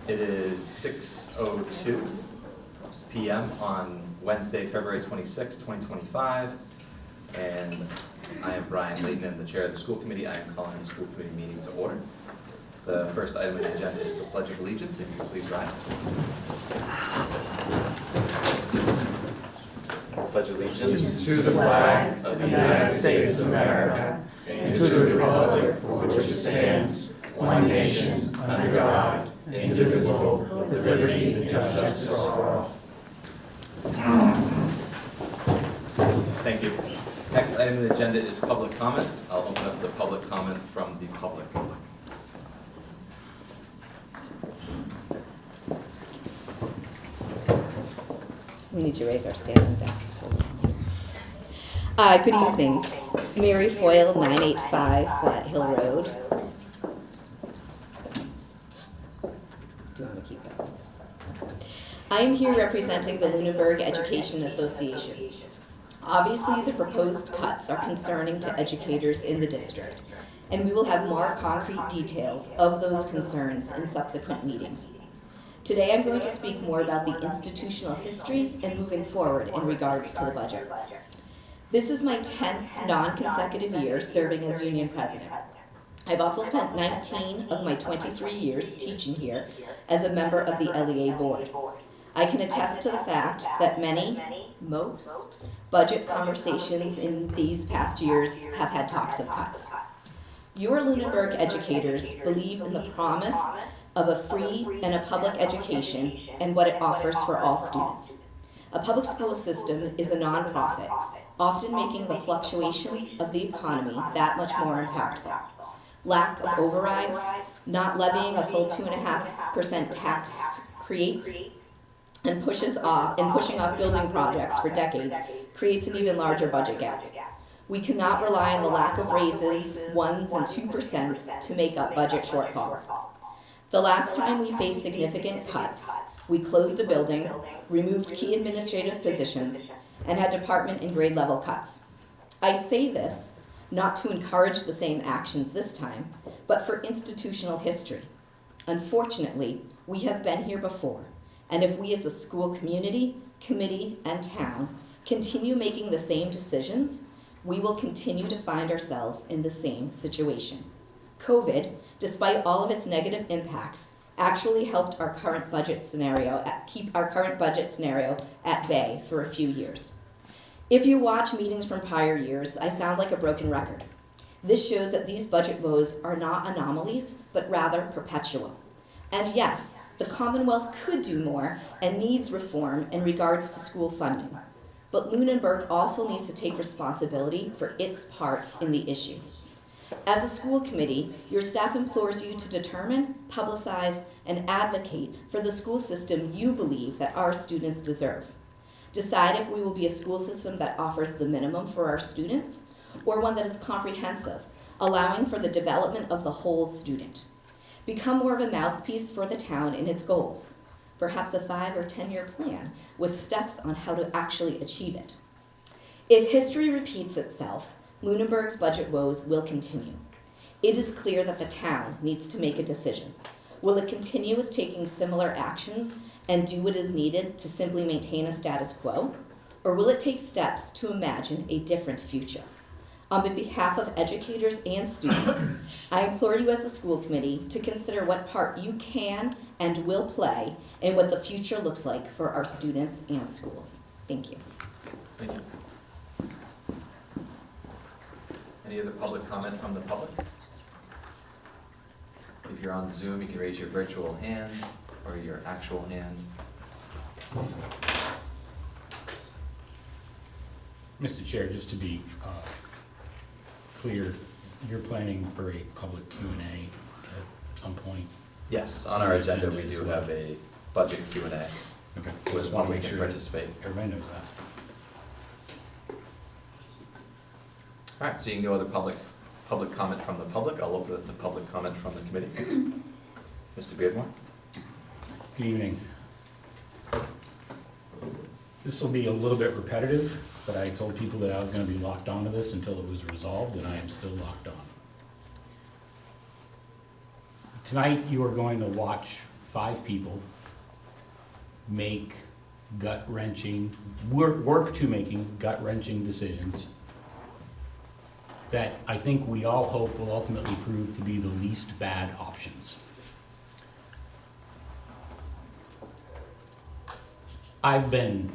It is 6:02 p.m. on Wednesday, February 26, 2025, and I am Brian Layton, and the chair of the school committee. I am calling the school committee meeting to order. The first item on the agenda is the Pledge of Allegiance. If you could please rise. Pledge allegiance to the flag of the United States of America and to the republic for which it stands, one nation, under God, indivisible, with liberty and justice for all. Thank you. Next item on the agenda is public comment. I'll open up the public comment from the public. We need to raise our standing desks a little. Good evening. Mary Foyle, 985 Flat Hill Road. Do you want to keep that? I am here representing the Lunenburg Education Association. Obviously, the proposed cuts are concerning to educators in the district, and we will have more concrete details of those concerns in subsequent meetings. Today I'm going to speak more about the institutional history and moving forward in regards to the budget. This is my 10th non-consecutive year serving as union president. I've also spent 19 of my 23 years teaching here as a member of the LEA board. I can attest to the fact that most budget conversations in these past years have had talks of cuts. Your Lunenburg educators believe in the promise of a free and a public education and what it offers for all students. A public school system is a nonprofit, often making the fluctuations of the economy that much more impactful. Lack of overrides, not levying a full 2.5% tax creates and pushing off building projects for decades creates an even larger budget gap. We cannot rely on the lack of raises, 1s and 2% to make up budget shortfalls. The last time we faced significant cuts, we closed a building, removed key administrative positions, and had department and grade level cuts. I say this not to encourage the same actions this time, but for institutional history. Unfortunately, we have been here before, and if we as a school community, committee, and town continue making the same decisions, we will continue to find ourselves in the same situation. COVID, despite all of its negative impacts, actually helped our current budget scenario keep our current budget scenario at bay for a few years. If you watch meetings from prior years, I sound like a broken record. This shows that these budget woes are not anomalies, but rather perpetual. And yes, the Commonwealth could do more and needs reform in regards to school funding. But Lunenburg also needs to take responsibility for its part in the issue. As a school committee, your staff implores you to determine, publicize, and advocate for the school system you believe that our students deserve. Decide if we will be a school system that offers the minimum for our students, or one that is comprehensive, allowing for the development of the whole student. Become more of a mouthpiece for the town in its goals, perhaps a 5 or 10-year plan with steps on how to actually achieve it. If history repeats itself, Lunenburg's budget woes will continue. It is clear that the town needs to make a decision. Will it continue with taking similar actions and do what is needed to simply maintain a status quo? Or will it take steps to imagine a different future? On behalf of educators and students, I implore you as a school committee to consider what part you can and will play in what the future looks like for our students and schools. Thank you. Thank you. Any other public comment from the public? If you're on Zoom, you can raise your virtual hand or your actual hand. Mr. Chair, just to be clear, you're planning for a public Q&A at some point? Yes, on our agenda we do have a budget Q&A. Okay. Just want to make sure participate. Everybody knows that. All right, seeing no other public comment from the public, I'll open it to public comment from the committee. Mr. Beardmore? Good evening. This will be a little bit repetitive, but I told people that I was going to be locked onto this until it was resolved, and I am still locked on. Tonight, you are going to watch 5 people make work to making gut-wrenching decisions that I think we all hope will ultimately prove to be the least bad options. I've been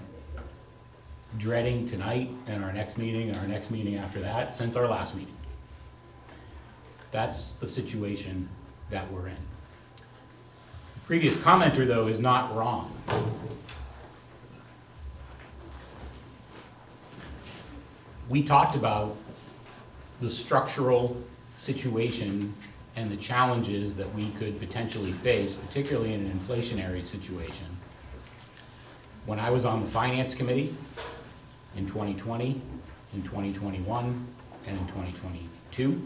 dreading tonight and our next meeting and our next meeting after that since our last meeting. That's the situation that we're in. The previous commenter, though, is not wrong. We talked about the structural situation and the challenges that we could potentially face, particularly in an inflationary situation. When I was on the Finance Committee in 2020, in 2021, and in 2022,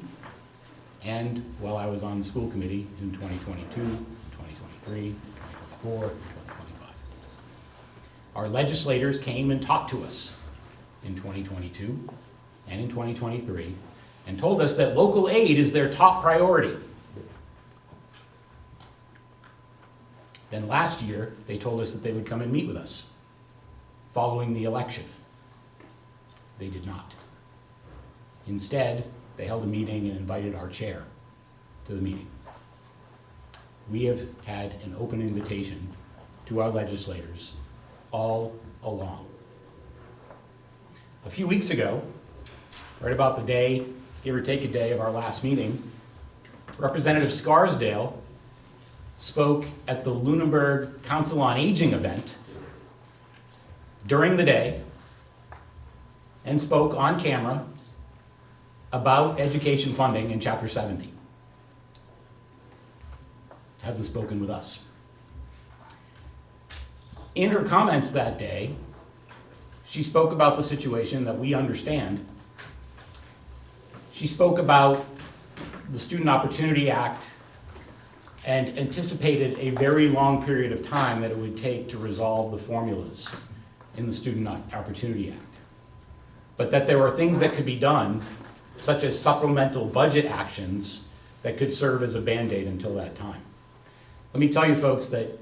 and while I was on the School Committee in 2022, 2023, 2024, 2025. Our legislators came and talked to us in 2022 and in 2023 and told us that local aid is their top priority. Then last year, they told us that they would come and meet with us following the election. They did not. Instead, they held a meeting and invited our chair to the meeting. We have had an open invitation to our legislators all along. A few weeks ago, right about the day, give or take a day of our last meeting, Representative Scarsdale spoke at the Lunenburg Council on Aging event during the day and spoke on camera about education funding in Chapter 70. Hasn't spoken with us. In her comments that day, she spoke about the situation that we understand. She spoke about the Student Opportunity Act and anticipated a very long period of time that it would take to resolve the formulas in the Student Opportunity Act. But that there were things that could be done, such as supplemental budget actions, that could serve as a Band-Aid until that time. Let me tell you folks that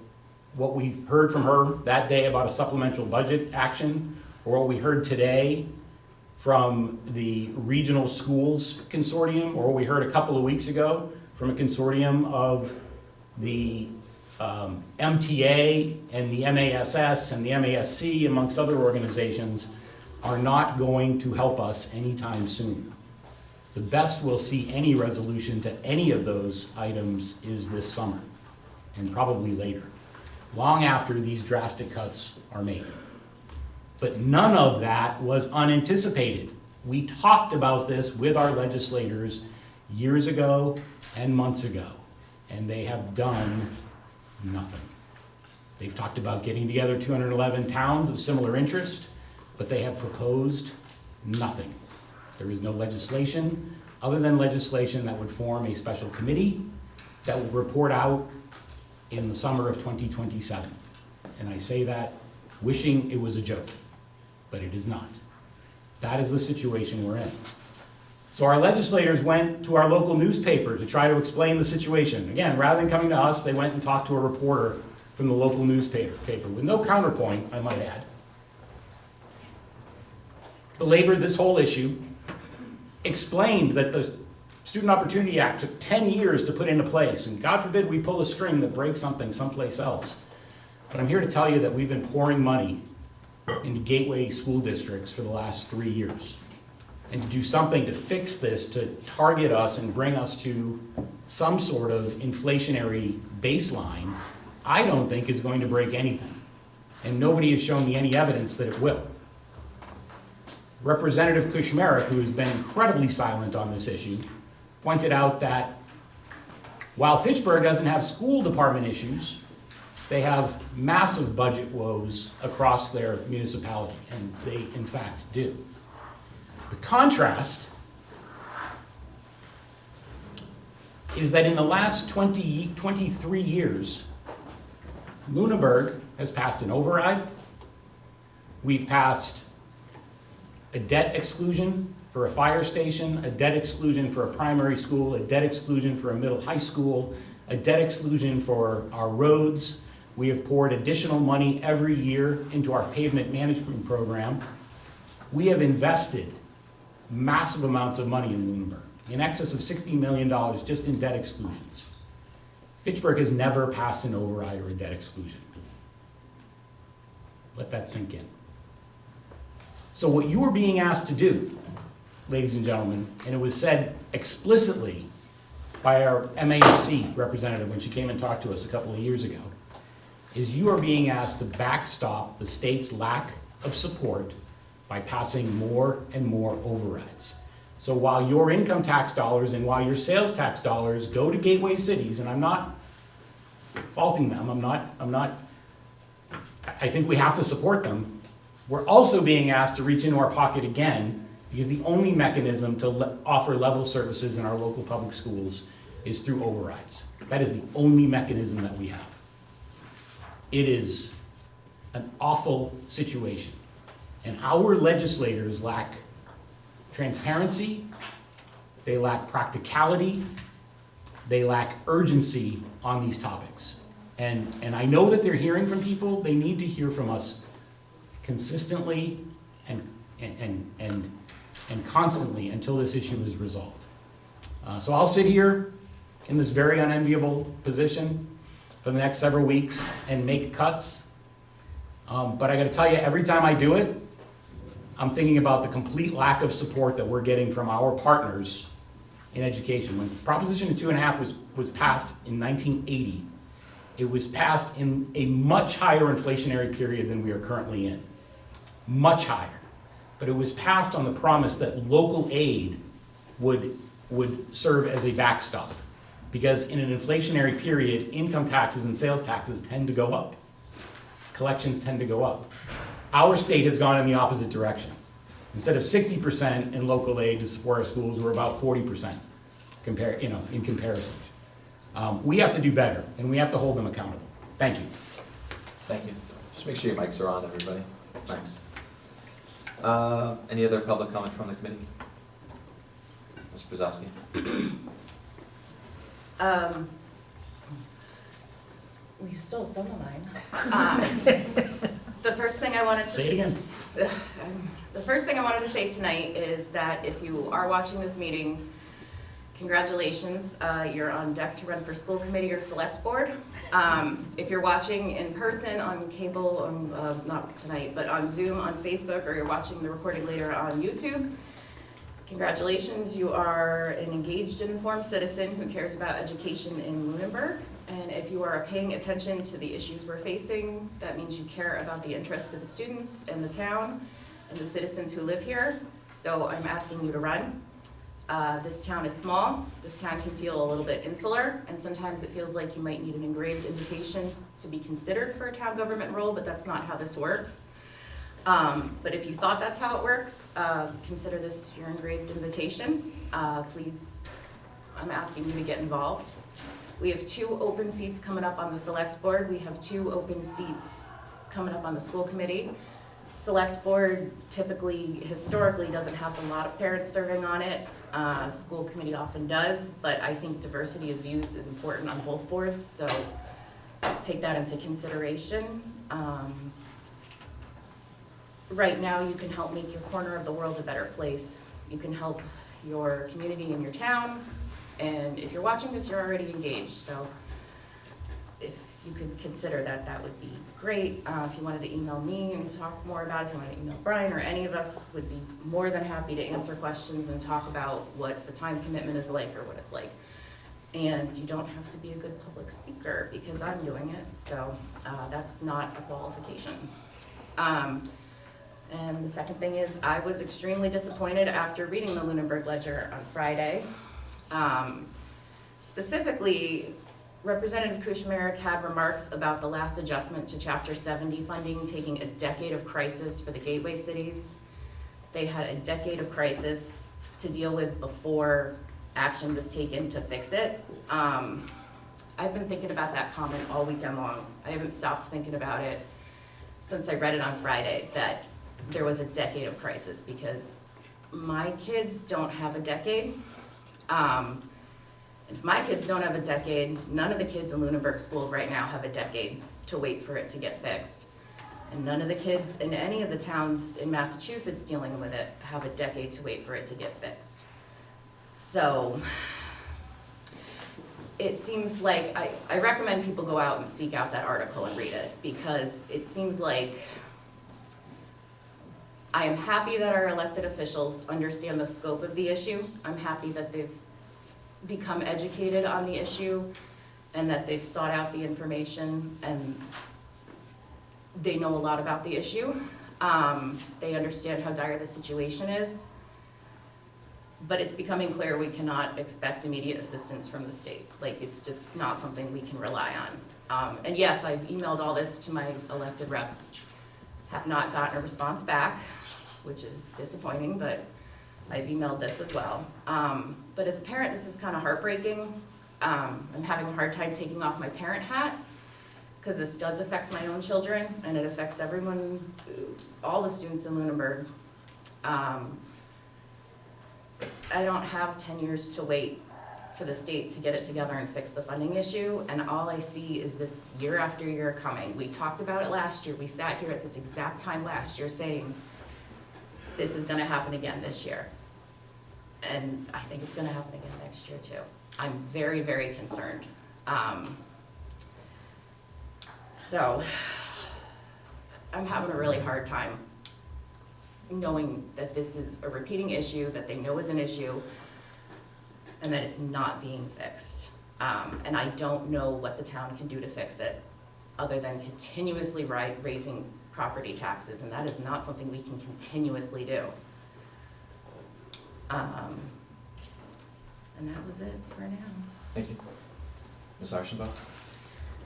what we heard from her that day about a supplemental budget action, or what we heard today from the Regional Schools Consortium, or what we heard a couple of weeks ago from a consortium of the MTA and the MASS and the MASC, amongst other organizations, are not going to help us anytime soon. The best we'll see any resolution to any of those items is this summer, and probably later, long after these drastic cuts are made. But none of that was unanticipated. We talked about this with our legislators years ago and months ago, and they have done nothing. They've talked about getting together 211 towns of similar interest, but they have proposed nothing. There is no legislation, other than legislation that would form a special committee that will report out in the summer of 2027. And I say that wishing it was a joke, but it is not. That is the situation we're in. So our legislators went to our local newspaper to try to explain the situation. Again, rather than coming to us, they went and talked to a reporter from the local newspaper with no counterpoint, I might add. Belabored this whole issue, explained that the Student Opportunity Act took 10 years to put into place, and God forbid we pull a string that breaks something someplace else. But I'm here to tell you that we've been pouring money into gateway school districts for the last 3 years. And to do something to fix this, to target us and bring us to some sort of inflationary baseline, I don't think is going to break anything. And nobody has shown me any evidence that it will. Representative Kushmerek, who has been incredibly silent on this issue, pointed out that while Fitchburg doesn't have school department issues, they have massive budget woes across their municipality, and they in fact do. The contrast is that in the last 23 years, Lunenburg has passed an override, we've passed a debt exclusion for a fire station, a debt exclusion for a primary school, a debt exclusion for a middle high school, a debt exclusion for our roads. We have poured additional money every year into our pavement management program. We have invested massive amounts of money in Lunenburg, in excess of $60 million just in debt exclusions. Fitchburg has never passed an override or a debt exclusion. Let that sink in. So what you are being asked to do, ladies and gentlemen, and it was said explicitly by our MASC representative when she came and talked to us a couple of years ago, is you are being asked to backstop the state's lack of support by passing more and more overrides. So while your income tax dollars and while your sales tax dollars go to gateway cities, and I'm not faulting them, I think we have to support them, we're also being asked to reach into our pocket again, because the only mechanism to offer level services in our local public schools is through overrides. That is the only mechanism that we have. It is an awful situation. And our legislators lack transparency, they lack practicality, they lack urgency on these topics. And I know that they're hearing from people. They need to hear from us consistently and constantly until this issue is resolved. So I'll sit here in this very unenviable position for the next several weeks and make cuts. But I gotta tell you, every time I do it, I'm thinking about the complete lack of support that we're getting from our partners in education. When Proposition 2.5 was passed in 1980, it was passed in a much higher inflationary period than we are currently in. Much higher. But it was passed on the promise that local aid would serve as a backstop. Because in an inflationary period, income taxes and sales taxes tend to go up. Collections tend to go up. Our state has gone in the opposite direction. Instead of 60% in local aid to support our schools, we're about 40% in comparison. We have to do better, and we have to hold them accountable. Thank you. Thank you. Just make sure your mics are on, everybody. Thanks. Any other public comment from the committee? Mr. Brzezowski? Well, you stole some of mine. The first thing I wanted to Say it again. The first thing I wanted to say tonight is that if you are watching this meeting, congratulations, you're on deck to run for school committee or select board. If you're watching in person on cable, not tonight, but on Zoom, on Facebook, or you're watching the recording later on YouTube, congratulations, you are an engaged and informed citizen who cares about education in Lunenburg. And if you are paying attention to the issues we're facing, that means you care about the interests of the students and the town and the citizens who live here. So I'm asking you to run. This town is small. This town can feel a little bit insular, and sometimes it feels like you might need an engraved invitation to be considered for a town government role, but that's not how this works. But if you thought that's how it works, consider this your engraved invitation. Please, I'm asking you to get involved. We have 2 open seats coming up on the select board. We have 2 open seats coming up on the school committee. Select board typically, historically, doesn't have a lot of parents serving on it. School committee often does, but I think diversity of views is important on both boards, so take that into consideration. Right now, you can help make your corner of the world a better place. You can help your community and your town. And if you're watching this, you're already engaged, so if you could consider that, that would be great. If you wanted to email me and talk more about it, if you wanted to email Brian or any of us, would be more than happy to answer questions and talk about what the time commitment is like or what it's like. And you don't have to be a good public speaker because I'm doing it, so that's not a qualification. And the second thing is, I was extremely disappointed after reading the Lunenburg Ledger on Friday. Specifically, Representative Kuchmarek had remarks about the last adjustment to Chapter 70 funding taking a decade of crisis for the gateway cities. They had a decade of crisis to deal with before action was taken to fix it. I've been thinking about that comment all weekend long. I haven't stopped thinking about it since I read it on Friday, that there was a decade of crisis, because my kids don't have a decade. If my kids don't have a decade, none of the kids in Lunenburg schools right now have a decade to wait for it to get fixed. And none of the kids in any of the towns in Massachusetts dealing with it have a decade to wait for it to get fixed. So it seems like, I recommend people go out and seek out that article and read it, because it seems like, I am happy that our elected officials understand the scope of the issue. I'm happy that they've become educated on the issue and that they've sought out the information and they know a lot about the issue. They understand how dire the situation is. But it's becoming clear we cannot expect immediate assistance from the state. Like, it's just not something we can rely on. And yes, I've emailed all this to my elected reps, have not gotten a response back, which is disappointing, but I've emailed this as well. But as a parent, this is kind of heartbreaking. I'm having a hard time taking off my parent hat, because this does affect my own children, and it affects everyone, all the students in Lunenburg. I don't have 10 years to wait for the state to get it together and fix the funding issue, and all I see is this year after year coming. We talked about it last year. We sat here at this exact time last year saying, this is gonna happen again this year. And I think it's gonna happen again next year too. I'm very, very concerned. So I'm having a really hard time knowing that this is a repeating issue, that they know is an issue, and that it's not being fixed. And I don't know what the town can do to fix it, other than continuously raising property taxes, and that is not something we can continuously do. And that was it for now. Thank you. Ms. Archambault?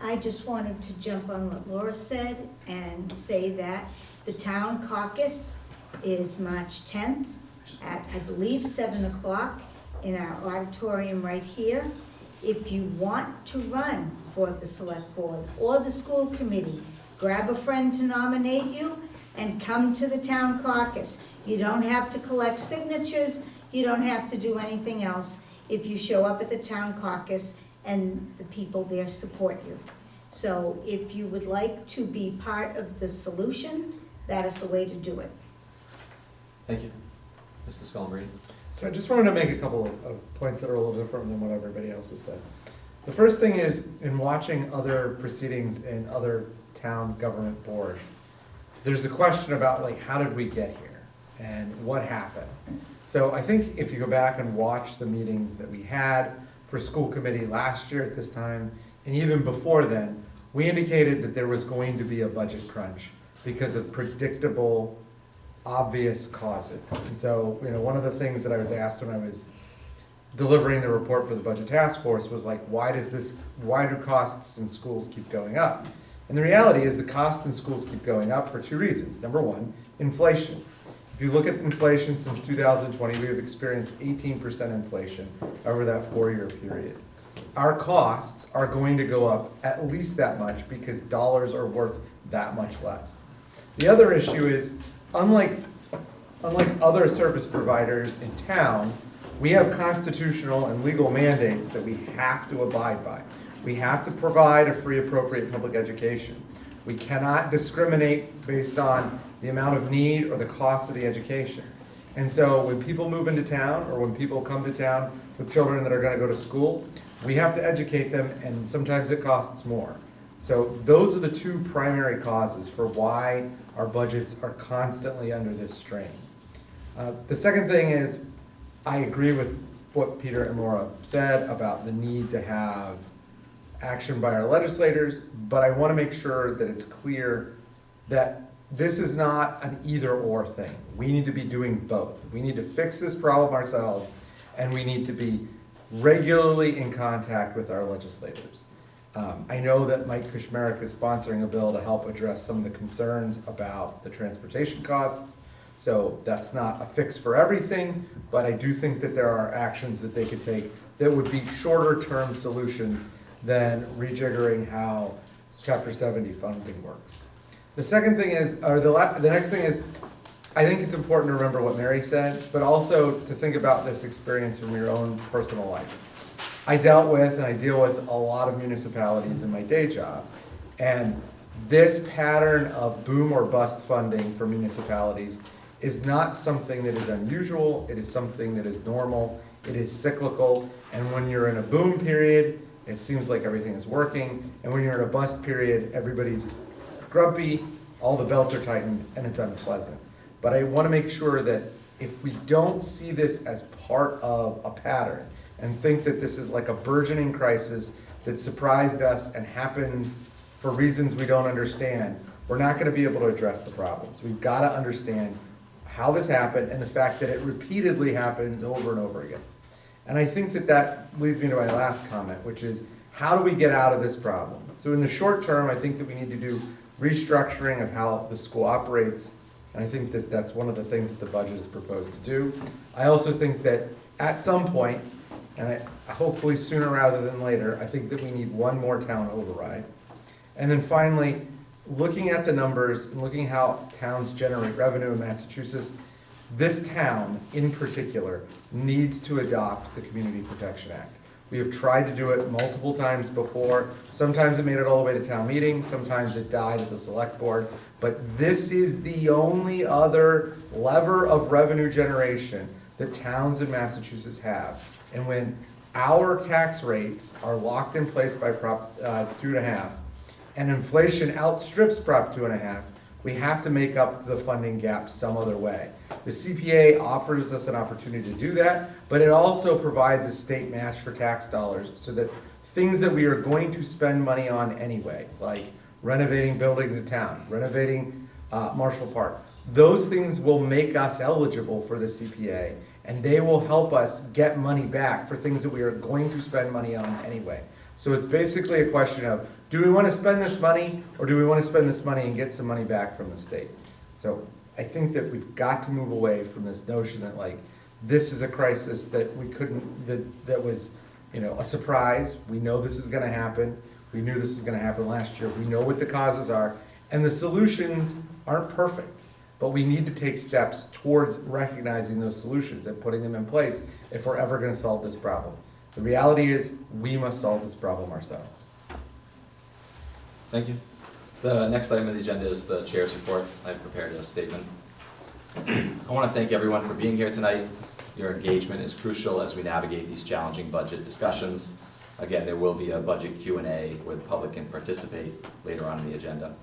I just wanted to jump on what Laura said and say that the town caucus is March 10th at, I believe, 7 o'clock in our auditorium right here. If you want to run for the select board or the school committee, grab a friend to nominate you and come to the town caucus. You don't have to collect signatures, you don't have to do anything else if you show up at the town caucus and the people there support you. So if you would like to be part of the solution, that is the way to do it. Thank you. Mr. Scullenbrady? So I just wanted to make a couple of points that are a little different than what everybody else has said. The first thing is, in watching other proceedings in other town government boards, there's a question about, like, how did we get here and what happened? So I think if you go back and watch the meetings that we had for school committee last year at this time, and even before then, we indicated that there was going to be a budget crunch because of predictable, obvious causes. And so, you know, one of the things that I was asked when I was delivering the report for the budget task force was like, why do costs in schools keep going up? And the reality is the costs in schools keep going up for two reasons. Number one, inflation. If you look at inflation since 2020, we have experienced 18% inflation over that 4-year period. Our costs are going to go up at least that much because dollars are worth that much less. The other issue is, unlike other service providers in town, we have constitutional and legal mandates that we have to abide by. We have to provide a free, appropriate public education. We cannot discriminate based on the amount of need or the cost of the education. And so when people move into town, or when people come to town with children that are gonna go to school, we have to educate them, and sometimes it costs more. So those are the two primary causes for why our budgets are constantly under this strain. The second thing is, I agree with what Peter and Laura said about the need to have action by our legislators, but I want to make sure that it's clear that this is not an either-or thing. We need to be doing both. We need to fix this problem ourselves, and we need to be regularly in contact with our legislators. I know that Mike Kushmarek is sponsoring a bill to help address some of the concerns about the transportation costs. So that's not a fix for everything, but I do think that there are actions that they could take that would be shorter-term solutions than rejiggering how Chapter 70 funding works. The second thing is, or the next thing is, I think it's important to remember what Mary said, but also to think about this experience from your own personal life. I dealt with and I deal with a lot of municipalities in my day job. And this pattern of boom or bust funding for municipalities is not something that is unusual. It is something that is normal. It is cyclical. And when you're in a boom period, it seems like everything is working. And when you're in a bust period, everybody's grumpy, all the belts are tightened, and it's unpleasant. But I want to make sure that if we don't see this as part of a pattern and think that this is like a burgeoning crisis that surprised us and happens for reasons we don't understand, we're not going to be able to address the problems. We've got to understand how this happened and the fact that it repeatedly happens over and over again. And I think that that leads me to my last comment, which is how do we get out of this problem? So in the short term, I think that we need to do restructuring of how the school operates. And I think that that's one of the things that the budget is proposed to do. I also think that at some point, and hopefully sooner rather than later, I think that we need one more town override. And then finally, looking at the numbers and looking how towns generate revenue in Massachusetts, this town in particular needs to adopt the Community Protection Act. We have tried to do it multiple times before. Sometimes it made it all the way to town meeting, sometimes it died at the select board. But this is the only other lever of revenue generation that towns in Massachusetts have. And when our tax rates are locked in place by Prop 2.5, and inflation outstrips Prop 2.5, we have to make up the funding gap some other way. The CPA offers us an opportunity to do that, but it also provides a state match for tax dollars so that things that we are going to spend money on anyway, like renovating buildings in town, renovating Marshall Park, those things will make us eligible for the CPA, and they will help us get money back for things that we are going to spend money on anyway. So it's basically a question of, do we want to spend this money, or do we want to spend this money and get some money back from the state? So I think that we've got to move away from this notion that like, this is a crisis that we couldn't, that was, you know, a surprise. We know this is gonna happen. We knew this was gonna happen last year. We know what the causes are, and the solutions aren't perfect. But we need to take steps towards recognizing those solutions and putting them in place if we're ever gonna solve this problem. The reality is, we must solve this problem ourselves. Thank you. The next item of the agenda is the chair's report. I've prepared a statement. I want to thank everyone for being here tonight. Your engagement is crucial as we navigate these challenging budget discussions. Again, there will be a budget Q&A where the public can participate later on in the agenda.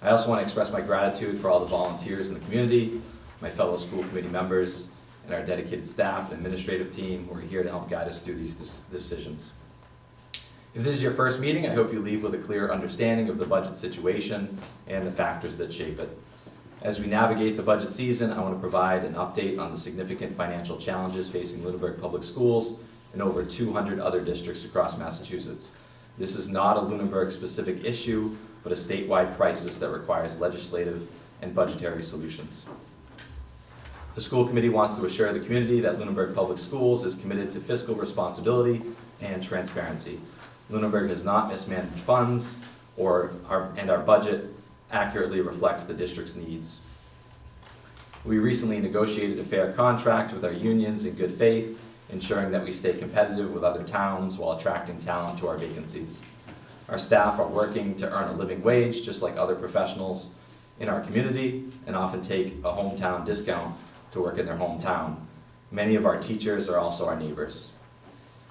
I also want to express my gratitude for all the volunteers in the community, my fellow school committee members, and our dedicated staff and administrative team who are here to help guide us through these decisions. If this is your first meeting, I hope you leave with a clear understanding of the budget situation and the factors that shape it. As we navigate the budget season, I want to provide an update on the significant financial challenges facing Lunenburg Public Schools and over 200 other districts across Massachusetts. This is not a Lunenburg-specific issue, but a statewide crisis that requires legislative and budgetary solutions. The school committee wants to assure the community that Lunenburg Public Schools is committed to fiscal responsibility and transparency. Lunenburg has not mismanaged funds, and our budget accurately reflects the district's needs. We recently negotiated a fair contract with our unions in good faith, ensuring that we stay competitive with other towns while attracting talent to our vacancies. Our staff are working to earn a living wage, just like other professionals in our community, and often take a hometown discount to work in their hometown. Many of our teachers are also our neighbors.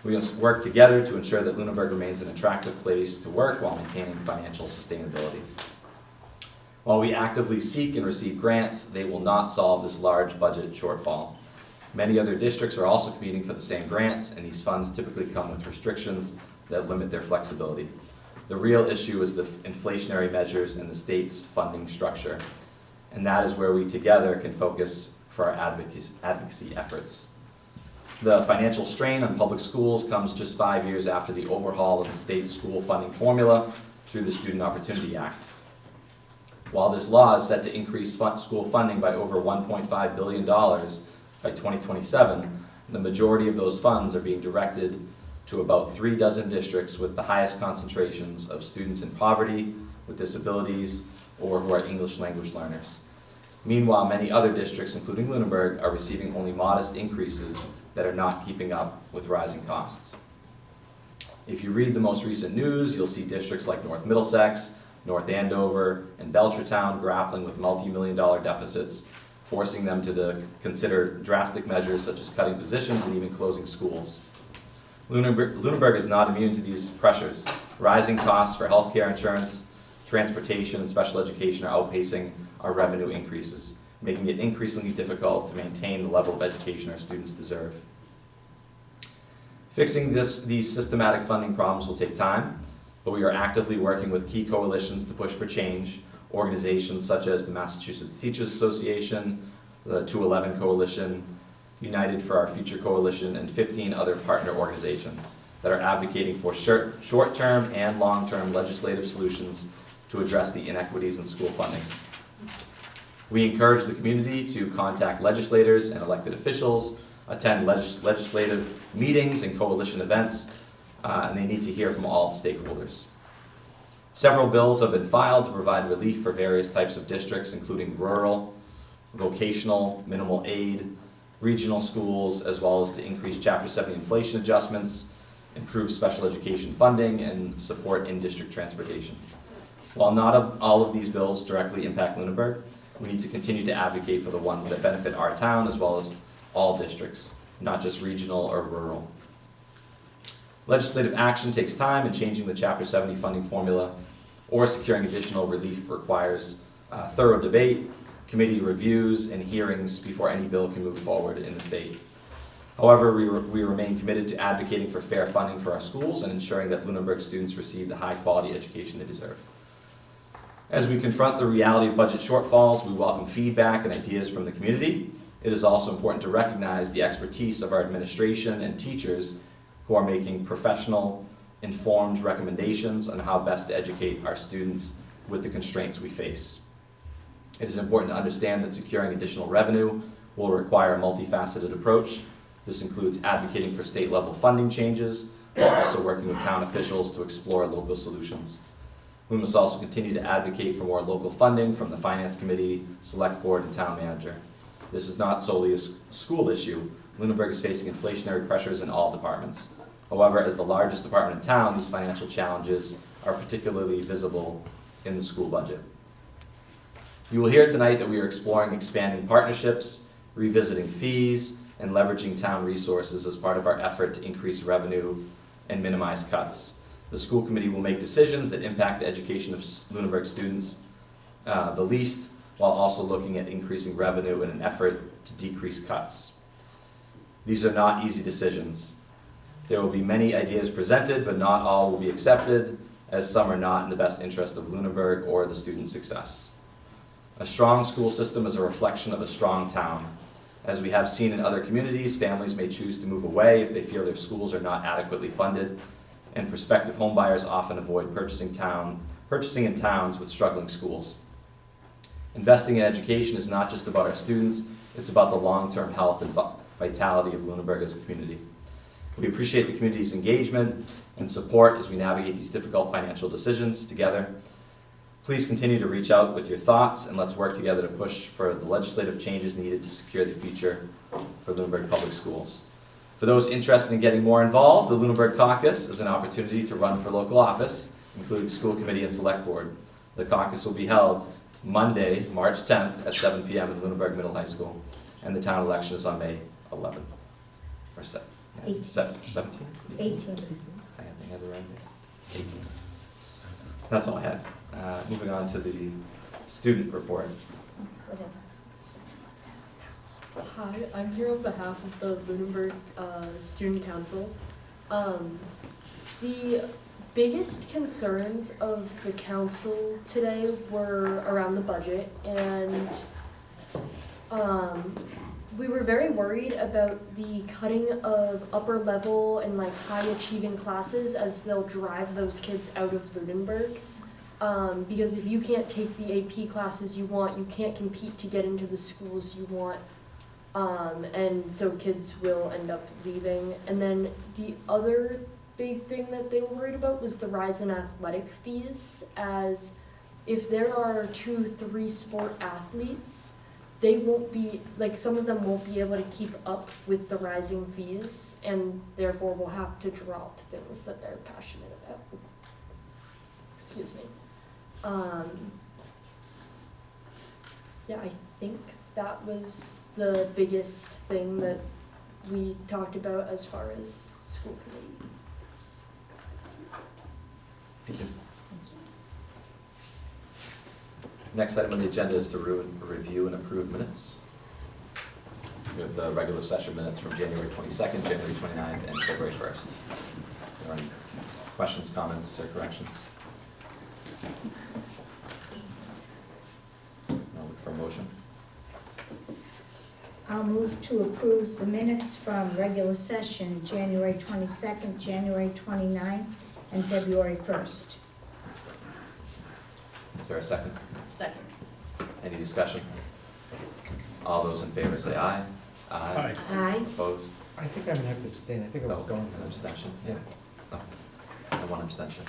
We must work together to ensure that Lunenburg remains an attractive place to work while maintaining financial sustainability. While we actively seek and receive grants, they will not solve this large budget shortfall. Many other districts are also competing for the same grants, and these funds typically come with restrictions that limit their flexibility. The real issue is the inflationary measures in the state's funding structure, and that is where we together can focus for our advocacy efforts. The financial strain on public schools comes just 5 years after the overhaul of the state's school funding formula through the Student Opportunity Act. While this law is set to increase school funding by over $1.5 billion by 2027, the majority of those funds are being directed to about 3 dozen districts with the highest concentrations of students in poverty, with disabilities, or who are English language learners. Meanwhile, many other districts, including Lunenburg, are receiving only modest increases that are not keeping up with rising costs. If you read the most recent news, you'll see districts like North Middlesex, North Andover, and Belchertown grappling with multi-million-dollar deficits, forcing them to consider drastic measures such as cutting positions and even closing schools. Lunenburg is not immune to these pressures. Rising costs for healthcare insurance, transportation, and special education are outpacing our revenue increases, making it increasingly difficult to maintain the level of education our students deserve. Fixing these systematic funding problems will take time, but we are actively working with key coalitions to push for change, organizations such as the Massachusetts Teachers Association, the 211 Coalition, United for Our Future Coalition, and 15 other partner organizations that are advocating for short-term and long-term legislative solutions to address the inequities in school funding. We encourage the community to contact legislators and elected officials, attend legislative meetings and coalition events, and they need to hear from all stakeholders. Several bills have been filed to provide relief for various types of districts, including rural, vocational, minimal aid, regional schools, as well as to increase Chapter 70 inflation adjustments, improve special education funding, and support in-district transportation. While not all of these bills directly impact Lunenburg, we need to continue to advocate for the ones that benefit our town as well as all districts, not just regional or rural. Legislative action takes time, and changing the Chapter 70 funding formula or securing additional relief requires thorough debate, committee reviews, and hearings before any bill can move forward in the state. However, we remain committed to advocating for fair funding for our schools and ensuring that Lunenburg students receive the high-quality education they deserve. As we confront the reality of budget shortfalls, we welcome feedback and ideas from the community. It is also important to recognize the expertise of our administration and teachers who are making professional, informed recommendations on how best to educate our students with the constraints we face. It is important to understand that securing additional revenue will require a multifaceted approach. This includes advocating for state-level funding changes, while also working with town officials to explore local solutions. We must also continue to advocate for more local funding from the Finance Committee, Select Board, and Town Manager. This is not solely a school issue. Lunenburg is facing inflationary pressures in all departments. However, as the largest department in town, these financial challenges are particularly visible in the school budget. You will hear tonight that we are exploring expanding partnerships, revisiting fees, and leveraging town resources as part of our effort to increase revenue and minimize cuts. The school committee will make decisions that impact the education of Lunenburg students the least, while also looking at increasing revenue in an effort to decrease cuts. These are not easy decisions. There will be many ideas presented, but not all will be accepted, as some are not in the best interest of Lunenburg or the student's success. A strong school system is a reflection of a strong town. As we have seen in other communities, families may choose to move away if they feel their schools are not adequately funded, and prospective homebuyers often avoid purchasing in towns with struggling schools. Investing in education is not just about our students, it's about the long-term health and vitality of Lunenburg as a community. We appreciate the community's engagement and support as we navigate these difficult financial decisions together. Please continue to reach out with your thoughts, and let's work together to push for the legislative changes needed to secure the future for Lunenburg Public Schools. For those interested in getting more involved, the Lunenburg Caucus is an opportunity to run for local office, including school committee and select board. The caucus will be held Monday, March 10th at 7 p.m. in Lunenburg Middle High School, and the town election is on May 11th, or 17th? 18th. I had the right day. 18th. That's all I had. Moving on to the student report. Hi, I'm here on behalf of the Lunenburg Student Council. The biggest concerns of the council today were around the budget, and we were very worried about the cutting of upper level and like high achieving classes, as they'll drive those kids out of Lunenburg. Because if you can't take the AP classes you want, you can't compete to get into the schools you want. And so kids will end up leaving. And then the other big thing that they were worried about was the rise in athletic fees, as if there are 2-3 sport athletes, they won't be, like, some of them won't be able to keep up with the rising fees, and therefore will have to drop things that they're passionate about. Excuse me. Yeah, I think that was the biggest thing that we talked about as far as school committee. Thank you. Next item on the agenda is to review and approve minutes. We have the regular session minutes from January 22nd, January 29th, and February 1st. Are there any questions, comments, or corrections? I'll look for a motion. I'll move to approve the minutes from regular session, January 22nd, January 29th, and February 1st. Is there a second? Second. Any discussion? All those in favor say aye. Aye. Aye. Opposed? I think I'm gonna have to abstain, I think I was No. going. An abstention? Yeah. No. And one abstention.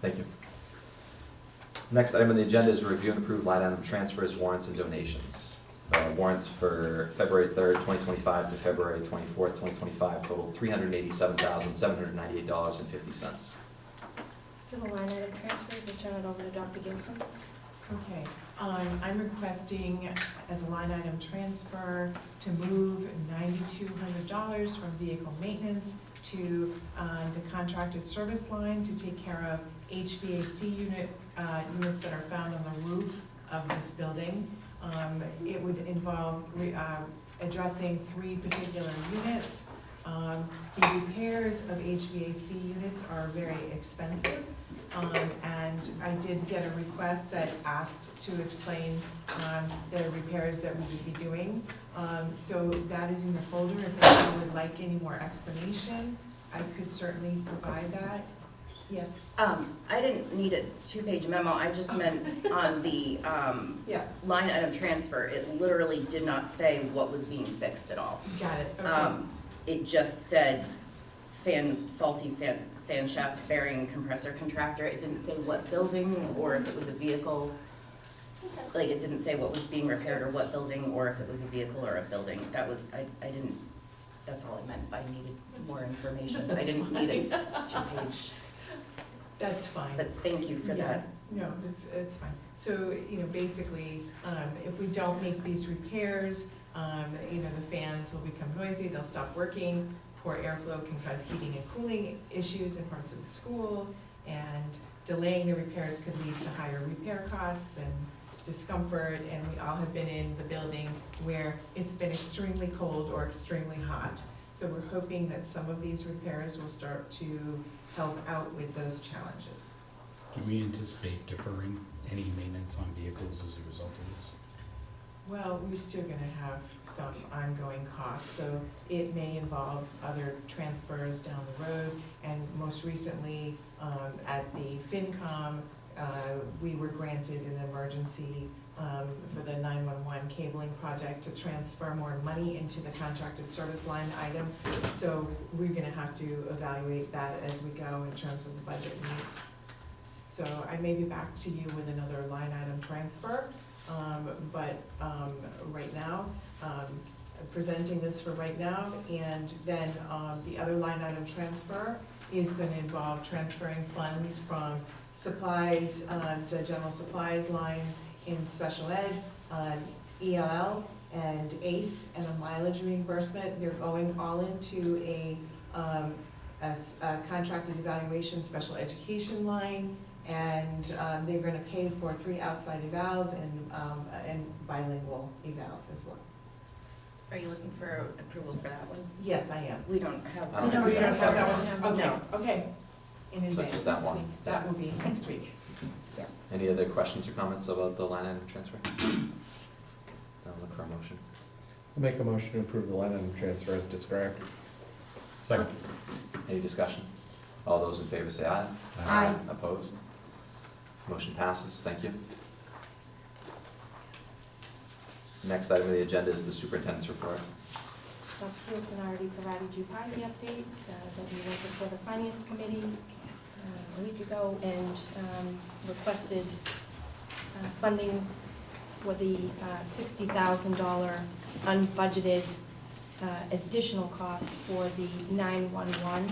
Thank you. Next item on the agenda is review and approve line item transfers, warrants, and donations. Warrants for February 3rd, 2025 to February 24th, 2025 total $387,798.50. Do you have a line item transfers, I'll turn it over to Dr. Gilson. Okay, I'm requesting as a line item transfer to move $9,200 from vehicle maintenance to the contracted service line to take care of HVAC units that are found on the roof of this building. It would involve addressing 3 particular units. The repairs of HVAC units are very expensive, and I did get a request that asked to explain the repairs that we would be doing. So that is in the folder. If anyone would like any more explanation, I could certainly provide that. Yes? I didn't need a 2-page memo, I just meant on the, Yeah. line item transfer, it literally did not say what was being fixed at all. Got it, okay. It just said faulty fan shaft bearing compressor contractor. It didn't say what building or if it was a vehicle. Like, it didn't say what was being repaired or what building, or if it was a vehicle or a building. That was, I didn't, that's all I meant by needed more information. I didn't need a 2-page, That's fine. but thank you for Yeah. that. No, it's fine. So, basically, if we don't make these repairs, the fans will become noisy, they'll stop working, poor airflow can cause heating and cooling issues in parts of the school, and delaying the repairs could lead to higher repair costs and discomfort, and we all have been in the building where it's been extremely cold or extremely hot. So we're hoping that some of these repairs will start to help out with those challenges. Do we anticipate deferring any maintenance on vehicles as a result of this? Well, we're still gonna have some ongoing costs, so it may involve other transfers down the road. And most recently, at the FinCom, we were granted an emergency for the 911 cabling project to transfer more money into the contracted service line item. So we're gonna have to evaluate that as we go in terms of the budget needs. So I may be back to you with another line item transfer, but right now, presenting this for right now, and then the other line item transfer is gonna involve transferring funds from supplies, the general supplies lines in special ed, ELL, and ACE, and a mileage reimbursement. They're going all into a contracted evaluation special education line, and they're gonna pay for 3 outside evals and bilingual evals as well. Are you looking for approval for that one? Yes, I am. We don't have. I don't No, think you we don't have have that one? Okay, No. okay. In So advance. just that one. That will be next week. Any other questions or comments about the line item transfer? I'll look for a motion. I'll make a motion to approve the line item transfer as described. Second. Any discussion? All those in favor say aye. Aye. Opposed? Motion passes, thank you. Next item on the agenda is the superintendent's report. Dr. Gilson already provided you part of the update, that we went before the finance committee a week ago and requested funding for the $60,000 unbudgeted additional cost for the 911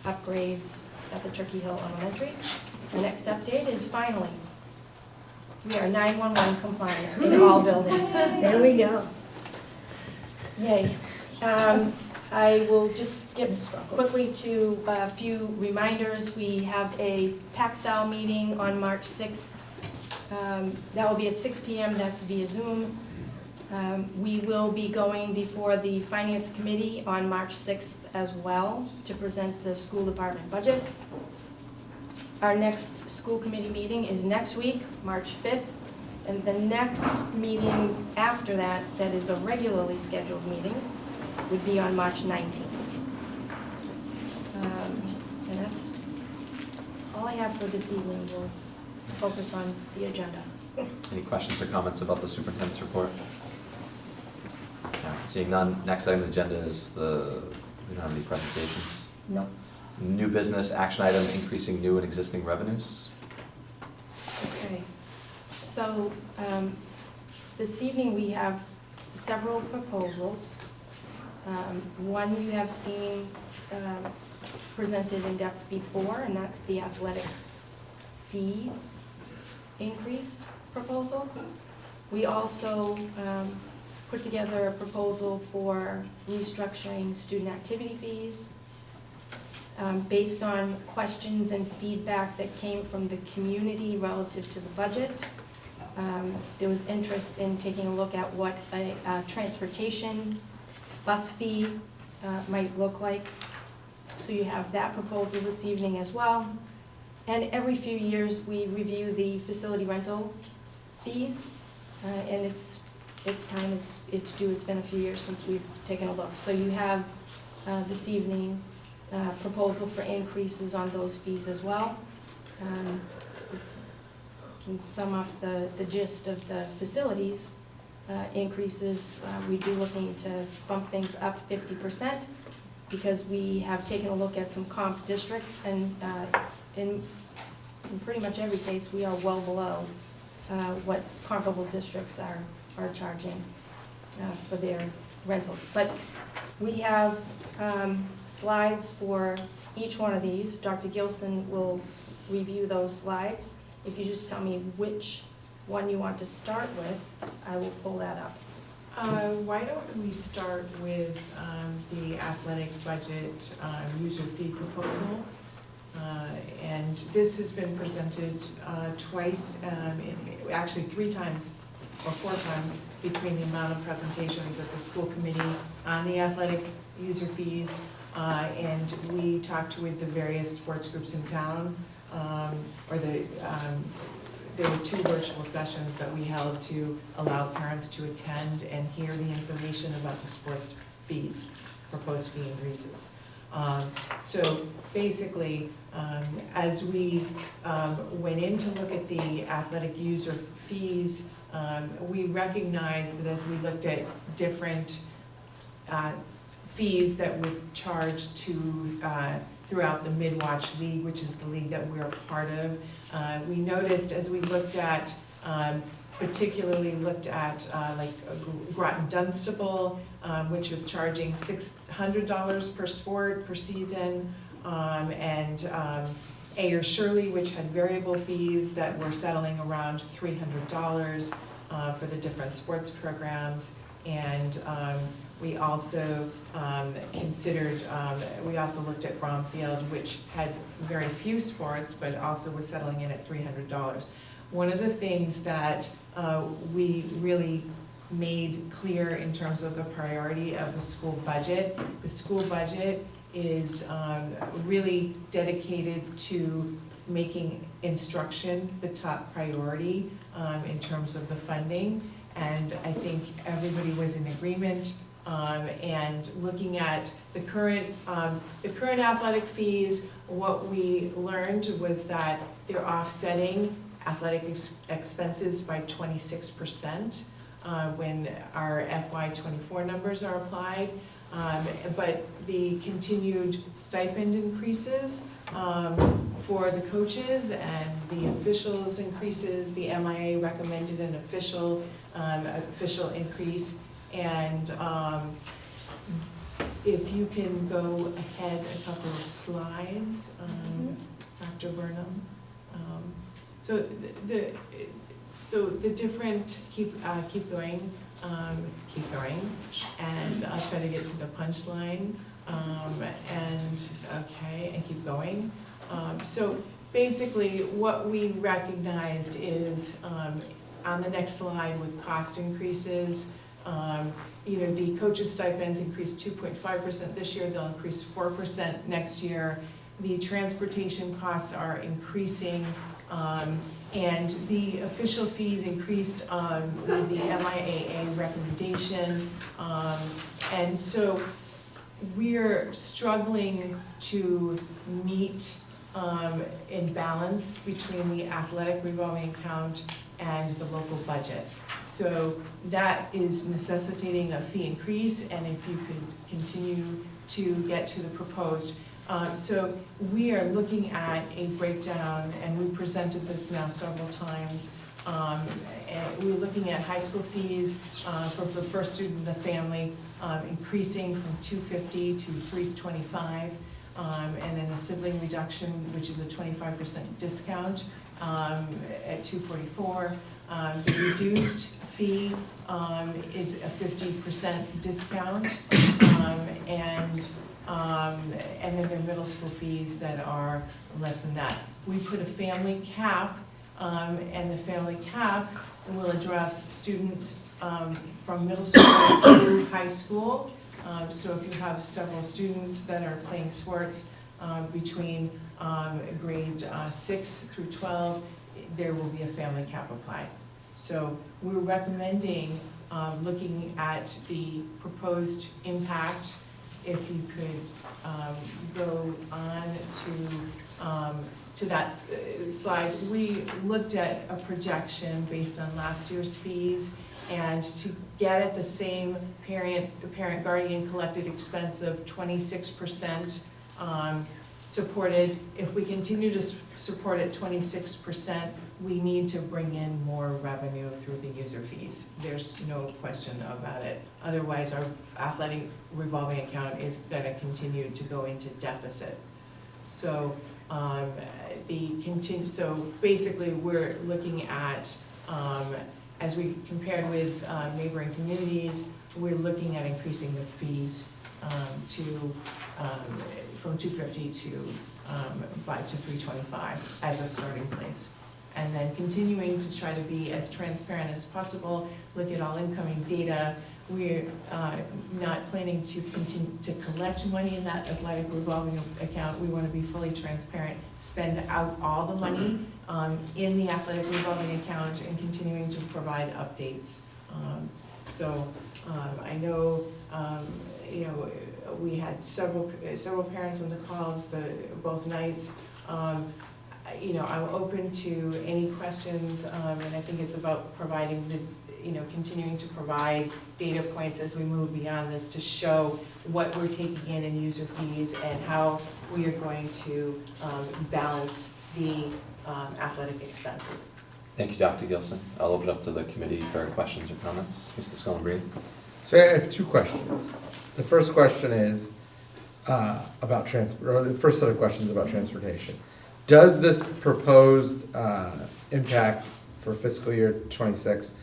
upgrades at the Turkey Hill Elementary. The next update is finally, we are 911 compliant in all buildings. There we go. Yay. I will just skip quickly to a few reminders. We have a PacSal meeting on March 6th. That will be at 6 p.m. That's via Zoom. We will be going before the Finance Committee on March 6th as well to present the school department budget. Our next school committee meeting is next week, March 5th. And the next meeting after that, that is a regularly scheduled meeting, would be on March 19th. And that's all I have for this evening. We'll focus on the agenda. Any questions or comments about the superintendent's report? Okay, seeing none, next item on the agenda is we don't have any presentations. No. New business, action item, increasing new and existing revenues. Okay. So this evening we have several proposals. One you have seen presented in depth before, and that's the athletic fee increase proposal. We also put together a proposal for restructuring student activity fees based on questions and feedback that came from the community relative to the budget. There was interest in taking a look at what a transportation bus fee might look like. So you have that proposal this evening as well. And every few years, we review the facility rental fees. And it's time, it's due. It's been a few years since we've taken a look. So you have this evening proposal for increases on those fees as well. Can sum up the gist of the facilities increases. We'd be looking to bump things up 50% because we have taken a look at some comp districts, and in pretty much every case, we are well below what comparable districts are charging for their rentals. But we have slides for each one of these. Dr. Gilson will review those slides. If you just tell me which one you want to start with, I will pull that up. Why don't we start with the athletic budget user fee proposal? And this has been presented twice, actually 3 times or 4 times between the amount of presentations at the school committee on the athletic user fees. And we talked with the various sports groups in town, there were 2 virtual sessions that we held to allow parents to attend and hear the information about the sports fees, proposed fee increases. So basically, as we went in to look at the athletic user fees, we recognized that as we looked at different fees that were charged to throughout the Midwatch League, which is the league that we're a part of, we noticed as we looked at, particularly looked at like Groton Dunstable, which was charging $600 per sport per season, and Ayers Shirley, which had variable fees that were settling around $300 for the different sports programs. And we also considered, we also looked at Bromfield, which had very few sports, but also was settling in at $300. One of the things that we really made clear in terms of the priority of the school budget is really dedicated to making instruction the top priority in terms of the funding. And I think everybody was in agreement. And looking at the current athletic fees, what we learned was that they're offsetting athletic expenses by 26% when our FY24 numbers are applied. But the continued stipend increases For the coaches and the officials increases, the MIA recommended an official increase. And if you can go ahead a couple of slides, Dr. Burnham. So the different, keep going, and I'll try to get to the punchline, and keep going. So basically, what we recognized is, on the next slide with cost increases, the coaches' stipends increased 2.5% this year, they'll increase 4% next year. The transportation costs are increasing, and the official fees increased with the MIAA recommendation. And so we're struggling to meet in balance between the athletic revolving account and the local budget. So that is necessitating a fee increase, and if you could continue to get to the proposed. So we are looking at a breakdown, and we presented this now several times. And we're looking at high school fees for the first student in the family increasing from $250 to $325, and then a sibling reduction, which is a 25% discount at $244. The reduced fee is a 50% discount, and then there are middle school fees that are less than that. We put a family cap, and the family cap will address students from middle school through high school. So if you have several students that are playing sports between grade 6 through 12, there will be a family cap applied. So we're recommending looking at the proposed impact. If you could go on to that slide, we looked at a projection based on last year's fees, and to get at the same parent guardian collected expense of 26% supported. If we continue to support at 26%, we need to bring in more revenue through the user fees. There's no question about it. Otherwise, our athletic revolving account is gonna continue to go into deficit. So so basically we're looking at, as we compared with neighboring communities, we're looking at increasing the fees from $250 to $325 as a starting place. And then continuing to try to be as transparent as possible, look at all incoming data. We're not planning to continue to collect money in that athletic revolving account. We want to be fully transparent, spend out all the money in the athletic revolving account, and continuing to provide updates. I know, we had several parents on the calls both nights. I'm open to any questions, and I think it's about providing continuing to provide data points as we move beyond this to show what we're taking in user fees and how we are going to balance the athletic expenses. Thank you, Dr. Gilson. I'll open up to the committee for questions or comments. Mr. Scullenbree. So I have two questions. The first question is about the first set of questions about transportation. Does this proposed impact for fiscal year 26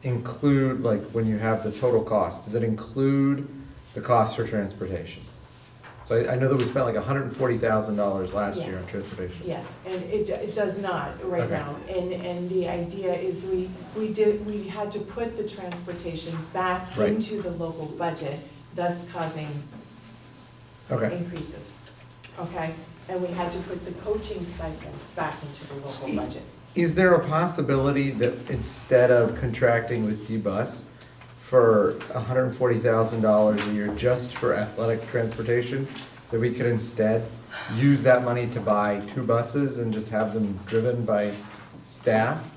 include, like, when you have the total cost, does it include the cost for transportation? So I know that we spent like $140,000 last year on transportation. Yes, and it does not right now. And the idea is we had to put the transportation back into the local budget, thus causing increases. Okay? And we had to put the coaching stipends back into the local budget. Is there a possibility that instead of contracting with D-Bus for $140,000 a year just for athletic transportation, that we could instead use that money to buy 2 buses and just have them driven by staff?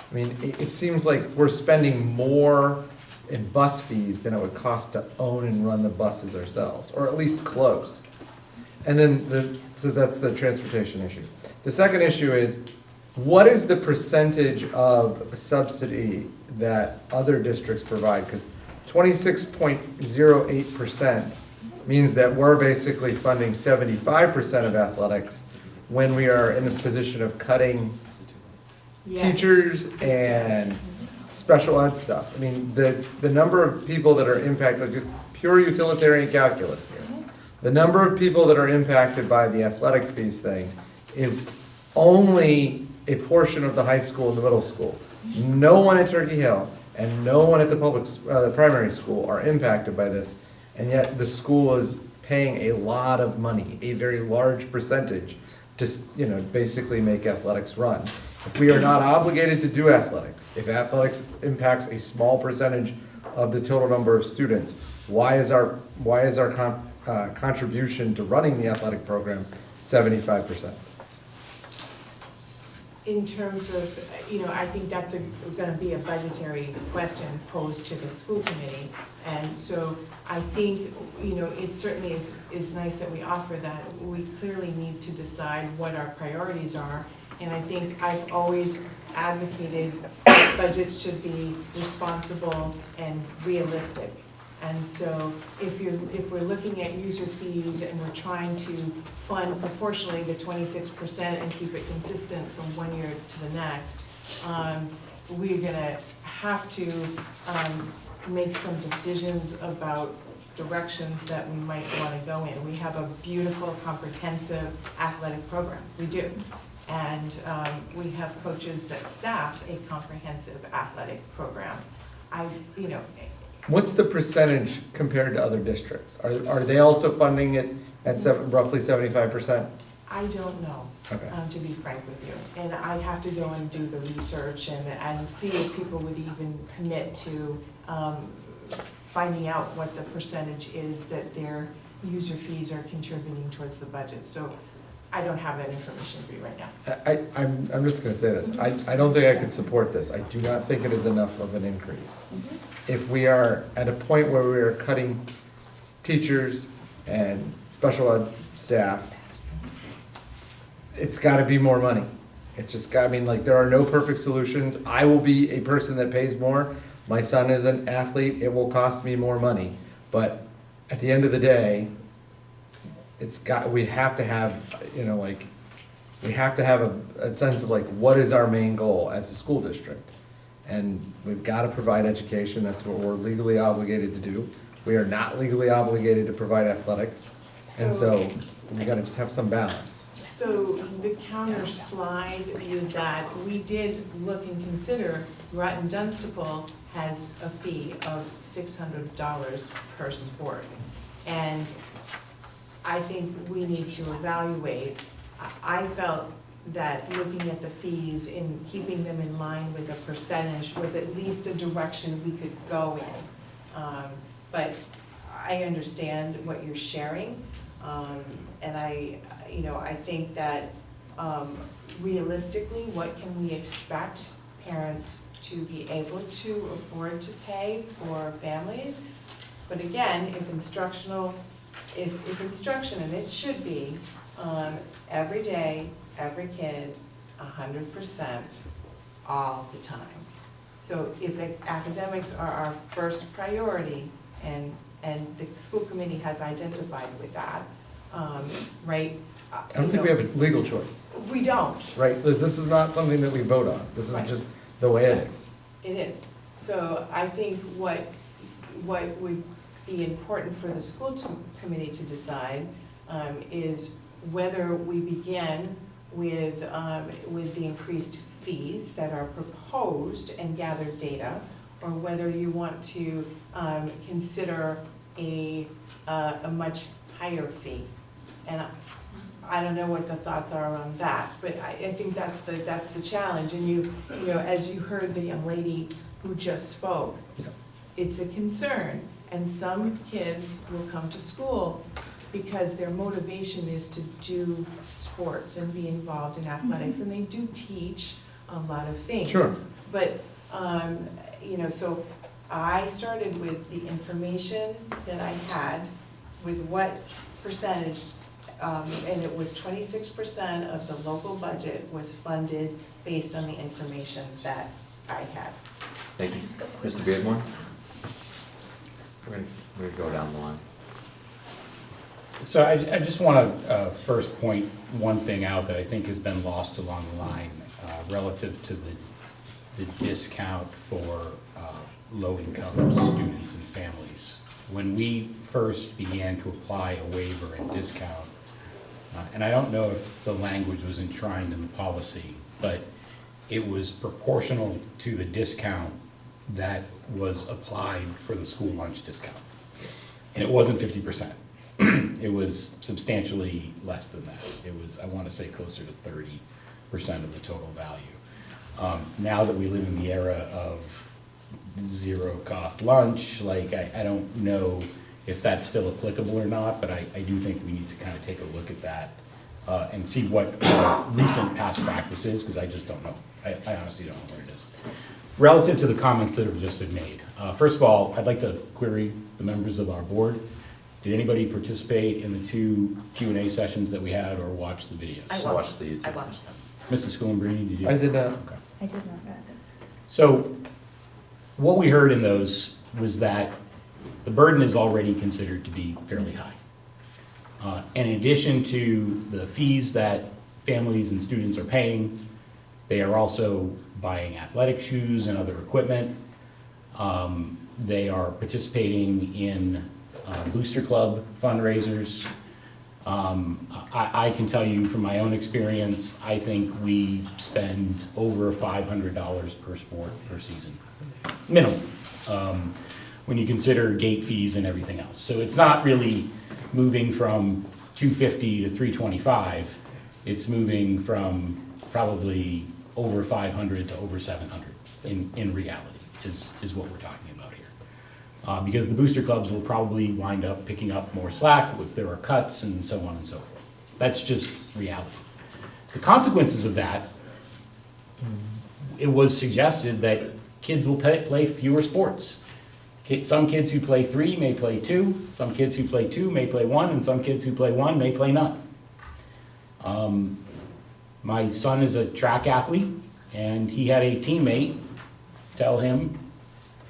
I mean, it seems like we're spending more in bus fees than it would cost to own and run the buses ourselves, or at least close. And then so that's the transportation issue. The second issue is, what is the percentage of subsidy that other districts provide? Because 26.08% means that we're basically funding 75% of athletics when we are in a position of cutting Yes. teachers and special ed stuff. I mean, the number of people that are impacted, just pure utilitarian calculus here. The number of people that are impacted by the athletic fees thing is only a portion of the high school and the middle school. No one at Turkey Hill and no one at the primary school are impacted by this, and yet the school is paying a lot of money, a very large percentage, to, basically make athletics run. If we are not obligated to do athletics, if athletics impacts a small percentage of the total number of students, why is our contribution to running the athletic program 75%? In terms of, I think that's gonna be a budgetary question posed to the school committee. And so I think, it certainly is nice that we offer that. We clearly need to decide what our priorities are. And I think I've always advocated that budgets should be responsible and realistic. And so if we're looking at user fees and we're trying to fund proportionally the 26% and keep it consistent from one year to the next, we're gonna have to make some decisions about directions that we might wanna go in. We have a beautiful, comprehensive athletic program, we do. And we have coaches that staff a comprehensive athletic program. What's the percentage compared to other districts? Are they also funding it at roughly 75%? I don't know, Okay. to be frank with you. And I'd have to go and do the research and see if people would even commit to finding out what the percentage is that their user fees are contributing towards the budget. So I don't have that information for you right now. I'm just gonna say this, I don't think I could support this. I do not think it is enough of an increase. If we are at a point where we are cutting teachers and special ed staff, it's gotta be more money. It's just there are no perfect solutions. I will be a person that pays more. My son is an athlete, it will cost me more money. But at the end of the day, we have to have, we have to have a sense of what is our main goal as a school district? And we've gotta provide education, that's what we're legally obligated to do. We are not legally obligated to provide athletics, and so we gotta just have some balance. So the counter slide with that, we did look and consider, Groton Dunstable has a fee of $600 per sport. And I think we need to evaluate. I felt that looking at the fees and keeping them in line with a percentage was at least a direction we could go in. But I understand what you're sharing, and I think that realistically, what can we expect parents to be able to afford to pay for families? But again, if instruction, and it should be, every day, every kid, 100%, all the time. So if academics are our first priority, and the school committee has identified with that, right? I don't think we have a legal choice, We don't. right? This is not something that we vote on, this is Right. just the way it is. It is. So I think what would be important for the school committee to decide is whether we begin with the increased fees that are proposed and gather data, or whether you want to consider a much higher fee. And I don't know what the thoughts are on that, but I think that's the challenge. And you know, as you heard the young lady who just spoke, Yeah. it's a concern. And some kids will come to school because their motivation is to do sports and be involved in athletics, and they do teach a lot of things. Sure. But, so I started with the information that I had with what percentage And it was 26% of the local budget was funded based on the information that I had. Thank you. Mr. Beardmore? We're gonna go down the line. So I just want to first point one thing out that I think has been lost along the line relative to the discount for low-income students and families. When we first began to apply a waiver and discount, and I don't know if the language was enshrined in the policy, but it was proportional to the discount that was applied for the school lunch discount. And it wasn't 50%. It was substantially less than that. It was, I want to say, closer to 30% of the total value. Now that we live in the era of zero cost lunch, like I don't know if that's still applicable or not, but I do think we need to kind of take a look at that and see what recent past practice is, because I just don't know. I honestly don't know where it is. Relative to the comments that have just been made, first of all, I'd like to query the members of our board. Did anybody participate in the 2 Q&A sessions that we had or watch the videos? I Watch the YouTube. I watched them. Mr. Schoenbrini, did you? I did not. Okay. I did not know that. So what we heard in those was that the burden is already considered to be fairly high. In addition to the fees that families and students are paying, they are also buying athletic shoes and other equipment. They are participating in Booster Club fundraisers. I can tell you from my own experience, I think we spend over $500 per sport per season, minimum, when you consider gate fees and everything else. So it's not really moving from $250 to $325. It's moving from probably over $500 to over $700 in reality is what we're talking about here. Because the booster clubs will probably wind up picking up more slack if there are cuts and so on and so forth. That's just reality. The consequences of that, it was suggested that kids will play fewer sports. Some kids who play 3 may play 2, some kids who play 2 may play 1, and some kids who play 1 may play none. My son is a track athlete, and he had a teammate tell him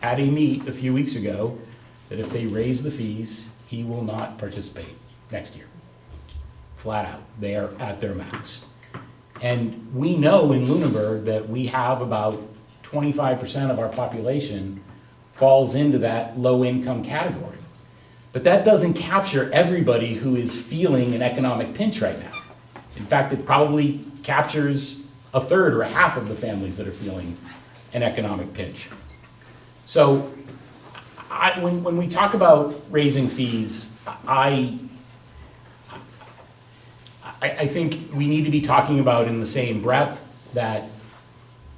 at a meet a few weeks ago that if they raise the fees, he will not participate next year. Flat out, they are at their max. And we know in Lunenburg that we have about 25% of our population falls into that low-income category. But that doesn't capture everybody who is feeling an economic pinch right now. In fact, it probably captures a third or a half of the families that are feeling an economic pinch. So when we talk about raising fees, I think we need to be talking about in the same breath that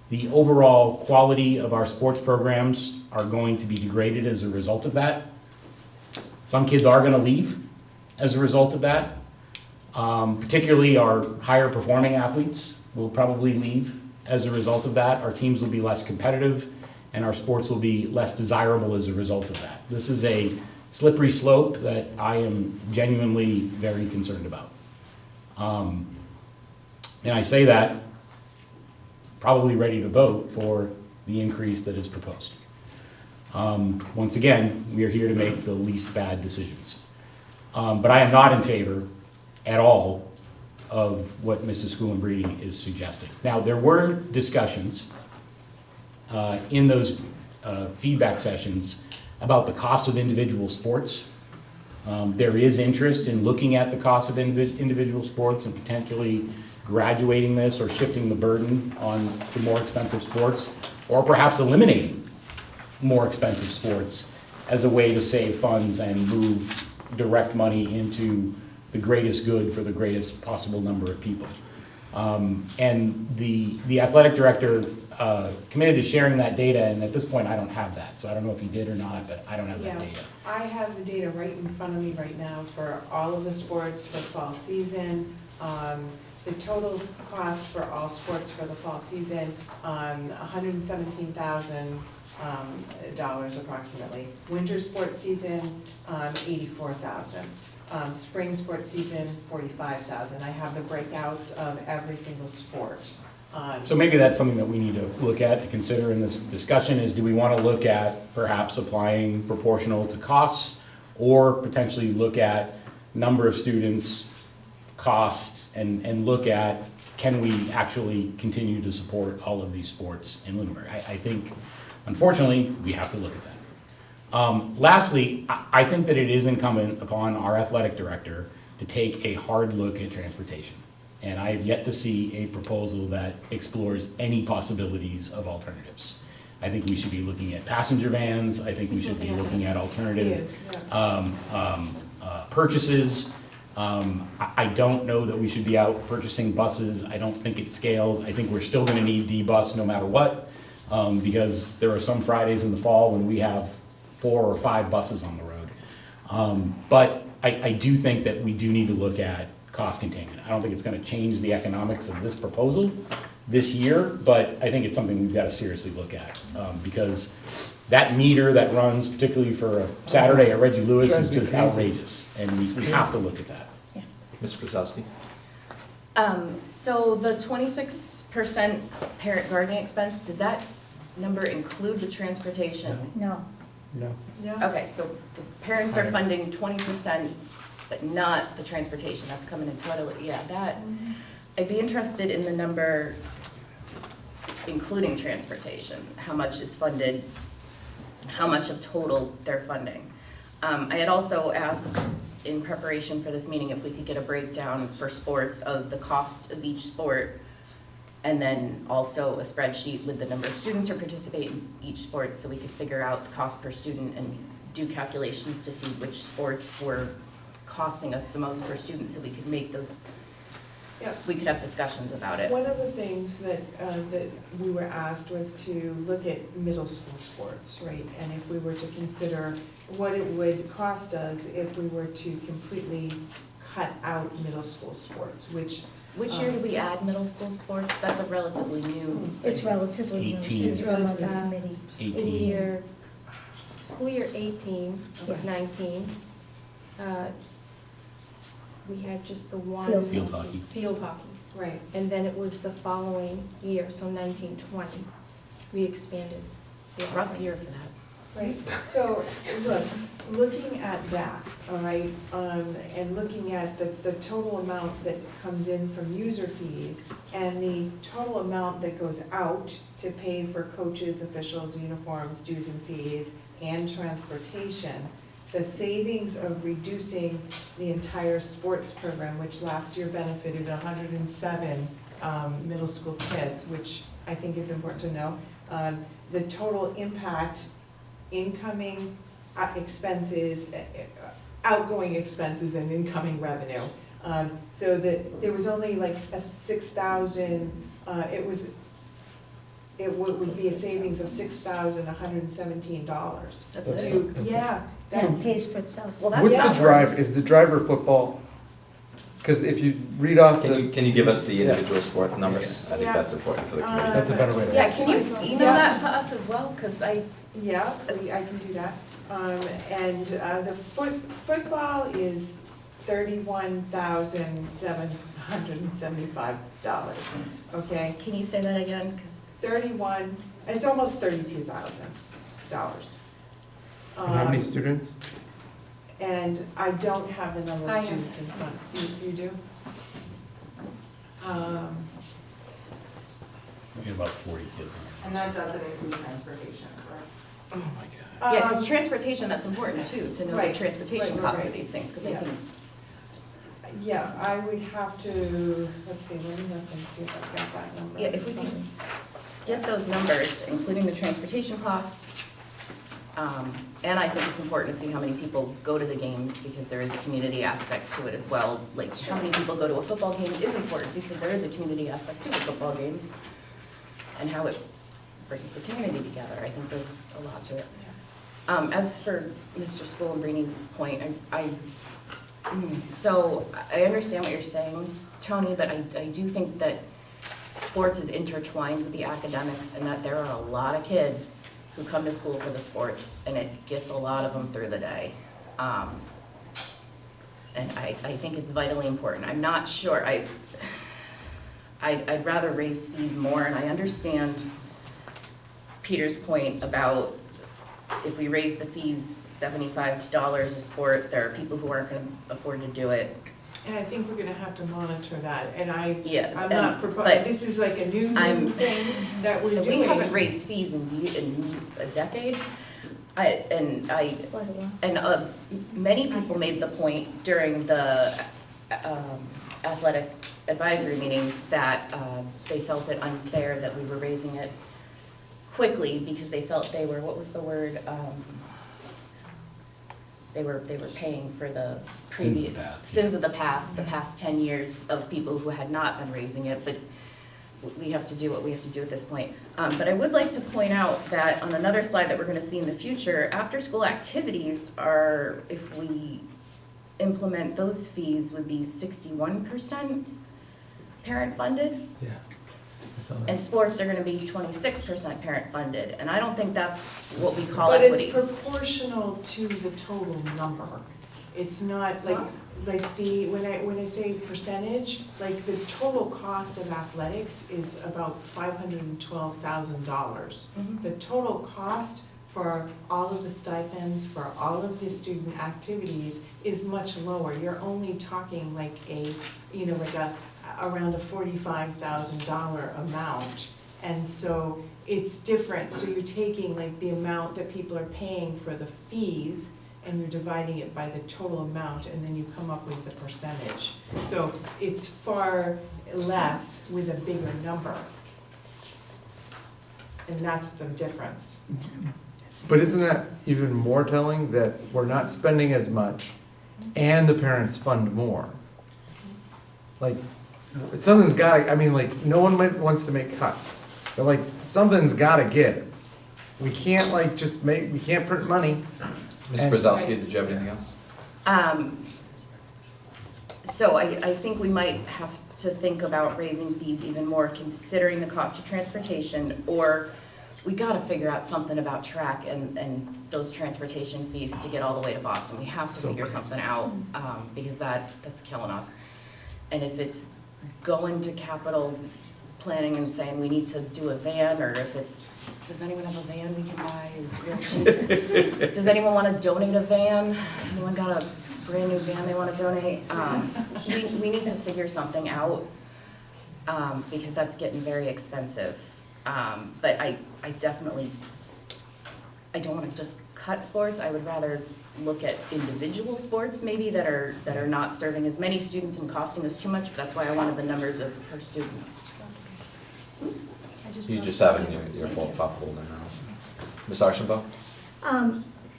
the overall quality of our sports programs are going to be degraded as a result of that. Some kids are going to leave as a result of that. Particularly our higher performing athletes will probably leave as a result of that. Our teams will be less competitive and our sports will be less desirable as a result of that. This is a slippery slope that I am genuinely very concerned about. And I say that probably ready to vote for the increase that is proposed. Once again, we are here to make the least bad decisions. But I am not in favor at all of what Mr. Schoenbrini is suggesting. Now, there were discussions in those feedback sessions about the cost of individual sports. There is interest in looking at the cost of individual sports and potentially graduating this or shifting the burden on the more expensive sports, or perhaps eliminating more expensive sports as a way to save funds and move direct money into the greatest good for the greatest possible number of people. And the athletic director committed to sharing that data, and at this point I don't have that, so I don't know if he did or not, but I don't have that Yeah, data. I have the data right in front of me right now for all of the sports for fall season. The total cost for all sports for the fall season, $117,000 approximately. Winter sports season, $84,000. Spring sports season, 45,000. I have the breakouts of every single sport. So maybe that's something that we need to look at, to consider in this discussion, is do we want to look at perhaps applying proportional to costs, or potentially look at number of students, cost, and look at, can we actually continue to support all of these sports in Lunenburg? I think, unfortunately, we have to look at that. Lastly, I think that it is incumbent upon our athletic director to take a hard look at transportation. And I have yet to see a proposal that explores any possibilities of alternatives. I think we should be looking at passenger vans. I think we should be looking at alternative purchases. I don't know that we should be out purchasing buses. I don't think it scales. I think we're still gonna need D-bus no matter what, because there are some Fridays in the fall when we have 4 or 5 buses on the road. But I do think that we do need to look at cost containment. I don't think it's gonna change the economics of this proposal this year, but I think it's something we've gotta seriously look at. Because that meter that runs, particularly for a Saturday at Reggie Lewis, is just outrageous, and we have to look at that. Ms. Brzezowski? So the 26% parent guardian expense, does that number include the transportation? No. No. Okay, so the parents are funding 20%, but not the transportation, that's coming in totally, yeah, that, I'd be interested in the number including transportation, how much is funded, how much of total they're funding. I had also asked in preparation for this meeting if we could get a breakdown for sports of the cost of each sport, and then also a spreadsheet with the number of students who participate in each sport, so we could figure out the cost per student and do calculations to see which sports were costing us the most per student, so we could make those, Yeah. we could have discussions about it. One of the things that we were asked was to look at middle school sports, right? And if we were to consider what it would cost us if we were to completely cut out middle school sports, which. Which year do we add middle school sports? That's a relatively new. It's relatively new. 18. It's from the committee. 18. School year 18, Yeah. 19, we had just the one. Field hockey. Field hockey. Right. And then it was the following year, so 1920, we expanded. the Rough offense. year for that. Right, so, looking at that, all right, and looking at the total amount that comes in from user fees and the total amount that goes out to pay for coaches, officials, uniforms, dues and fees, and transportation, the savings of reducing the entire sports program, which last year benefited 107 middle school kids, which I think is important to know, the total impact, incoming expenses, outgoing expenses and incoming revenue. So that there was only like a 6,000, it would be a savings of $6,117. That's it? Yeah. That that's- pays for itself. Well, that's What's not the drive, is the driver football? Because if you read off Can you give us the individual sport numbers? I think Yeah. that's important for the committee. That's a better way to. Yeah, can you email that to us as well? Because I I can do that. And the football is $31,775, okay? Can you say that again? Because It's almost $32,000. And how many students? And I don't have the number I of have. students in front. You do? We had about 40 kids. And that doesn't include transportation, correct? Oh, my God. yeah, because transportation, that's important too, to know the Right, transportation right, costs of right. these things, because I Yeah. think, Yeah, I would have to, let's see, let me look and see if I've got that number. yeah, if we can get those numbers, including the transportation costs. And I think it's important to see how many people go to the games, because there is a community aspect to it as well. Like, how many people go to a football game is important, because there is a community aspect to the football games, and how it brings the community together. I think there's a lot to it. As for Mr. Schoenbrini's point, so I understand what you're saying, Tony, but I do think that sports is intertwined with the academics, and that there are a lot of kids who come to school for the sports, and it gets a lot of them through the day. And I think it's vitally important. I'm not sure, I'd rather raise fees more, and I understand Peter's point about if we raise the fees $75 a sport, there are people who aren't gonna afford to do it. And I think we're gonna have to monitor that, and Yeah, I'm not but proposing, this is like a new I'm- thing that we're we doing. haven't raised fees in a decade. Many people made the point during the athletic advisory meetings that they felt it unfair that we were raising it quickly because they felt they were, what was the word? They were paying for the previous. Sins of the past. Sins of the past, the past 10 years of people who had not been raising it, but we have to do what we have to do at this point. But I would like to point out that on another slide that we're gonna see in the future, after-school activities are, if we implement those fees, would be 61% parent-funded, Yeah. I saw that. and sports are gonna be 26% parent-funded, and I don't think that's what we call But it's equity. proportional to the total number. It's not like, when I say percentage, like the total cost of athletics is about $512,000. Mhm. The total cost for all of the stipends, for all of the student activities is much lower. You're only talking like around a $45,000 amount. And so it's different, so you're taking like the amount that people are paying for the fees and you're dividing it by the total amount and then you come up with the percentage. So it's far less with a bigger number. And that's the difference. But isn't that even more telling that we're not spending as much and the parents fund more? Like, something's gotta, I mean, like, no one wants to make cuts, but like, something's gotta give. We can't like just we can't print money. Ms. And- Brzezowski, did you have anything else? So I think we might have to think about raising fees even more, considering the cost of transportation, or we gotta figure out something about track and those transportation fees to get all the way to Boston. We have to So figure crazy. something out, because that's killing us. And if it's going to capital planning and saying we need to do a van, or if it's, does anyone have a van we can buy real cheap? Does anyone wanna donate a van? Anyone got a brand new van they wanna donate? We need to figure something out, because that's getting very expensive. But I definitely, I don't wanna just cut sports, I would rather look at individual sports maybe that are not serving as many students and costing us too much, but that's why I wanted the numbers of per student. You just have it in your full file folder now. Ms. Archambault?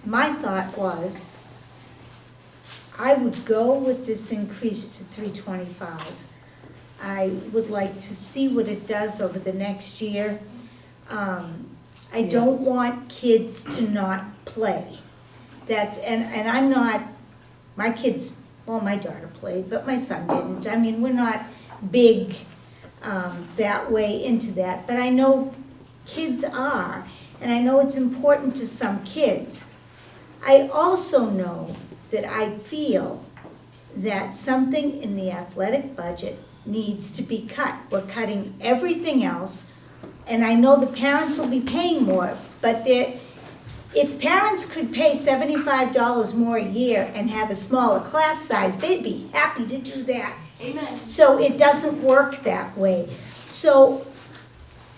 My thought was, I would go with this increase to 325. I would like to see what it does over the next year. I don't want kids to not play. And I'm not, my kids, well, my daughter played, but my son didn't. I mean, we're not big that way into that, but I know kids are, and I know it's important to some kids. I also know that I feel that something in the athletic budget needs to be cut. We're cutting everything else, and I know the parents will be paying more, but if parents could pay $75 more a year and have a smaller class size, they'd be happy to do that. Amen. So it doesn't work that way. So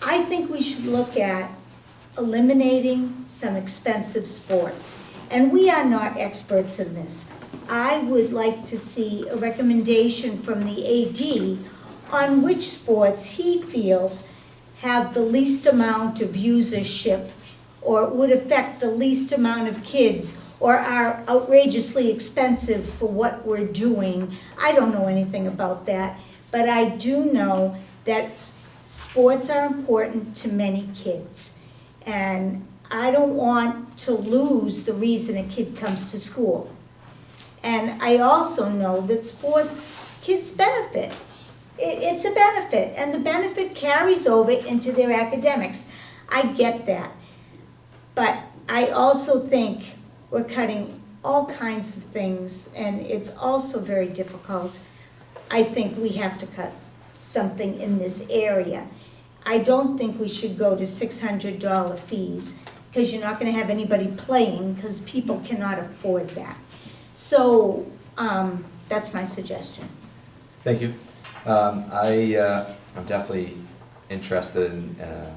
I think we should look at eliminating some expensive sports. And we are not experts in this. I would like to see a recommendation from the AD on which sports he feels have the least amount of usership or would affect the least amount of kids or are outrageously expensive for what we're doing. I don't know anything about that, but I do know that sports are important to many kids. And I don't want to lose the reason a kid comes to school. And I also know that sports, kids benefit. It's a benefit, and the benefit carries over into their academics. I get that. But I also think we're cutting all kinds of things, and it's also very difficult. I think we have to cut something in this area. I don't think we should go to $600 fees, because you're not gonna have anybody playing, because people cannot afford that. So, that's my suggestion. Thank you. I'm definitely interested in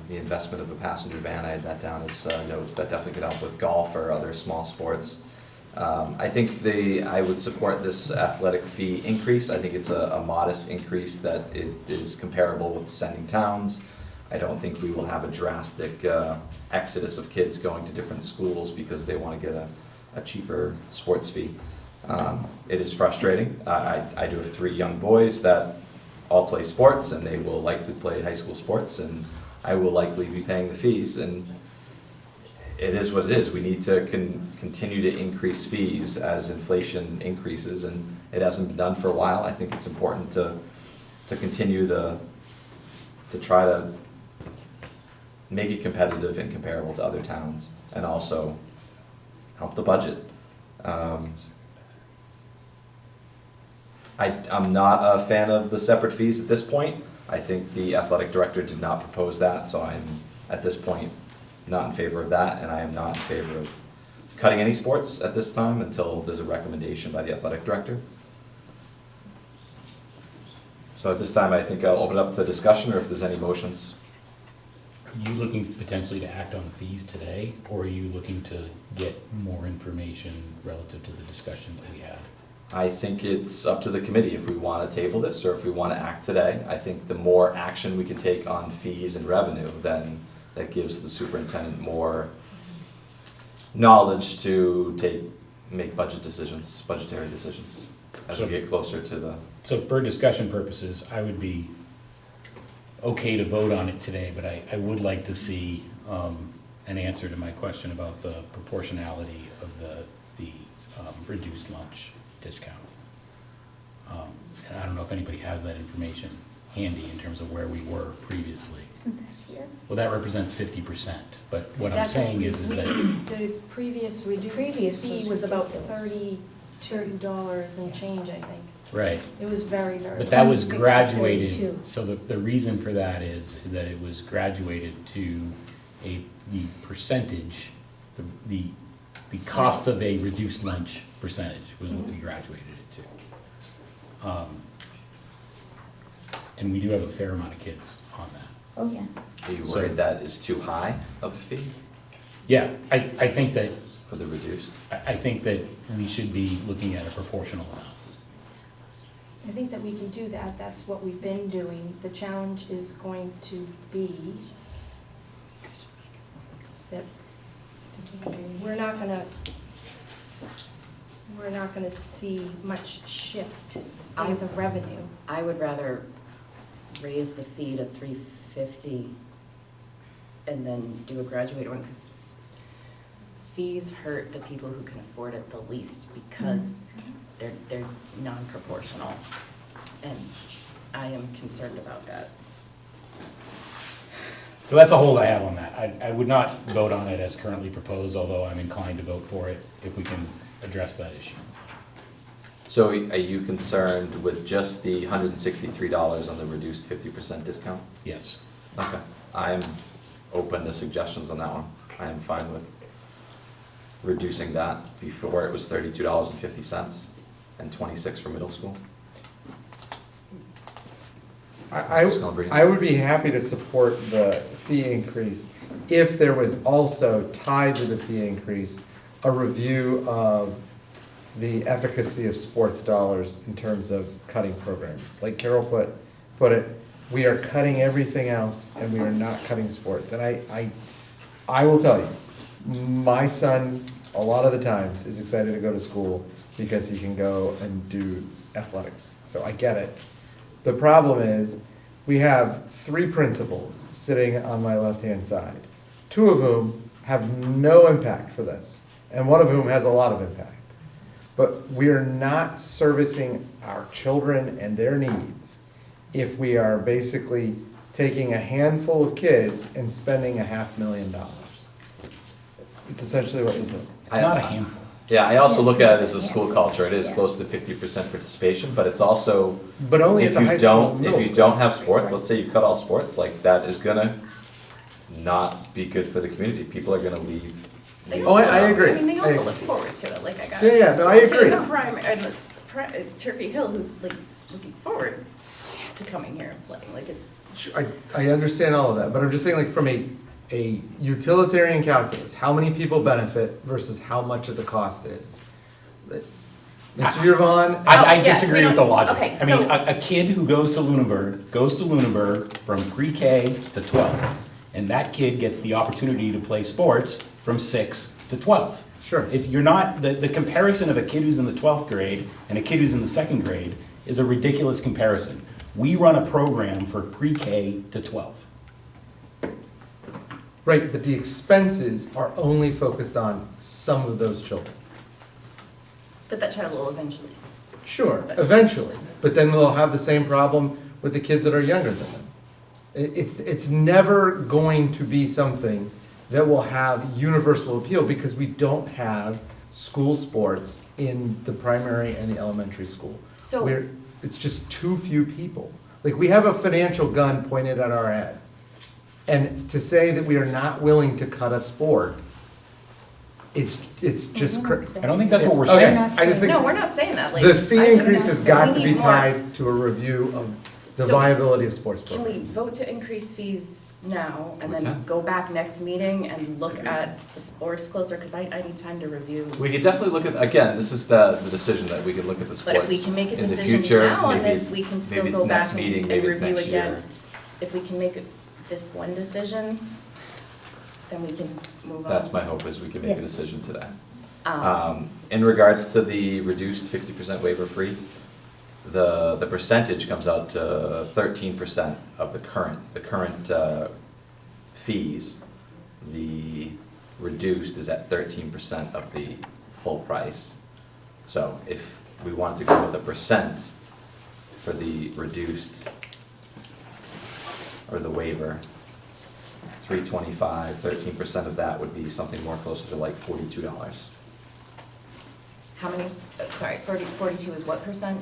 the investment of a passenger van. I had that down as notes. That definitely could help with golf or other small sports. I think I would support this athletic fee increase. I think it's a modest increase that it is comparable with sending towns. I don't think we will have a drastic exodus of kids going to different schools because they want to get a cheaper sports fee. It is frustrating. I do have 3 young boys that all play sports, and they will likely play high school sports, and I will likely be paying the fees, and it is what it is. We need to continue to increase fees as inflation increases, and it hasn't been done for a while. I think it's important to continue to try to make it competitive and comparable to other towns, and also help the budget. I'm not a fan of the separate fees at this point. I think the athletic director did not propose that, so I'm, at this point, not in favor of that, and I am not in favor of cutting any sports at this time until there's a recommendation by the athletic director. So at this time, I think I'll open it up to discussion, or if there's any motions. Are you looking potentially to act on the fees today, or are you looking to get more information relative to the discussion that we had? I think it's up to the committee if we want to table this or if we want to act today. I think the more action we can take on fees and revenue, then that gives the superintendent more knowledge to make budgetary decisions as we get closer to the. So for discussion purposes, I would be okay to vote on it today, but I would like to see an answer to my question about the proportionality of the reduced lunch discount. And I don't know if anybody has that information handy in terms of where we were previously. Isn't that here? Well, that represents 50%, but what I'm saying is that, The previous reduced fee was about $32 and change, I think. right, It was very, very. but that was 26 to graduated, 32. so the reason for that is that it was graduated to the percentage, the cost of a reduced lunch percentage was what we graduated it to. And we do have a fair amount of kids on that. Oh, yeah. Are you So- worried that is too high of the fee Yeah, I think that, for the reduced? I think that we should be looking at a proportional amount. I think that we can do that, that's what we've been doing. The challenge is going to be that we're not gonna see much shift in the revenue. I would rather raise the fee to $350 and then do a graduated one, because fees hurt the people who can afford it the least, because they're non-proportional, and I am concerned about that. So that's a hold I have on that. I would not vote on it as currently proposed, although I'm inclined to vote for it if we can address that issue. So are you concerned with just the $163 on the reduced 50% discount? Yes. Okay, I'm open to suggestions on that one. I am fine with reducing that. Before it was $32.50 and $26 for middle school. I would be happy to support the fee increase if there was also tied to the fee increase a review of the efficacy of sports dollars in terms of cutting programs. Like Carol put it, we are cutting everything else and we are not cutting sports. And I will tell you, my son, a lot of the times, is excited to go to school because he can go and do athletics. So I get it. The problem is, we have 3 principals sitting on my left-hand side, 2 of whom have no impact for this, and 1 of whom has a lot of impact. But we are not servicing our children and their needs if we are basically taking a handful of kids and spending $500,000. It's essentially what you said. It's not a handful. Yeah, I also look at it as a school culture, it is close to 50% participation, but it's also, But only at if the high you school, don't, middle if you school. don't have sports, let's say you cut all sports, like, that is gonna not be good for the community, people are gonna leave. They Oh, I also- agree. I mean, they I also agree. look forward to it, like I got. Yeah, yeah, no, I a kid agree. in the Turkey Hill who's like looking forward to coming here and playing, like it's. I understand all of that, but I'm just saying, like, from a utilitarian calculus, how many people benefit versus how much of the cost is? Mr. Yvonne, I yeah, disagree we with the don't- logic. okay, I mean, so- a kid who goes to Lunenburg from pre-K to 12, and that kid gets the opportunity to play sports from 6 to 12. Sure. You're not, the comparison of a kid who's in the 12th grade and a kid who's in the 2nd grade is a ridiculous comparison. We run a program for pre-K to 12. right, but the expenses are only focused on some of those children. But that child will eventually. Sure, eventually, but then we'll have the same problem with the kids that are younger than them. It's never going to be something that will have universal appeal because we don't have school sports in the primary and the elementary school. So- It's just too few people. Like, we have a financial gun pointed at our head. And to say that we are not willing to cut a sport, it's just crazy. I don't think that's what we're Okay, saying. I just think. No, we're not saying that, like. The fee I just- increase has got we to be need more. tied to a review of the So, viability of sports Can we programs. vote to increase fees now and We then can. go back next meeting and look at the sports closer, cause I need time to review. We could definitely look at, again, this is the decision that we can look at the But if we sports can make a in the decision future, now on maybe this, it's, we can still maybe it's go back next and meeting, maybe it's review next year. again. If we can make this one decision, then we can move on. That's my hope, is we can make a decision today. Um, In regards to the reduced 50% waiver free, the percentage comes out to 13% of the current fees. The reduced is at 13% of the full price. So if we wanted to go with a percent for the reduced, or the waiver, 325, 13% of that would be something more closer to like $42. How many, sorry, 42 is what percent?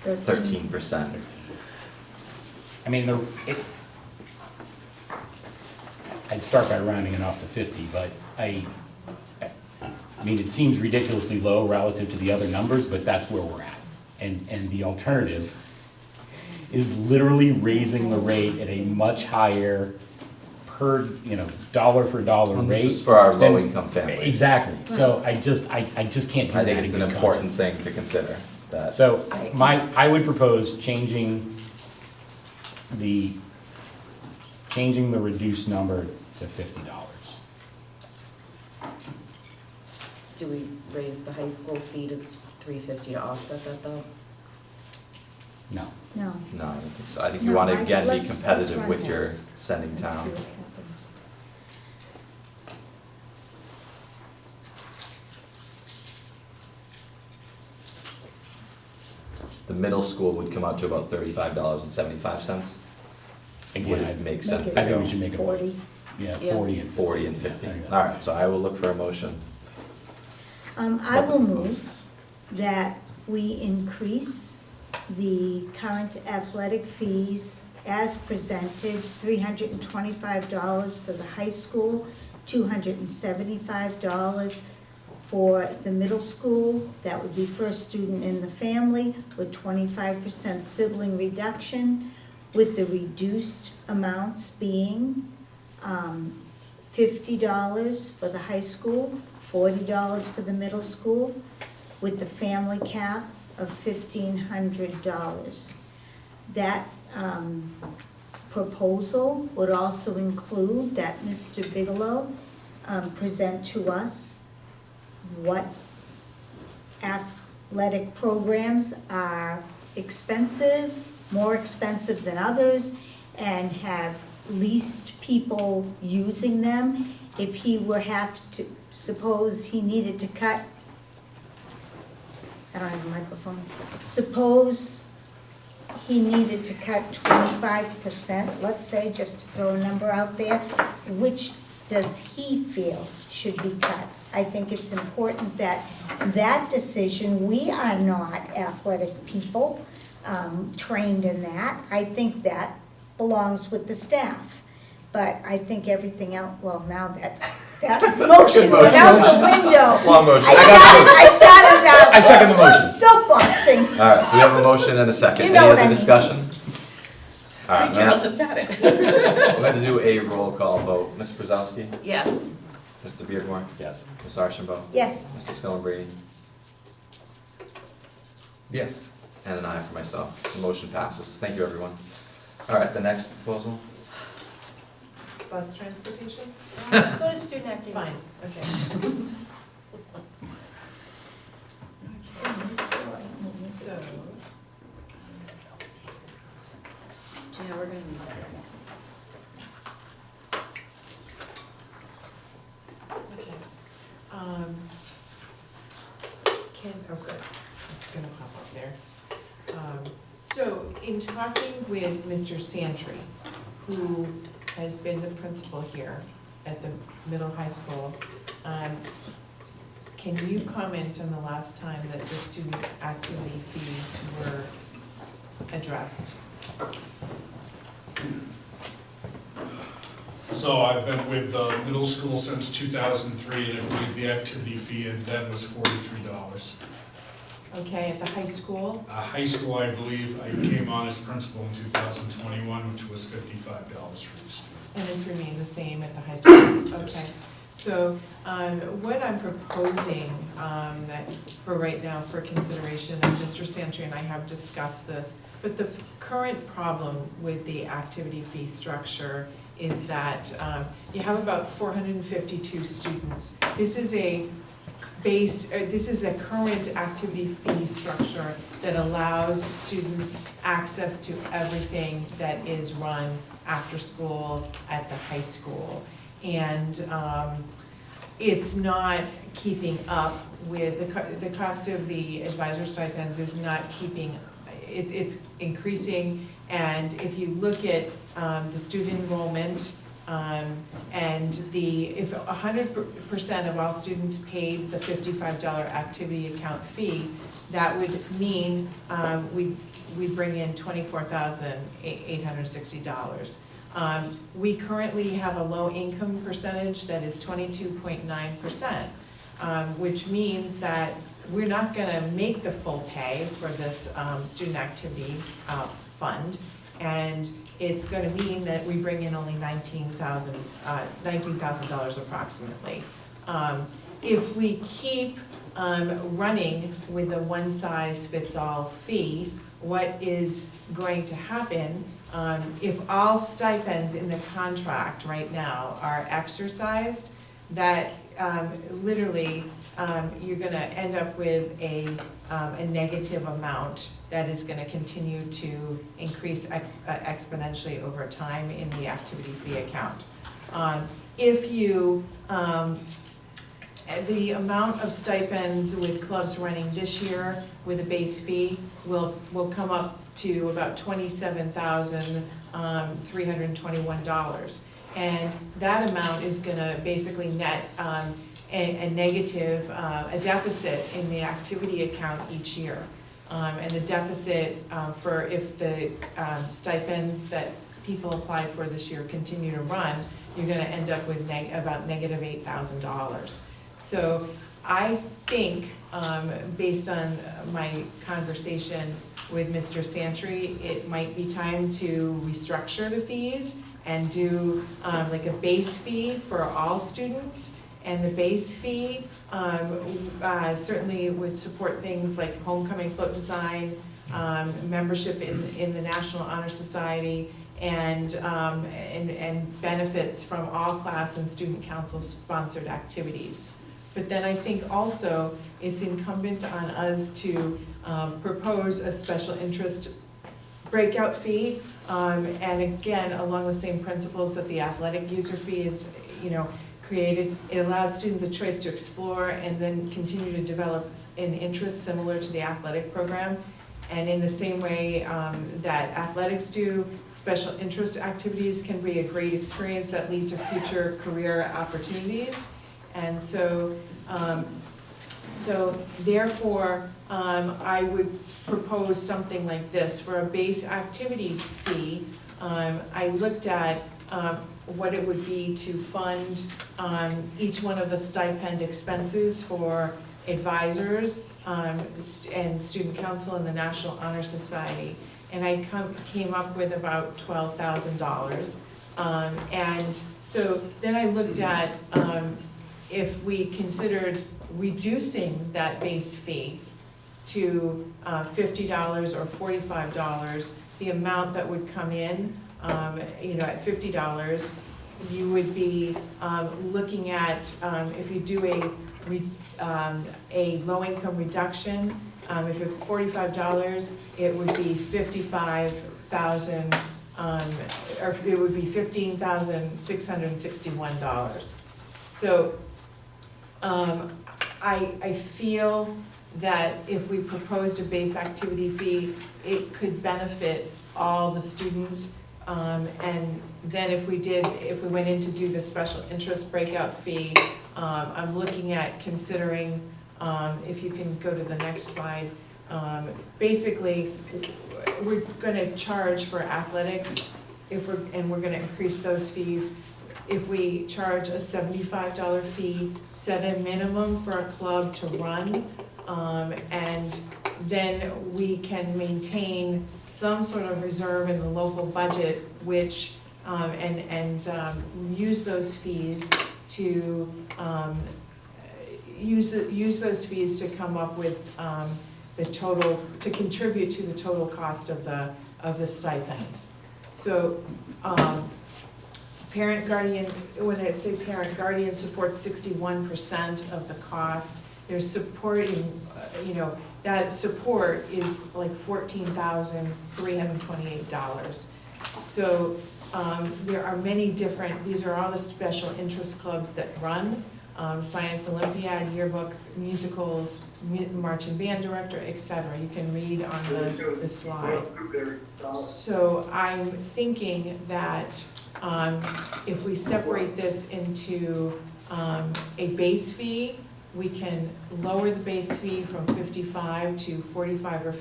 13%. I mean, I'd start by rounding it off to 50, but I mean, it seems ridiculously low relative to the other numbers, but that's where we're at. And the alternative is literally raising the rate at a much higher per, dollar for dollar Well, rate. this is for our than- low-income families. Exactly, so I just can't do that I think it's in an good important thing to consider, that. So I would propose changing the reduced number to $50. Do we raise the high school fee to $350 to offset that though? No. No. No, I don't think so. I think you No, wanna, I- again, be let's competitive run with your this. sending Let's see towns. what happens. The middle school would come out to about $35.75. Would Again, it make Make sense it to I think go we should make it 40. Yeah, Yeah. 40 and 40 and 50? I think that's All right, right. so I will look for a motion. I will move that we increase the current athletic fees as presented, $325 for the high school, $275 for the middle school. That would be first student in the family with 25% sibling reduction, with the reduced amounts being $50 for the high school, $40 for the middle school, with the family cap of $1,500. That proposal would also include that Mr. Bigelow present to us what athletic programs are expensive, more expensive than others, and have least people using them. If he suppose he needed to cut, I don't have a microphone. Suppose he needed to cut 25%, let's say, just to throw a number out there, which does he feel should be cut? I think it's important that that decision, we are not athletic people trained in that. I think that belongs with the staff. But I think everything else, well, now that motion went out the window. Long motion. I started out. I second the motion. Soapboxing. All right, so we have a motion and a second. You know Any what I other mean. discussion? All right, Carol now, just had it. we're going to do a roll call vote. Ms. Brzezowski? Yes. Mr. Beardmore? Yes. Ms. Archambault? Yes. Mr. Skillenbrady? Yes. And an aye for myself. The motion passes. Thank you, everyone. All right, the next proposal? Bus transportation? Let's go to student activities. Fine, okay. So, Yeah, we're gonna need this. okay. Oh good, it's gonna pop up there. So in talking with Mr. Santry, who has been the principal here at the middle high school, can you comment on the last time that the student activity fees were addressed? So I've been with the middle school since 2003, and I believe the activity fee then was $43. Okay, at the high school? High school, I believe, I came on as principal in 2021, which was $55 for each student. And it's remained the same at the high school? Yes. Okay. So, what I'm proposing, that for right now for consideration, and Mr. Santry and I have discussed this, but the current problem with the activity fee structure is that, you have about 452 students. This is a this is a current activity fee structure that allows students access to everything that is run after school at the high school. And it's not keeping up with the cost of the advisor stipends is not keeping, it's increasing. And if you look at the student enrollment, and if 100% of all students paid the $55 activity account fee, that would mean we bring in $24,860. We currently have a low income percentage that is 22.9%, which means that we're not gonna make the full pay for this student activity fund. And it's gonna mean that we bring in only $19,000 approximately. If we keep running with a one-size-fits-all fee, what is going to happen, if all stipends in the contract right now are exercised, that literally you're gonna end up with a negative amount that is gonna continue to increase exponentially over time in the activity fee account. If you, the amount of stipends with clubs running this year with a base fee will come up to about $27,321. And that amount is gonna basically net a negative, a deficit in the activity account each year. And the deficit for if the stipends that people applied for this year continue to run, you're gonna end up with about negative $8,000. So I think, based on my conversation with Mr. Santry, it might be time to restructure the fees and do like a base fee for all students. And the base fee certainly would support things like homecoming float design, membership in the National Honor Society, and benefits from all class and student council sponsored activities. But then I think also it's incumbent on us to propose a special interest breakout fee, and again, along the same principles that the athletic user fee is, created. It allows students a choice to explore and then continue to develop an interest similar to the athletic program. And in the same way that athletics do, special interest activities can be a great experience that lead to future career opportunities. And so, therefore, I would propose something like this. For a base activity fee, I looked at what it would be to fund each one of the stipend expenses for advisors and student council and the National Honor Society. And I came up with about $12,000. And so then I looked at if we considered reducing that base fee to $50 or $45, the amount that would come in, at $50, you would be looking at, if you do a low-income reduction, if it's $45, it would be $55,000, or it would be $15,661. So I feel that if we proposed a base activity fee, it could benefit all the students. And then if we went in to do the special interest breakout fee, I'm looking at considering, if you can go to the next slide, basically, we're gonna charge for athletics, and we're gonna increase those fees. If we charge a $75 fee, set a minimum for a club to run, and then we can maintain some sort of reserve in the local budget, which, use those fees to, use those fees to come up with, the total, to contribute to the total cost of the stipends. So, parent guardian, when I say parent guardian supports 61% of the cost, they're supporting, that support is like $14,328. So there are many different, these are all the special interest clubs that run, Science Olympiad, yearbook, musicals, marching band director, etc. You can read on the slide. So I'm thinking that if we separate this into a base fee, we can lower the base fee from $55 to $45 or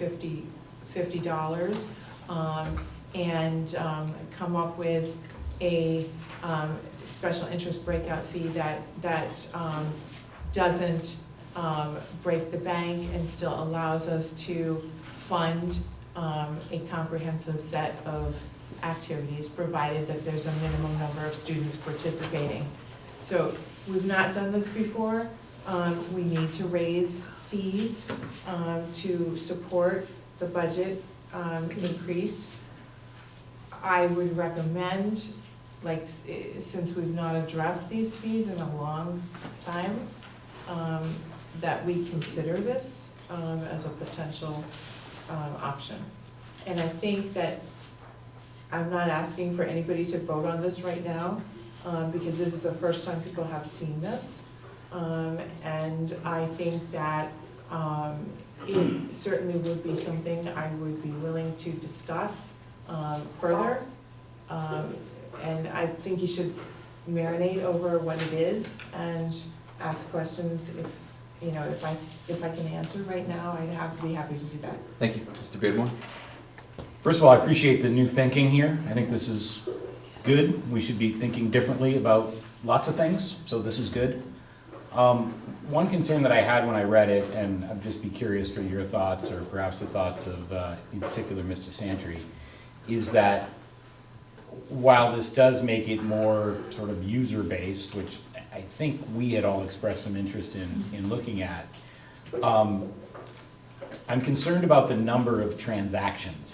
$50, and come up with a special interest breakout fee that doesn't break the bank and still allows us to fund a comprehensive set of activities, provided that there's a minimum number of students participating. So we've not done this before. We need to raise fees to support the budget increase. I would recommend, since we've not addressed these fees in a long time, that we consider this as a potential option. And I think that I'm not asking for anybody to vote on this right now, because this is the first time people have seen this. And I think that it certainly would be something I would be willing to discuss further. And I think you should marinate over what it is and ask questions. If I can answer right now, I'd be happy to do that. Thank you. Mr. Beardmore? First of all, I appreciate the new thinking here. I think this is good. We should be thinking differently about lots of things, so this is good. One concern that I had when I read it, and I'd just be curious for your thoughts, or perhaps the thoughts of, in particular, Mr. Santry, is that while this does make it more sort of user-based, which I think we had all expressed some interest in looking at, I'm concerned about the number of transactions,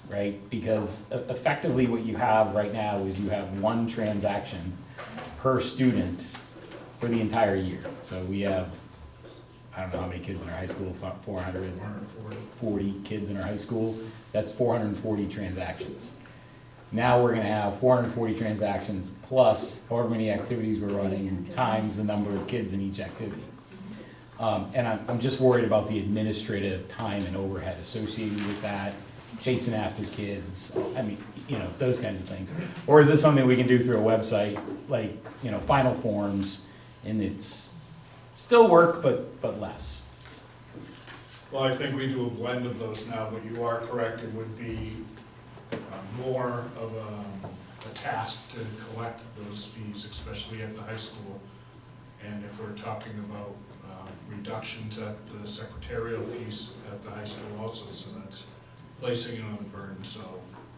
right? Because effectively what you have right now is you have one transaction per student for the entire year. So we have, I don't know how many kids in our high school, 440 kids in our high school. That's 440 transactions. Now we're gonna have 440 transactions plus however many activities we're running times the number of kids in each activity. And I'm just worried about the administrative time and overhead associated with that, chasing after kids, I mean, you know, those kinds of things. Or is this something we can do through a website, like, you know, final forms, and it's still work, but less? Well, I think we do a blend of those now, but you are correct, it would be more of a task to collect those fees, especially at the high school. And if we're talking about reductions at the secretarial piece at the high school also, so that's placing it on the burden. So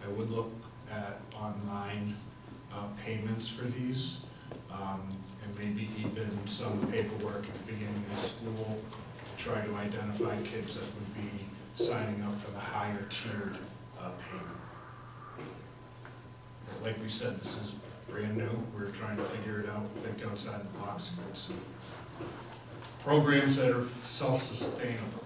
I would look at online payments for these, and maybe even some paperwork at the beginning of school to try to identify kids that would be signing up for the higher tiered payment. But like we said, this is brand new. We're trying to figure it out, think outside the box, and get some programs that are self-sustainable.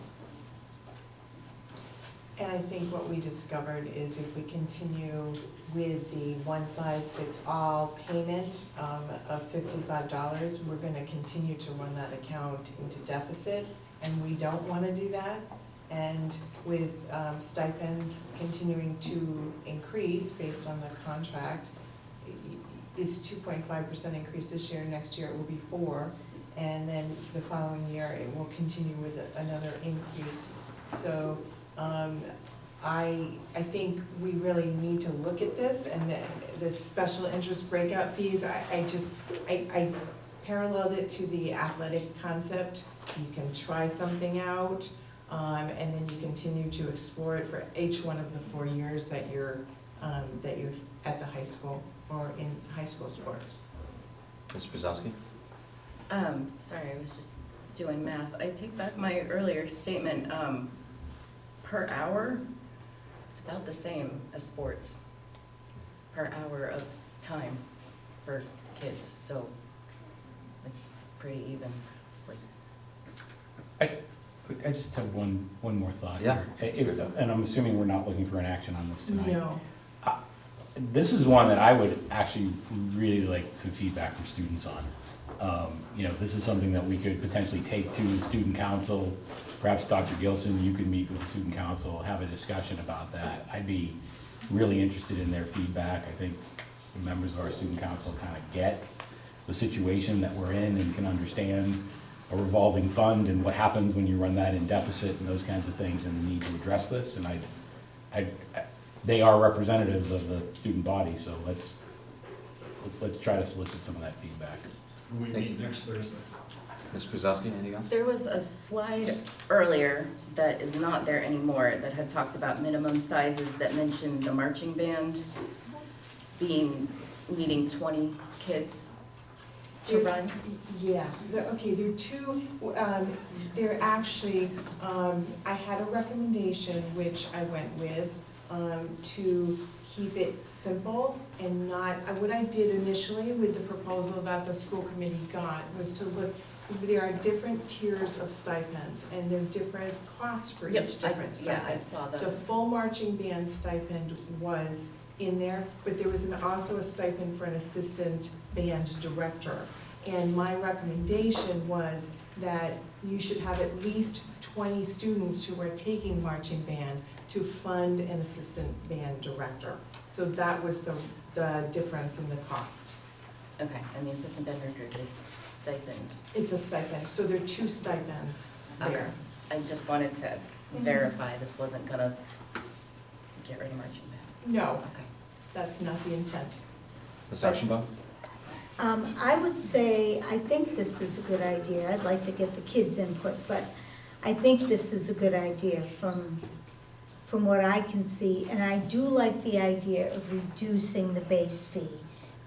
And I think what we discovered is if we continue with the one-size-fits-all payment of $55, we're gonna continue to run that account into deficit, and we don't wanna do that. And with stipends continuing to increase based on the contract, it's 2.5% increase this year, next year it will be 4%, and then the following year it will continue with another increase. So I think we really need to look at this, and the special interest breakout fees, I paralleled it to the athletic concept. You can try something out, and then you continue to explore it for each one of the 4 years that you're at the high school or in high school sports. Ms. Brzezowski? Sorry, I was just doing math. I take back my earlier statement. Per hour, it's about the same as sports, per hour of time for kids, so it's pretty even split. I just have one more thought Yeah. here. And I'm assuming we're not looking for an action on this tonight. No. This is one that I would actually really like some feedback from students on. You know, this is something that we could potentially take to the student council. Perhaps Dr. Gilson, you could meet with the student council, have a discussion about that. I'd be really interested in their feedback. I think the members of our student council kind of get the situation that we're in and can understand a revolving fund and what happens when you run that in deficit and those kinds of things, and the need to address this. And they are representatives of the student body, so let's try to solicit some of that feedback. We meet next Thursday. Ms. Brzezowski, anything else? There was a slide earlier that is not there anymore that had talked about minimum sizes that mentioned the marching band needing 20 kids to run. Yes, okay, there are two, they're actually, I had a recommendation, which I went with, to keep it simple and not, what I did initially with the proposal that the school committee got was to look, there are different tiers of stipends, and there are different costs for Yep, each different stipend. Yeah, I saw that. The full marching band stipend was in there, but there was also a stipend for an assistant band director. And my recommendation was that you should have at least 20 students who are taking marching band to fund an assistant band director. So that was the difference in the cost. Okay, and the assistant band director is a stipend. It's a stipend, so there are 2 stipends Okay, there. I just wanted to verify this wasn't gonna get rid of marching band. No, Okay. that's not the intent. Ms. Ashenbaum? I would say, I think this is a good idea. I'd like to get the kids' input, but I think this is a good idea from what I can see. And I do like the idea of reducing the base fee,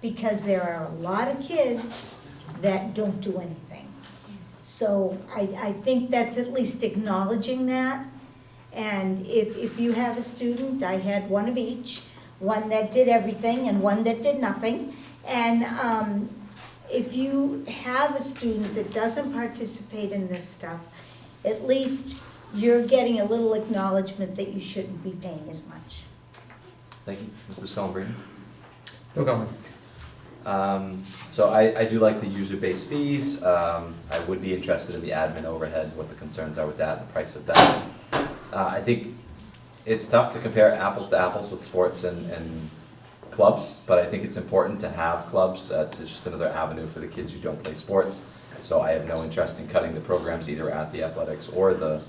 because there are a lot of kids that don't do anything. So I think that's at least acknowledging that. And if you have a student, I had one of each, one that did everything and one that did nothing. And if you have a student that doesn't participate in this stuff, at least you're getting a little acknowledgement that you shouldn't be paying as much. Thank you. Mr. Scombrini? No comments. So I do like the user-based fees. I would be interested in the admin overhead, what the concerns are with that, and the price of that. I think it's tough to compare apples to apples with sports and clubs, but I think it's important to have clubs. It's just another avenue for the kids who don't play sports. So I have no interest in cutting the programs either at the athletics or the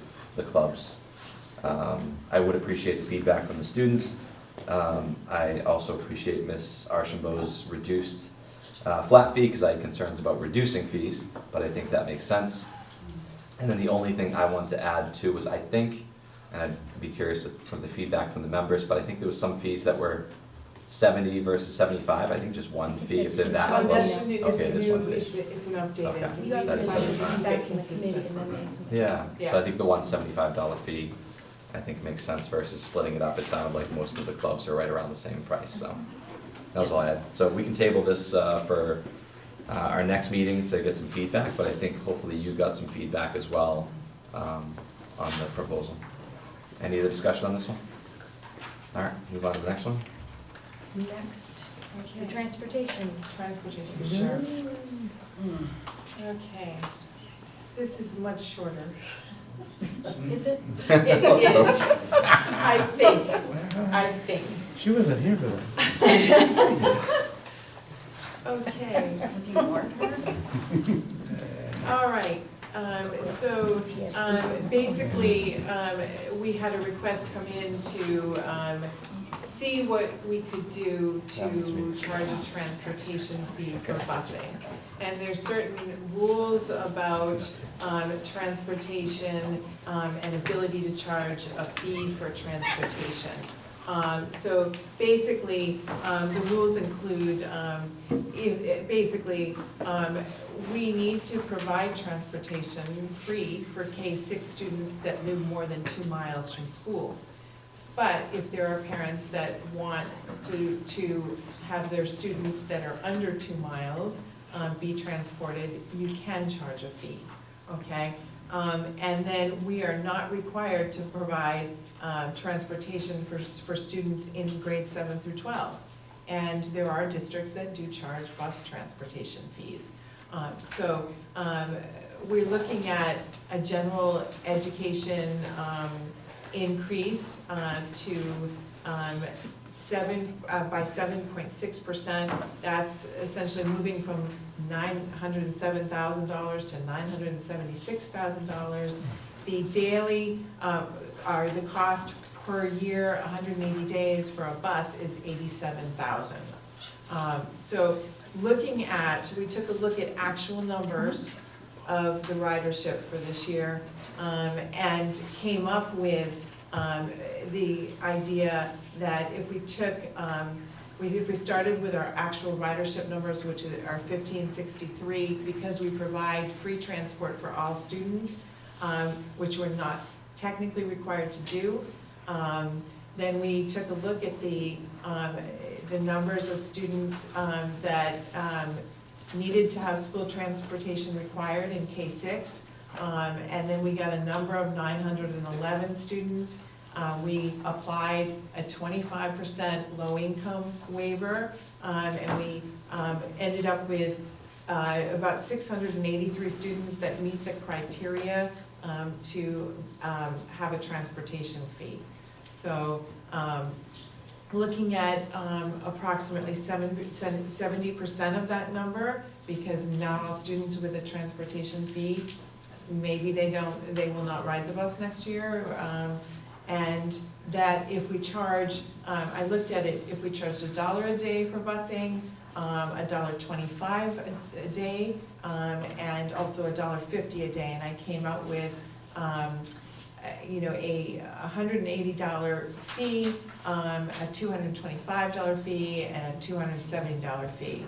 clubs. I would appreciate the feedback from the students. I also appreciate Ms. Archambault's reduced flat fee, because I had concerns about reducing fees, but I think that makes sense. And then the only thing I wanted to add too was I think, and I'd be curious from the feedback from the members, but I think there was some fees that were 70 versus 75, I think just one fee, if they're that Oh, close. that's new, Okay, there's one fee. it's an updated. Okay. You have to That's send something. feedback from the committee and then make some. Yeah, Yeah. so I think the $175 fee, I think makes sense versus splitting it up. It sounded like most of the clubs are right around the same price, so that was all I had. So we can table this for our next meeting to get some feedback, but I think hopefully you got some feedback as well on the proposal. Any other discussion on this one? All right, move on to the next one. Next, the transportation. Transportation, sure. Okay. This is much shorter. Is it? It is. I think. She wasn't here for that. Okay. Have you warned her? All right, so, basically, we had a request come in to, see what we could do to charge a transportation fee for busing. And there's certain rules about, transportation, and ability to charge a fee for transportation. So basically, the rules include, we need to provide transportation free for K-6 students that live more than 2 miles from school. But if there are parents that want to have their students that are under 2 miles be transported, you can charge a fee, okay? And then we are not required to provide transportation for students in grades 7 through 12. And there are districts that do charge bus transportation fees. So we're looking at a general education increase to by 7.6%. That's essentially moving from $907,000 to $976,000. The daily the cost per year, 180 days for a bus is $87,000. So looking at, we took a look at actual numbers of the ridership for this year and came up with the idea that if we took, if we started with our actual ridership numbers, which are 1563, because we provide free transport for all students, which we're not technically required to do, then we took a look at the numbers of students that needed to have school transportation required in K-6, and then we got a number of 911 students. We applied a 25% low-income waiver, and we ended up with about 683 students that meet the criteria to have a transportation fee. So looking at approximately 70% of that number, because not all students with a transportation fee, maybe they will not ride the bus next year. And that if we charge, I looked at it, if we charged $1 a day for busing, $1.25 a day, and also $1.50 a day, and I came out with a $180 fee, a $225 fee, and a $270 fee.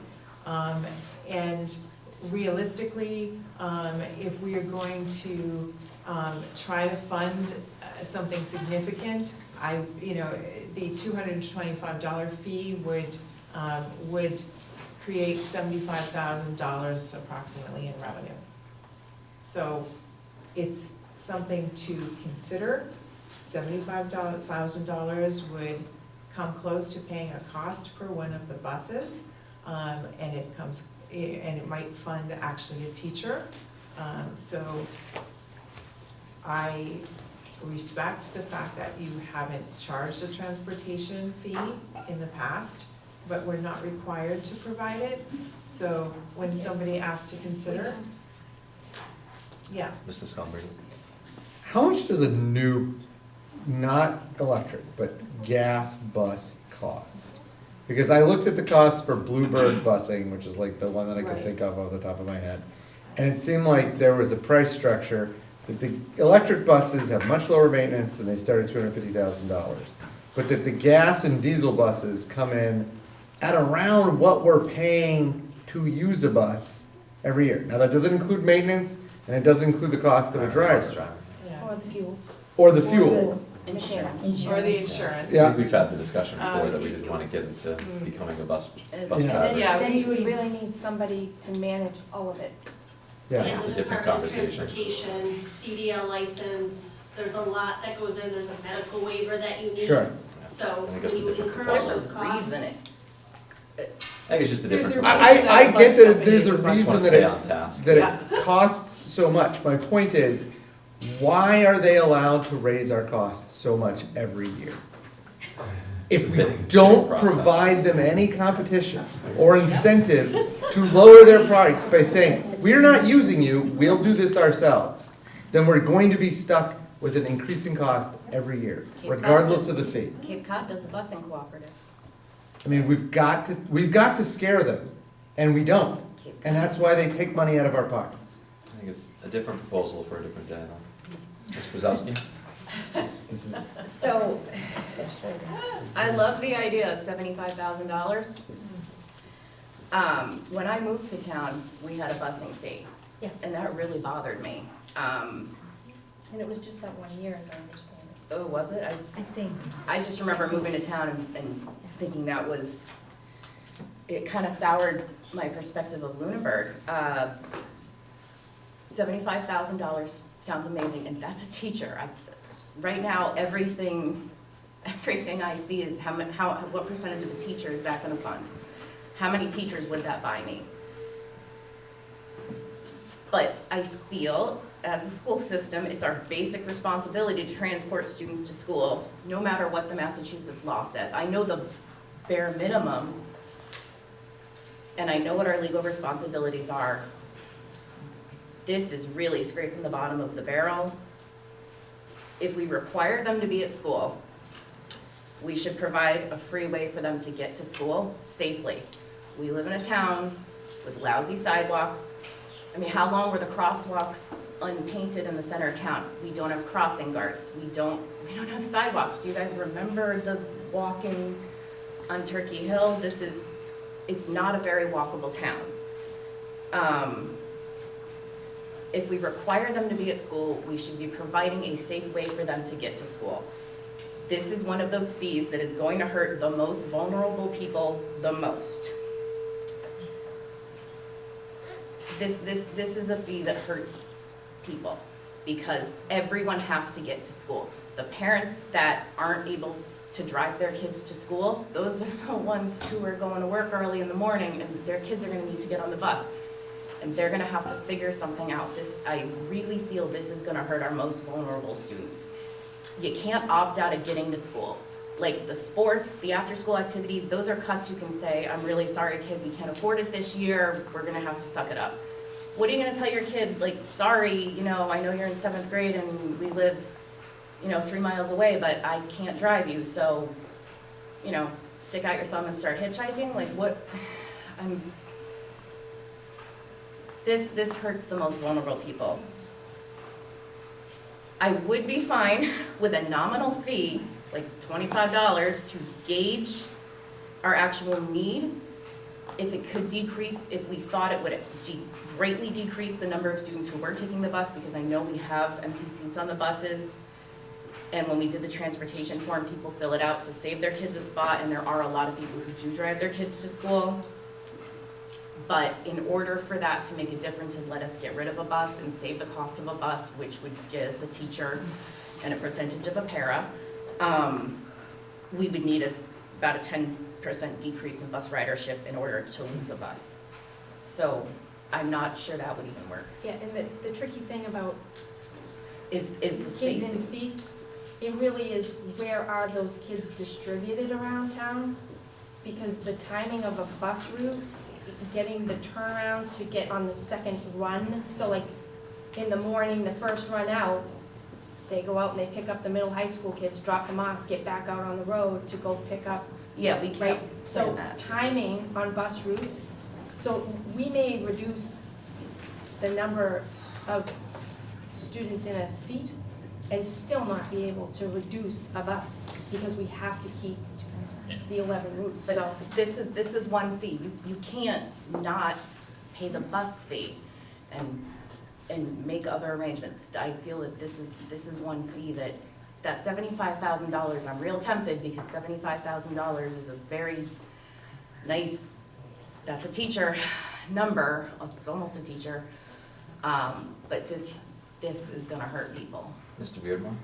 And realistically, if we are going to try to fund something significant, the $225 fee would create $75,000 approximately in revenue. So it's something to consider. $75,000 would come close to paying a cost per one of the buses. and it might fund actually a teacher. So I respect the fact that you haven't charged a transportation fee in the past, but we're not required to provide it. So when somebody asks to consider, yeah. Mr. Sconberg? How much does a new, not electric, but gas bus cost? Because I looked at the cost for Bluebird busing, which is like the one that I could think of off the top of my head. And it seemed like there was a price structure that the electric buses have much lower maintenance and they start at $250,000. But that the gas and diesel buses come in at around what we're paying to use a bus every year. Now, that doesn't include maintenance and it doesn't include the cost of a driver Or the fuel. or the fuel. Insurance. Or the insurance. Yeah. I think we've had the discussion before that we didn't want to get into becoming a bus driver. Yeah, Then you would really need somebody to manage all of it. Yeah. It's a different conversation. Transportation, CDL license, there's a lot that goes in, there's a medical waiver that you need. Sure. So I think that's when a you different incur proposal. those There's a costs. reason it, I think it's just a There's different. a proposal. I get that there's a I just reason want to that stay it, on task. that it costs so much. My point is, why are they allowed to raise our costs so much every year? If we Bidding don't process. provide them any competition or incentive to lower their price by saying, we're not using you, we'll do this ourselves, then we're going to be stuck with an increasing cost every year, Cape Cod regardless does- of the fee. Cape Cod does a busing cooperative. I mean, we've got to scare them, and we don't. Cape And that's why they take money out of our pockets. I think it's a different proposal for a different day. Ms. Brzezowski? This is, So, I love the idea of $75,000. When I moved to town, we had a busing fee. Yeah. And that really bothered me. And it was just that 1 year, as I understand it. Oh, was it? I think. I just remember moving to town and thinking that was, it kind of soured my perspective of Lunenburg. $75,000 sounds amazing, and that's a teacher. Right now, everything I see is what percentage of a teacher is that gonna fund? How many teachers would that buy me? But I feel, as a school system, it's our basic responsibility to transport students to school, no matter what the Massachusetts law says. I know the bare minimum, and I know what our legal responsibilities are. This is really scraping the bottom of the barrel. If we require them to be at school, we should provide a free way for them to get to school safely. We live in a town with lousy sidewalks. I mean, how long were the crosswalks unpainted in the center of town? We don't have crossing guards. We don't have sidewalks. Do you guys remember the walking on Turkey Hill? It's not a very walkable town. If we require them to be at school, we should be providing a safe way for them to get to school. This is one of those fees that is going to hurt the most vulnerable people the most. This is a fee that hurts people because everyone has to get to school. The parents that aren't able to drive their kids to school, those are the ones who are going to work early in the morning and their kids are gonna need to get on the bus. And they're gonna have to figure something out. I really feel this is gonna hurt our most vulnerable students. You can't opt out of getting to school. Like the sports, the after-school activities, those are cuts you can say, I'm really sorry kid, we can't afford it this year, we're gonna have to suck it up. What are you gonna tell your kid, like, sorry, I know you're in 7th grade and we live, 3 miles away, but I can't drive you, so, stick out your thumb and start hitchhiking? Like what, This hurts the most vulnerable people. I would be fine with a nominal fee, like $25, to gauge our actual need. If it could decrease, if we thought it would greatly decrease the number of students who were taking the bus, because I know we have empty seats on the buses. And when we did the transportation form, people fill it out to save their kids a spot, and there are a lot of people who do drive their kids to school. But in order for that to make a difference and let us get rid of a bus and save the cost of a bus, which would get us a teacher and a percentage of a para, we would need about a 10% 50% decrease in bus ridership in order to lose a bus. So I'm not sure that would even work. Yeah, and the tricky thing about Is the kids space. in seats, it really is where are those kids distributed around town? Because the timing of a bus route, getting the turnaround to get on the second run, so like in the morning, the first run out, they go out and they pick up the middle high school kids, drop them off, get back out on the road to go pick up. Yeah, we Right, can't so plan that. timing on bus routes, so we may reduce the number of students in a seat and still not be able to reduce a bus because we have to keep the 11 routes, so. But this is one fee. You can't not pay the bus fee and make other arrangements. I feel that this is one fee that $75,000, I'm real tempted because $75,000 is a very nice, that's a teacher number, it's almost a teacher. But this is gonna hurt people. Mr. Beardmore?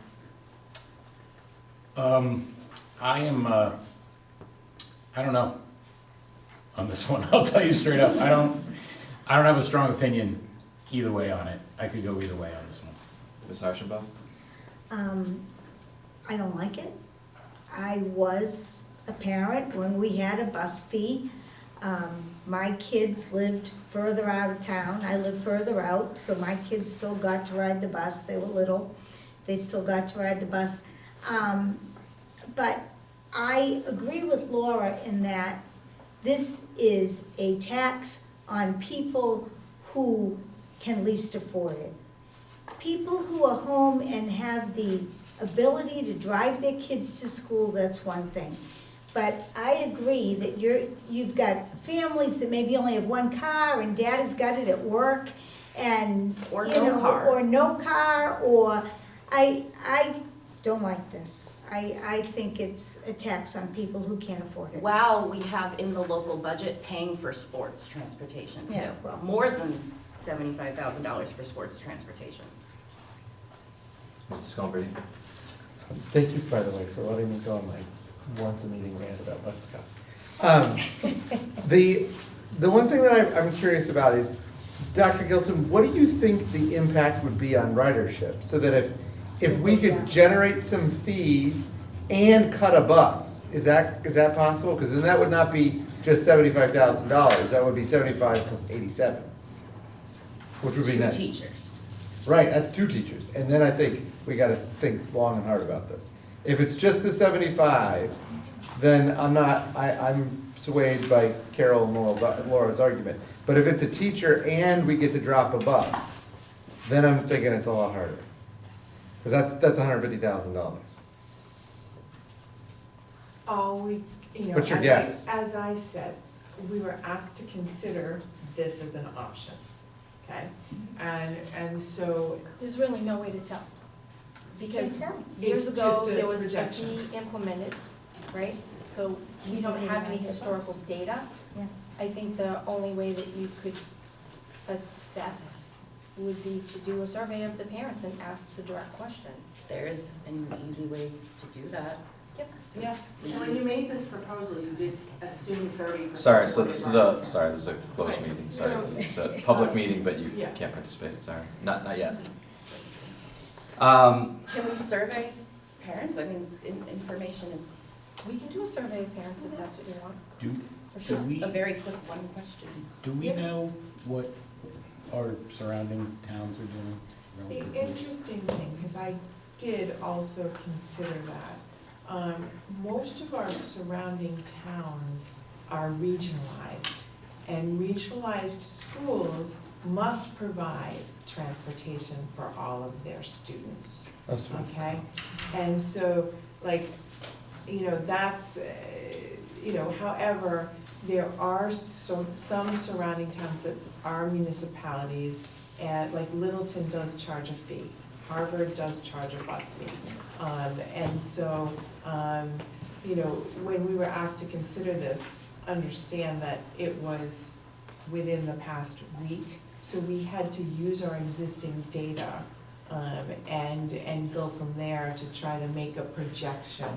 I am, I don't know on this one. I'll tell you straight up. I don't have a strong opinion either way on it. I could go either way on this one. Ms. Archambault? I don't like it. I was a parent when we had a bus fee. My kids lived further out of town. I lived further out, so my kids still got to ride the bus. They were little. They still got to ride the bus. But I agree with Laura in that this is a tax on people who can least afford it. People who are home and have the ability to drive their kids to school, that's one thing. But I agree that you've got families that maybe only have one car and dad has got it at work and, Or you no know, car. or no car, or, I don't like this. I think it's a tax on people who can't afford it. While we have in the local budget paying for sports transportation too. Yeah, well. More than $75,000 for sports transportation. Mr. Scolberti? Thank you, by the way, for letting me go on my once a meeting rant about bus costs. The one thing that I'm curious about is, Dr. Gilson, what do you think the impact would be on ridership? So that if we could generate some fees and cut a bus, is that possible? Because then that would not be just $75,000, that would be 75 plus 87, which would be nice. Two teachers. Right, that's two teachers, and then I think we gotta think long and hard about this. If it's just the 75, then I'm swayed by Carol and Laura's argument. But if it's a teacher and we get to drop a bus, then I'm thinking it's a lot harder. Because that's $150,000. What's your guess? As I said, we were asked to consider this as an option, okay? And so, There's really no way to tell. Because years It's ago, just a there was a projection. fee implemented, right? So we don't have any historical data. Yeah. I think the only way that you could assess would be to do a survey of the parents and ask the direct question. There is an easy way to do that. yeah, When you made this proposal, you did assume 30%. Sorry, so this is a closed meeting, sorry. It's a public meeting, but you Yeah. can't participate, sorry. Not yet. Can we survey parents? I mean, information is We can do a survey of parents if that's what you want, Do, for do sure. just we, a very quick one question. do we know what our surrounding towns are doing? the relative to- interesting thing, because I did also consider that, most of our surrounding towns are regionalized, and regionalized schools must provide transportation for all of their students. Okay, and so, like, that's, however, there are some surrounding towns that are municipalities, and like Littleton does charge a fee, Harvard does charge a bus fee. And so, when we were asked to consider this, understand that it was within the past week, so we had to use our existing data, and go from there to try to make a projection.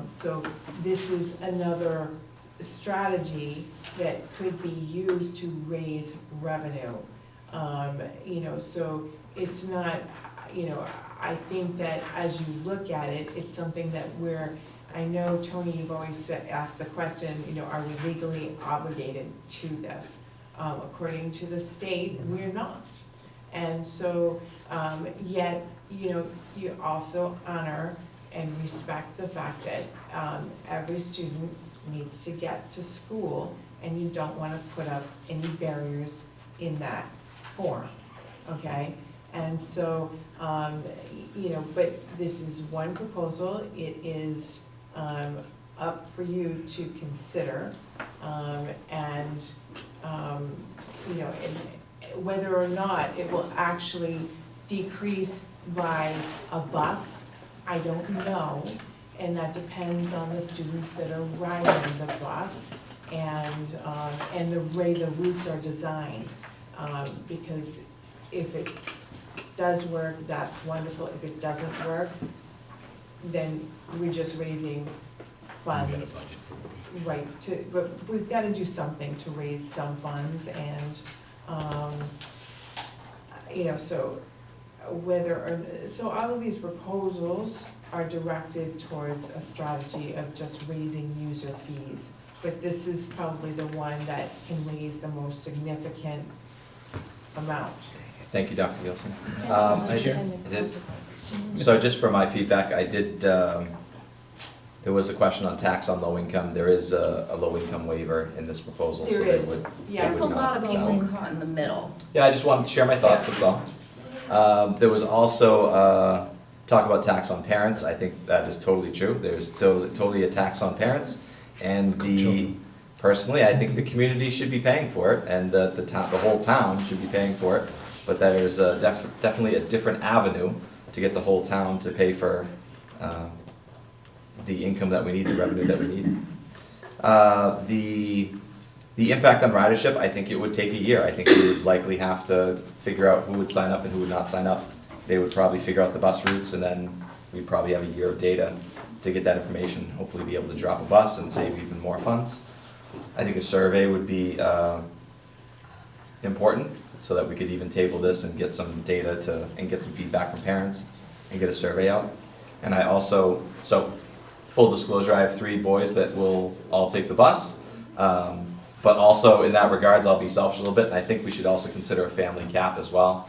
So this is another strategy that could be used to raise revenue. So it's not, I think that as you look at it, it's something that I know, Tony, you've always asked the question, are we legally obligated to this? According to the state, we're not. And so, yet, you also honor and respect the fact that every student needs to get to school, and you don't want to put up any barriers in that form, okay? And so, but this is one proposal. It is up for you to consider, and whether or not it will actually decrease by a bus, I don't know. And that depends on the students that are riding the bus and the way the routes are designed. Because if it does work, that's wonderful. If it doesn't work, then we're just raising funds. Right, but we've gotta do something to raise some funds, and, so so all of these proposals are directed towards a strategy of just raising user fees. But this is probably the one that can raise the most significant amount. Thank you, Dr. Gilson. Mr. Chair? I did. So just for my feedback, I did, there was a question on tax on low income. There is a low income waiver in this proposal. There so they is. would- Yeah, they There's would a lot of not people sell. caught in the middle. Yeah, I just wanted to share my thoughts, that's all. There was also talk about tax on parents. I think that is totally true. There's totally a tax on parents. And personally, I think the community should be paying for it, and the whole town should be paying for it. But there's definitely a different avenue to get the whole town to pay for the income that we need, the revenue that we need. The impact on ridership, I think it would take a year. I think we would likely have to figure out who would sign up and who would not sign up. They would probably figure out the bus routes, and then we'd probably have a year of data to get that information, hopefully be able to drop a bus and save even more funds. I think a survey would be important, so that we could even table this and get some data and get some feedback from parents and get a survey out. And I also, so full disclosure, I have 3 boys that will all take the bus. But also in that regards, I'll be selfish a little bit, and I think we should also consider a family cap as well.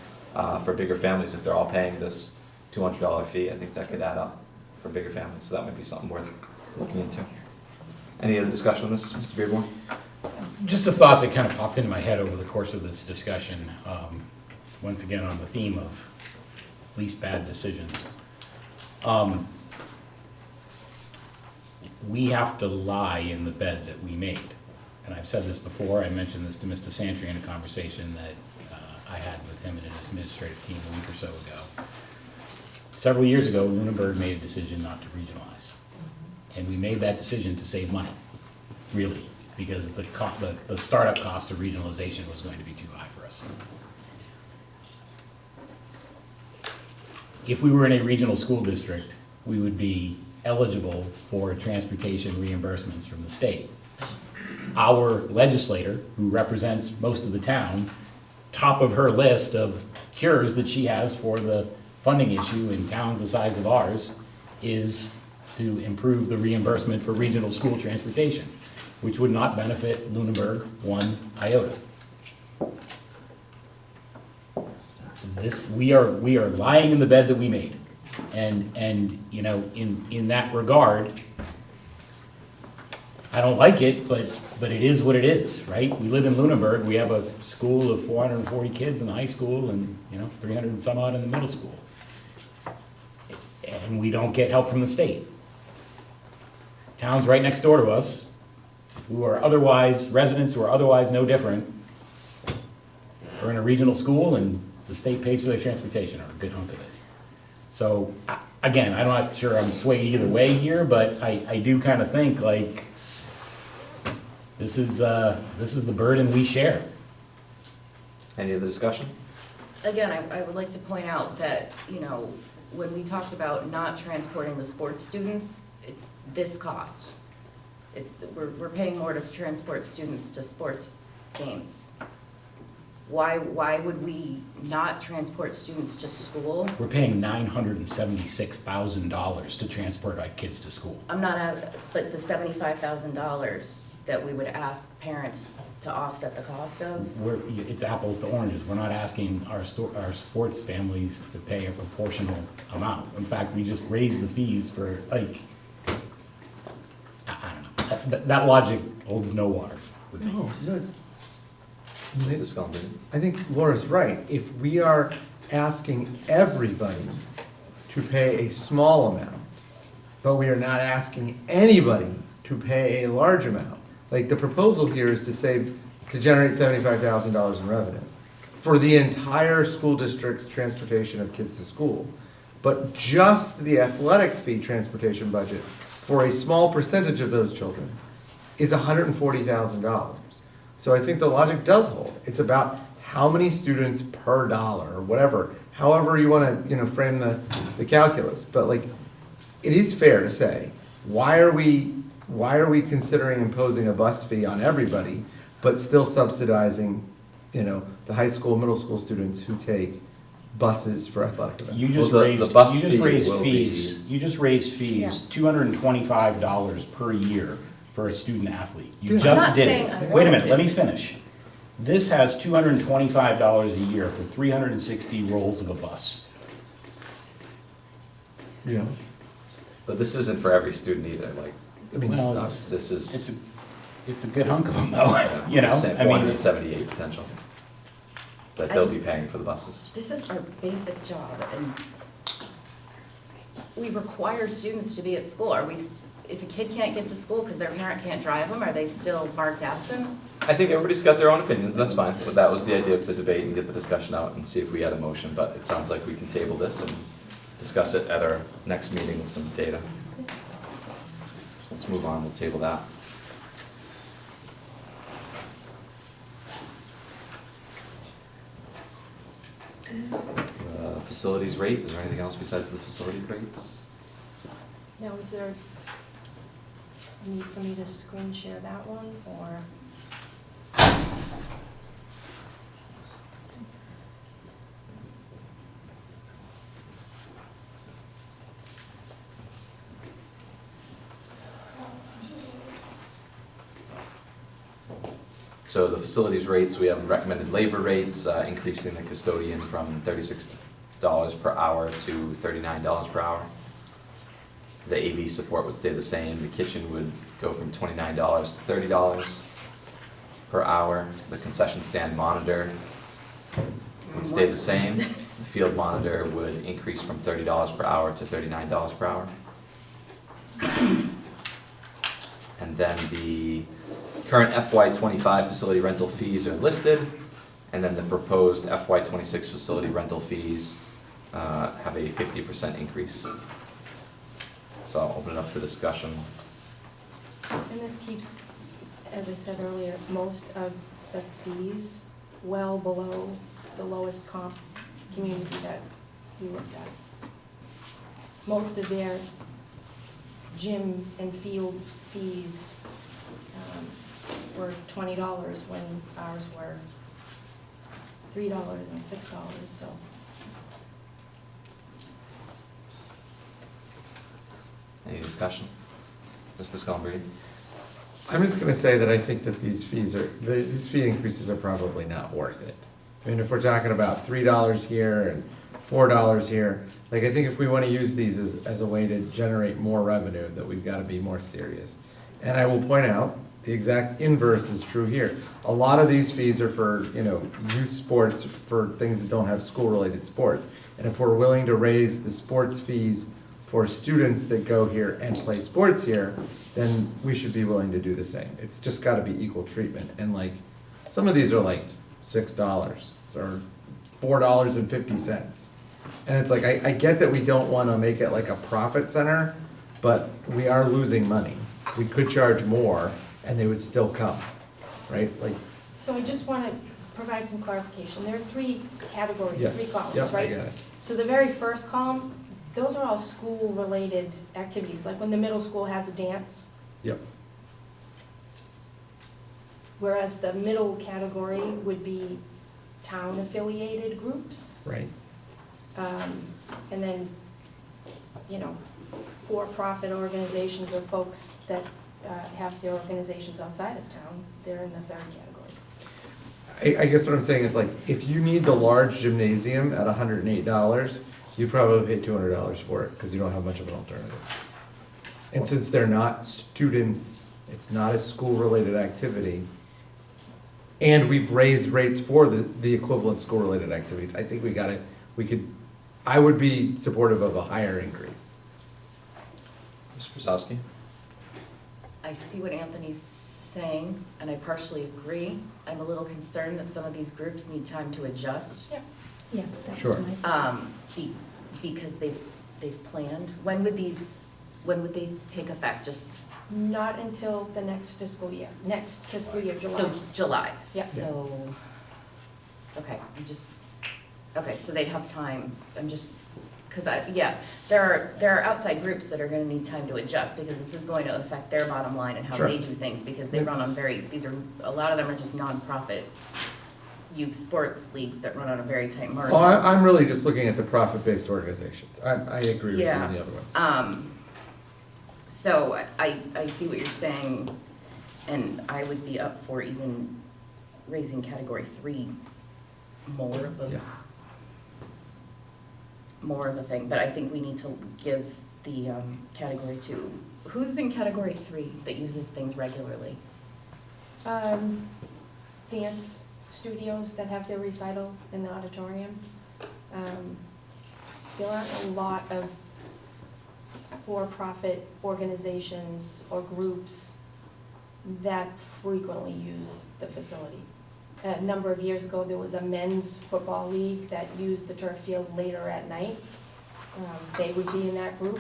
For bigger families, if they're all paying this $200 fee, I think that could add up for bigger families, so that might be something worth looking into. Any other discussion on this, Mr. Beardmore? Just a thought that kind of popped into my head over the course of this discussion, once again on the theme of least bad decisions. We have to lie in the bed that we made. And I've said this before, I mentioned this to Mr. Santry in a conversation that I had with him and his administrative team a week or so ago. Several years ago, Lunenburg made a decision not to regionalize. And we made that decision to save money, really, because the startup cost of regionalization was going to be too high for us. If we were in a regional school district, we would be eligible for transportation reimbursements from the state. Our legislator, who represents most of the town, top of her list of cures that she has for the funding issue in towns the size of ours is to improve the reimbursement for regional school transportation, which would not benefit Lunenburg one iota. We are lying in the bed that we made. And in that regard, I don't like it, but it is what it is, right? We live in Lunenburg, we have a school of 440 kids in the high school and 300 and some odd in the middle school. And we don't get help from the state. Towns right next door to us, who are otherwise, residents who are otherwise no different, are in a regional school and the state pays for their transportation, or a good hunk of it. So, again, I'm not sure I'm swayed either way here, but I do kind of think like, this is the burden we share. Any other discussion? Again, I would like to point out that, when we talked about not transporting the sports students, it's this cost. we're paying more to transport students to sports games. Why would we not transport students to school? We're paying $976,000 to transport our kids to school. But the $75,000 that we would ask parents to offset the cost of? It's apples to oranges. We're not asking our sports families to pay a proportional amount. In fact, we just raised the fees for, like, I don't know. That logic holds no water with me. No. Mr. Scully? I think Laura's right. If we are asking everybody to pay a small amount, but we are not asking anybody to pay a large amount, like the proposal here is to generate $75,000 in revenue for the entire school district's transportation of kids to school. But just the athletic fee transportation budget for a small percentage of those children is $140,000. So I think the logic does hold. It's about how many students per dollar or whatever, however you want to, frame the calculus. But like, it is fair to say, why are we considering imposing a bus fee on everybody, but still subsidizing, the high school, middle school students who take buses for athletic events? You just Well, the bus fee will be- You just raised fees, $225 per year for a student athlete. You Dude, just I'm not did saying I it. Wait a wanted minute, to. let me finish. This has $225 a year for 360 rolls of a bus. Yeah. But this isn't for every student either, like, I mean, Well, that's- this is. It's a good hunk of them though, you know? Saying I mean, 478 potential. That I they'll just- be paying for the buses. This is our basic job, and we require students to be at school. If a kid can't get to school because their parent can't drive them, are they still marked absent? I think everybody's got their own opinions, that's fine, but that was the idea of the debate and get the discussion out and see if we had a motion, but it sounds like we can table this and discuss it at our next meeting with some data. Let's move on, we'll table that. Facilities rate, is there anything else besides the facilities rates? Now, is there a need for me to screen share that one, or? So the facilities rates, we have recommended labor rates, increasing the custodian from $36 per hour to $39 per hour. The AV support would stay the same, the kitchen would go from $29 to $30 per hour. The concession stand monitor would stay the same. The field monitor would increase from $30 per hour to $39 per hour. And then the current FY '25 facility rental fees are listed, and then the proposed FY '26 facility rental fees have a 50% increase. So I'll open it up to discussion. And this keeps, as I said earlier, most of the fees well below the lowest comp community that we looked at. Most of their gym and field fees were $20 when ours were $3 and $6, so. Any discussion? Mr. Scully? I'm just gonna say that I think that these fee increases are probably not worth it. I mean, if we're talking about $3 here and $4 here, like, I think if we wanna use these as a way to generate more revenue, that we've gotta be more serious. And I will point out, the exact inverse is true here. A lot of these fees are for, youth sports, for things that don't have school-related sports. And if we're willing to raise the sports fees for students that go here and play sports here, then we should be willing to do the same. It's just gotta be equal treatment. And like, some of these are like $6 or $4.50. And it's like, I get that we don't wanna make it like a profit center, but we are losing money. We could charge more and they would still come, right? Like, So I just want to provide some clarification. There are three categories, yes, three columns, yep, I right? get it. So the very first column, those are all school-related activities, like when the middle school has a dance. Yep. Whereas the middle category would be town-affiliated groups. Right. And then, you know, for-profit organizations or folks that have their organizations outside of town, they're in the third category. I guess what I'm saying is like, if you need the large gymnasium at $108, you probably pay $200 for it, because you don't have much of an alternative. And since they're not students, it's not a school-related activity, and we've raised rates for the equivalent school-related activities, I think I would be supportive of a higher increase. Mr. Brzezowski? I see what Anthony's saying, and I partially agree. I'm a little concerned that some of these groups need time to adjust. Yeah, that's Sure. my. Because they've planned. When would they take effect? Just, Not until the next fiscal year, July. so July? Yeah. So, okay, okay, so they have time. There are outside groups that are gonna need time to adjust, because this is going to affect their bottom line and how Sure. they do things, because they run on a lot of them are just nonprofit youth sports leagues that run on a very tight margin. Well, I'm really just looking at the profit-based organizations. I agree with you on the other ones. So I see what you're saying, and I would be up for even raising category 3 more of Yes. more of a thing, but I think we need to give the category 2. Who's in category 3 that uses things regularly? Dance studios that have their recital in the auditorium. There aren't a lot of for-profit organizations or groups that frequently use the facility. A number of years ago, there was a men's football league that used the turf field later at night. They would be in that group.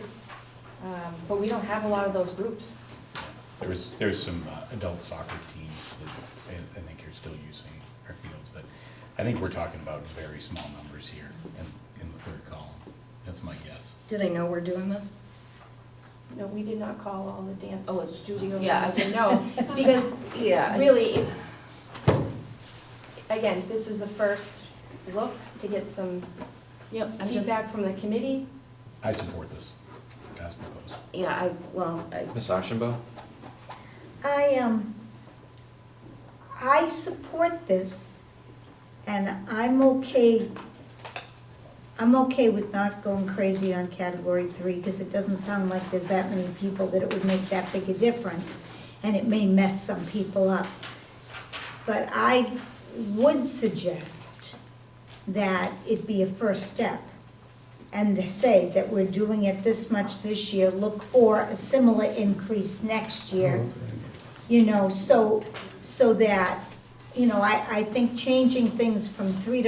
But we don't have a lot of those groups. There's some adult soccer teams that I think are still using our fields, but I think we're talking about very small numbers here in the third column. That's my guess. Do they know we're doing this? No, we did not call all the dance Oh, it's- studios. yeah, I just- know, because Yeah. really, again, this is a first look to get some Yep, I'm just, feedback from the committee. I support this, as proposed. yeah, Ms. Archambault? I support this, and I'm okay with not going crazy on category 3, because it doesn't sound like there's that many people that it would make that big a difference, and it may mess some people up. But I would suggest that it be a first step, and say that we're doing it this much this year, look for a similar increase next year. You know, so that, you know, I think changing things from $3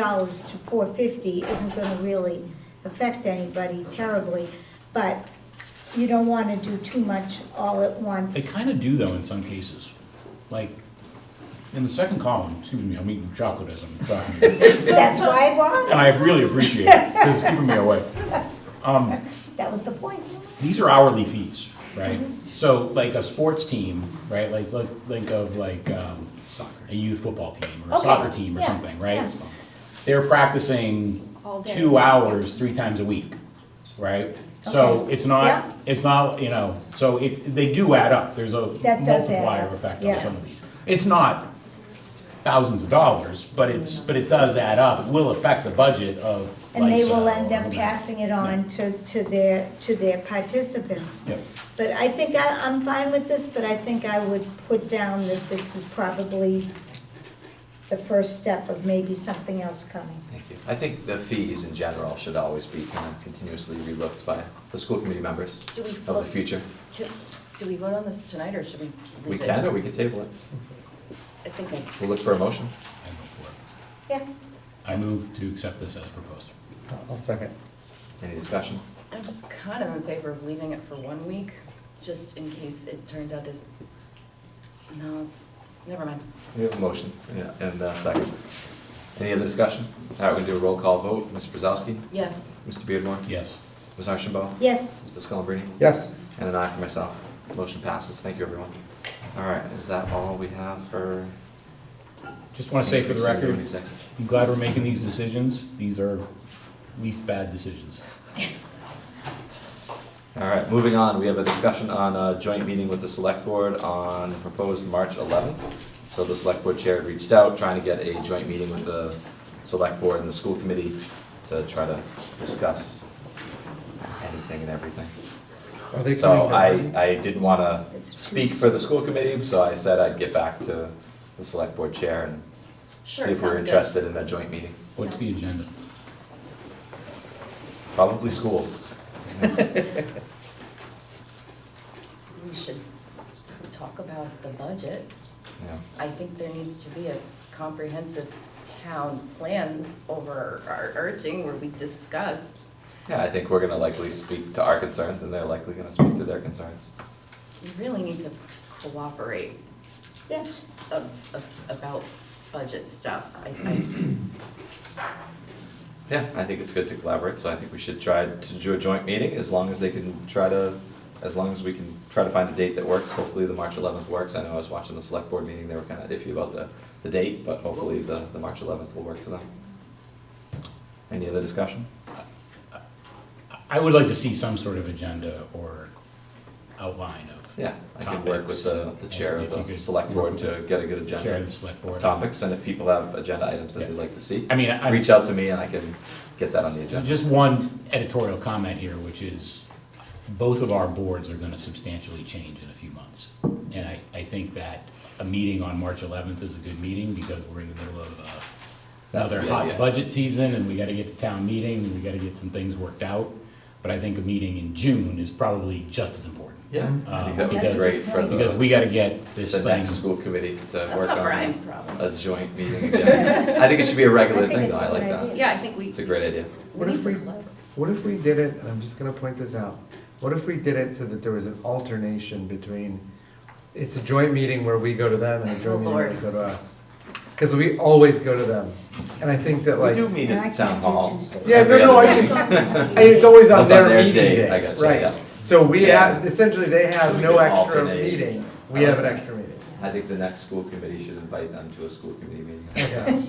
to $4.50 isn't gonna really affect anybody terribly, but you don't wanna do too much all at once. They kind of do though in some cases. Like, in the second column, excuse me, I'm eating chocolate as I'm talking. That's why I brought And it. I really appreciate it, because it's keeping me awake. That was the point. These are hourly fees, right? So like a sports team, right, like think of like a youth football team or a Okay, soccer team or yeah, something, right? yeah. They're practicing All day. 2 hours 3 times a week, right? So Okay, it's yeah. not, you know, so they do add up. There's a That does add multiplier up, effect yeah. on some of these. It's not thousands of dollars, but it does add up. It will affect the budget of And they LISA will or end up whomever. passing it on to their participants. Yep. But I think I'm fine with this, but I think I would put down that this is probably the first step of maybe something else coming. Thank you. I think the fees in general should always be kind of continuously relooked by the school committee members Do we of vote? the future. do we vote on this tonight, or should we We leave it? can, or we could table it. I think We'll look for a motion. I move for it. Yeah, I move to accept this as proposed. I'll second. Any discussion? I'm kind of in favor of leaving it for 1 week, just in case it turns out never mind. We have a motion, yeah, and a second. Any other discussion? All right, we're gonna do a roll call vote. Mr. Brzezowski? Yes. Mr. Beardmore? Yes. Ms. Archambault? yes, Mr. Scullabrini? Yes. And an aye for myself. Motion passes. Thank you, everyone. All right, is that all we have for Just want to say for the record, 26th. I'm glad we're making these decisions. These are least bad decisions. All right, moving on, we have a discussion on a joint meeting with the select board on proposed March 11th. So the select board chair reached out, trying to get a joint meeting with the select board and the school committee to try to discuss anything and everything. Are they So coming? I didn't wanna speak for the school committee, so I said I'd get back to the select board chair and Sure, see if we're sounds good. interested in a joint meeting. What's the agenda? Probably schools. We should talk about the budget. Yeah. I think there needs to be a comprehensive town plan over our urging where we discuss. Yeah, I think we're gonna likely speak to our concerns and they're likely gonna speak to their concerns. We really need to cooperate Yes. about budget stuff. Yeah, I think it's good to collaborate, so I think we should try to do a joint meeting as long as we can try to find a date that works. Hopefully the March 11th works. I know I was watching the select board meeting, they were kind of iffy about the date, but hopefully the March 11th will work for them. Any other discussion? I would like to see some sort of agenda or outline of Yeah, I can work with the chair of If you the could select board work to with get a good chair of agenda the select of board. topics, and if people have agenda items that Yeah. they'd like to see, I mean, I. reach out to me and I can get that on the agenda. Just one editorial comment here, which is, both of our boards are gonna substantially change in a few months. And I think that a meeting on March 11th is a good meeting, because we're in the middle of That's another the hot idea. budget season, and we gotta get to town meeting, and we gotta get some things worked out. But I think a meeting in June is probably just as important. Yeah, I think that would be because- great for Because we gotta get this the thing. next school committee to That's work not on Brian's problem. a joint meeting again. I think it should be a regular I think thing though, it's a I like good that. idea. Yeah, I think we. It's a great idea. What if we did it, and I'm just gonna point this out, what if we did it so that there was an alternation between, it's a joint meeting where we go to them and a Oh, joint meeting where Lord. they go to us? Cause we always go to them, and I think that We like. do meet And I at town can't do hall. Tuesdays. Yeah, every no, other I meeting. And it's always on That's on their their meeting day, day, I gotcha, right? yeah. So we Yeah. have, essentially, they So have we no can extra alternate. meeting, we have an extra meeting. I think the next school committee should invite them to a school committee meeting. Okay.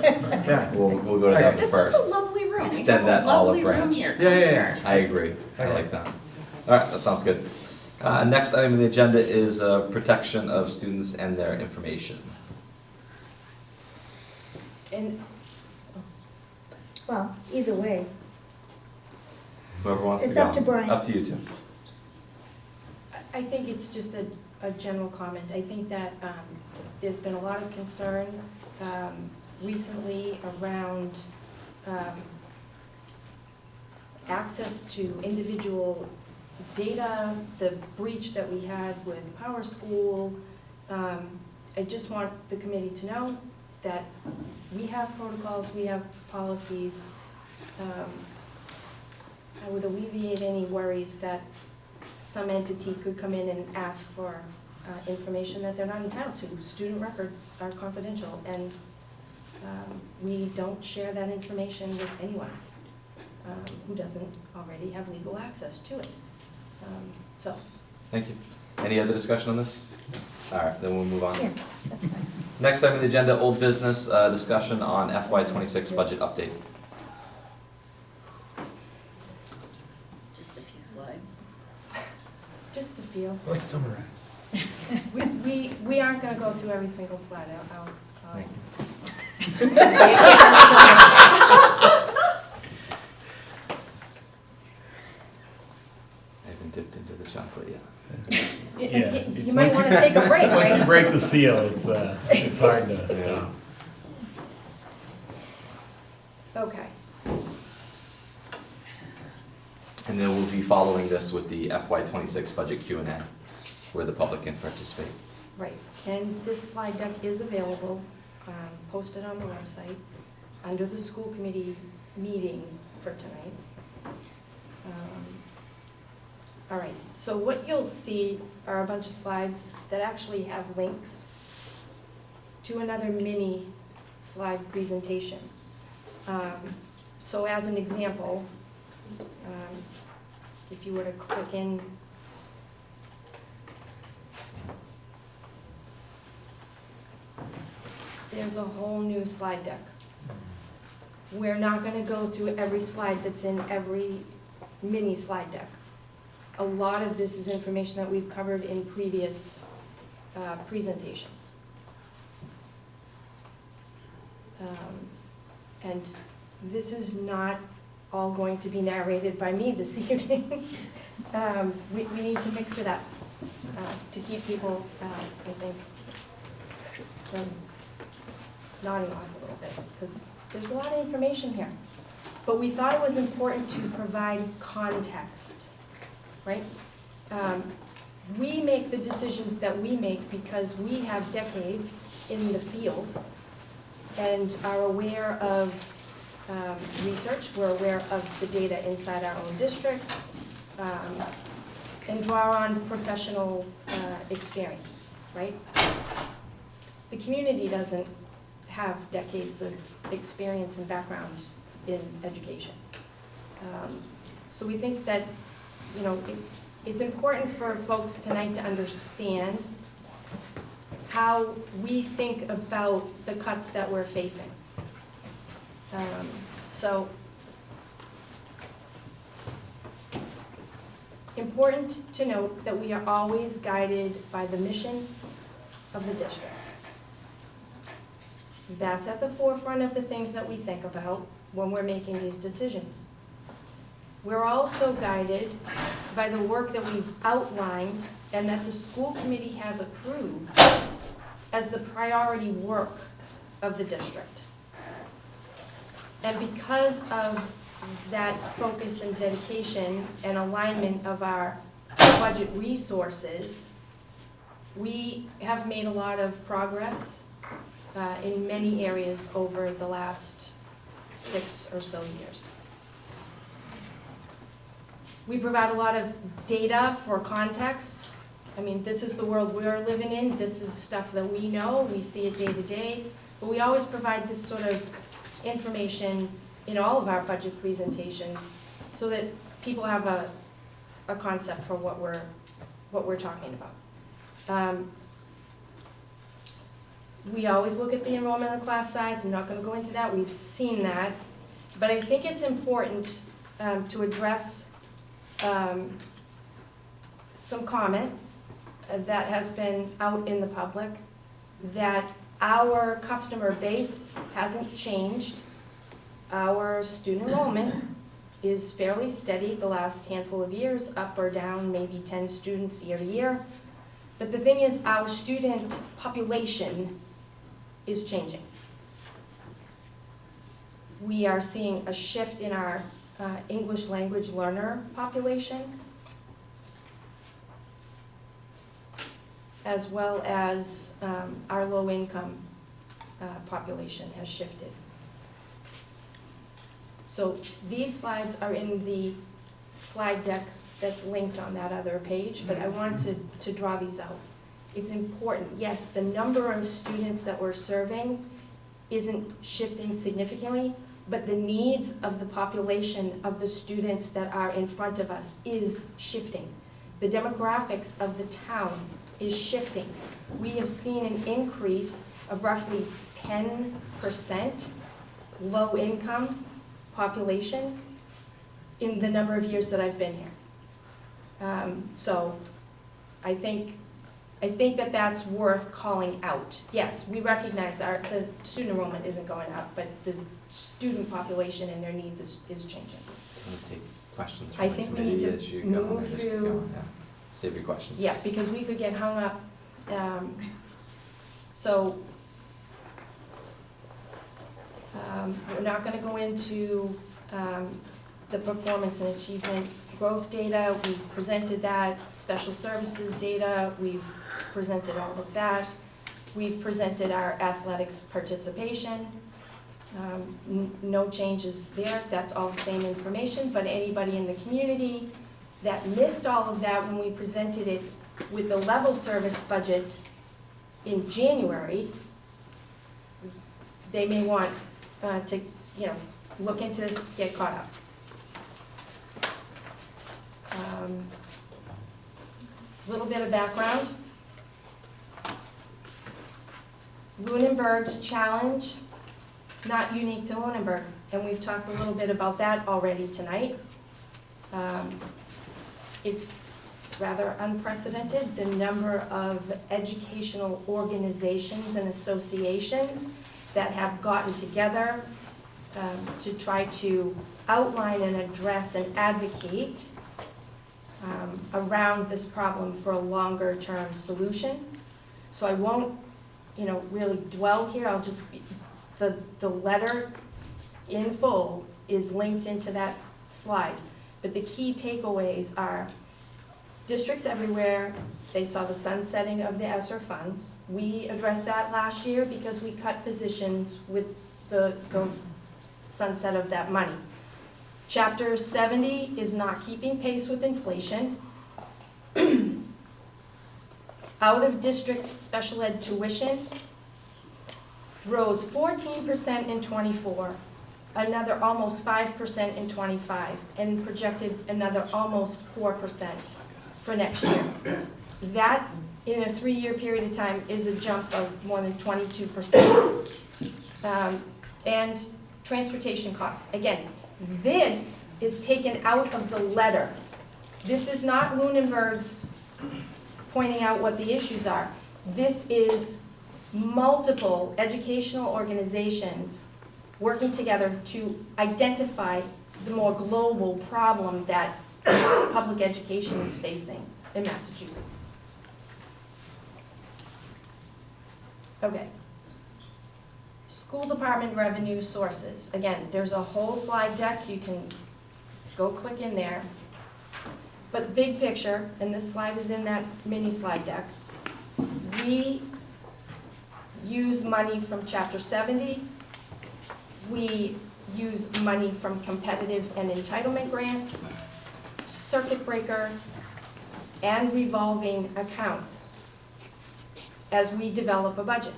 Yeah, We'll go to them Okay. This first. is a lovely room. We Extend have that olive lovely room branch. here. Yeah. I agree, I Okay. like that. All right, that sounds good. Next item on the agenda is protection of students and their information. And Well, either way, Whoever wants to go. It's up to Brian. Up to you two. I think it's just a general comment. I think that there's been a lot of concern recently around access to individual data, the breach that we had with Power School. I just want the committee to know that we have protocols, we have policies. I would alleviate any worries that some entity could come in and ask for information that they're not entitled to. Student records are confidential, and we don't share that information with anyone who doesn't already have legal access to it. So, Thank you. Any other discussion on this? All right, then we'll move on. yeah, that's fine. Next item on the agenda, old business, discussion on FY26 budget update. Just a few slides. just to feel, let's summarize. we aren't gonna go through every single slide. Thank I haven't dipped into the chocolate yet. You might wanna take a break, Once you right? break the seal, it's hard to stop. Okay. And then we'll be following this with the FY26 budget Q&A, where the public can participate. Right, and this slide deck is available, posted on the website, under the school committee meeting for tonight. All right, so what you'll see are a bunch of slides that actually have links to another mini slide presentation. So as an example, if you were to click in there's a whole new slide deck. We're not gonna go through every slide that's in every mini slide deck. A lot of this is information that we've covered in previous presentations. And this is not all going to be narrated by me this evening. We need to mix it up to keep people, I think, from nodding off a little bit, because there's a lot of information here. But we thought it was important to provide context, right? We make the decisions that we make because we have decades in the field and are aware of research, we're aware of the data inside our own districts, and draw on professional experience, right? The community doesn't have decades of experience and background in education. So we think that, you know, it's important for folks tonight to understand how we think about the cuts that we're facing. So, important to note that we are always guided by the mission of the district. That's at the forefront of the things that we think about when we're making these decisions. We're also guided by the work that we've outlined and that the school committee has approved as the priority work of the district. And because of that focus and dedication and alignment of our budget resources, we have made a lot of progress in many areas over the last 6 or so years. We provide a lot of data for context. I mean, this is the world we're living in. This is stuff that we know. We see it day to day. But we always provide this sort of information in all of our budget presentations so that people have a concept for what we're talking about. We always look at the enrollment of the class size. I'm not going to go into that. We've seen that. But I think it's important to address some comment that has been out in the public that our customer base hasn't changed. Our student enrollment is fairly steady the last handful of years, up or down maybe 10 students year to year. But the thing is, our student population is changing. We are seeing a shift in our English language learner population, as well as our low-income population has shifted. So these slides are in the slide deck that's linked on that other page, but I wanted to draw these out. It's important. Yes, the number of students that we're serving isn't shifting significantly, but the needs of the population of the students that are in front of us is shifting. The demographics of the town is shifting. We have seen an increase of roughly 10% low-income population in the number of years that I've been here. So I think that that's worth calling out. Yes, we recognize the student enrollment isn't going up, but the student population and their needs is changing. Can we take questions I from the think we committee need to as you go? move Or just through- go? Yeah. Save your questions. Yeah, because we could get hung up. We're not going to go into the performance and achievement growth data. We've presented that. Special services data, we've presented all of that. We've presented our athletics participation. No changes there. That's all the same information, but anybody in the community that missed all of that when we presented it with the level service budget in January, they may want to, look into this, get caught up. Little bit of background. Lunenburg's challenge, not unique to Lunenburg, and we've talked a little bit about that already tonight. It's rather unprecedented, the number of educational organizations and associations that have gotten together to try to outline and address and advocate around this problem for a longer term solution. So I won't, really dwell here. I'll just, the letter in full is linked into that slide. But the key takeaways are districts everywhere, they saw the sunsetting of the ESSER funds. We addressed that last year because we cut positions with the sunset of that money. Chapter 70 is not keeping pace with inflation. Out-of-district special ed tuition rose 14% in '24, another almost 5% in '25, and projected another almost 4% for next year. That, in a 3-year period of time, is a jump of more than 22%. And transportation costs. Again, this is taken out of the letter. This is not Lunenburg's pointing out what the issues are. This is multiple educational organizations working together to identify the more global problem that public education is facing in Massachusetts. Okay. School department revenue sources. Again, there's a whole slide deck. You can go click in there. But big picture, and this slide is in that mini slide deck, we use money from Chapter 70. We use money from competitive and entitlement grants, circuit breaker, and revolving accounts as we develop a budget.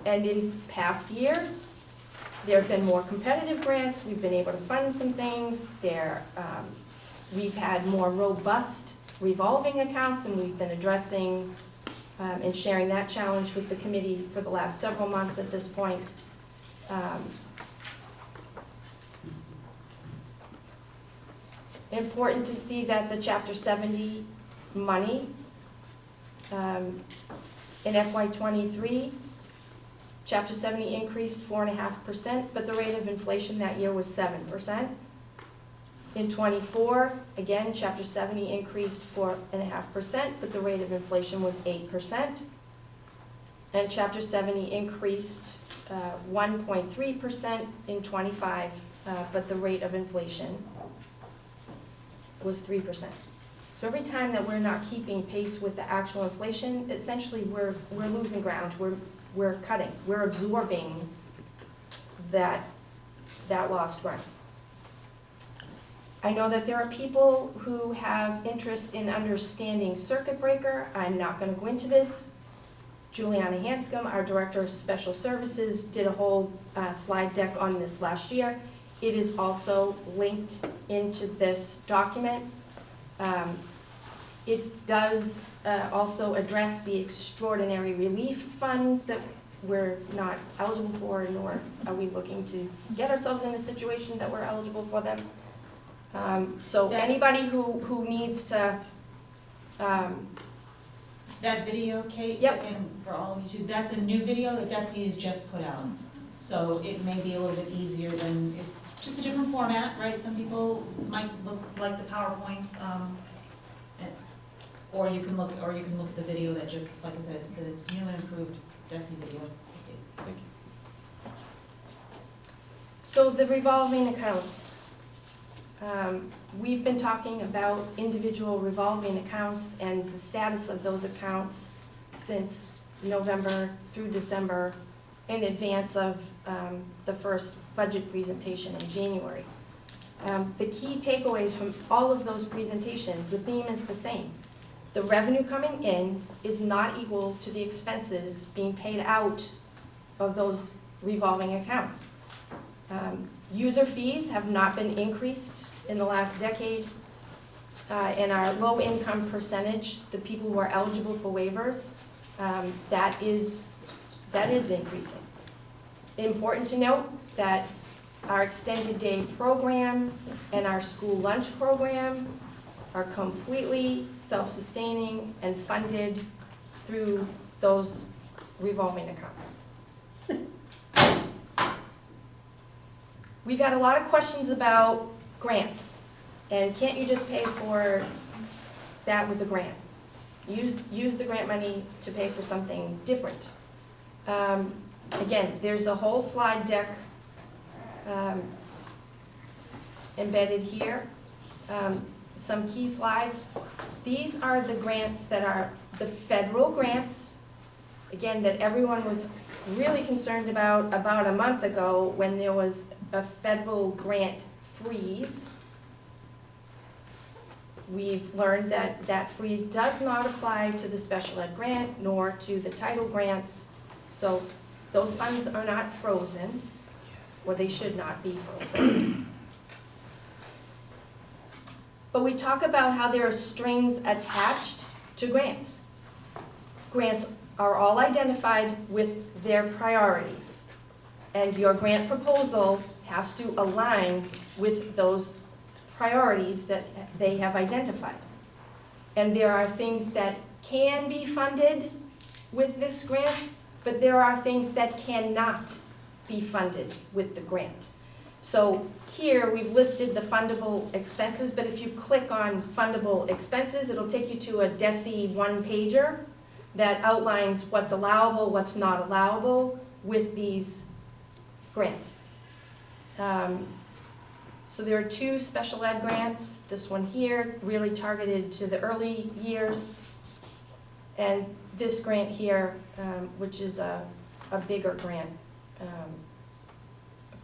And in past years, there have been more competitive grants. We've been able to fund some things. We've had more robust revolving accounts, and we've been addressing and sharing that challenge with the committee for the last several months at this point. Important to see that the Chapter 70 money in FY23, Chapter 70 increased 4.5%, but the rate of inflation that year was 7%. In '24, again, Chapter 70 increased 4.5%, but the rate of inflation was 8%. And Chapter 70 increased 1.3% in '25, but the rate of inflation was 3%. So every time that we're not keeping pace with the actual inflation, essentially we're losing ground. We're cutting. We're absorbing that lost ground. I know that there are people who have interest in understanding circuit breaker. I'm not going to go into this. Juliana Hanscom, our Director of Special Services, did a whole slide deck on this last year. It is also linked into this document. It does also address the extraordinary relief funds that we're not eligible for, nor are we looking to get ourselves in a situation that we're eligible for them. So anybody who needs to, that video, Kate, yep. And for all of you too, that's a new video that Desi has just put out. So it may be a little bit easier than, it's just a different format, right? Some people might look like the PowerPoints, or you can look at the video that just, like I said, it's the new and improved Desi video. Thank you. So the revolving accounts. We've been talking about individual revolving accounts and the status of those accounts since November through December in advance of the first budget presentation in January. The key takeaways from all of those presentations, the theme is the same. The revenue coming in is not equal to the expenses being paid out of those revolving accounts. User fees have not been increased in the last decade. And our low income percentage, the people who are eligible for waivers, that is that is increasing. Important to note that our extended day program and our school lunch program are completely self-sustaining and funded through those revolving accounts. We've had a lot of questions about grants, and can't you just pay for that with the grant? Use the grant money to pay for something different. Again, there's a whole slide deck embedded here. Some key slides. These are the grants that are the federal grants, again, that everyone was really concerned about a month ago when there was a federal grant freeze. We've learned that that freeze does not apply to the special ed grant nor to the title grants. So those funds are not frozen, or they should not be frozen. But we talk about how there are strings attached to grants. Grants are all identified with their priorities, and your grant proposal has to align with those priorities that they have identified. And there are things that can be funded with this grant, but there are things that cannot be funded with the grant. So here we've listed the fundable expenses, but if you click on fundable expenses, it'll take you to a DESE one-pager that outlines what's allowable, what's not allowable with these grants. So there are 2 special ed grants, this one here, really targeted to the early years, and this grant here, which is a bigger grant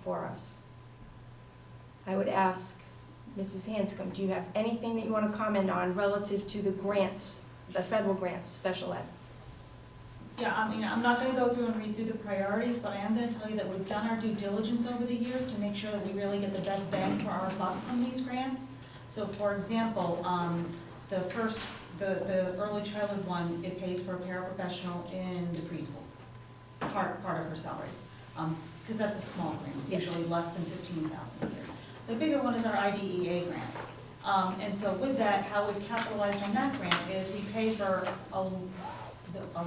for us. I would ask Mrs. Hanscom, do you have anything that you want to comment on relative to the grants, the federal grants, special ed? Yeah, I mean, I'm not gonna go through and read through the priorities, but I am gonna tell you that we've done our due diligence over the years to make sure that we really get the best bang for our buck from these grants. So for example, the early childhood one, it pays for a paraprofessional in the preschool, part of her salary. Because that's a small grant, it's usually less than $15,000 a year. The bigger one is our IDEA grant. And so with that, how we've capitalized on that grant is we pay for a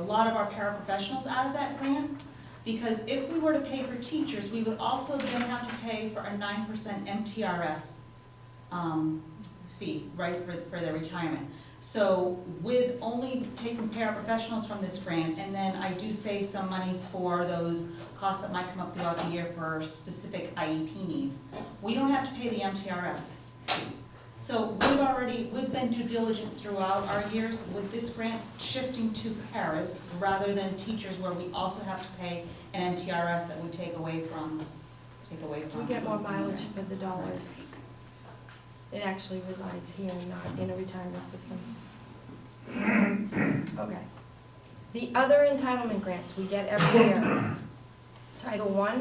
lot of our paraprofessionals out of that grant, because if we were to pay for teachers, we would also then have to pay for a 9% MTRS fee, right, for their retirement. So with only taking paraprofessionals from this grant, and then I do save some monies for those costs that might come up throughout the year for specific IEP needs, we don't have to pay the MTRS fee. So we've been due diligent throughout our years with this grant shifting to paras rather than teachers, where we also have to pay an MTRS that we take away from. We get more mileage for the dollars. It actually resides here, not in a retirement system. Okay. The other entitlement grants we get every year. Title I.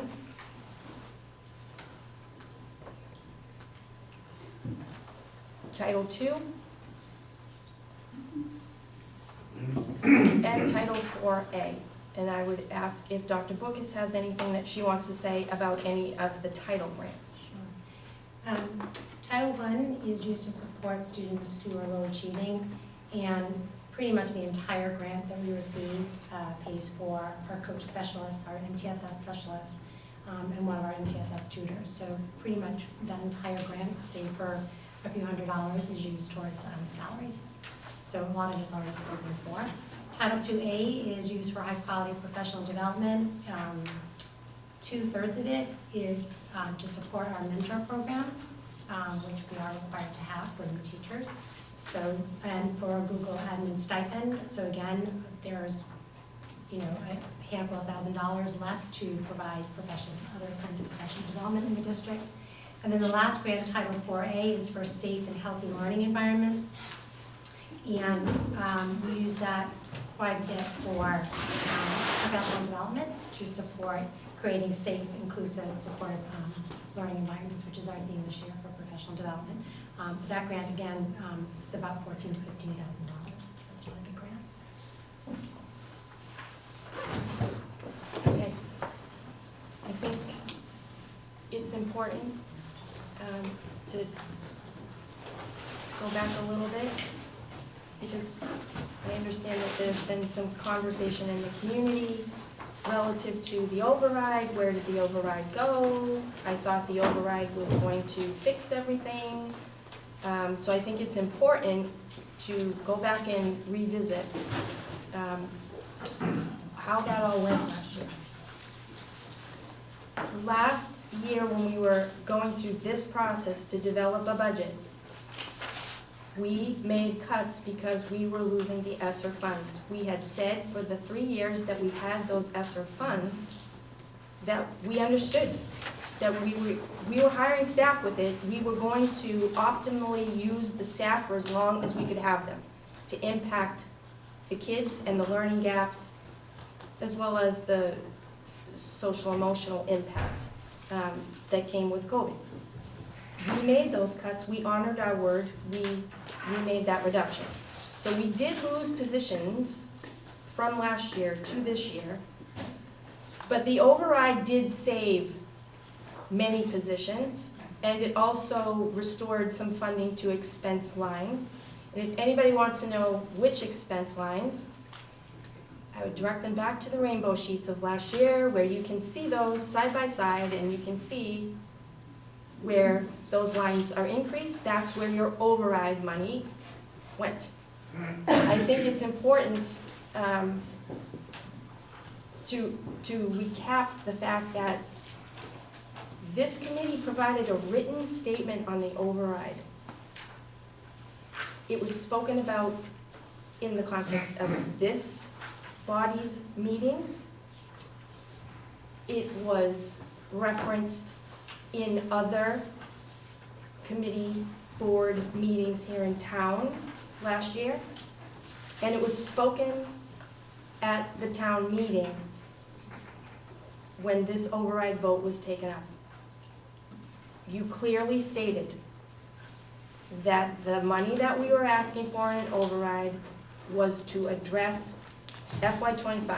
Title II. And Title IV-A. And I would ask if Dr. Bookus has anything that she wants to say about any of the title grants. Title I is used to support students who are low achieving, and pretty much the entire grant that we receive pays for our coach specialists, our MTSS specialists, and one of our MTSS tutors. So pretty much that entire grant, save for a few $100s, is used towards salaries. So a lot of it's already spoken for. Title II-A is used for high quality professional development. 2/3 of it is to support our mentor program, which we are required to have for new teachers. So, and for a Google admin stipend. So again, there's, a handful of $1,000s left to provide other kinds of professional development in the district. And then the last grant, Title IV-A, is for safe and healthy learning environments. And we use that quite a bit for professional development to support creating safe, inclusive, supportive learning environments, which is our theme this year for professional development. That grant, again, is about $14,000 to $15,000, so it's not a big grant. important to go back a little bit, because I understand that there's been some conversation in the community relative to the override. Where did the override go? I thought the override was going to fix everything. So I think it's important to go back and revisit how that all went last year. Last year, when we were going through this process to develop a budget, we made cuts because we were losing the ESSER funds. We had said for the 3 years that we had those ESSER funds, that we understood that we were hiring staff with it. We were going to optimally use the staff for as long as we could have them to impact the kids and the learning gaps, as well as the social emotional impact that came with COVID. We made those cuts, we honored our word, we made that reduction. So we did lose positions from last year to this year, but the override did save many positions, and it also restored some funding to expense lines. And if anybody wants to know which expense lines, I would direct them back to the rainbow sheets of last year, where you can see those side by side, and you can see where those lines are increased. That's where your override money went. I think it's important to recap the fact that this committee provided a written statement on the override. It was spoken about in the context of this body's meetings. It was referenced in other committee board meetings here in town last year, and it was spoken at the town meeting when this override vote was taken up. You clearly stated that the money that we were asking for in an override was to address FY25,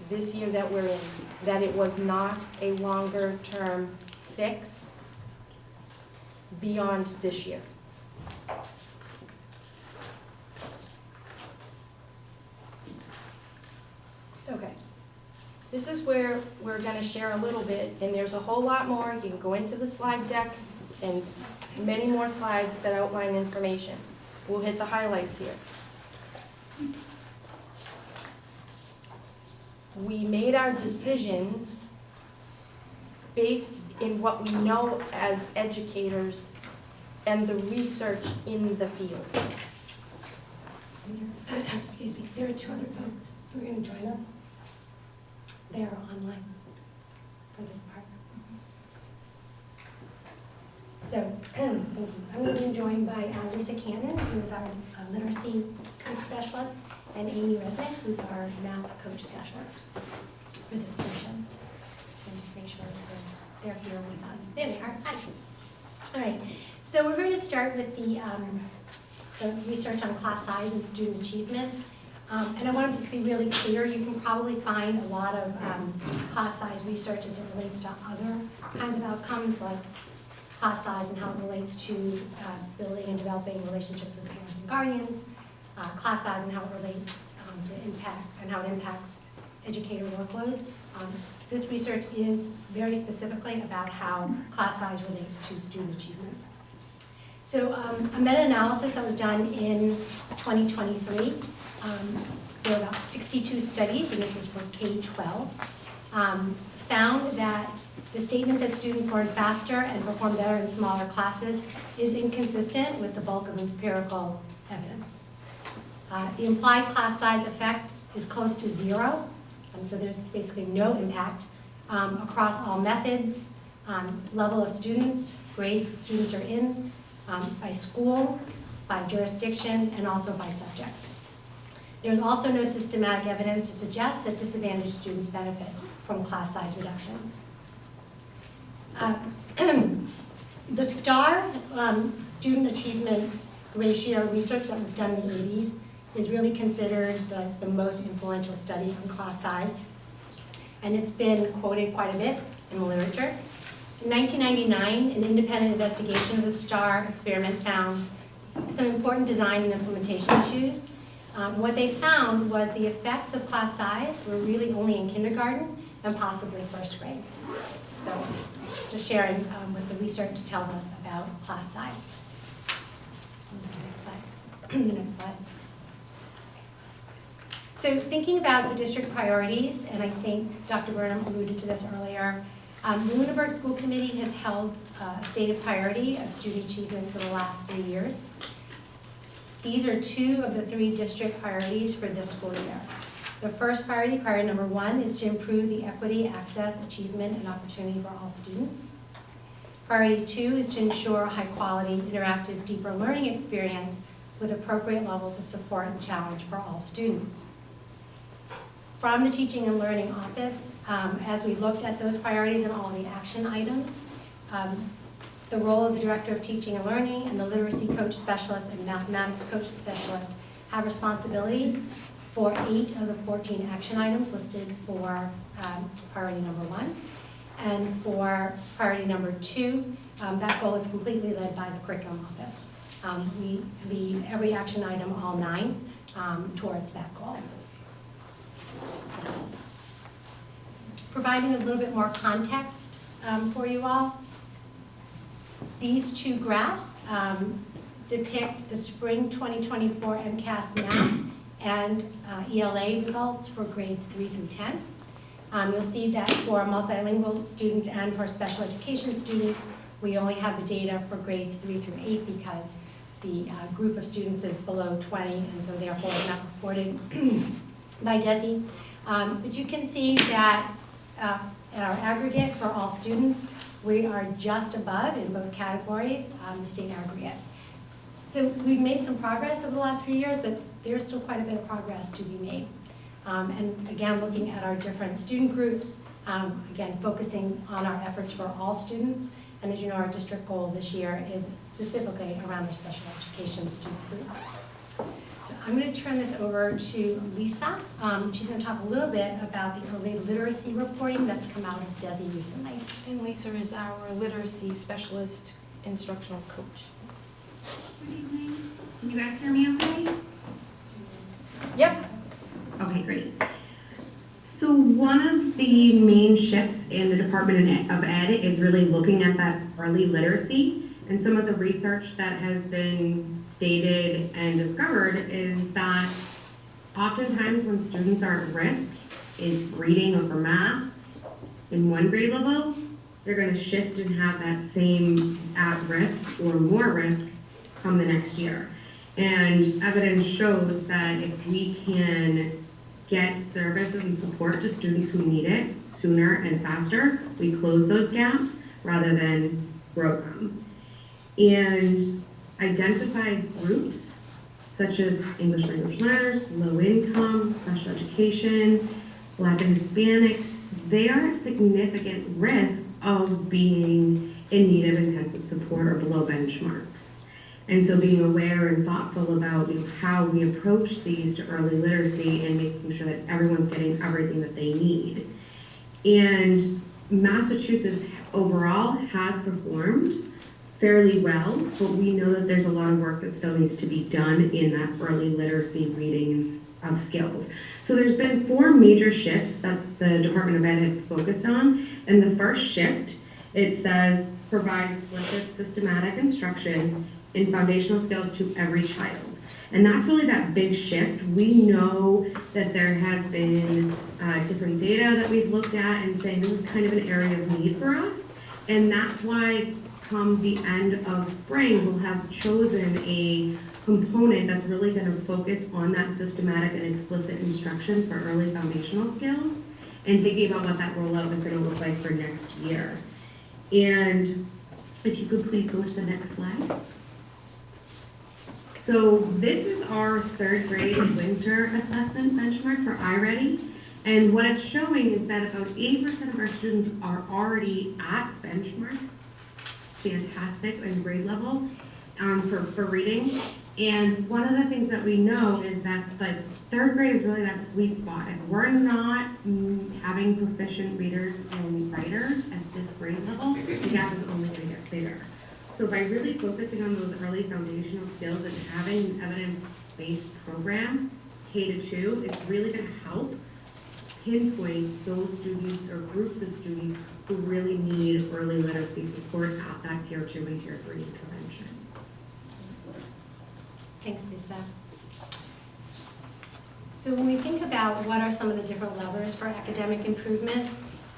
this year that we're in, that it was not a longer-term fix beyond this year. Okay. This is where we're going to share a little bit, and there's a whole lot more. You can go into the slide deck and many more slides that outline information. We'll hit the highlights here. We made our decisions based in what we know as educators and the research in the field. Excuse me, there are 2 other folks who are going to join us. They are online for this part. So I'm going to be joined by Lisa Cannon, who is our literacy coach specialist, and Amy Resnick, who's our math coach specialist for this portion. And just make sure that they're here with us. There they are. Hi. All right. So we're going to start with the research on class size and student achievement. And I want to just be really clear, you can probably find a lot of class size research as it relates to other kinds of outcomes, like class size and how it relates to building and developing relationships with parents and guardians, class size and how it relates to impact and how it impacts educator workload. This research is very specifically about how class size relates to student achievement. So a meta-analysis that was done in 2023, there were about 62 studies, and this was for K-12, found that the statement that students learn faster and perform better in smaller classes is inconsistent with the bulk of empirical evidence. The implied class size effect is close to 0, so there's basically no impact across all methods, level of students, grade students are in, by school, by jurisdiction, and also by subject. There's also no systematic evidence to suggest that disadvantaged students benefit from class size reductions. The STAR student achievement ratio research that was done in the 80s is really considered the most influential study on class size, and it's been quoted quite a bit in the literature. In 1999, an independent investigation of the STAR experiment found some important design and implementation issues. What they found was the effects of class size were really only in kindergarten and possibly first grade. So just sharing what the research tells us about class size. Next slide. The next slide. So thinking about the district priorities, and I think Dr. Burnham alluded to this earlier, the Lunenburg School Committee has held a stated priority of student achievement for the last 3 years. These are 2 of the 3 district priorities for this school year. The first priority, priority number 1, is to improve the equity, access, achievement, and opportunity for all students. Priority 2 is to ensure a high-quality, interactive, deeper learning experience with appropriate levels of support and challenge for all students. From the Teaching and Learning Office, as we looked at those priorities and all the action items, the role of the Director of Teaching and Learning and the Literacy Coach Specialist and Mathematics Coach Specialist have responsibility for 8 of the 14 action items listed for priority number 1. And for priority number 2, that goal is completely led by the Curriculum Office. We lead every action item, all 9, towards that goal. So, providing a little bit more context for you all, these 2 graphs depict the spring 2024 MCAS math and ELA results for grades 3 through 10. You'll see that for multilingual students and for special education students, we only have the data for grades 3 through 8 because the group of students is below 20, and so therefore is not reported by DESE. But you can see that at our aggregate for all students, we are just above in both categories, the state aggregate. So we've made some progress over the last few years, but there's still quite a bit of progress to be made. And again, looking at our different student groups, again, focusing on our efforts for all students. And as you know, our district goal this year is specifically around our special education student group. So I'm going to turn this over to Lisa. She's going to talk a little bit about the early literacy reporting that's come out of DESE recently. And Lisa is our literacy specialist instructional coach. Good evening. Can you guys hear me okay? Yep. Okay, great. So one of the main shifts in the Department of Ed is really looking at that early literacy. And some of the research that has been stated and discovered is that oftentimes when students are at risk in reading or for math in one grade level, they're going to shift and have that same at risk or more risk come the next year. And evidence shows that if we can get service and support to students who need it sooner and faster, we close those gaps rather than grow them. And identify groups such as English language learners, low income, special education, Black and Hispanic, they are at significant risk of being in need of intensive support or below benchmarks. And so being aware and thoughtful about how we approach these to early literacy and making sure that everyone's getting everything that they need. And Massachusetts overall has performed fairly well, but we know that there's a lot of work that still needs to be done in that early literacy reading of skills. So there's been 4 major shifts that the Department of Ed had focused on. And the first shift, it says, provide explicit systematic instruction in foundational skills to every child. And that's really that big shift. We know that there has been different data that we've looked at and saying this is kind of an area of need for us. And that's why come the end of spring, we'll have chosen a component that's really going to focus on that systematic and explicit instruction for early foundational skills and thinking about what that rollout is going to look like for next year. And if you could please go to the next slide. So this is our 3rd grade winter assessment benchmark for iReady. And what it's showing is that about 80% of our students are already at benchmark, fantastic, and grade level for reading. And one of the things that we know is that like third grade is really that sweet spot. If we're not having proficient readers and writers at this grade level, the gap is only going to get bigger. So by really focusing on those early foundational skills and having an evidence-based program, K-2, is really going to help pinpoint those students or groups of students who really need early literacy support at that Tier 2 and Tier 3 intervention. Thanks, Lisa. So when we think about what are some of the different levers for academic improvement,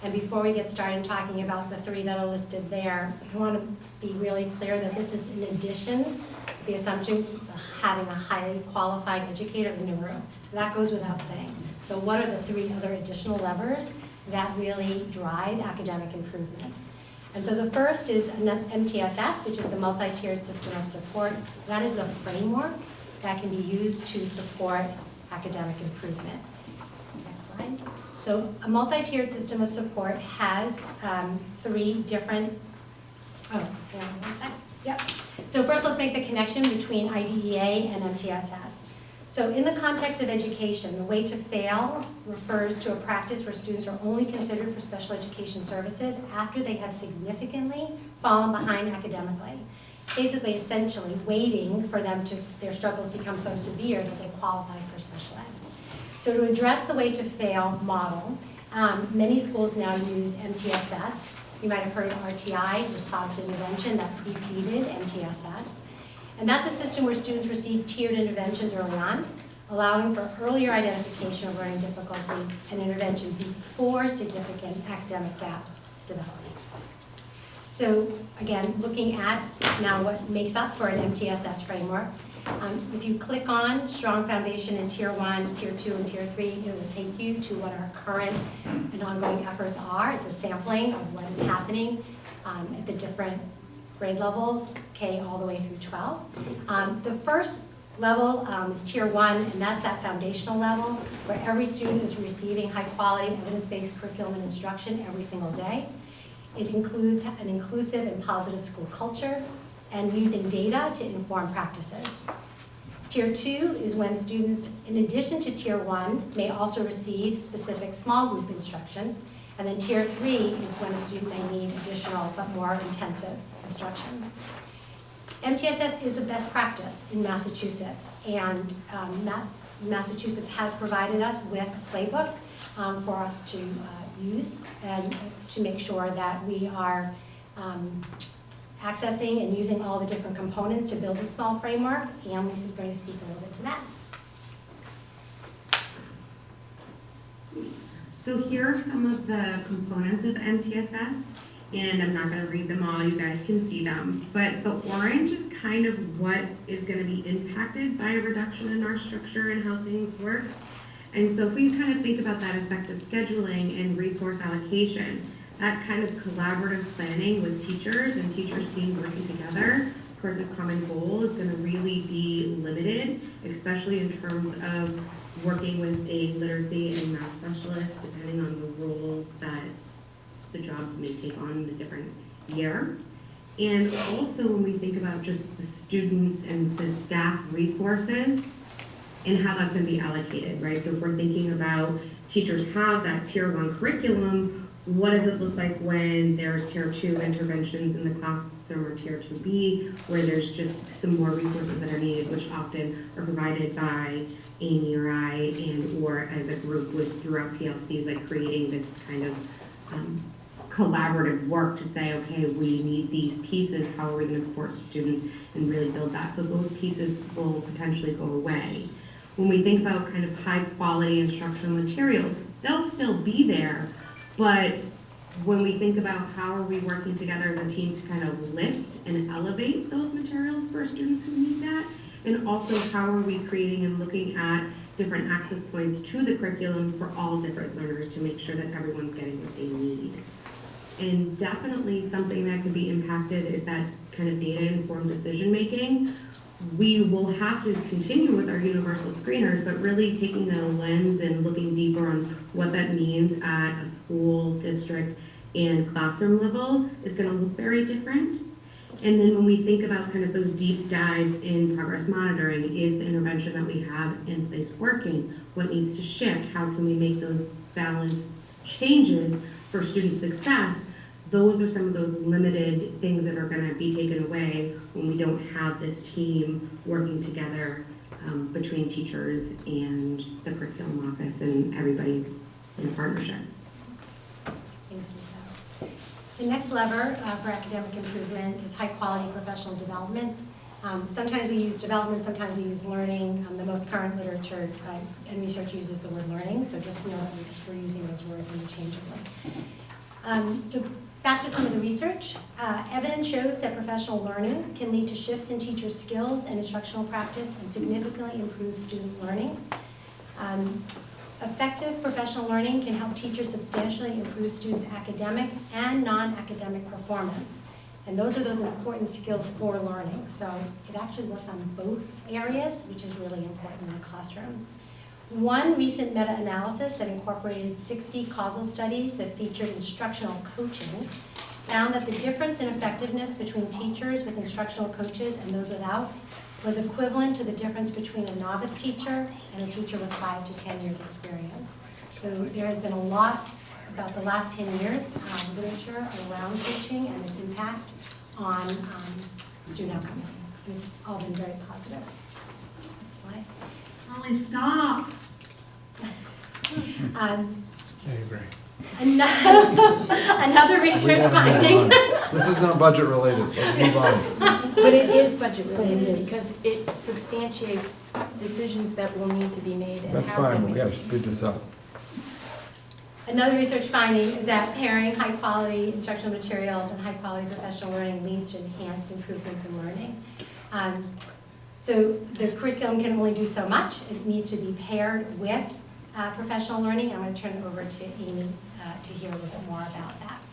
and before we get started talking about the 3 that are listed there, I want to be really clear that this is in addition to the assumption of having a highly qualified educator in the room. That goes without saying. So what are the 3 other additional levers that really drive academic improvement? And so the first is MTSS, which is the multi-tiered system of support. That is the framework that can be used to support academic improvement. Next slide. So a multi-tiered system of support has 3 different, Yep. So first let's make the connection between IDEA and MTSS. So in the context of education, the way to fail refers to a practice where students are only considered for special education services after they have significantly fallen behind academically. Basically, essentially, waiting for them to, their struggles become so severe that they qualify for special ed. So to address the way to fail model, many schools now use MTSS. You might have heard of RTI, response to intervention, that preceded MTSS. And that's a system where students receive tiered interventions early on, allowing for earlier identification of learning difficulties and intervention before significant academic gaps develop. So again, looking at now what makes up for an MTSS framework, if you click on Strong Foundation in Tier 1, Tier 2, and Tier 3, it will take you to what our current and ongoing efforts are. It's a sampling of what is happening at the different grade levels, K all the way through 12. The first level is Tier 1, and that's that foundational level where every student is receiving high-quality, evidence-based curriculum and instruction every single day. It includes an inclusive and positive school culture and using data to inform practices. Tier 2 is when students, in addition to Tier 1, may also receive specific small group instruction. And then Tier 3 is when a student may need additional but more intensive instruction. MTSS is a best practice in Massachusetts, and Massachusetts has provided us with a playbook for us to use and to make sure that we are accessing and using all the different components to build a small framework, and Lisa's going to speak a little bit to that. So here are some of the components of MTSS, and I'm not going to read them all, you guys can see them, but the orange is kind of what is going to be impacted by a reduction in our structure and how things work. And so if we kind of think about that effective scheduling and resource allocation, that kind of collaborative planning with teachers and teachers' teams working together towards a common goal is going to really be limited, especially in terms of working with a literacy and math specialist, depending on the role that the jobs may take on in a different year. And also when we think about just the students and the staff resources and how that's going to be allocated, right? So if we're thinking about teachers have that Tier 1 curriculum, what does it look like when there's Tier 2 interventions in the classroom or Tier 2B, where there's just some more resources that are needed, which often are provided by Amy or I, and or as a group with throughout PLCs, like creating this kind of collaborative work to say, okay, we need these pieces, how are we going to support students and really build that? So those pieces will potentially go away. When we think about kind of high quality instructional materials, they'll still be there, but when we think about how are we working together as a team to kind of lift and elevate those materials for students who need that, and also how are we creating and looking at different access points to the curriculum for all different learners to make sure that everyone's getting what they need. And definitely something that can be impacted is that kind of data-informed decision-making. We will have to continue with our universal screeners, but really taking a lens and looking deeper on what that means at a school, district, and classroom level is going to look very different. And then when we think about kind of those deep dives in progress monitoring, is the intervention that we have in place working? What needs to shift? How can we make those balanced changes for student success? Those are some of those limited things that are going to be taken away when we don't have this team working together between teachers and the curriculum office and everybody in a partnership. Thanks, Lisa. The next lever for academic improvement is high-quality professional development. Sometimes we use development, sometimes we use learning. The most current literature and research uses the word learning, so just know that we're using those words interchangeably. So back to some of the research. Evidence shows that professional learning can lead to shifts in teachers' skills and instructional practice and significantly improve student learning. Effective professional learning can help teachers substantially improve students' academic and non-academic performance. And those are those important skills for learning. So it actually works on both areas, which is really important in the classroom. One recent meta-analysis that incorporated 60 causal studies that featured instructional coaching found that the difference in effectiveness between teachers with instructional coaches and those without was equivalent to the difference between a novice teacher and a teacher with 5 to 10 years experience. So there has been a lot about the last 10 years literature around coaching and its impact on student outcomes. And it's all been very positive. Next slide. Molly, stop. I agree. Another research finding. This is not budget related, let's move on. But it is budget related because it substantiates decisions that will need to be made and That's how they're fine, we made. gotta speed this up. Another research finding is that pairing high-quality instructional materials and high-quality professional learning leads to enhanced improvements in learning. So the curriculum can only do so much. It needs to be paired with professional learning. I'm going to turn it over to Amy to hear a little bit more about that.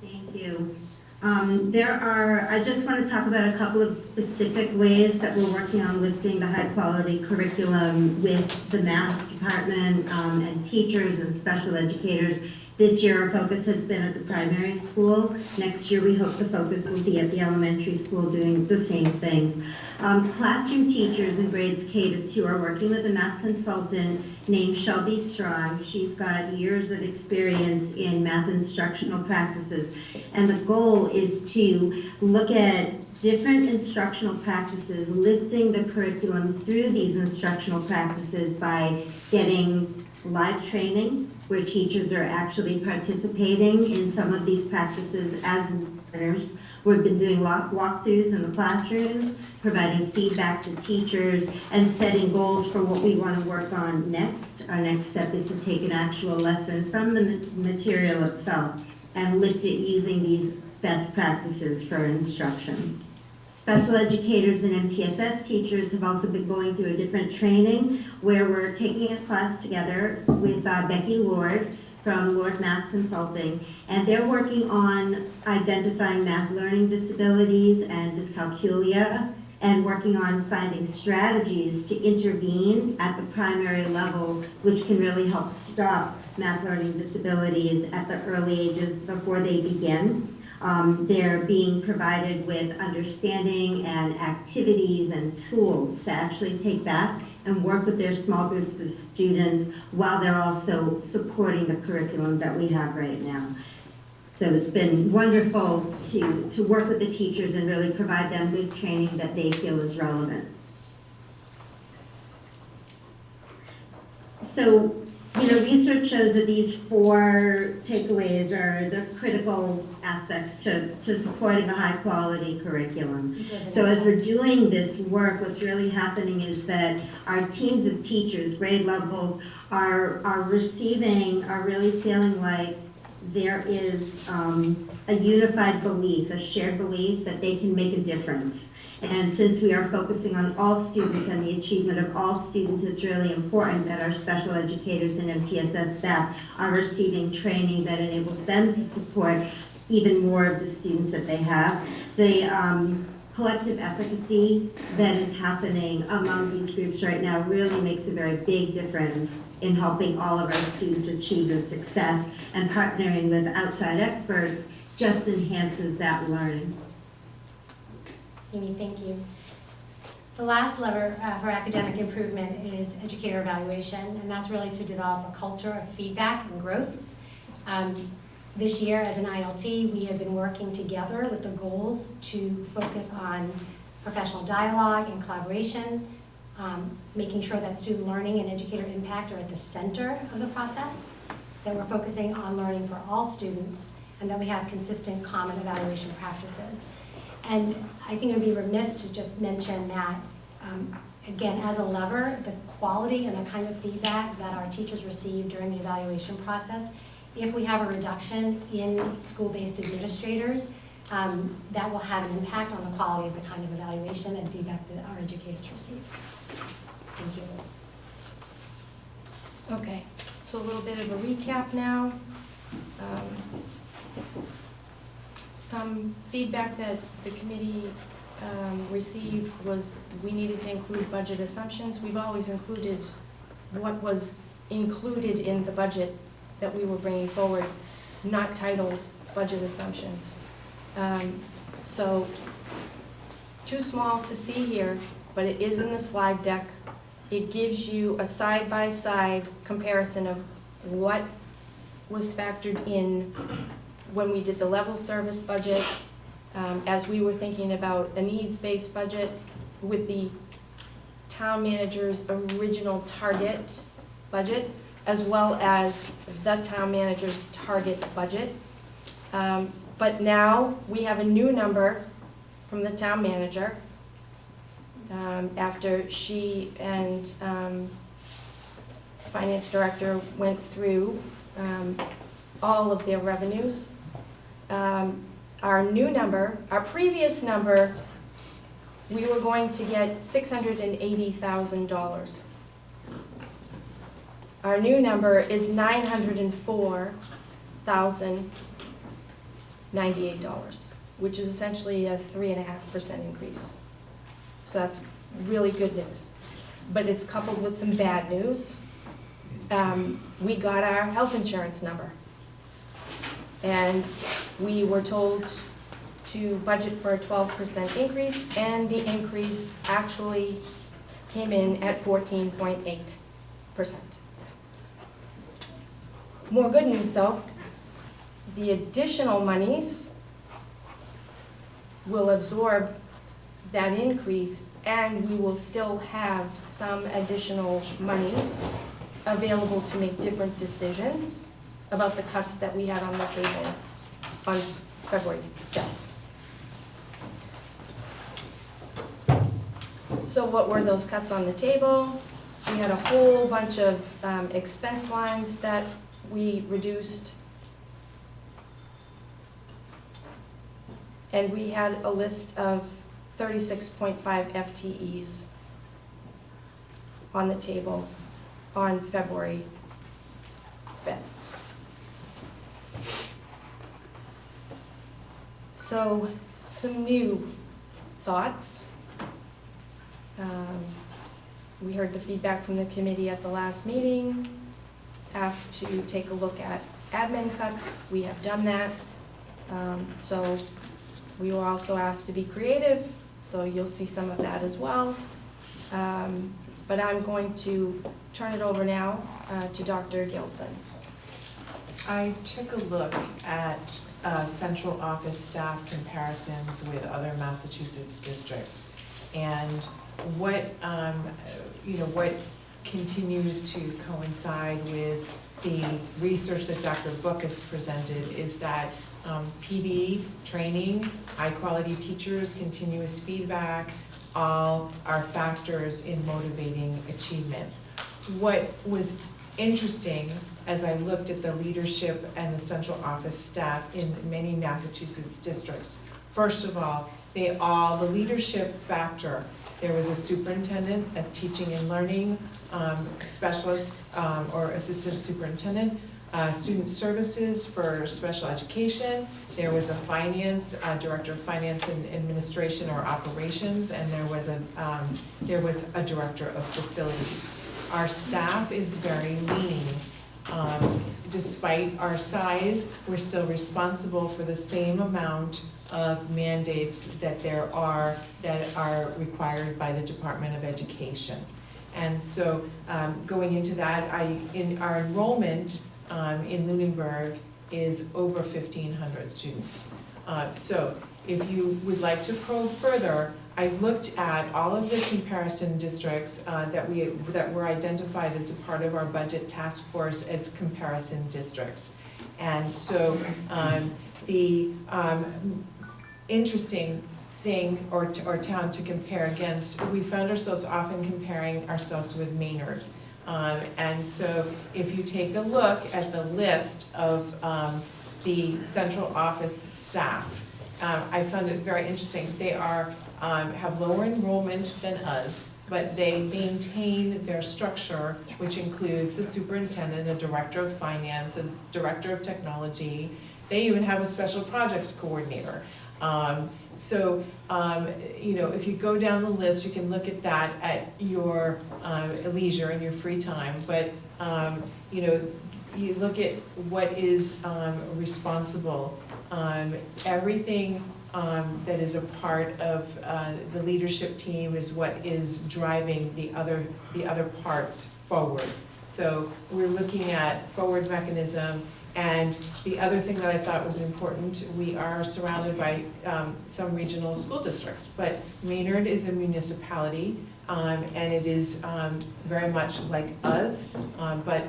Thank you. I just want to talk about a couple of specific ways that we're working on lifting the high quality curriculum with the math department and teachers and special educators. This year our focus has been at the primary school. Next year we hope the focus will be at the elementary school doing the same things. Classroom teachers in grades K to 2 are working with a math consultant named Shelby Strong. She's got years of experience in math instructional practices. And the goal is to look at different instructional practices, lifting the curriculum through these instructional practices by getting live training, where teachers are actually participating in some of these practices as learners. We've been doing walkthroughs in the classrooms, providing feedback to teachers, and setting goals for what we want to work on next. Our next step is to take an actual lesson from the material itself and lift it using these best practices for instruction. Special educators and MTSS teachers have also been going through a different training where we're taking a class together with Becky Lord from Lord Math Consulting, and they're working on identifying math learning disabilities and dyscalculia and working on finding strategies to intervene at the primary level, which can really help stop math learning disabilities at the early ages before they begin. They're being provided with understanding and activities and tools to actually take back and work with their small groups of students while they're also supporting the curriculum that we have right now. So it's been wonderful to work with the teachers and really provide them with training that they feel is relevant. So, research shows that these 4 takeaways are the critical aspects to supporting a high-quality curriculum. So as we're doing this work, what's really happening is that our teams of teachers, grade levels, are really feeling like there is a unified belief, a shared belief that they can make a difference. And since we are focusing on all students and the achievement of all students, it's really important that our special educators and MTSS staff are receiving training that enables them to support even more of the students that they have. The collective efficacy that is happening among these groups right now really makes a very big difference in helping all of our students achieve the success, and partnering with outside experts just enhances that learning. Amy, thank you. The last lever for academic improvement is educator evaluation, and that's really to develop a culture of feedback and growth. This year, as an ILT, we have been working together with the goals to focus on professional dialogue and collaboration, making sure that student learning and educator impact are at the center of the process, that we're focusing on learning for all students, and that we have consistent common evaluation practices. And I think it would be remiss to just mention that, again, as a lever, the quality and the kind of feedback that our teachers receive during the evaluation process, if we have a reduction in school-based administrators, that will have an impact on the quality of the kind of evaluation and feedback that our educators receive. Thank you. Okay, so a little bit of a recap now. Some feedback that the committee received was we needed to include budget assumptions. We've always included what was included in the budget that we were bringing forward, not titled budget assumptions. So, too small to see here, but it is in the slide deck. It gives you a side-by-side comparison of what was factored in when we did the level service budget, as we were thinking about a needs-based budget with the town manager's original target budget, as well as the town manager's target budget. But now we have a new number from the town manager after she and finance director went through all of their revenues. Our new number, our previous number, we were going to get $680,000. Our new number is $904,098, which is essentially a 3.5% increase. So that's really good news. But it's coupled with some bad news. We got our health insurance number. And we were told to budget for a 12% increase, and the increase actually came in at 14.8%. More good news though, the additional monies will absorb that increase, and we will still have some additional monies available to make different decisions about the cuts that we had on the table on February 5th. So what were those cuts on the table? We had a whole bunch of expense lines that we reduced. And we had a list of 36.5 FTEs on the table on February 5th. So, some new thoughts. We heard the feedback from the committee at the last meeting, asked to take a look at admin cuts. We have done that. So we were also asked to be creative, so you'll see some of that as well. But I'm going to turn it over now to Dr. Gilson. I took a look at central office staff comparisons with other Massachusetts districts, and what what continues to coincide with the research that Dr. Book has presented is that PD, training, high-quality teachers, continuous feedback, all are factors in motivating achievement. What was interesting as I looked at the leadership and the central office staff in many Massachusetts districts, first of all, the leadership factor, there was a superintendent, a teaching and learning specialist or assistant superintendent, student services for special education, there was a director of finance and administration or operations, and there was a director of facilities. Our staff is very lean despite our size, we're still responsible for the same amount of mandates that are required by the Department of Education. And so, going into that, our enrollment in Lunenburg is over 1,500 students. So, if you would like to probe further, I looked at all of the comparison districts that were identified as a part of our budget task force as comparison districts. And so, the interesting thing or town to compare against, we found ourselves often comparing ourselves with Maynard. And so if you take a look at the list of the central office staff, I found it very interesting. They have lower enrollment than us, but they maintain their structure, which includes a superintendent, a director of finance, a director of technology. They even have a special projects coordinator. So, if you go down the list, you can look at that at your leisure and your free time. But, you look at what is responsible. Everything that is a part of the leadership team is what is driving the other parts forward. So we're looking at forward mechanism. And the other thing that I thought was important, we are surrounded by some regional school districts, but Maynard is a municipality, and it is very much like us, but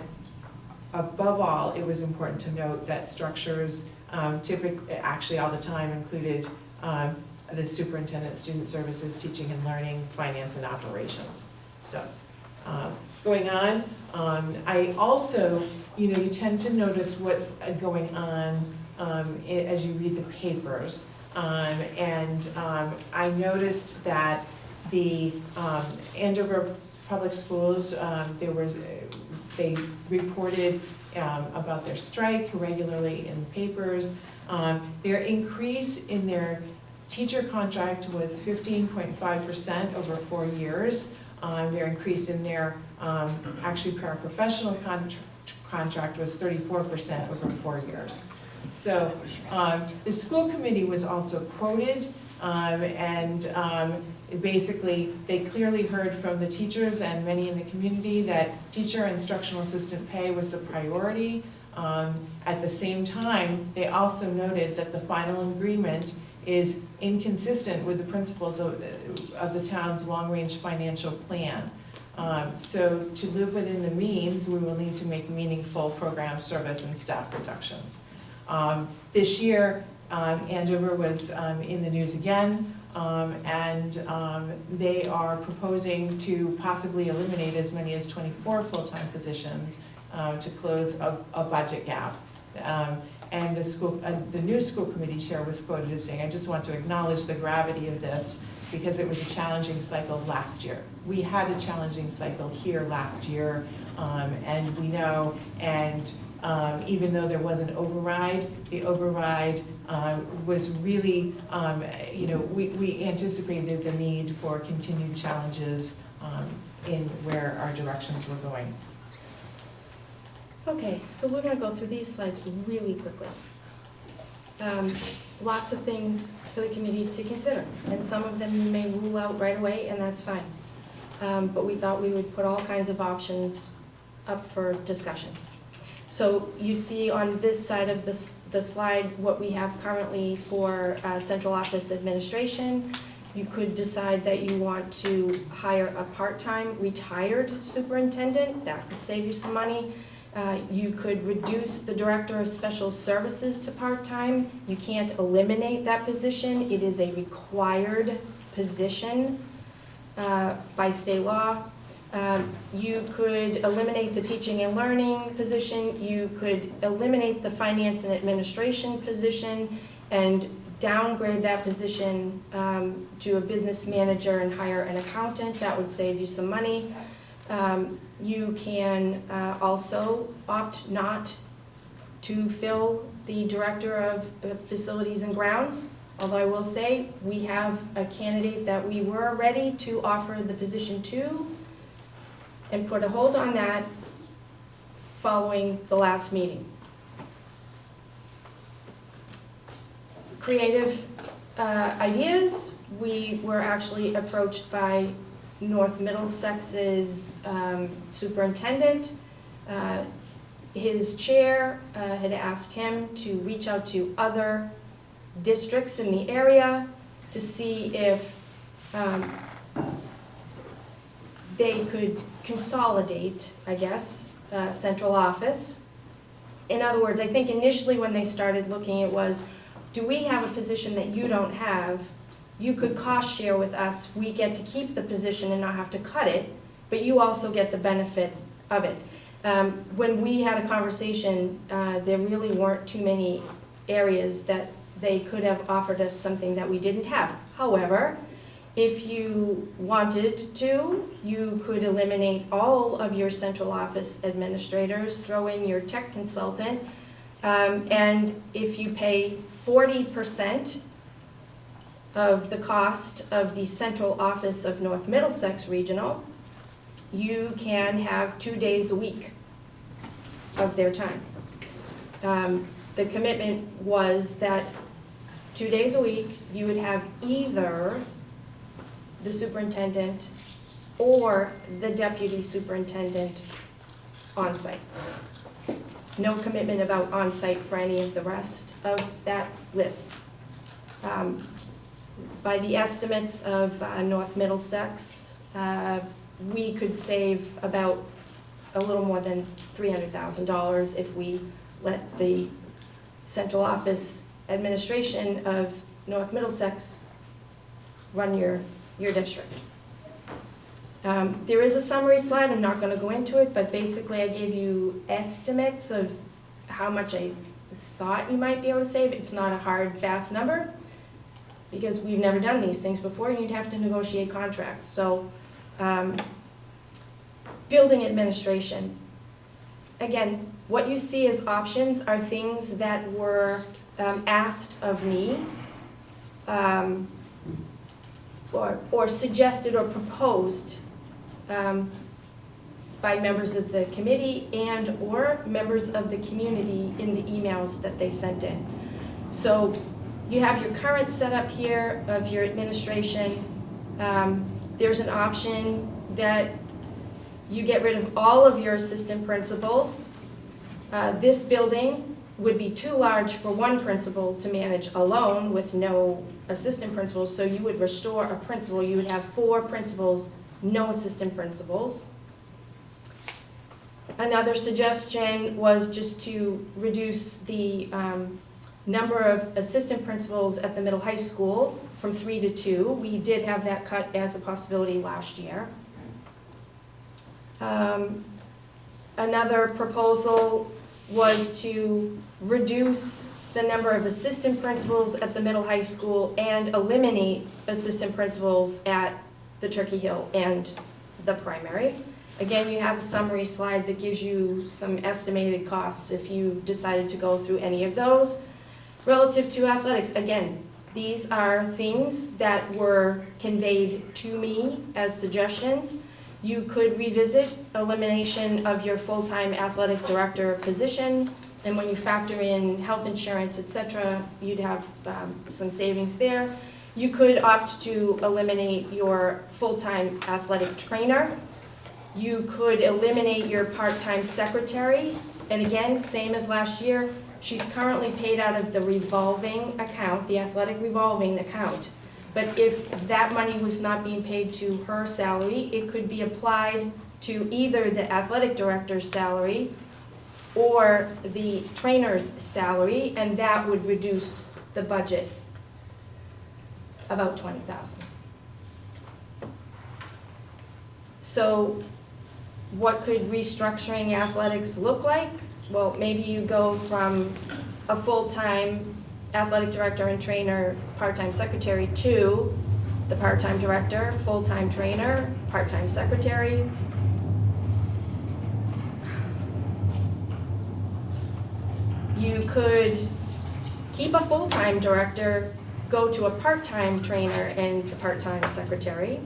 above all, it was important to note that structures typically, actually all the time, included the superintendent, student services, teaching and learning, finance and operations. So, going on, I also, you tend to notice what's going on as you read the papers. I noticed that the Andover Public Schools, they reported about their strike regularly in papers. Their increase in their teacher contract was 15.5% over 4 years. Their increase in their actually paraprofessional contract was 34% over 4 years. So the school committee was also quoted, basically they clearly heard from the teachers and many in the community that teacher instructional assistant pay was the priority. At the same time, they also noted that the final agreement is inconsistent with the principles of the town's long-range financial plan. So to live within the means, we will need to make meaningful program service and staff reductions. This year, Andover was in the news again, they are proposing to possibly eliminate as many as 24 full-time positions to close a budget gap. And the new school committee chair was quoted as saying, "I just want to acknowledge the gravity of this because it was a challenging cycle last year." We had a challenging cycle here last year, and we know, and even though there was an override, the override was really, we anticipated the need for continued challenges in where our directions were going. Okay, so we're gonna go through these slides really quickly. Lots of things for the committee to consider, and some of them you may rule out right away, and that's fine. But we thought we would put all kinds of options up for discussion. So you see on this side of the slide what we have currently for central office administration. You could decide that you want to hire a part-time retired superintendent. That could save you some money. You could reduce the director of special services to part-time. You can't eliminate that position. It is a required position by state law. You could eliminate the teaching and learning position. You could eliminate the finance and administration position and downgrade that position to a business manager and hire an accountant. That would save you some money. You can also opt not to fill the director of facilities and grounds. Although I will say, we have a candidate that we were ready to offer the position to and put a hold on that following the last meeting. Creative ideas, we were actually approached by North Middlesex's superintendent. His chair had asked him to reach out to other districts in the area to see if they could consolidate, I guess, central office. In other words, I think initially when they started looking, it was, do we have a position that you don't have? You could cost share with us, we get to keep the position and not have to cut it, but you also get the benefit of it. When we had a conversation, there really weren't too many areas that they could have offered us something that we didn't have. However, if you wanted to, you could eliminate all of your central office administrators, throw in your tech consultant, and if you pay 40% of the cost of the central office of North Middlesex Regional, you can have 2 days a week of their time. The commitment was that 2 days a week, you would have either the superintendent or the deputy superintendent on site. No commitment about on site for any of the rest of that list. By the estimates of North Middlesex, we could save about a little more than $300,000 if we let the central office administration of North Middlesex run your district. There is a summary slide, I'm not going to go into it, but basically I gave you estimates of how much I thought you might be able to save. It's not a hard, fast number, because we've never done these things before, and you'd have to negotiate contracts. So, building administration. Again, what you see as options are things that were asked of me, or suggested or proposed by members of the committee and or members of the community in the emails that they sent in. So you have your current setup here of your administration. There's an option that you get rid of all of your assistant principals. This building would be too large for one principal to manage alone with no assistant principals, so you would restore a principal. You would have 4 principals, no assistant principals. Another suggestion was just to reduce the number of assistant principals at the middle high school from 3 to 2. We did have that cut as a possibility last year. Another proposal was to reduce the number of assistant principals at the middle high school and eliminate assistant principals at the Turkey Hill and the primary. Again, you have a summary slide that gives you some estimated costs if you decided to go through any of those. Relative to athletics, again, these are things that were conveyed to me as suggestions. You could revisit elimination of your full-time athletic director position, and when you factor in health insurance, etc., you'd have some savings there. You could opt to eliminate your full-time athletic trainer. You could eliminate your part-time secretary, and again, same as last year, she's currently paid out of the revolving account, the athletic revolving account. But if that money was not being paid to her salary, it could be applied to either the athletic director's salary or the trainer's salary, and that would reduce the budget about $20,000. So what could restructuring athletics look like? Well, maybe you go from a full-time athletic director and trainer, part-time secretary, to the part-time director, full-time trainer, part-time secretary. You could keep a full-time director, go to a part-time trainer and a part-time secretary.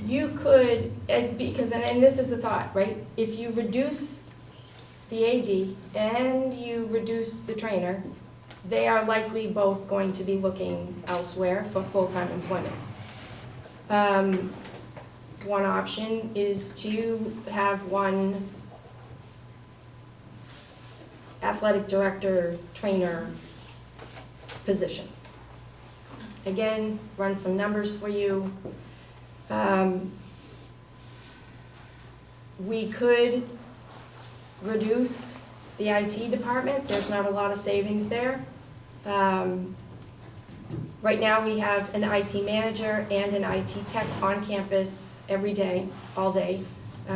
you could, because, and this is a thought, right? If you reduce the AD and you reduce the trainer, they are likely both going to be looking elsewhere for full-time employment. One option is to have one athletic director, trainer position. Again, run some numbers for you. We could reduce the IT department. There's not a lot of savings there. Right now, we have an IT manager and an IT tech on campus every day, all day.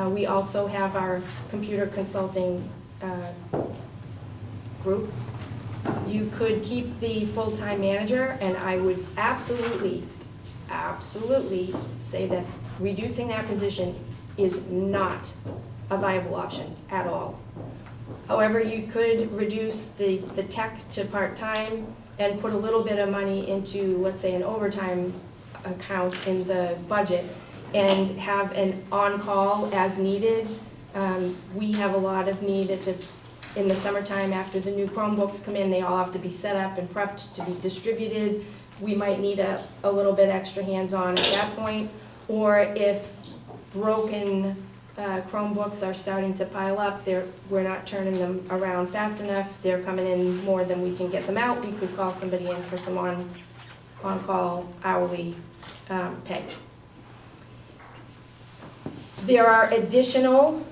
We also have our computer consulting group. You could keep the full-time manager, and I would absolutely say that reducing that position is not a viable option at all. However, you could reduce the tech to part-time and put a little bit of money into, let's say, an overtime account in the budget and have an on-call as needed. We have a lot of need in the summertime after the new Chromebooks come in. They all have to be set up and prepped to be distributed. We might need a little bit extra hands-on at that point. Or if broken Chromebooks are starting to pile up, we're not turning them around fast enough, they're coming in more than we can get them out, we could call somebody in for some on-call hourly pay. There are additional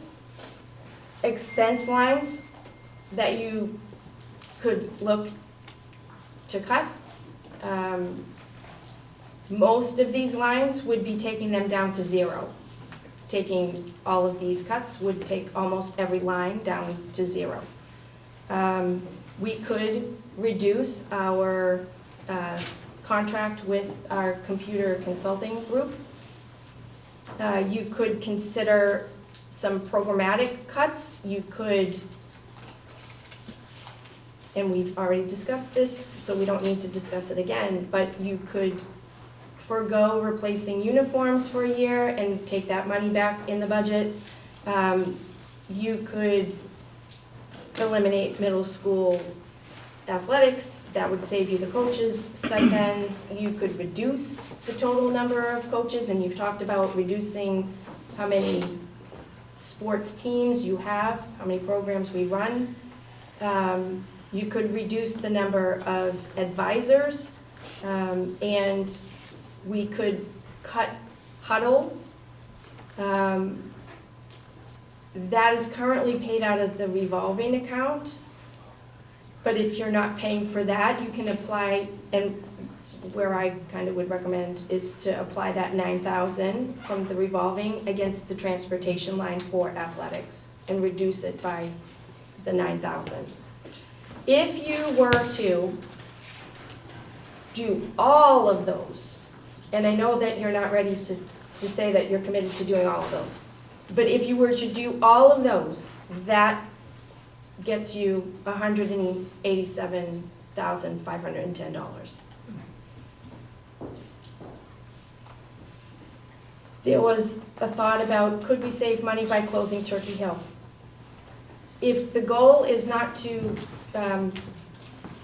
expense lines that you could look to cut. Most of these lines would be taking them down to zero. Taking all of these cuts would take almost every line down to zero. We could reduce our contract with our computer consulting group. You could consider some programmatic cuts. You could, and we've already discussed this, so we don't need to discuss it again, but you could forgo replacing uniforms for a year and take that money back in the budget. You could eliminate middle school athletics. That would save you the coaches' stipends. You could reduce the total number of coaches, and you've talked about reducing how many sports teams you have, how many programs we run. You could reduce the number of advisors, and we could cut Huddle. That is currently paid out of the revolving account, but if you're not paying for that, you can apply, and where I kind of would recommend is to apply that $9,000 from the revolving against the transportation line for athletics and reduce it by the $9,000. If you were to do all of those, and I know that you're not ready to say that you're committed to doing all of those, but if you were to do all of those, that gets you $187,510. There was a thought about, could we save money by closing Turkey Hill? If the goal is not to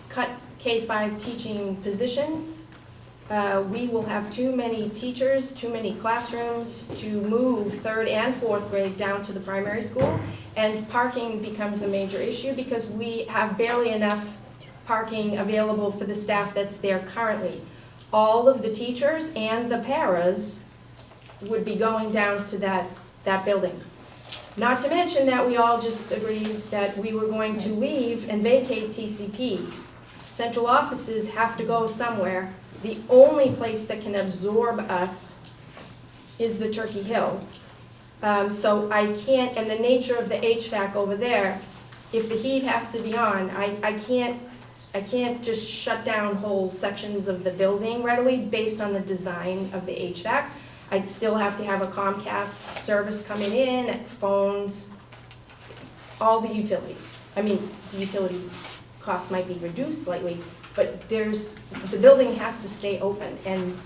cut K-5 teaching positions, we will have too many teachers, too many classrooms to move 3rd and 4th grade down to the primary school, and parking becomes a major issue because we have barely enough parking available for the staff that's there currently. All of the teachers and the paras would be going down to that building. Not to mention that we all just agreed that we were going to leave and vacate TCP. Central offices have to go somewhere. The only place that can absorb us is the Turkey Hill. So I can't, and the nature of the HVAC over there, if the heat has to be on, I can't just shut down whole sections of the building readily based on the design of the HVAC. I'd still have to have a Comcast service coming in, phones, all the utilities. I mean, the utility costs might be reduced slightly, but the building has to stay open, and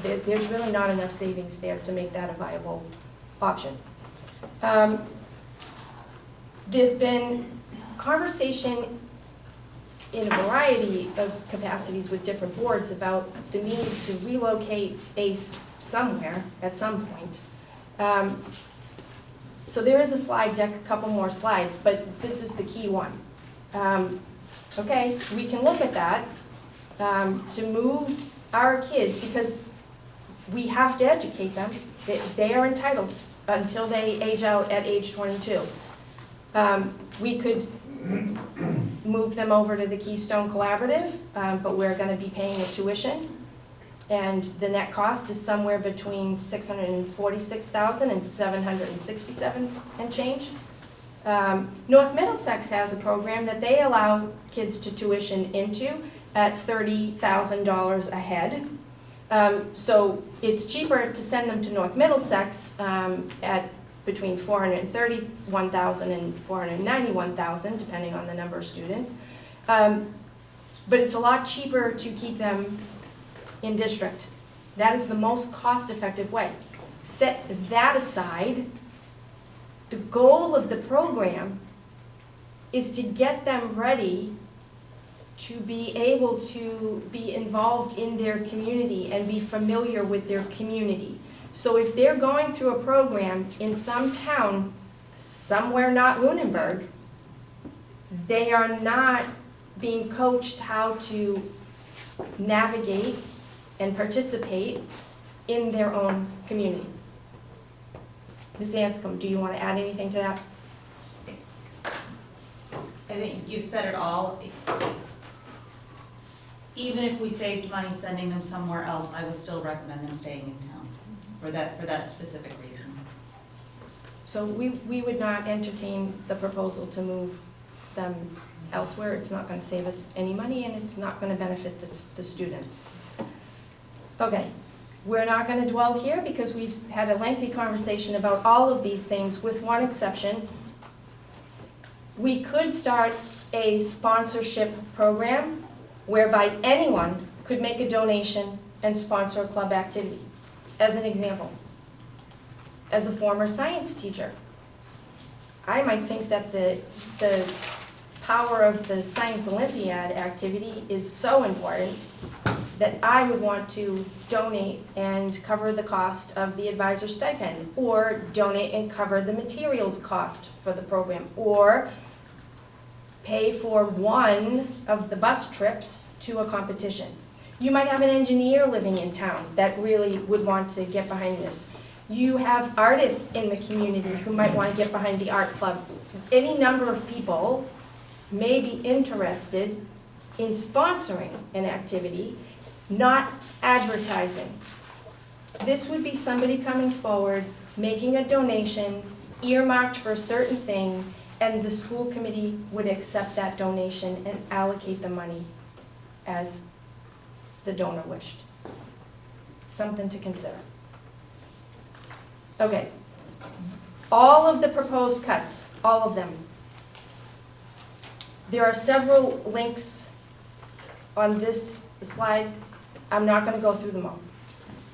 there's really not enough savings there to make that a viable option. There's been conversation in a variety of capacities with different boards about the need to relocate ACE somewhere at some point. So there is a slide deck, a couple more slides, but this is the key one. Okay, we can look at that to move our kids, because we have to educate them. They are entitled until they age out at age 22. We could move them over to the Keystone Collaborative, but we're going to be paying a tuition. And the net cost is somewhere between $646,000 and $767 and change. North Middlesex has a program that they allow kids to tuition into at $30,000 a head. So it's cheaper to send them to North Middlesex at between $431,000 and $491,000, depending on the number of students. But it's a lot cheaper to keep them in district. That is the most cost-effective way. Set that aside. The goal of the program is to get them ready to be able to be involved in their community and be familiar with their community. So if they're going through a program in some town, somewhere not Lunenburg, they are not being coached how to navigate and participate in their own community. Ms. Anscombe, do you want to add anything to that? I think you've said it all. Even if we saved money sending them somewhere else, I would still recommend them staying in town for that specific reason. So we would not entertain the proposal to move them elsewhere. It's not going to save us any money, and it's not going to benefit the students. Okay, we're not going to dwell here because we've had a lengthy conversation about all of these things, with one exception. We could start a sponsorship program whereby anyone could make a donation and sponsor a club activity. As an example, as a former science teacher, I might think that the power of the Science Olympiad activity is so important that I would want to donate and cover the cost of the advisor stipend, or donate and cover the materials cost for the program, or pay for one of the bus trips to a competition. You might have an engineer living in town that really would want to get behind this. You have artists in the community who might want to get behind the art club. Any number of people may be interested in sponsoring an activity, not advertising. This would be somebody coming forward, making a donation, earmarked for a certain thing, and the school committee would accept that donation and allocate the money as the donor wished. Something to consider. Okay. All of the proposed cuts, all of them. There are several links on this slide. I'm not going to go through them all.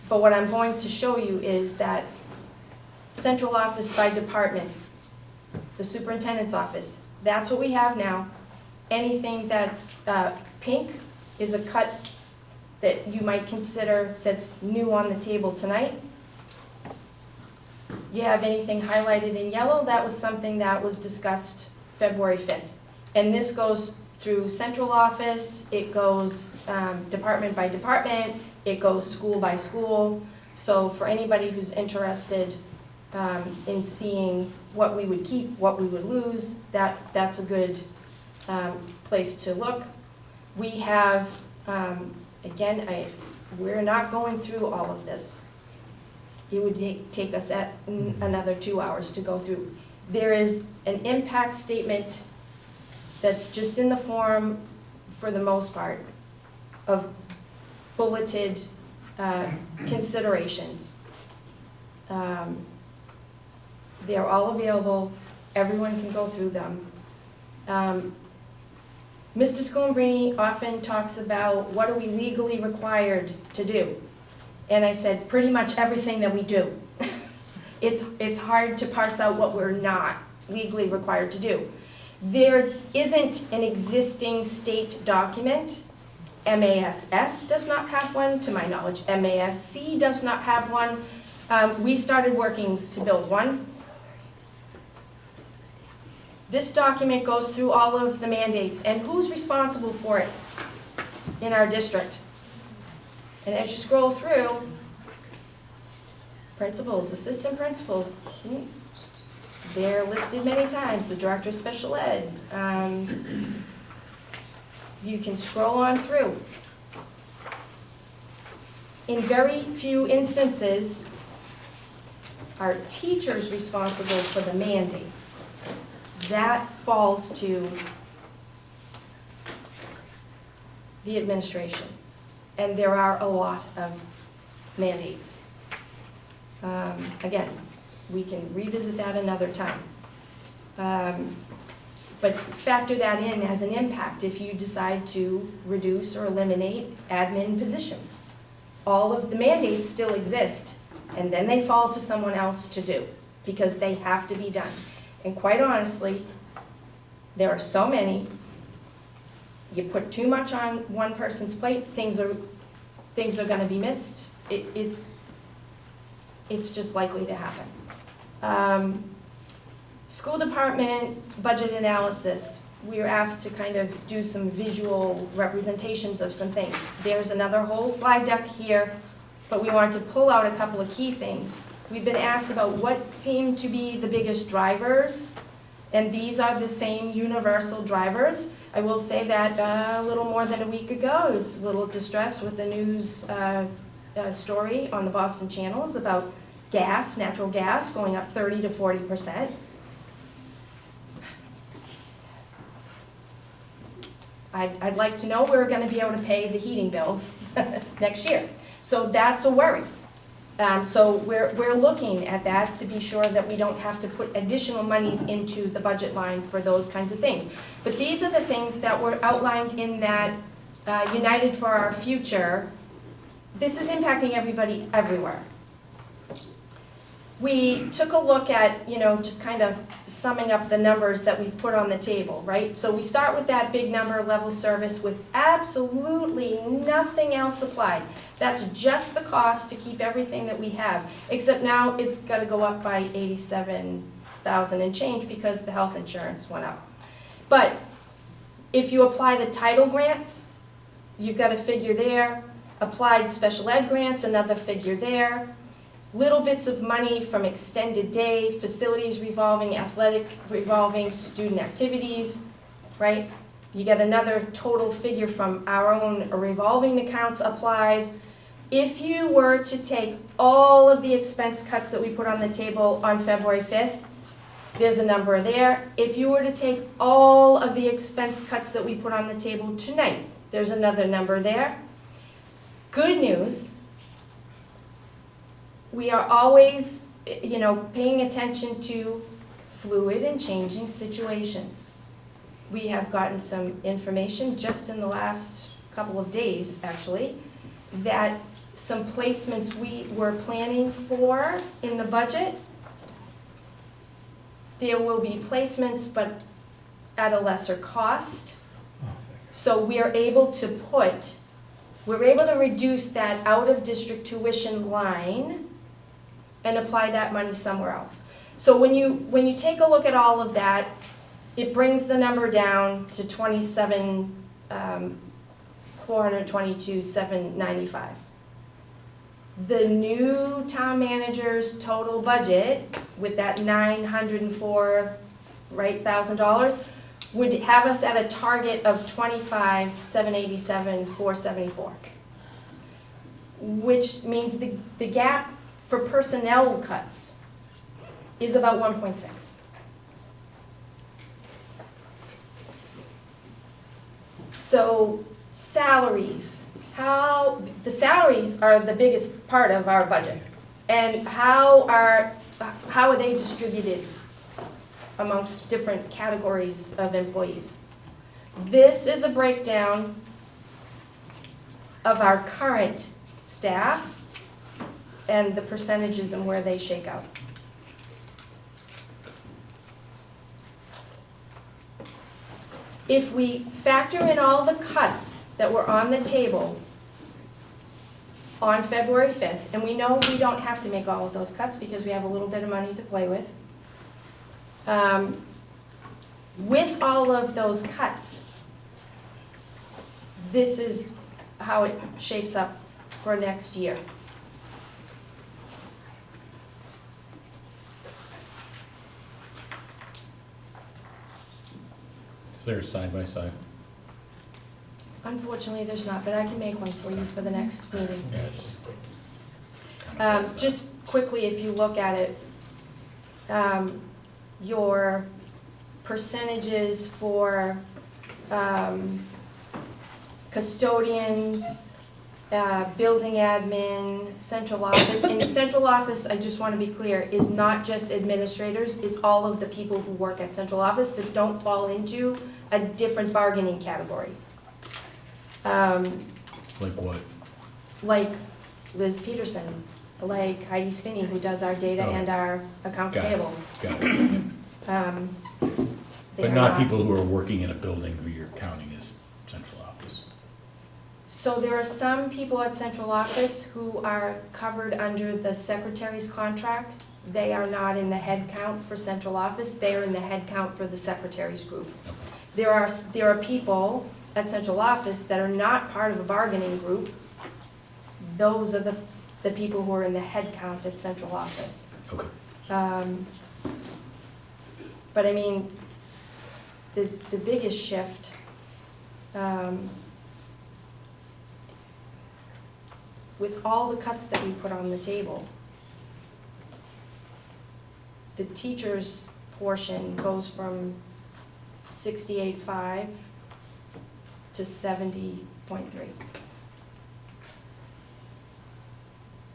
But what I'm going to show you is that central office by department, the superintendent's office, that's what we have now. Anything that's pink is a cut that you might consider that's new on the table tonight. You have anything highlighted in yellow, that was something that was discussed February 5th. And this goes through central office, it goes department by department, it goes school by school. So for anybody who's interested in seeing what we would keep, what we would lose, that's a good place to look. We have, again, we're not going through all of this. It would take us another 2 hours to go through. There is an impact statement that's just in the form, for the most part, of bulleted considerations. They're all available. Everyone can go through them. Mr. Scombrini often talks about what are we legally required to do. And I said, pretty much everything that we do. It's hard to parse out what we're not legally required to do. There isn't an existing state document. MASS does not have one, to my knowledge. MASC does not have one. We started working to build one. This document goes through all of the mandates and who's responsible for it in our district. And as you scroll through, principals, assistant principals, they're listed many times, the director of special ed. You can scroll on through. In very few instances are teachers responsible for the mandates. That falls to the administration. And there are a lot of mandates. Again, we can revisit that another time. But factor that in as an impact if you decide to reduce or eliminate admin positions. All of the mandates still exist, and then they fall to someone else to do, because they have to be done. And quite honestly, there are so many, you put too much on one person's plate, things are gonna be missed. It's just likely to happen. School department budget analysis. We were asked to kind of do some visual representations of some things. There's another whole slide deck here, but we wanted to pull out a couple of key things. We've been asked about what seem to be the biggest drivers, and these are the same universal drivers. I will say that a little more than a week ago, I was a little distressed with the news story on the Boston channels about gas, natural gas, going up 30 to 40%. I'd like to know we're going to be able to pay the heating bills next year. So that's a worry. So we're looking at that to be sure that we don't have to put additional monies into the budget line for those kinds of things. But these are the things that were outlined in that United for Our Future. This is impacting everybody everywhere. We took a look at, just kind of summing up the numbers that we've put on the table, right? So we start with that big number, level service, with absolutely nothing else applied. That's just the cost to keep everything that we have, except now it's got to go up by $87,000 and change because the health insurance went up. But if you apply the title grants, you've got a figure there. Applied special ed grants, another figure there. Little bits of money from extended day, facilities revolving, athletic revolving, student activities, right? You get another total figure from our own revolving accounts applied. If you were to take all of the expense cuts that we put on the table on February 5th, there's a number there. If you were to take all of the expense cuts that we put on the table tonight, there's another number there. Good news, we are always, paying attention to fluid and changing situations. We have gotten some information just in the last couple of days, actually, that some placements we were planning for in the budget, there will be placements, but at a lesser cost. So we are able to reduce that out-of-district tuition line and apply that money somewhere else. So when you take a look at all of that, it brings the number down to $27,422,795. The new town manager's total budget with that $904,000 would have us at a target of $25,787,474, which means the gap for personnel cuts is about 1.6. So salaries, the salaries are the biggest part of our budget, and how are they distributed amongst different categories of employees? This is a breakdown of our current staff and the percentages and where they shake out. If we factor in all the cuts that were on the table on February 5th, and we know we don't have to make all of those cuts because we have a little bit of money to play with. With all of those cuts, this is how it shapes up for next year. Is there a side-by-side? Unfortunately, there's not, but I can make one for you for the next meeting. Yeah, Just quickly, if you look at it, your percentages for custodians, building admin, central office. And central office, I just want to be clear, is not just administrators, it's all of the people who work at central office that don't fall into a different bargaining category. like what? Like Liz Peterson, like Heidi Spinney, who does our data Oh. and our accounts Got it. payable. Got it. They But are not people who are working in a building who you're counting as central office. So there are some people at central office who are covered under the secretary's contract. They are not in the head count for central office, they are in the head count for the secretary's group. There are people at central office that are not part of a bargaining group. Those are the people who are in the head count at central office. Okay. But I mean, the biggest shift, with all the cuts that we put on the table, the teacher's portion goes from 68.5 to 70.3.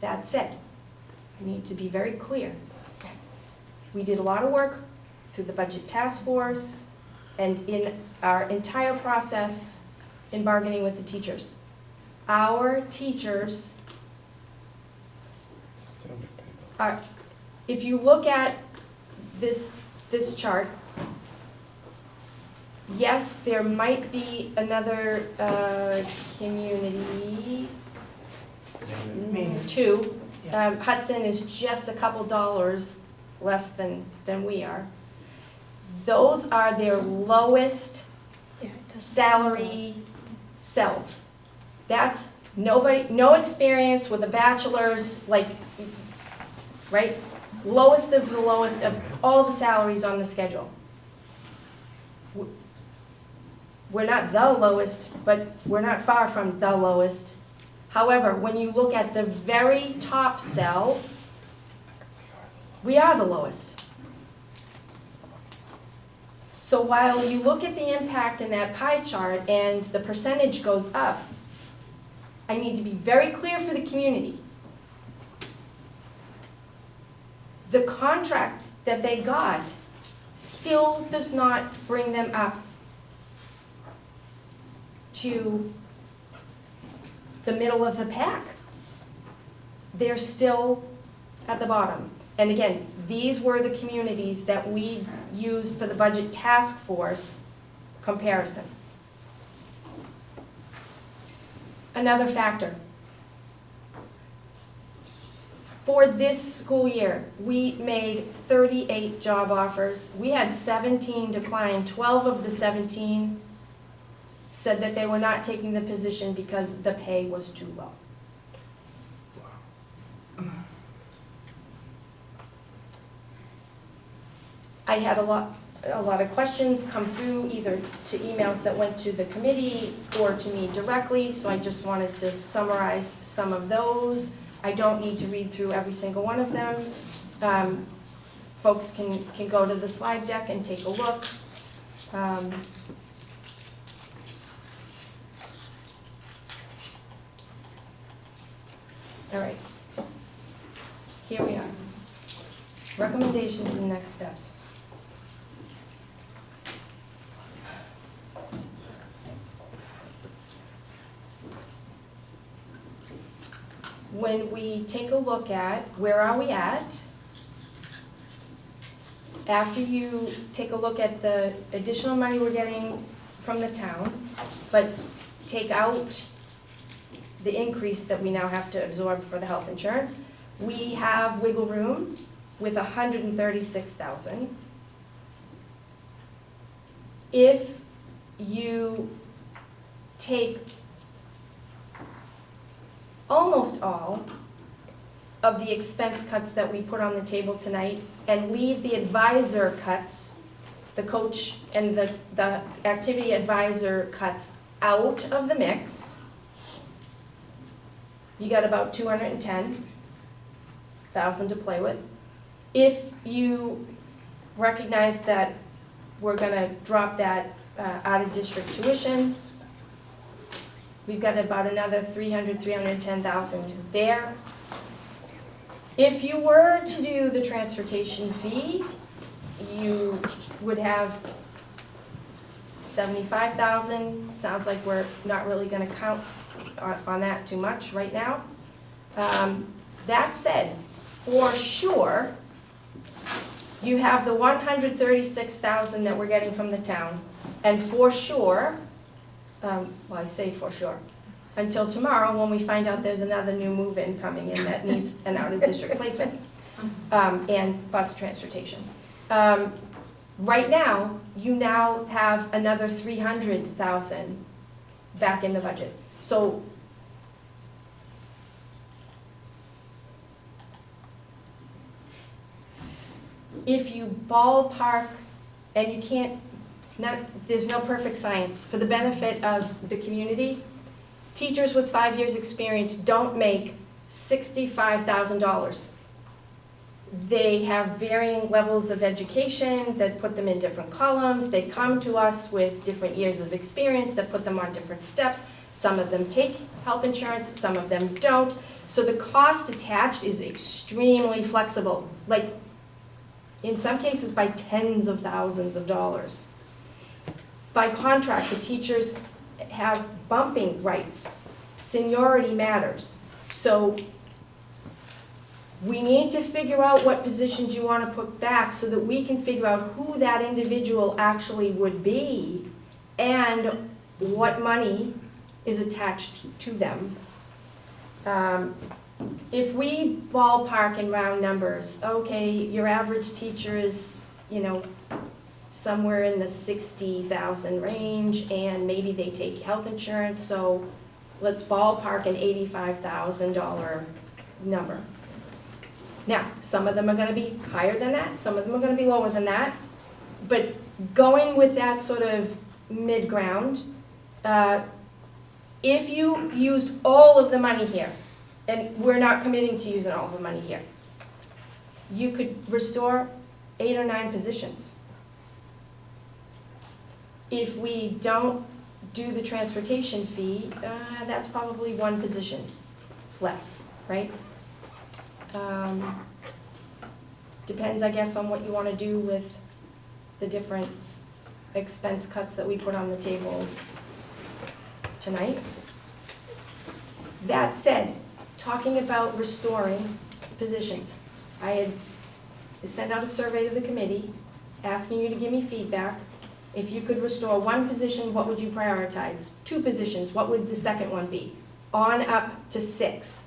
That said, I need to be very clear. We did a lot of work through the budget task force and in our entire process in bargaining with the teachers. Our teachers are, if you look at this chart, yes, there might be another community, two. Hudson is just a couple dollars less than we are. Those are their lowest salary cells. That's nobody, no experience with a bachelor's, like, right? Lowest of the lowest of all the salaries on the schedule. We're not the lowest, but we're not far from the lowest. However, when you look at the very top cell, we are the lowest. So while you look at the impact in that pie chart and the percentage goes up, I need to be very clear for the community. The contract that they got still does not bring them up to the middle of the pack. They're still at the bottom. And again, these were the communities that we used for the budget task force comparison. Another factor. For this school year, we made 38 job offers. We had 17 decline. 12 of the 17 said that they were not taking the position because the pay was too low. I had a lot of questions come through, either to emails that went to the committee or to me directly, so I just wanted to summarize some of those. I don't need to read through every single one of them. Folks can go to the slide deck and take a look. All right, here we are. Recommendations and next steps. when we take a look at where are we at, after you take a look at the additional money we're getting from the town, but take out the increase that we now have to absorb for the health insurance, we have wiggle room with 136,000. If you take almost all of the expense cuts that we put on the table tonight and leave the advisor cuts, the coach and the activity advisor cuts out of the mix, you got about 210,000 to play with. If you recognize that we're gonna drop that out of district tuition, we've got about another 310,000 there. If you were to do the transportation fee, you would have 75,000. Sounds like we're not really gonna count on that too much right now. That said, for sure, you have the 136,000 that we're getting from the town, and for sure, well, I say for sure, until tomorrow when we find out there's another new move-in coming in that needs an out-of-district placement, and bus transportation. Right now, you now have another 300,000 back in the budget. So if you ballpark, and you can't, there's no perfect science, for the benefit of the community, teachers with 5 years' experience don't make $65,000. They have varying levels of education that put them in different columns. They come to us with different years of experience that put them on different steps. Some of them take health insurance, some of them don't. So the cost attached is extremely flexible, like in some cases by tens of thousands of dollars. By contract, the teachers have bumping rights. Seniority matters. So we need to figure out what positions you want to put back so that we can figure out who that individual actually would be and what money is attached to them. If we ballpark in round numbers, okay, your average teacher is, somewhere in the 60,000 range, and maybe they take health insurance, so let's ballpark an $85,000 number. Now, some of them are gonna be higher than that, some of them are gonna be lower than that, but going with that sort of mid-ground, if you used all of the money here, and we're not committing to using all of the money here, you could restore 8 or 9 positions. If we don't do the transportation fee, that's probably 1 position less, right? Depends, I guess, on what you want to do with the different expense cuts that we put on the table tonight. That said, talking about restoring positions, I had sent out a survey to the committee asking you to give me feedback. If you could restore 1 position, what would you prioritize? 2 positions, what would the second one be? On up to 6.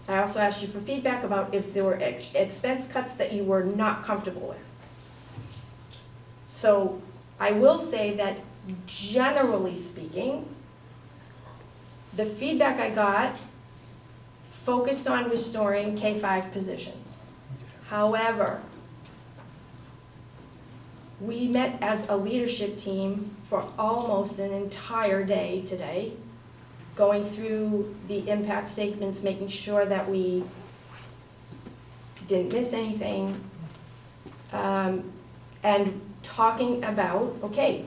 I also asked you for feedback about if there were expense cuts that you were not comfortable with. So I will say that generally speaking, the feedback I got focused on restoring K-5 positions. However, we met as a leadership team for almost an entire day today, going through the impact statements, making sure that we didn't miss anything, and talking about, okay,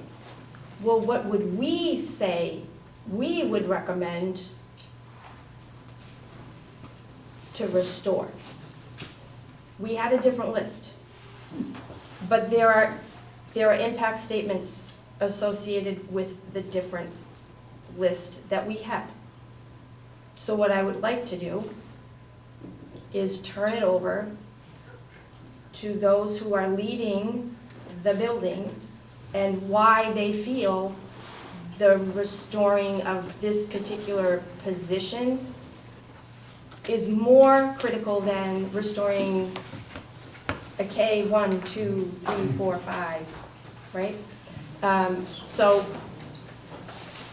well, what would we say we would recommend to restore? We had a different list, but there are impact statements associated with the different list that we had. So what I would like to do is turn it over to those who are leading the building and why they feel the restoring of this particular position is more critical than restoring a K 1, 2, 3, 4, 5, right? So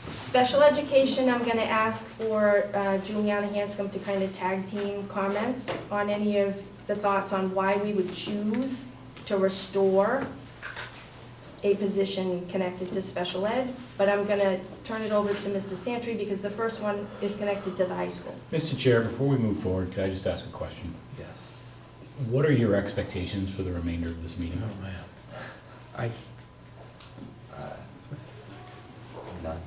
special education, I'm gonna ask for Juliana Hanscom to kind of tag team comments on any of the thoughts on why we would choose to restore a position connected to special ed, but I'm gonna turn it over to Mr. Santry because the first one is connected to the high school. Mr. Chair, before we move forward, could I just ask a question? Yes. What are your expectations for the remainder of this meeting? Oh, man. None,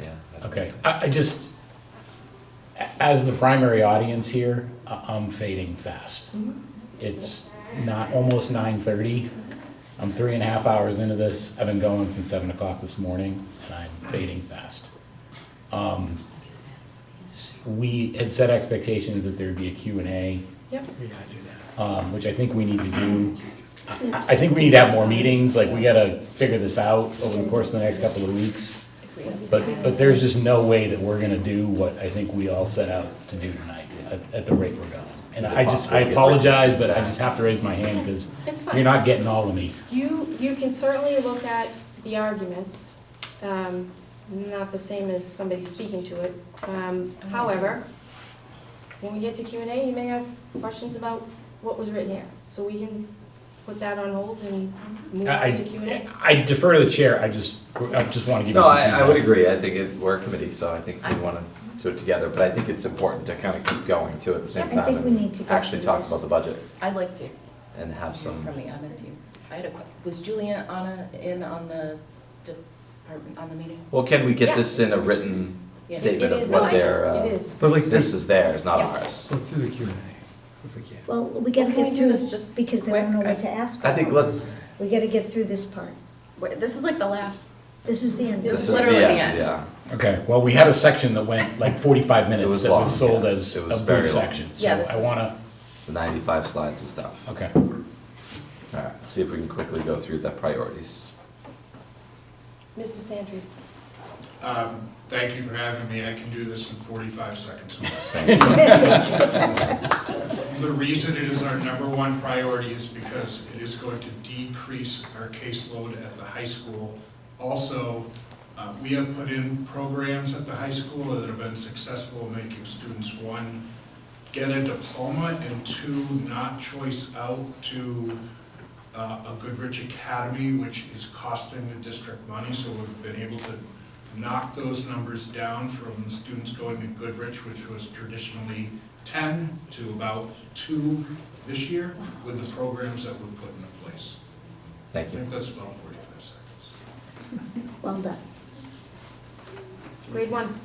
yeah. Okay, I just, as the primary audience here, I'm fading fast. It's almost 9:30. I'm 3.5 hours into this. I've been going since 7 o'clock this morning, and I'm fading fast. We had set expectations that there'd be a Q&A, Yep. We gotta do that. which I think we need to do. I think we need to have more meetings, like, we gotta figure this out over the course of the next couple of weeks. But there's just no way that we're gonna do what I think we all set out to do tonight, at the rate we're going. And I apologize, but I just have to raise my hand, because It's fine. you're not getting all of me. You can certainly look at the arguments, not the same as somebody speaking to it. However, when we get to Q&A, you may have questions about what was written here, so we can put that on hold and move on to Q&A. I defer to the chair, I just want to give you No, some I feedback. would agree. I think we're a committee, so I think we want to do it together, but I think it's important to kind of keep going too at the same Yeah, I time. think we need to and go actually through talk this. about the budget I'd like to, and have some. from the admin team. I had a question. Was Julia in on the department, on the meeting? Well, can we get Yeah. this in a written Yeah. statement It of is. what No, I just- their, it is. But like this is theirs, not Yeah. ours. Let's do the Q&A, if we can. Well, we gotta Well, can we get do through this this just because they won't know quick? what to ask. I think for. let's, We gotta get through this part. Wait, this is like the last, This is the end. This this is is the literally the end, end. yeah. Okay, well, we had a section that went like 45 minutes was that long, was sold yes. as It was a very brief long. section, so Yeah, this I was- want to, The 95 slides and stuff. okay. All right, let's see if we can quickly go through the priorities. Mr. Santry. Thank you for having me. I can do this in 45 seconds. Thank you. The reason it is our #1 priority is because it is going to decrease our caseload at the high school. Also, we have put in programs at the high school that have been successful in making students, one, get a diploma, and two, not choice out to a Goodrich Academy, which is costing the district money. So we've been able to knock those numbers down from students going to Goodrich, which was traditionally 10 to about 2 this year with the programs that were put into place. Thank I you. think that's about 45 seconds. Well done. Grade 1.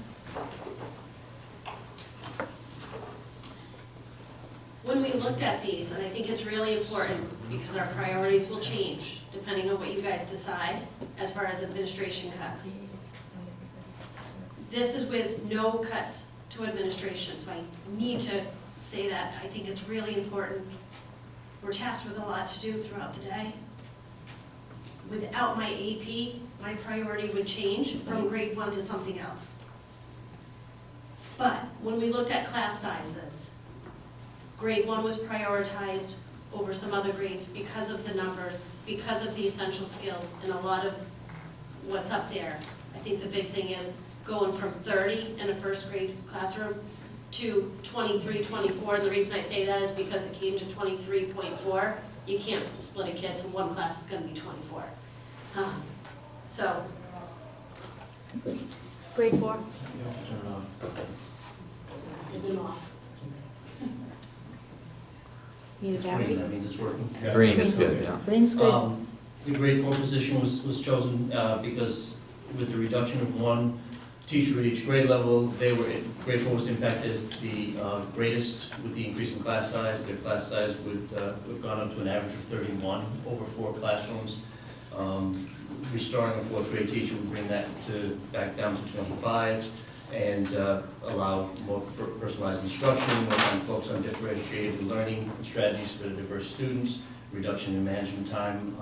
When we looked at these, and I think it's really important because our priorities will change depending on what you guys decide as far as administration cuts. This is with no cuts to administration, so I need to say that. I think it's really important. We're tasked with a lot to do throughout the day. Without my AP, my priority would change from grade 1 to something else. But when we looked at class sizes, grade 1 was prioritized over some other grades because of the numbers, because of the essential skills, and a lot of what's up there. I think the big thing is going from 30 in a first grade classroom to 23, 24. And the reason I say that is because it came to 23.4. You can't split a kid, so one class is going to be 24. So. Grade 4. It went off. Need a battery? That means it's working. Green is good, yeah. Green's good. The grade 4 position was chosen because with the reduction of one teacher at each grade level, grade 4 was impacted the greatest with the increase in class size. Their class size would have gone up to an average of 31 over 4 classrooms. Restoring a 4th grade teacher would bring that back down to 25. and allow more personalized instruction, work on focus on differentiated learning strategies for diverse students, reduction in management time,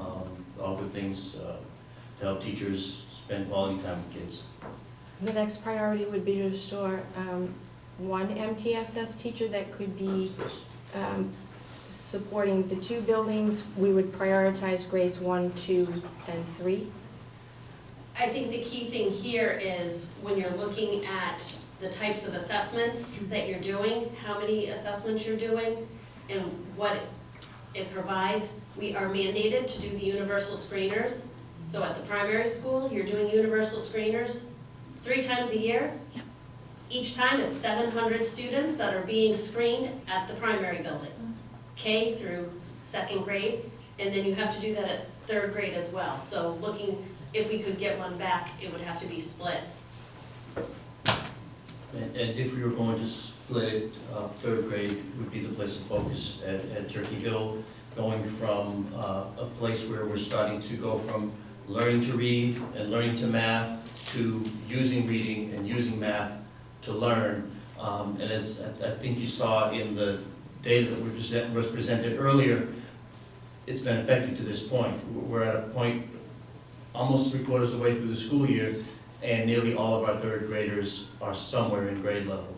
all good things to help teachers spend quality time with kids. The next priority would be to restore one MTSS teacher that could be supporting the two buildings. We would prioritize grades 1, 2, and 3. I think the key thing here is when you're looking at the types of assessments that you're doing, how many assessments you're doing, and what it provides. We are mandated to do the universal screeners. So at the primary school, you're doing universal screeners 3 times a year. Yep. Each time is 700 students that are being screened at the primary building, K through 2nd grade, and then you have to do that at 3rd grade as well. So looking, if we could get one back, it would have to be split. And if we were going to split it, 3rd grade would be the place of focus at Turkey Hill, going from a place where we're starting to go from learning to read and learning to math to using reading and using math to learn. And as I think you saw in the data that was presented earlier, it's been effective to this point. We're at a point almost 3/4 of the way through the school year, and nearly all of our 3rd graders are somewhere in grade level.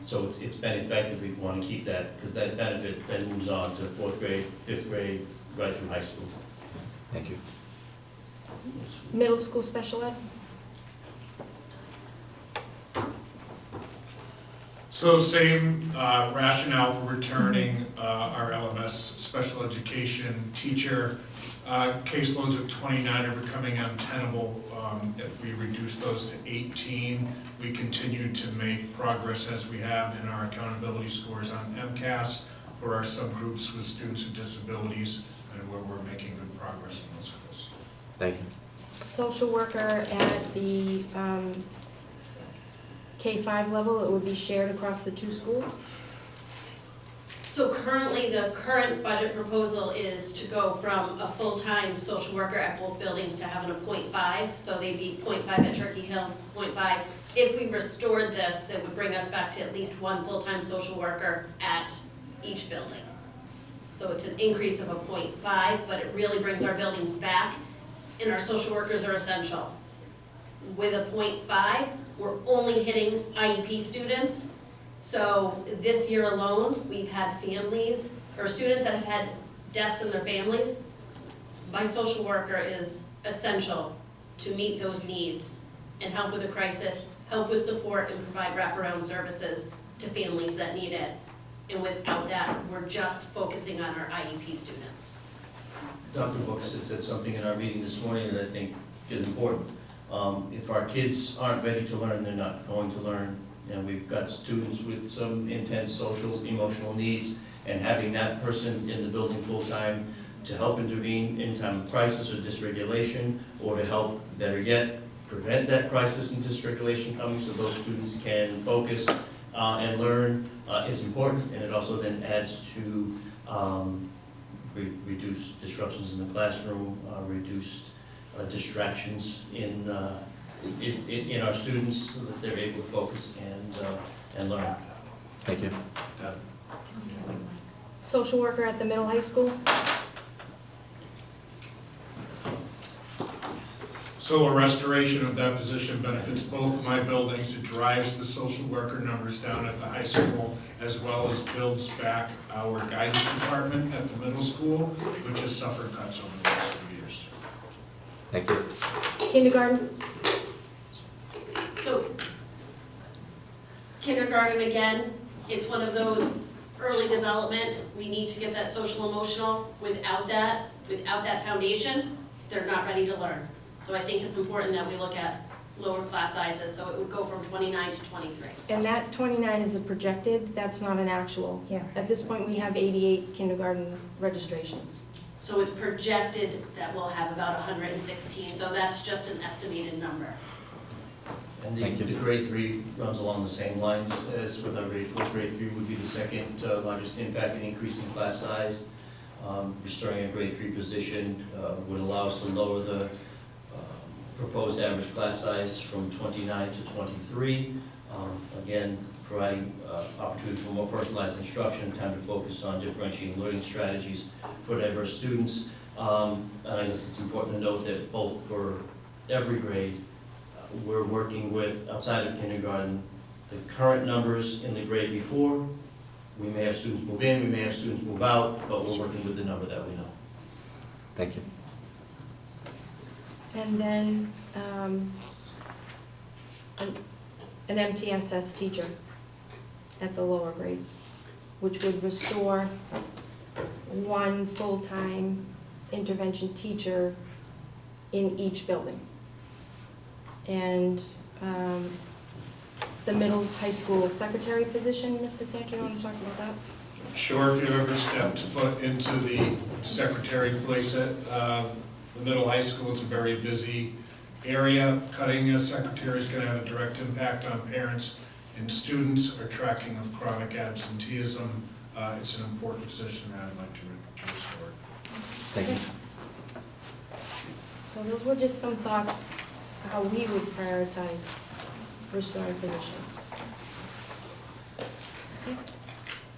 So it's been effective. We want to keep that because that benefit then moves on to 4th grade, 5th grade, right through high school. Thank you. Middle school special ed? So same rationale for returning our LMS special education teacher. Caseloads of 29 are becoming untenable. If we reduce those to 18, we continue to make progress as we have in our accountability scores on MCAS for our subgroups with students with disabilities, and where we're making good progress in those schools. Thank you. Social worker at the K-5 level, it would be shared across the 2 schools? So currently, the current budget proposal is to go from a full-time social worker at both buildings to having a .5, so they'd be .5 at Turkey Hill, .5. If we restored this, that would bring us back to at least 1 full-time social worker at each building. So it's an increase of a .5, but it really brings our buildings back, and our social workers are essential. With a .5, we're only hitting IEP students. So this year alone, we've had families, or students that have had deaths in their families. My social worker is essential to meet those needs and help with a crisis, help with support, and provide wraparound services to families that need it. And without that, we're just focusing on our IEP students. Dr. Books had said something in our meeting this morning that I think is important. If our kids aren't ready to learn, they're not going to learn. And we've got students with some intense social, emotional needs, and having that person in the building full-time to help intervene in time of crisis or dysregulation, or to help, better yet, prevent that crisis and dysregulation coming so those students can focus and learn is important. And it also then adds to reduced disruptions in the classroom, reduced distractions in our students so that they're able to focus and learn. Thank you. Social worker at the middle high school? So a restoration of that position benefits both of my buildings. It drives the social worker numbers down at the high school, as well as builds back our guidance department at the middle school, which has suffered cuts over the last few years. Thank you. Kindergarten? So kindergarten, again, it's one of those early development. We need to get that social emotional. Without that foundation, they're not ready to learn. So I think it's important that we look at lower class sizes, so it would go from 29 to 23. And that 29 is a projected, that's not an actual. Yeah. At this point, we have 88 kindergarten registrations. So it's projected that we'll have about 116, so that's just an estimated number. And the grade 3 runs along the same lines as with our grade 4. Grade 3 would be the second largest impact in increasing class size. Restoring a grade 3 position would allow us to lower the proposed average class size from 29 to 23. Again, providing opportunity for more personalized instruction, time to focus on differentiating learning strategies for diverse students. And I guess it's important to note that both for every grade, we're working with, outside of kindergarten, the current numbers in the grade before. We may have students move in, we may have students move out, but we're working with the number that we know. Thank you. And then, an MTSS teacher at the lower grades, which would restore one full-time intervention teacher in each building. And the middle high school secretary position, Ms. Cassandra, you want to talk about that? Sure, if you've ever stepped foot into the secretary place at the middle high school, it's a very busy area. Cutting a secretary is going to have a direct impact on parents and students. Our tracking of chronic absenteeism, it's an important position that I'd like to restore. Thank you. So those were just some thoughts how we would prioritize restoring positions.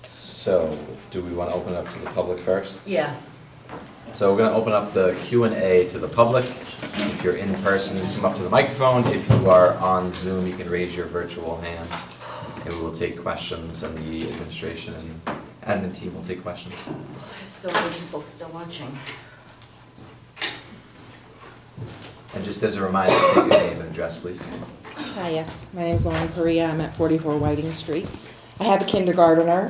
So, do we want to open up to the public first? Yeah. So we're going to open up the Q&A to the public. If you're in person, come up to the microphone. If you are on Zoom, you can raise your virtual hand, and we will take questions, and the administration and admin team will take questions. There's so many people still watching. And just as a reminder, state your name and address, please. Hi, yes. My name is Lauren Correa. I'm at 44 Whiting Street. I have a kindergartner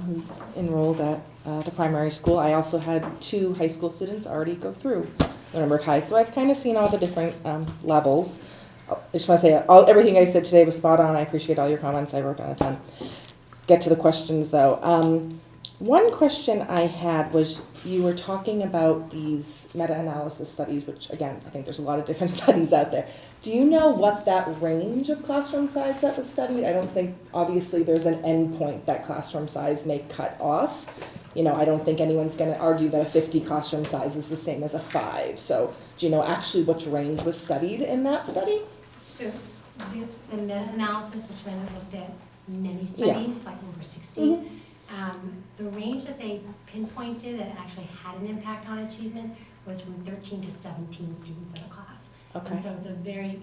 who's enrolled at the primary school. I also had 2 high school students already go through Lunenburg High, so I've kind of seen all the different levels. I just want to say everything I said today was spot on. I appreciate all your comments. I wrote down a ton. Get to the questions, though. One question I had was, you were talking about these meta-analysis studies, which, again, I think there's a lot of different studies out there. Do you know what that range of classroom size that was studied? I don't think, obviously, there's an end point that classroom size may cut off. You know, I don't think anyone's going to argue that a 50 classroom size is the same as a 5. So do you know actually which range was studied in that study? So it's a meta-analysis, which meant it looked at many studies, like over 60. Mm-hmm. The range that they pinpointed that actually had an impact on achievement was from 13 to 17 students in a class. Okay. And so it's a very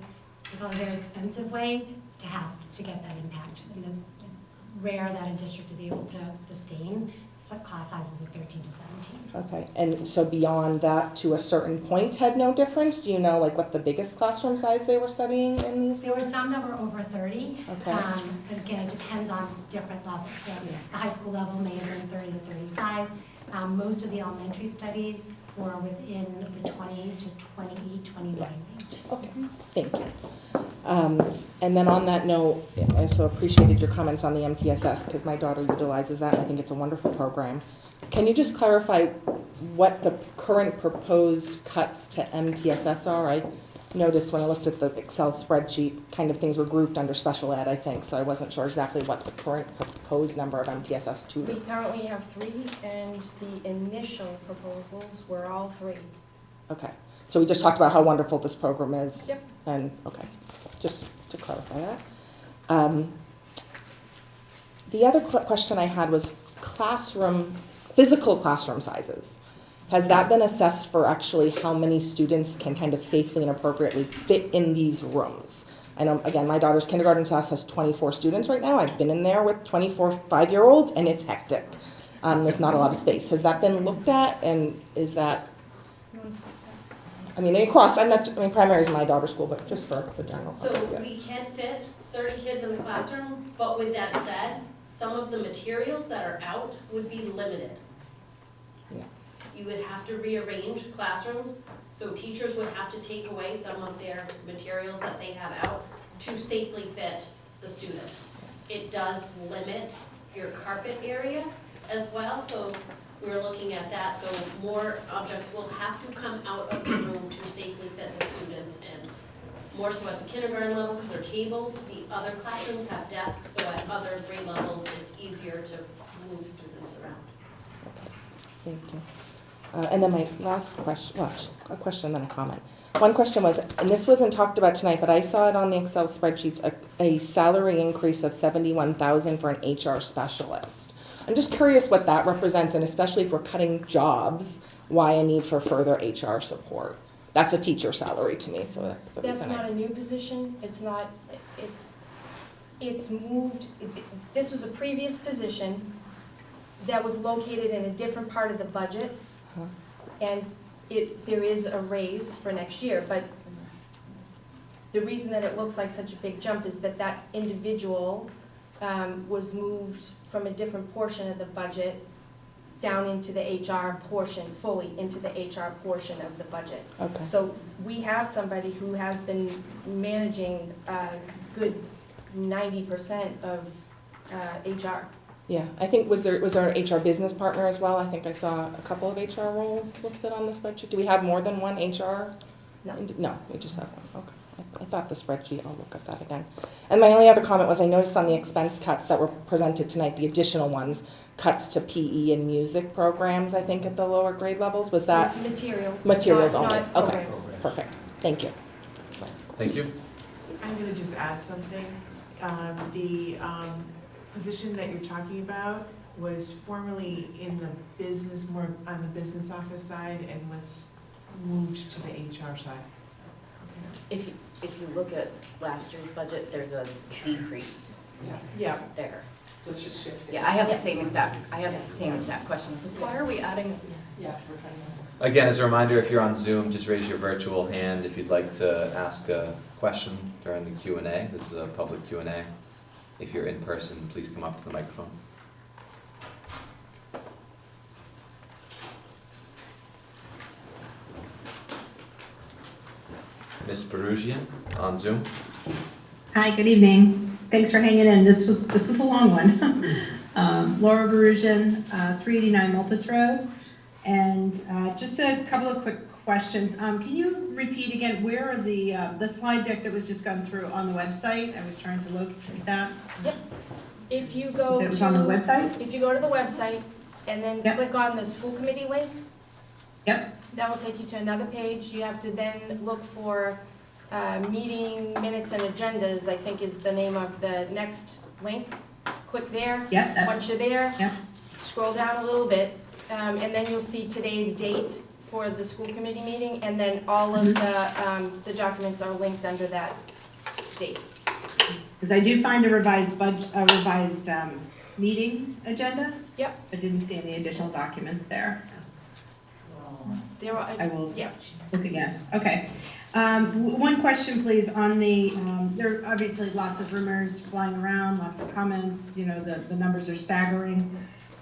expensive way to get that impact. And it's rare that a district is able to sustain class sizes of 13 to 17. Okay, and so beyond that to a certain point had no difference? Do you know like what the biggest classroom size they were studying in these? There were some that were over 30. Okay. But again, it depends on different levels. So the high school level may have been 30 to 35. Most of the elementary studies were within the 20 to 28, 29 range. Okay, thank you. And then on that note, I so appreciated your comments on the MTSS because my daughter utilizes that and I think it's a wonderful program. Can you just clarify what the current proposed cuts to MTSS are? I noticed when I looked at the Excel spreadsheet, kind of things were grouped under special ed, I think, so I wasn't sure exactly what the current proposed number of MTSS tutor. We currently have 3, and the initial proposals were all 3. Okay, so we just talked about how wonderful this program is. Yep. And, okay, just to clarify that. The other question I had was physical classroom sizes. Has that been assessed for actually how many students can kind of safely and appropriately fit in these rooms? I know, again, my daughter's kindergarten class has 24 students right now. I've been in there with 24 5-year-olds, and it's hectic with not a lot of space. Has that been looked at, and is that, I mean, primary is my daughter's school, but just for the general So public, yeah. we can fit 30 kids in the classroom, but with that said, some of the materials that are out would be limited. Yeah. You would have to rearrange classrooms, so teachers would have to take away some of their materials that they have out to safely fit the students. It does limit your carpet area as well, so we're looking at that, so more objects will have to come out of the room to safely fit the students, and more so at the kindergarten level because they're tables. The other classrooms have desks, so at other grade levels it's easier to move students around. Okay, thank you. And then my last question, well, a question and then a comment. One question was, and this wasn't talked about tonight, but I saw it on the Excel spreadsheets, a salary increase of 71,000 for an HR specialist. I'm just curious what that represents, and especially if we're cutting jobs, why a need for further HR support. That's a teacher salary to me, so that's the That's reason. not a new position, it's moved, this was a previous position that was located in a different part of the budget, and there is a raise for next year, but the reason that it looks like such a big jump is that that individual was moved from a different portion of the budget down into the HR portion, fully into the HR portion of the budget. Okay. So we have somebody who has been managing a good 90% of HR. Yeah, I think, was there an HR business partner as well? I think I saw a couple of HR roles listed on the spreadsheet. Do we have more than one HR? No. No, we just have one, okay. I thought the spreadsheet, I'll look at that again. And my only other comment was I noticed on the expense cuts that were presented tonight, the additional ones, cuts to PE and music programs, I think, at the lower grade levels, was that? So it's materials. Materials not only, okay, programs. perfect, thank you. Thank you. I'm gonna just add something. The position that you're talking about was formerly in the business, more on the business office side, and was moved to the HR side. If you look at last year's budget, there's a decrease Yeah. there. So it's just shifted. Yeah, I have the same exact question. I was like, why are we adding? Yeah. Again, as a reminder, if you're on Zoom, just raise your virtual hand if you'd like to ask a question during the Q&A. This is a public Q&A. If you're in person, please come up to the microphone. Ms. Perugian on Zoom. Hi, good evening. Thanks for hanging in. This is a long one. Laura Berusian, 389 Milpas Road. And just a couple of quick questions. Can you repeat again, where are the slide deck that was just gone through on the website? I was trying to locate that. Yep. If you go It was on the website? If you go to the website and then Yep. click on the school committee link. Yep. That will take you to another page. You have to then look for meeting minutes and agendas, I think is the name of the next link. Click there. Yep. Once you're there, Yep. scroll down a little bit, and then you'll see today's date for the school committee meeting, and then all of the documents are linked under that date. Because I do find a revised meeting agenda. Yep. I didn't see any additional documents there. There are, I will yeah. look again. Okay. One question, please, on the, there are obviously lots of rumors flying around, lots of comments, the numbers are staggering.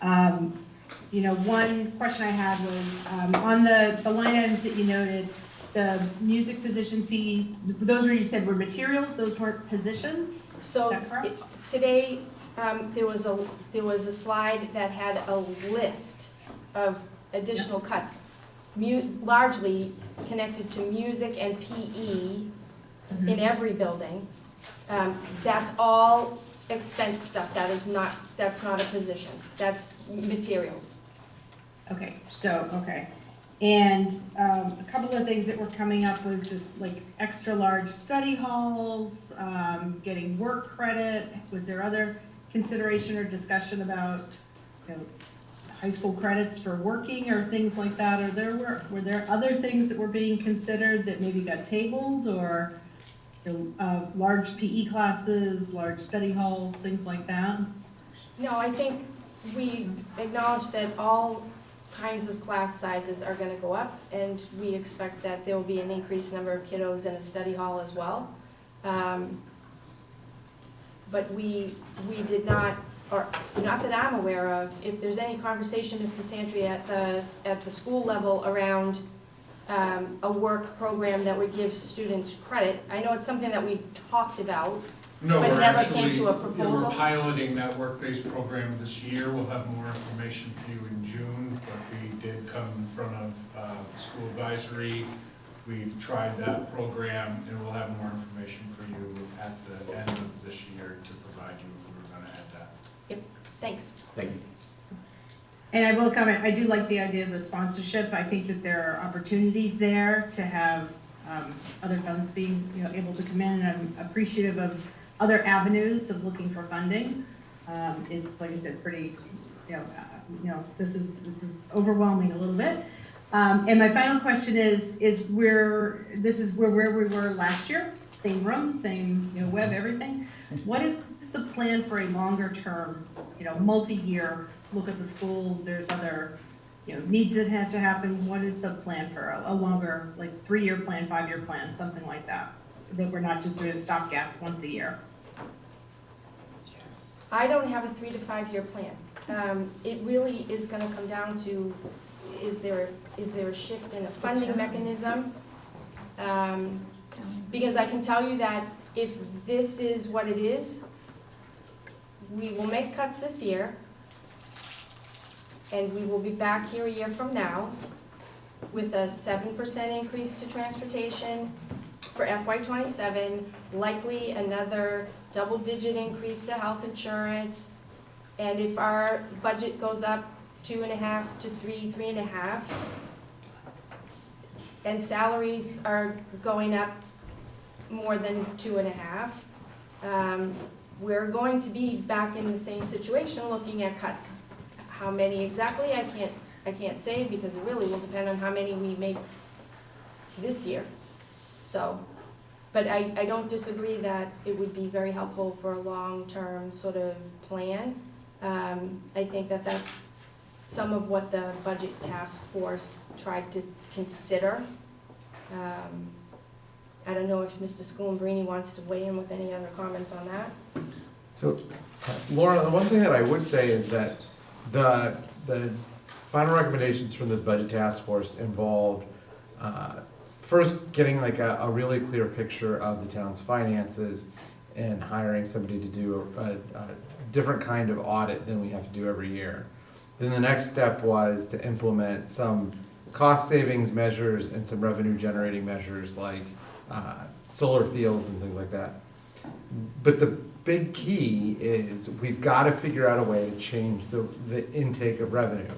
One question I had was, on the line items that you noted, the music position fee, those were, you said were materials, those weren't positions? So today, there was a slide that had a list of additional cuts, largely connected to music and PE in every building. That's all expense stuff. That's not a position. That's materials. Okay, okay. And a couple of things that were coming up was just like extra large study halls, getting work credit. Was there other consideration or discussion about, high school credits for working or things like that? Or were there other things that were being considered that maybe got tabled, or large PE classes, large study halls, things like that? No, I think we acknowledge that all kinds of class sizes are going to go up, and we expect that there will be an increased number of kiddos in a study hall as well. But we did not, or not that I'm aware of, if there's any conversation, Mr. Santry, at the school level around a work program that would give students credit. I know it's something that we've talked about, No, but we're never actually, came to a proposal. we're piloting that work-based program this year. We'll have more information for you in June, but we did come in front of school advisory. We've tried that program, and we'll have more information for you at the end of this year to provide you if we're going to add that. Yep, thanks. Thank you. And I will comment, I do like the idea of the sponsorship. I think that there are opportunities there to have other funds being, able to come in, and I'm appreciative of other avenues of looking for funding. It's, like I said, pretty, this is overwhelming a little bit. And my final question is where we were last year, same room, same, web, everything. What is the plan for a longer term, multi-year look at the school? There's other, needs that have to happen. What is the plan for a longer, like 3-year plan, 5-year plan, something like that? That we're not just doing a stopgap once a year. I don't have a 3 to 5 year plan. It really is gonna come down to, is there a shift in a funding mechanism? Because I can tell you that if this is what it is, we will make cuts this year, and we will be back here a year from now with a 7% increase to transportation for FY27, likely another double-digit increase to health insurance, and if our budget goes up 2.5 to 3.5, and salaries are going up more than 2.5, we're going to be back in the same situation looking at cuts. How many exactly, I can't say, because it really will depend on how many we make this year. So, but I don't disagree that it would be very helpful for a long-term sort of plan. I think that that's some of what the budget task force tried to consider. I don't know if Mr. Schoenbrini wants to weigh in with any other comments on that. So, Laura, the one thing that I would say is that the final recommendations from the budget task force involved first getting like a really clear picture of the town's finances and hiring somebody to do a different kind of audit than we have to do every year. Then the next step was to implement some cost savings measures and some revenue generating measures like solar fields and things like that. But the big key is we've got to figure out a way to change the intake of revenue.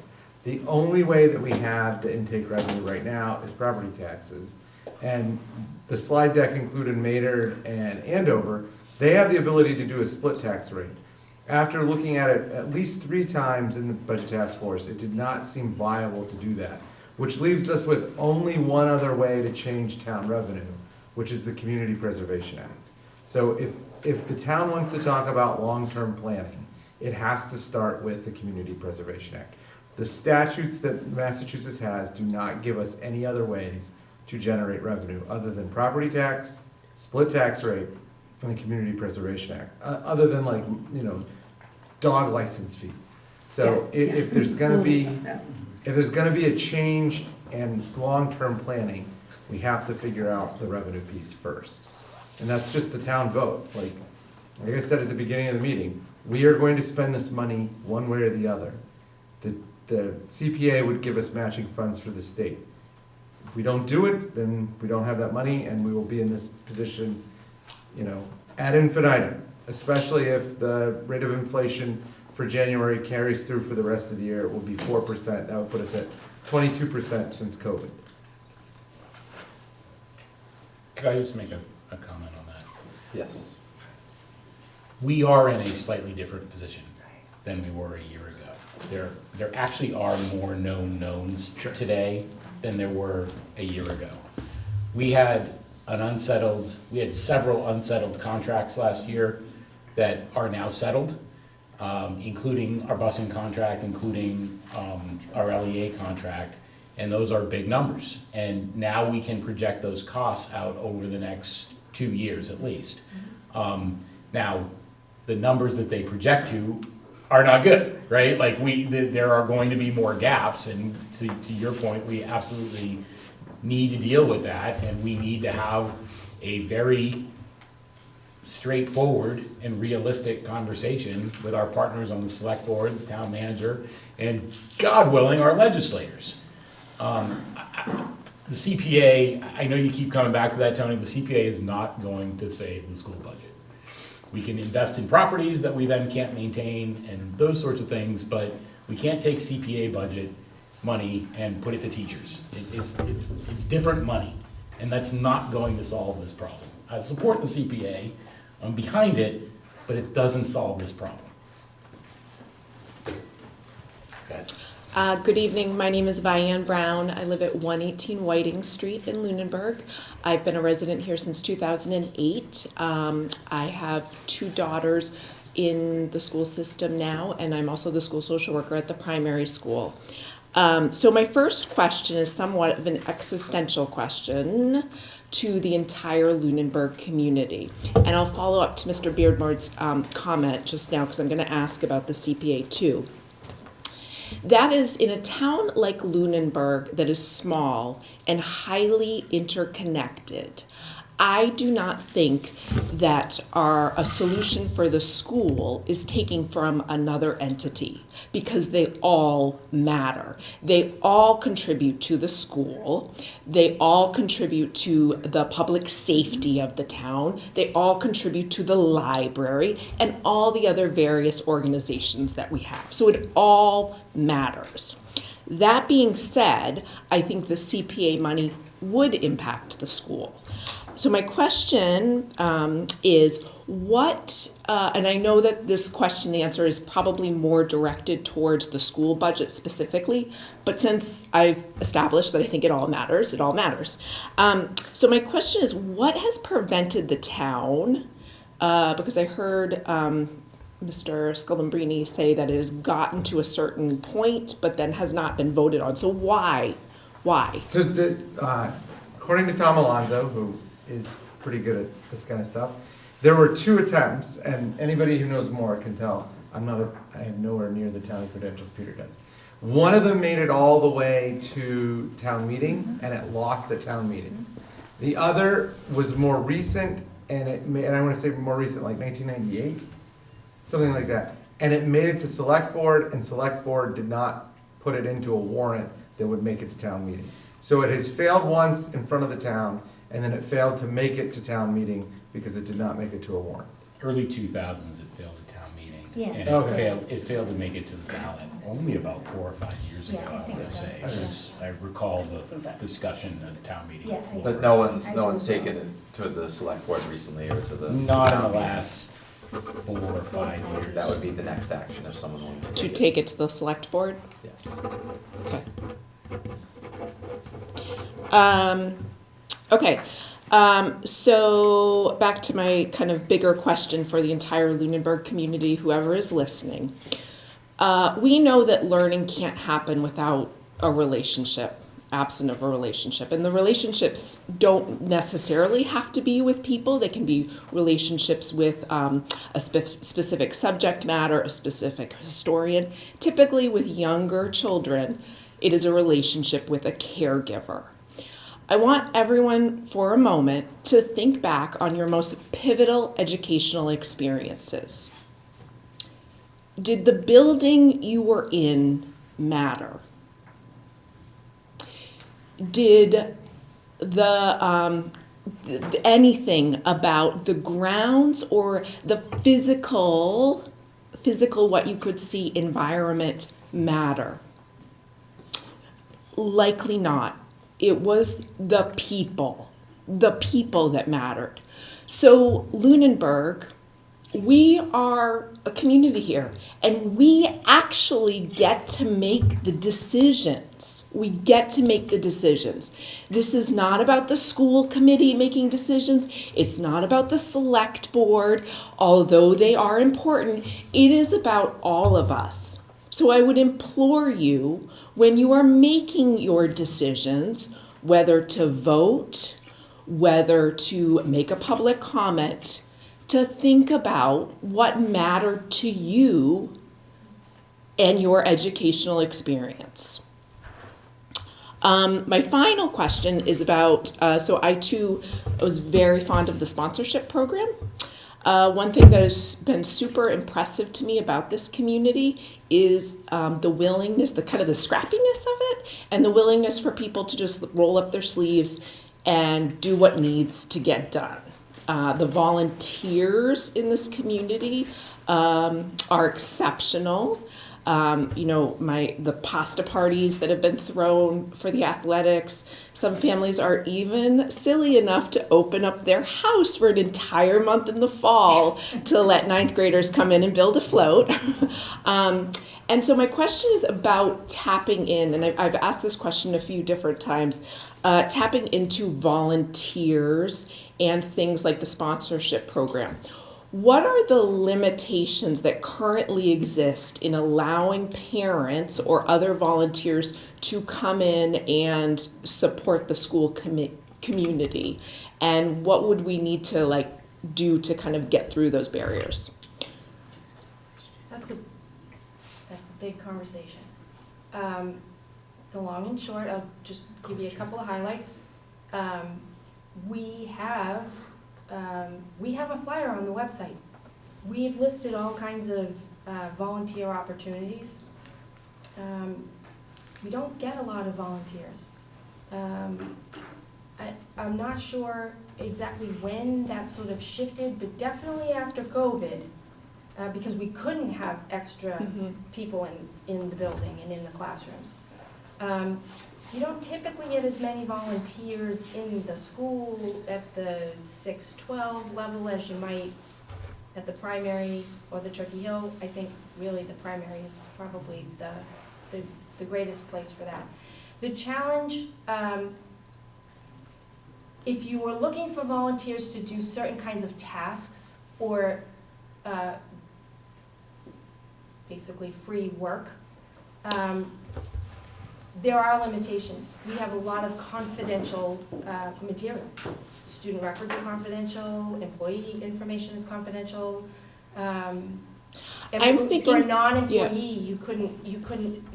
The only way that we have to intake revenue right now is property taxes. And the slide deck included Maynard and Andover. They have the ability to do a split tax rate. After looking at it at least 3 times in the budget task force, it did not seem viable to do that, which leaves us with only one other way to change town revenue, which is the Community Preservation Act. So if the town wants to talk about long-term planning, it has to start with the Community Preservation Act. The statutes that Massachusetts has do not give us any other ways to generate revenue other than property tax, split tax rate, and the Community Preservation Act, other than like, dog license fees. So if there's gonna be a change in long-term planning, we have to figure out the revenue piece first. And that's just the town vote. Like I said at the beginning of the meeting, we are going to spend this money one way or the other. The CPA would give us matching funds for the state. If we don't do it, then we don't have that money and we will be in this position, ad infinitum, especially if the rate of inflation for January carries through for the rest of the year. It will be 4%. That would put us at 22% since COVID. Could I just make a comment on that? Yes. We are in a slightly different position than we were a year ago. There actually are more known knowns today than there were a year ago. We had several unsettled contracts last year that are now settled, including our busing contract, including our LEA contract, and those are big numbers. And now we can project those costs out over the next 2 years at least. Now, the numbers that they project to are not good, right? Like there are going to be more gaps, and to your point, we absolutely need to deal with that, and we need to have a very straightforward and realistic conversation with our partners on the select board, the town manager, and God willing, our legislators. The CPA, I know you keep coming back to that, Tony, the CPA is not going to save the school budget. We can invest in properties that we then can't maintain and those sorts of things, but we can't take CPA budget money and put it to teachers. It's different money. And that's not going to solve this problem. I support the CPA, I'm behind it, but it doesn't solve this problem. Good evening, my name is Vianne Brown. I live at 118 Whiting Street in Lunenburg. I've been a resident here since 2008. I have 2 daughters in the school system now, and I'm also the school social worker at the primary school. So my first question is somewhat of an existential question to the entire Lunenburg community. And I'll follow up to Mr. Beardmore's comment just now because I'm going to ask about the CPA too. That is, in a town like Lunenburg that is small and highly interconnected, I do not think that a solution for the school is taking from another entity, because they all matter. They all contribute to the school. They all contribute to the public safety of the town. They all contribute to the library and all the other various organizations that we have. So it all matters. That being said, I think the CPA money would impact the school. So my question is what, and I know that this question answer is probably more directed towards the school budget specifically, but since I've established that I think it all matters, it all matters. So my question is, what has prevented the town, because I heard Mr. Scolambrini say that it has gotten to a certain point, but then has not been voted on. So why? Why? So according to Tom Alonso, who is pretty good at this kind of stuff, there were 2 attempts, and anybody who knows more can tell I have nowhere near the town credentials Peter does. One of them made it all the way to town meeting, and it lost at town meeting. The other was more recent, and I want to say more recent, like 1998, something like that. And it made it to select board, and select board did not put it into a warrant that would make it to town meeting. So it has failed once in front of the town, and then it failed to make it to town meeting because it did not make it to a warrant. Early 2000s, it failed at town meeting. Yeah. And it failed to make it to the ballot only about 4 or 5 years ago, Yeah, I I think would so. say. I recall the discussion at town meeting. Yeah, before. But no one's taken it to the select board recently or to the. Not in the last 4 or 5 years. That would be the next action if someone wanted To take it to the select board? Yes. Okay. Okay. So back to my kind of bigger question for the entire Lunenburg community, whoever is listening. We know that learning can't happen without a relationship, absent of a relationship. And the relationships don't necessarily have to be with people. They can be relationships with a specific subject matter, a specific historian. Typically with younger children, it is a relationship with a caregiver. I want everyone for a moment to think back on your most pivotal educational experiences. Did the building you were in matter? Did anything about the grounds or the physical what you could see environment matter? Likely not. It was the people that mattered. So Lunenburg, we are a community here, and we actually get to make the decisions. We get to make the decisions. This is not about the school committee making decisions. It's not about the select board, although they are important. It is about all of us. So I would implore you, when you are making your decisions, whether to vote, whether to make a public comment, to think about what mattered to you and your educational experience. My final question is about, so I too was very fond of the sponsorship program. One thing that has been super impressive to me about this community is the willingness, the kind of the scrappiness of it, and the willingness for people to just roll up their sleeves and do what needs to get done. The volunteers in this community are exceptional. You know, the pasta parties that have been thrown for the athletics. Some families are even silly enough to open up their house for an entire month in the fall to let ninth graders come in and build a float. And so my question is about tapping in, and I've asked this question a few different times, tapping into volunteers and things like the sponsorship program. What are the limitations that currently exist in allowing parents or other volunteers to come in and support the school community? And what would we need to do to kind of get through those barriers? That's a big conversation. The long and short, I'll just give you a couple of highlights. We have a flyer on the website. We've listed all kinds of volunteer opportunities. We don't get a lot of volunteers. I'm not sure exactly when that sort of shifted, but definitely after COVID, because we couldn't have extra people in the building and in the classrooms. You don't typically get as many volunteers in the school at the 6-12 level as you might at the primary or the Turkey Hill. I think really the primary is probably the greatest place for that. The challenge, if you were looking for volunteers to do certain kinds of tasks or basically free work, there are limitations. We have a lot of confidential material. Student records are confidential, employee information is confidential. And for a non-employee, you couldn't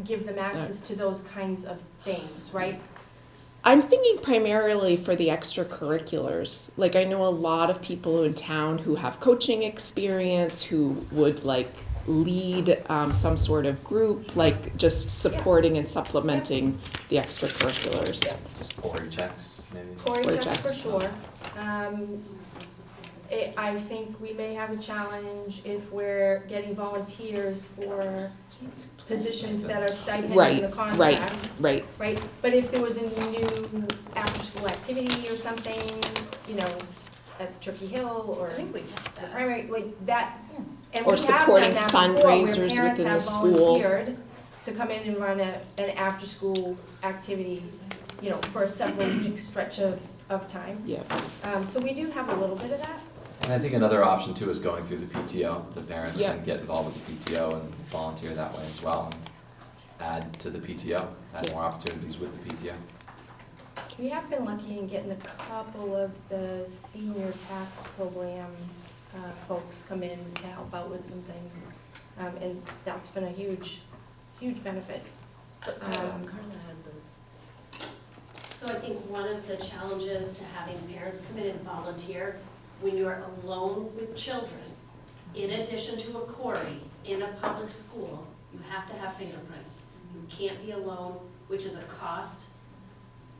give them access to those kinds of things, right? I'm thinking primarily for the extracurriculars. Like, I know a lot of people in town who have coaching experience, who would lead some sort of group, just supporting and supplementing the extracurriculars. Just Cory checks, maybe? Cory checks for sure. I think we may have a challenge if we're getting volunteers for positions that are stipended in the contract. Right. But if there was a new after-school activity or something, at Turkey Hill or the primary, that. And or supporting fundraisers where within the school. Parents have volunteered to come in and run an after-school activity, for a several-week stretch of time. Yeah. So we do have a little bit of that. And I think another option too is going through the PTO. The parents can get involved with the PTO and volunteer that way as well. And add to the PTO, add more opportunities with the PTO. We have been lucky in getting a couple of the senior tax program folks come in to help out with some things, and that's been a huge benefit. So I think one of the challenges to having parents come in and volunteer, when you're alone with children, in addition to a Cory in a public school, you have to have fingerprints. You can't be alone, which is a cost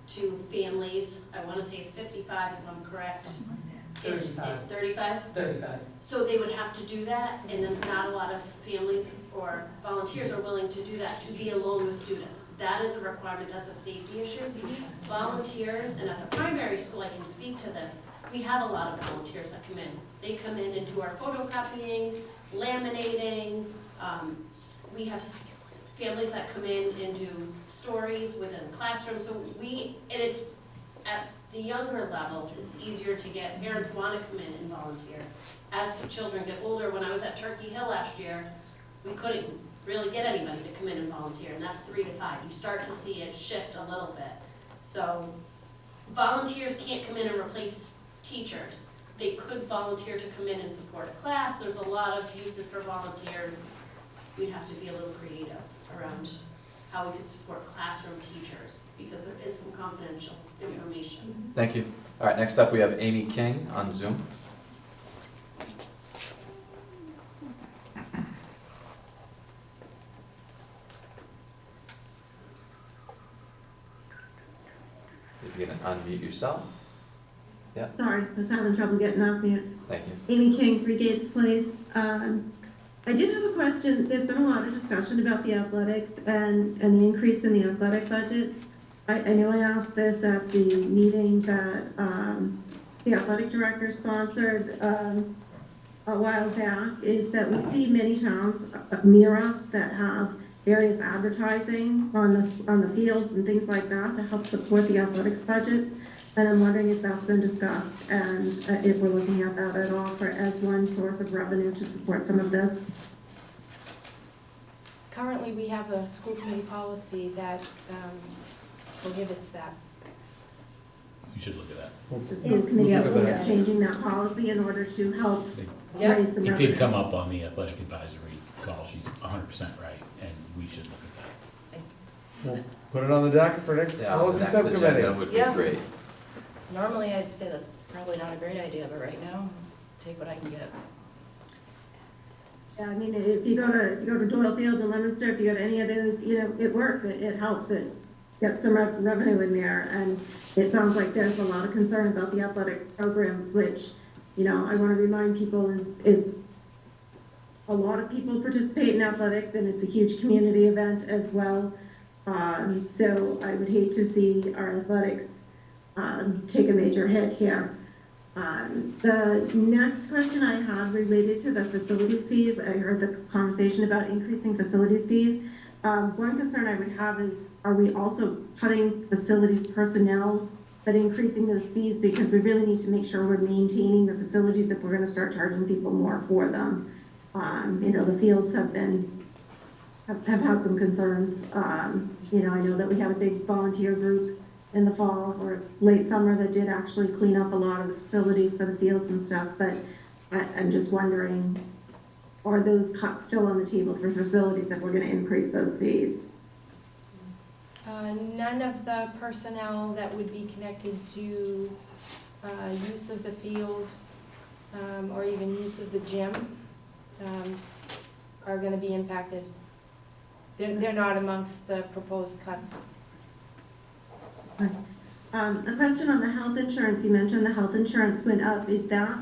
to families. I want to say it's 55 if I'm correct. It's 35? 35. So they would have to do that, and then not a lot of families or volunteers are willing to do that, to be alone with students. That is a requirement, that's a safety issue. Volunteers, and at the primary school I can speak to this, we have a lot of volunteers that come in. They come in and do our photocopying, laminating. We have families that come in and do stories within the classroom. So and it's at the younger levels, it's easier to get, parents want to come in and volunteer. As the children get older, when I was at Turkey Hill last year, we couldn't really get anybody to come in and volunteer, and that's 3 to 5. You start to see it shift a little bit. So volunteers can't come in and replace teachers. They could volunteer to come in and support a class. There's a lot of uses for volunteers. We'd have to be a little creative around how we could support classroom teachers, because there is some confidential information. Thank you. All right, next up we have Amy King on Zoom. If you can unmute yourself. Yeah. Sorry, I was having trouble getting off mute. Thank you. Amy King, 3 Gates Place. I did have a question. There's been a lot of discussion about the athletics and the increase in the athletic budgets. I know I asked this at the meeting that the athletic director sponsored a while back, is that we see many towns near us that have various advertising on the fields and things like that to help support the athletics budgets. And I'm wondering if that's been discussed and if we're looking at that at all as one source of revenue to support some of this. Currently, we have a school committee policy that prohibits that. We should look at that. Is the school committee looking at changing that policy in order to help raise some It revenue? did come up on the athletic advisory call. She's 100% right, and we should look at that. We'll put it on the docket for next Yeah, policy next subcommittee. agenda would be Yeah. great. Normally, I'd say that's probably not a great idea, but right now, take what I can get. Yeah, I mean, if you go to Doyle Field and Leominster, if you go to any of those, it works, it helps, it gets some revenue in there, and it sounds like there's a lot of concern about the athletic programs, which, I want to remind people is a lot of people participate in athletics, and it's a huge community event as well. So I would hate to see our athletics take a major hit here. The next question I had related to the facilities fees. I heard the conversation about increasing facilities fees. One concern I would have is, are we also cutting facilities personnel but increasing those fees, because we really need to make sure we're maintaining the facilities if we're going to start charging people more for them. The fields have had some concerns. I know that we had a big volunteer group in the fall or late summer that did actually clean up a lot of the facilities for the fields and stuff, but I'm just wondering, are those cuts still on the table for facilities if we're going to increase those fees? None of the personnel that would be connected to use of the field or even use of the gym are going to be impacted. They're not amongst the proposed cuts. A question on the health insurance. You mentioned the health insurance went up. Is that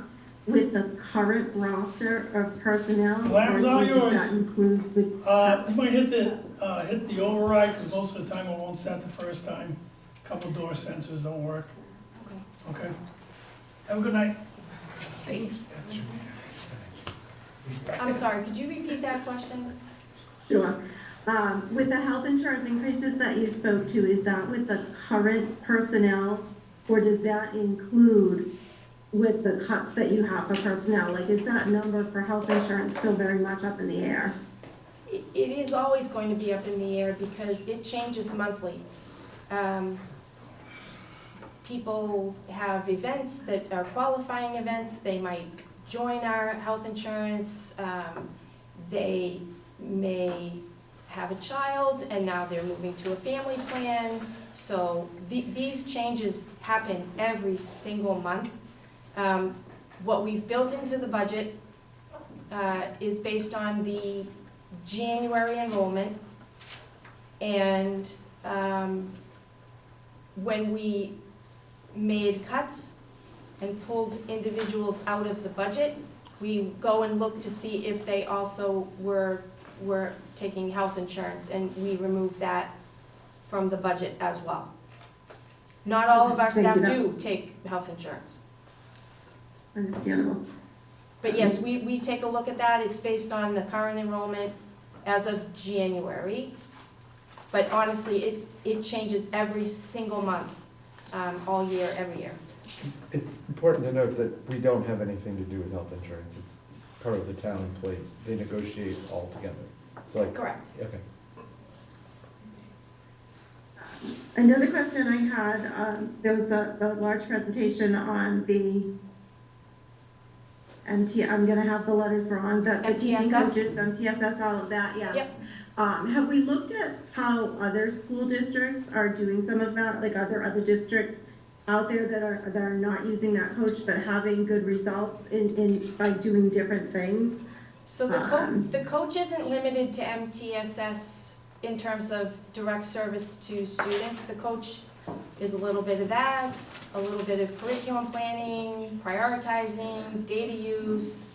with the current roster of personnel? Lab's all yours. Does that include with? You might hit the override, because most of the time it won't set the first time. A couple door sensors don't work. Okay. Have a good night. I'm sorry, could you repeat that question? Sure. With the health insurance increases that you spoke to, is that with the current personnel, or does that include with the cuts that you have for personnel? Like, is that number for health insurance still very much up in the air? It is always going to be up in the air because it changes monthly. People have events that are qualifying events. They might join our health insurance. They may have a child and now they're moving to a family plan. So these changes happen every single month. What we've built into the budget is based on the January enrollment, and when we made cuts and pulled individuals out of the budget, we go and look to see if they also were taking health insurance, and we remove that from the budget as well. Not all of our staff do take health insurance. Understandable. But yes, we take a look at that. It's based on the current enrollment as of January. But honestly, it changes every single month, all year, every year. It's important to note that we don't have anything to do with health insurance. It's part of the town employees. They negotiate all together. So Correct. Okay. Another question I had, there was a large presentation on the I'm gonna have the letters wrong, the teaching MTSS? coaches, MTSS, all of that, yes. Yep. Have we looked at how other school districts are doing some of that? Like, are there other districts out there that are not using that coach but having good results by doing different things? So the coach isn't limited to MTSS in terms of direct service to students. The coach is a little bit of that, a little bit of curriculum planning, prioritizing, data use.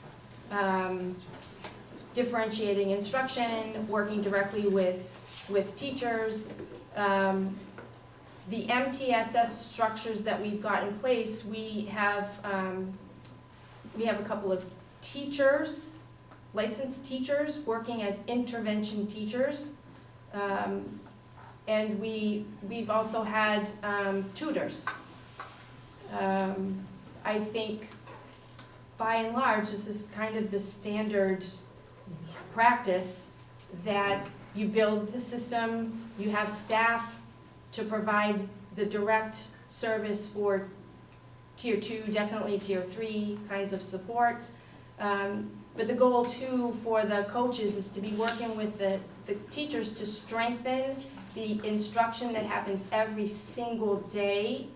differentiating instruction, working directly with teachers. The MTSS structures that we've got in place, we have a couple of teachers, licensed teachers, working as intervention teachers. And we've also had tutors. I think by and large, this is kind of the standard practice that you build the system, you have staff to provide the direct service for tier 2, definitely tier 3 kinds of support. But the goal too for the coaches is to be working with the teachers to strengthen the instruction that happens every single day.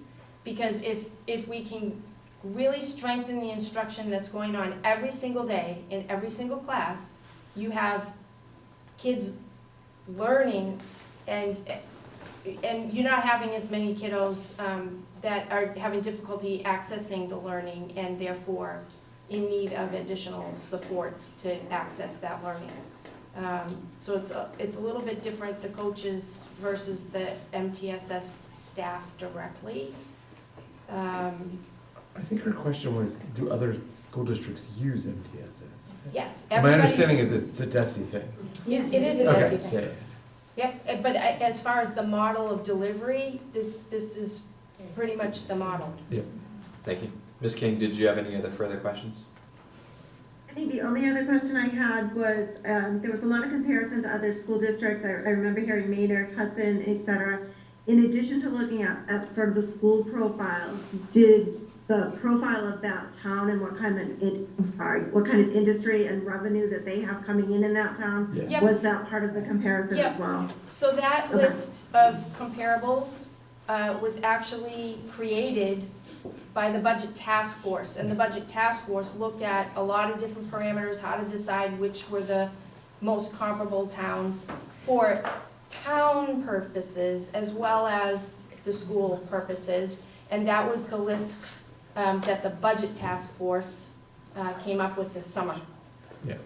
Because if we can really strengthen the instruction that's going on every single day in every single class, you have kids learning and you're not having as many kiddos that are having difficulty accessing the learning and therefore in need of additional supports to access that learning. So it's a little bit different, the coaches versus the MTSS staff directly. I think her question was, do other school districts use MTSS? Yes. My understanding is it's a DESE thing. It is a Okay, DESE thing. yeah. Yep, but as far as the model of delivery, this is pretty much the model. Yep. Thank you. Ms. King, did you have any other further questions? I think the only other question I had was, there was a lot of comparison to other school districts. I remember hearing Maynard, Hudson, et cetera. In addition to looking at sort of the school profile, did the profile of that town and what kind of industry and revenue that they have coming in that town, Yes. was that part of the comparison as well? So that list of comparables was actually created by the Budget Task Force. And the Budget Task Force looked at a lot of different parameters, how to decide which were the most comparable towns for town purposes as well as the school purposes. And that was the list that the Budget Task Force came up with this summer. Yeah.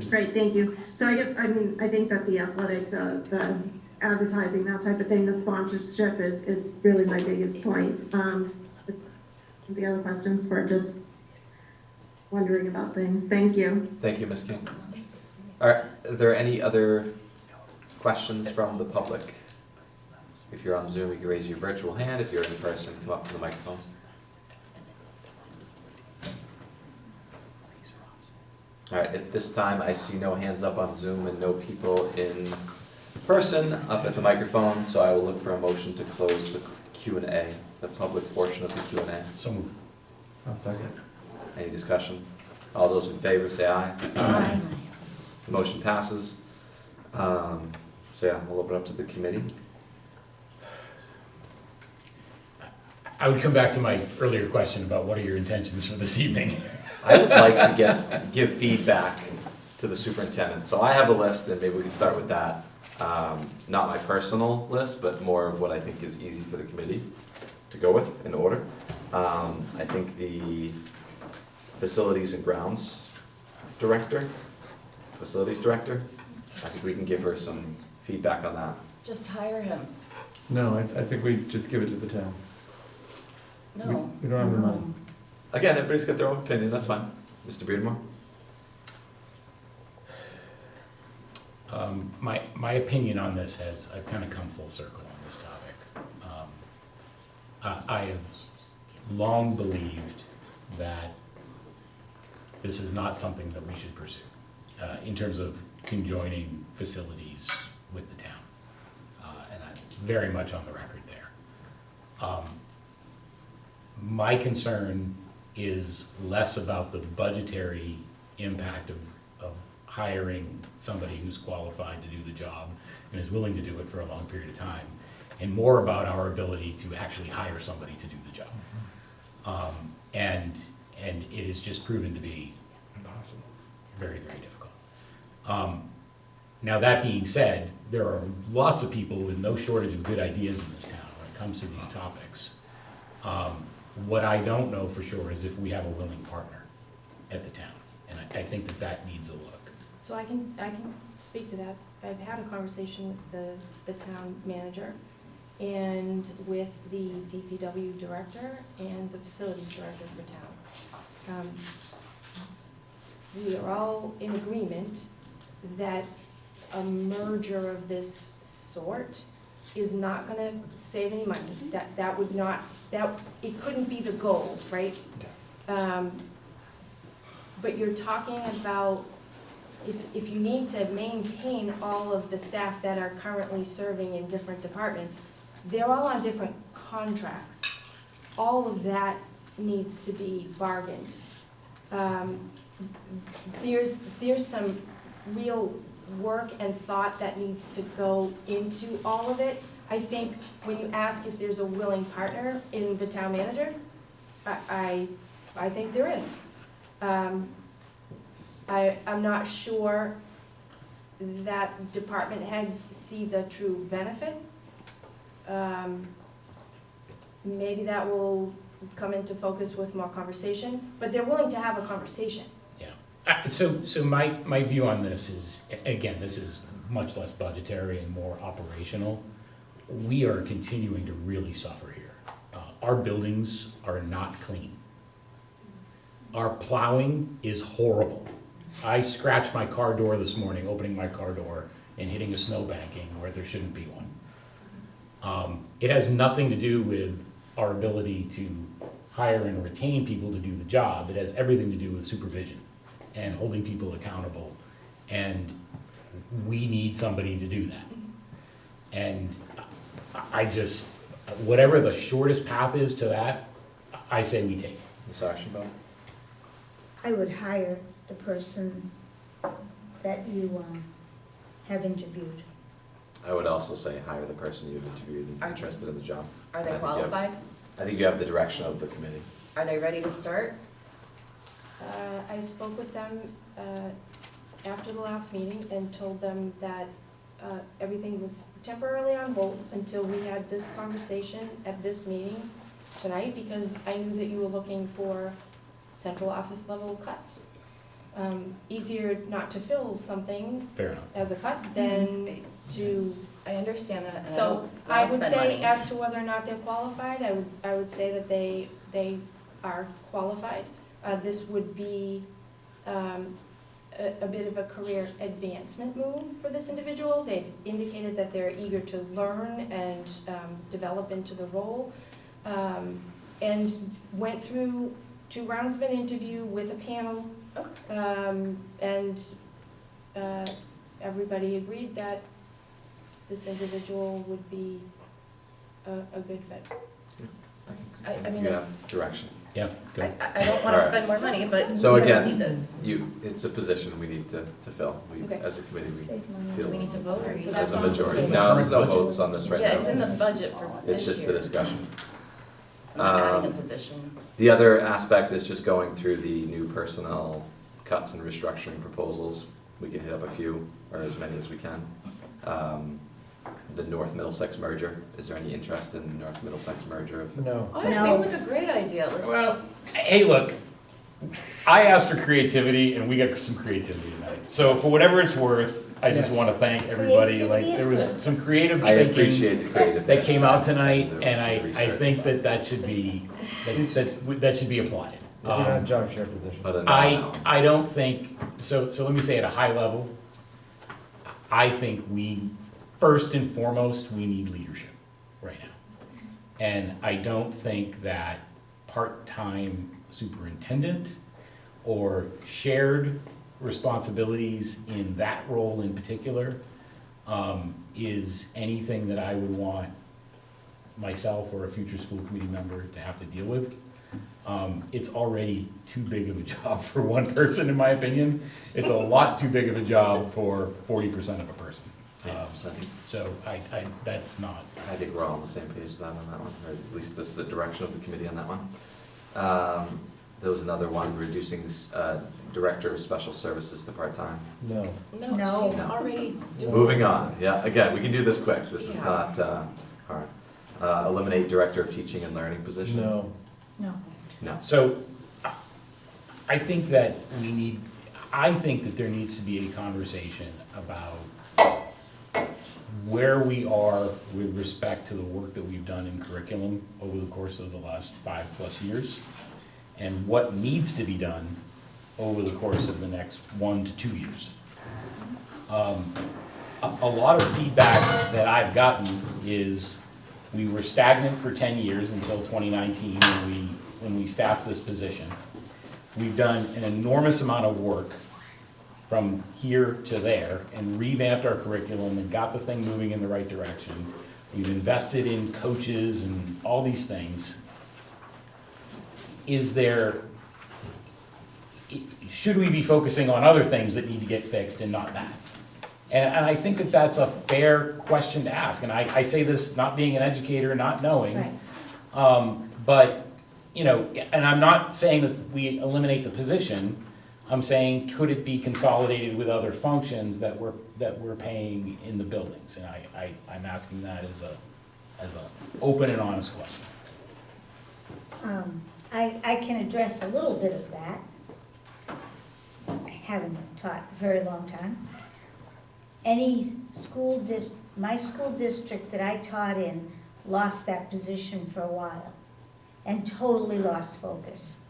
Great, thank you. So I think that the athletics, the advertising, that type of thing, the sponsorship is really my biggest point. The other questions were just wondering about things. Thank you. Thank you, Ms. King. All right, are there any other questions from the public? If you're on Zoom, you can raise your virtual hand. If you're in person, come up to the microphones. All right, at this time, I see no hands up on Zoom and no people in person up at the microphone, so I will look for a motion to close the Q&A, the public portion of the Q&A. So moved. I'll second. Any discussion? All those in favor say aye. Aye. The motion passes. So yeah, we'll open up to the committee. I would come back to my earlier question about what are your intentions for this evening? I would like to give feedback to the superintendent. So I have a list, and maybe we can start with that. Not my personal list, but more of what I think is easy for the committee to go with in order. I think the facilities and grounds director, I think we can give her some feedback on that. Just hire him. No, I think we just give it to the town. No. We don't have the money. Again, everybody's got their own opinion, that's fine. Mr. Beardmore? My opinion on this has, I've kind of come full circle on this topic. I have long believed that this is not something that we should pursue in terms of conjoining facilities with the town. And I'm very much on the record there. My concern is less about the budgetary impact of hiring somebody who's qualified to do the job and is willing to do it for a long period of time, and more about our ability to actually hire somebody to do the job. And it has just proven to be impossible, very, very difficult. Now that being said, there are lots of people with no shortage of good ideas in this town when it comes to these topics. What I don't know for sure is if we have a willing partner at the town, and I think that needs a look. So I can speak to that. I've had a conversation with the town manager and with the DPW director and the facilities director for town. We are all in agreement that a merger of this sort is not gonna save any money. That would not, it couldn't be the goal, right? But you're talking about, if you need to maintain all of the staff that are currently serving in different departments, they're all on different contracts. All of that needs to be bargained. There's some real work and thought that needs to go into all of it. I think when you ask if there's a willing partner in the town manager, I think there is. I'm not sure that department heads see the true benefit. Maybe that will come into focus with more conversation, but they're willing to have a conversation. So my view on this is, again, this is much less budgetary and more operational. We are continuing to really suffer here. Our buildings are not clean. Our plowing is horrible. I scratched my car door this morning, opening my car door and hitting a snow banking where there shouldn't be one. It has nothing to do with our ability to hire and retain people to do the job. It has everything to do with supervision and holding people accountable. And we need somebody to do that. And I just, whatever the shortest path is to that, I say we take it. Ms. Ashenbaum? I would hire the person that you have interviewed. I would also say hire the person you've interviewed and interested in the job. Are they I think you have- qualified? I think you have the direction of the committee. Are they ready to start? I spoke with them after the last meeting and told them that everything was temporarily on hold until we had this conversation at this meeting tonight, because I knew that you were looking for central office level cuts. Easier not to fill something Fair enough. as a cut than to. I understand that, and I So don't I wanna would spend say, money. as to whether or not they're qualified, I would say that they are qualified. This would be a bit of a career advancement move for this individual. They've indicated that they're eager to learn and develop into the role, and went through 2 rounds of an interview with a panel. And everybody agreed that this individual would be a good fit. I mean, You have direction. Yeah, go. I don't wanna Alright. spend more money, but So we don't again, need this. it's a position we need to fill. We, Okay. as a committee, we Save money. feel Do we need to vote, or you as a just- majority. No, there's no votes on this right now. Yeah, it's in the budget for this It's just year. the discussion. It's not adding a position. The other aspect is just going through the new personnel cuts and restructuring proposals. We can hit up a few, or as many as we can. The North Middlesex merger, is there any interest in the North Middlesex merger? No. Oh, it seems like a great idea, let's Well, just. hey, look, I asked for creativity and we got some creativity tonight. So for whatever it's worth, I just Yes. want to thank everybody. Like, Creativity is there was good. some creative I thinking appreciate the creativeness. that came out tonight, the and I research. think that should be, that should be applauded. If you're not a job share position. But I don't think, so let me say at a high level, I think first and foremost, we need leadership right now. And I don't think that part-time superintendent or shared responsibilities in that role in particular is anything that I would want myself or a future school committee member to have to deal with. It's already too big of a job for one person, in my opinion. It's a lot too big of a job for 40% of a person. So that's not. I think we're all on the same page then on that one, or at least this is the direction of the committee on that one. There was another one, reducing director of special services to part-time. No. No. She's already doing. Moving on, yeah, again, we can do this quick, this is Yeah. not hard. Eliminate director of teaching and learning position? No. No. No. So I think that we need, I think that there needs to be a conversation about where we are with respect to the work that we've done in curriculum over the course of the last 5+ years, and what needs to be done over the course of the next 1 to 2 years. A lot of feedback that I've gotten is we were stagnant for 10 years until 2019 when we staffed this position. We've done an enormous amount of work from here to there and revamped our curriculum and got the thing moving in the right direction. We've invested in coaches and all these things. Should we be focusing on other things that need to get fixed and not that? And I think that that's a fair question to ask. And I say this not being an educator, not knowing. Right. But, you know, and I'm not saying that we eliminate the position. I'm saying, could it be consolidated with other functions that we're paying in the buildings? And I'm asking that as a open and honest question. I can address a little bit of that. I haven't taught a very long time. My school district that I taught in lost that position for a while and totally lost focus.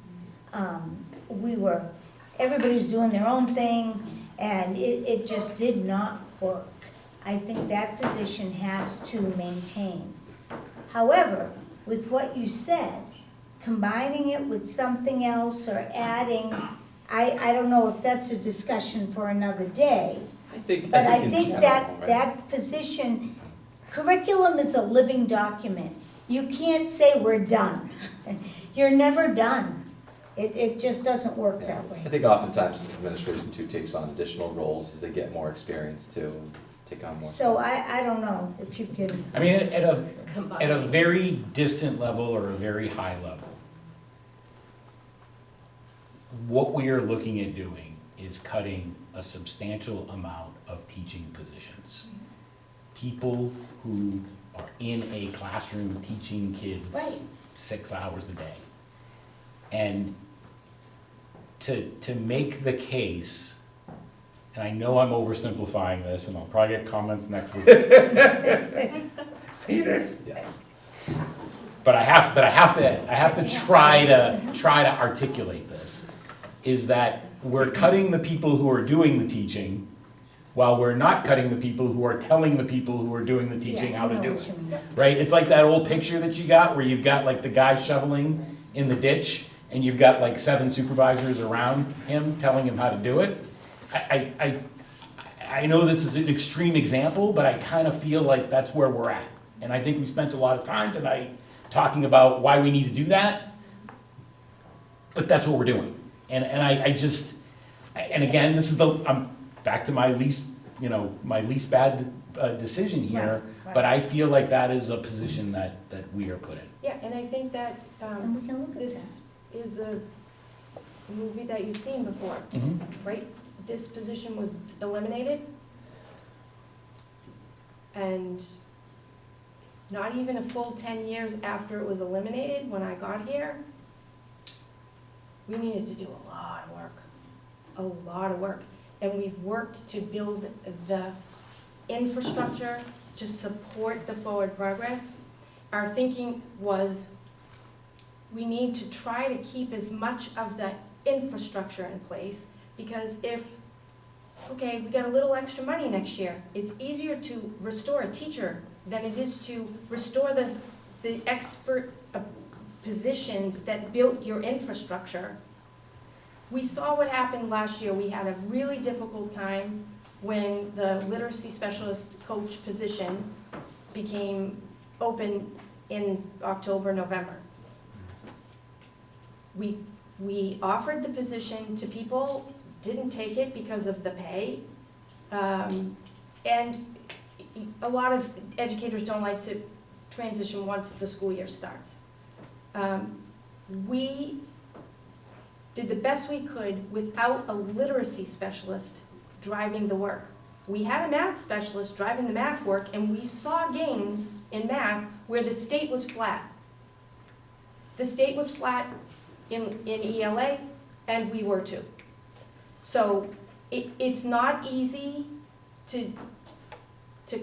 Everybody was doing their own thing and it just did not work. I think that position has to maintain. However, with what you said, combining it with something else or adding, I don't know if that's a discussion for another day. But I think that position, curriculum is a living document. You can't say we're done. You're never done. It just doesn't work that way. I think oftentimes administration too takes on additional roles as they get more experience too, and take on more. So I don't know if you can. I mean, at a very distant level or a very high level, what we are looking at doing is cutting a substantial amount of teaching positions. People who are in a classroom teaching kids 6 hours a day. And to make the case, and I know I'm oversimplifying this, and I'll probably get comments next week. Peter. Yes. But I have to try to articulate this, is that we're cutting the people who are doing the teaching while we're not cutting the people who are telling the people who are doing the teaching how to do it. Right? It's like that old picture that you got where you've got like the guy shoveling in the ditch and you've got like 7 supervisors around him telling him how to do it. I know this is an extreme example, but I kind of feel like that's where we're at. And I think we spent a lot of time tonight talking about why we need to do that, but that's what we're doing. And again, this is I'm back to my least bad decision here, Right. but I feel like that is a position that we are put in. Yeah, and I think that And we can look at this is a movie that you've seen before, Mhm. right? This position was eliminated, and not even a full 10 years after it was eliminated, when I got here, we needed to do a lot of work. And we've worked to build the infrastructure to support the forward progress. Our thinking was we need to try to keep as much of the infrastructure in place, because we got a little extra money next year, it's easier to restore a teacher than it is to restore the expert positions that built your infrastructure. We saw what happened last year. We had a really difficult time when the literacy specialist coach position became open in October, November. We offered the position to people, didn't take it because of the pay. And a lot of educators don't like to transition once the school year starts. We did the best we could without a literacy specialist driving the work. We had a math specialist driving the math work, and we saw gains in math where the state was flat. The state was flat in ELA, and we were too. So it's not easy to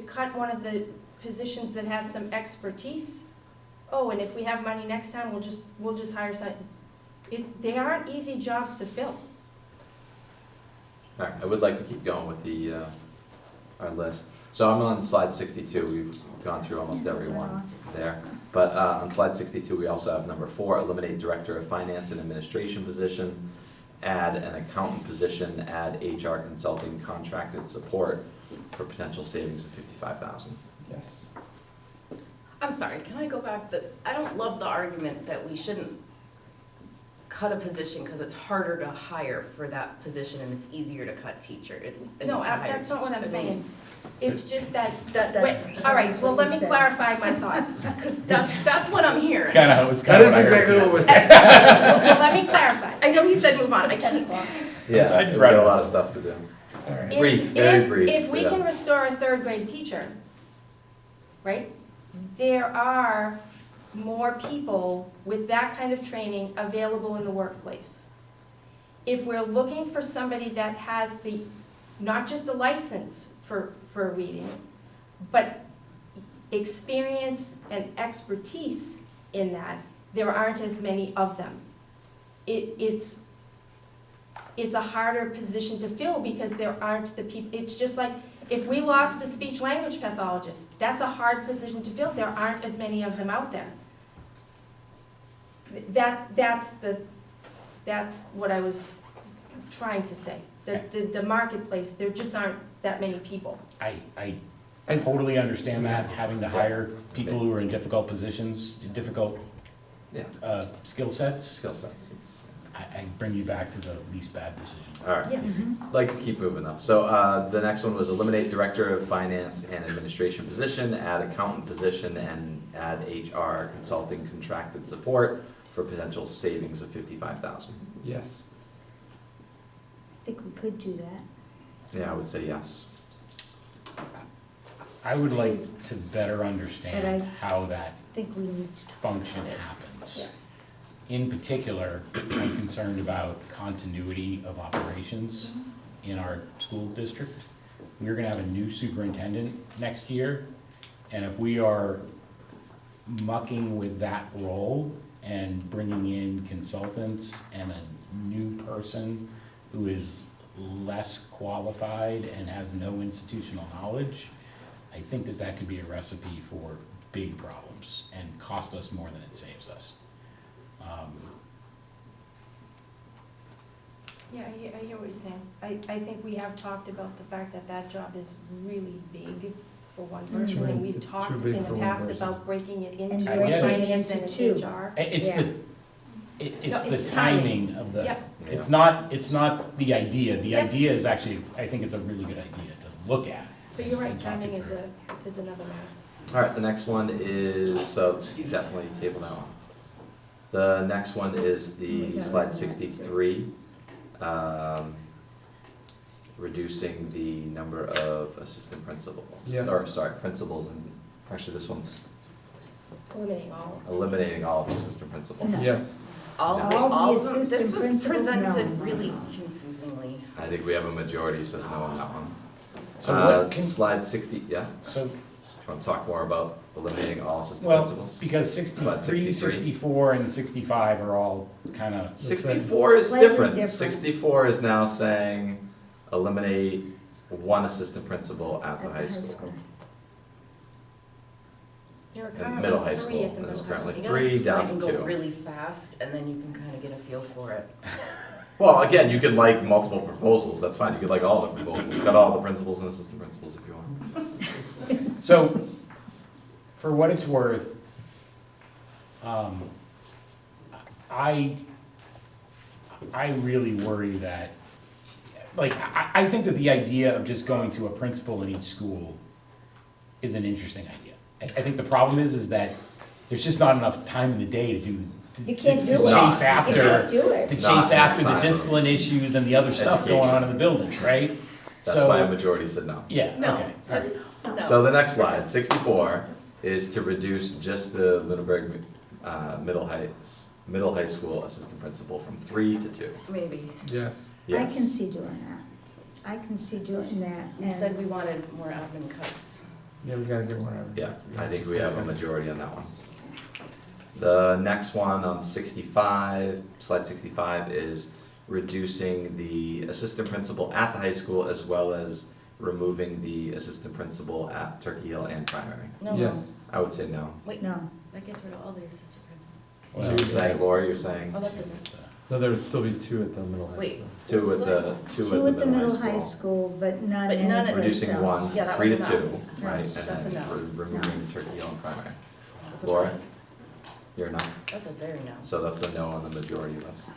cut one of the positions that has some expertise. Oh, and if we have money next time, we'll just hire some. They aren't easy jobs to fill. All right, I would like to keep going with the, our list. So I'm on slide 62, we've gone through almost everyone there. But on slide 62, we also have number 4, eliminate Director of Finance and Administration position, add an accountant position, add HR consulting contracted support for potential savings of $55,000. Yes. I'm sorry, can I go back? I don't love the argument that we shouldn't cut a position because it's harder to hire for that position and it's easier to cut teacher. No, that's not what I'm saying. It's just that, That- wait, all right, well, let me clarify my thought. That's what I'm hearing. That is exactly what we're saying. Well, let me clarify. I know he said move on, I can't. Yeah, we've got a lot of stuff to do. Brief, very brief. If we yeah. can restore a third grade teacher, right, there are more people with that kind of training available in the workplace. If we're looking for somebody that has not just a license for reading, but experience and expertise in that, there aren't as many of them. It's a harder position to fill because there aren't the people. It's just like if we lost a speech language pathologist, that's a hard position to fill. There aren't as many of them out there. That's what I was trying to say. The marketplace, there just aren't that many people. I totally understand that, having to hire people who are in difficult positions, difficult skill sets. I bring you back to the least bad decision. All right. I'd like to keep moving though. So the next one was eliminate Director of Finance and Administration position, add accountant position, and add HR consulting contracted support for potential savings of $55,000. Yes. I think we could do that. Yeah, I would say yes. I would like to better understand how that think we need to. function happens. Yeah. In particular, I'm concerned about continuity of operations in our school district. We're gonna have a new superintendent next year, and if we are mucking with that role and bringing in consultants and a new person who is less qualified and has no institutional knowledge, I think that could be a recipe for big problems and cost us more than it saves us. Yeah, I hear what you're saying. I think we have talked about the fact that job is really big for one person, right. and we've It's too talked big in for the one past person. about breaking it And into breaking it finance into and two. HR. It's Yeah. it's No, the it's timing of the, Yep. it's not the idea. The idea is actually, I think it's a really good idea to look at. But you're right, and talk it timing through. is another matter. All right, the next one is, so definitely table that one. The next one is the slide 63, reducing the number of assistant principals. Yes. Or, sorry, principals, and actually this one's Eliminating all. eliminating all of the assistant principals. No. Yes. All the of them? assistant This was principals, presented no. really confusingly. I think we have a majority says no on that one. So what can, Slide 60, yeah? so, Do you want to talk more about eliminating all assistant well, principals? because Slide 63, 64, and 65 are all kind of, 64 is Slightly different. different. 64 is now saying eliminate one assistant principal at the high school. There are And middle high currently school, 3 at the and there's middle high currently You gotta 3 swipe down and to go 2. really fast, and then you can kind of get a feel for it. Well, again, you could like multiple proposals, that's fine. You could like all the proposals, cut all the principals and assistant principals if you want. so, for what it's worth, I really worry that, like, I think that the idea of just going to a principal in each school is an interesting idea. I think the problem is that there's just not enough time in the day to do, You can't do it. Not. chase You after, can't do it. to Not chase after enough the time. discipline issues and the other stuff going on in the building, right? That's So- why a majority said no. Yeah, No, okay, all right. No. So the next slide, 64, is to reduce just the Lunenburg middle middle high school assistant principal from 3 to 2. Maybe. Yes. I Yes. can see doing that. I can see doing that. We and- said we wanted more admin cuts. Yeah, we gotta get one out. Yeah, I think we have a majority on that one. The next one on 65, slide 65, is reducing the assistant principal at the high school as well as removing the assistant principal at Turkey Hill and primary. No, Yes. I would say no. Wait, No. that gets rid of all the assistant principals. So you're saying, Laura, you're saying Oh, that's a, No, there would still be 2 at the middle high Wait. school. two at the, Two at the middle high school, but none But none at- anyplace Reducing else. one, Yeah, that 3 to was a 2, no. right, No, and that's a then no. removing Turkey Hill and primary. that's a Laura, no. you're not, That's a very no. so that's a no on the majority list.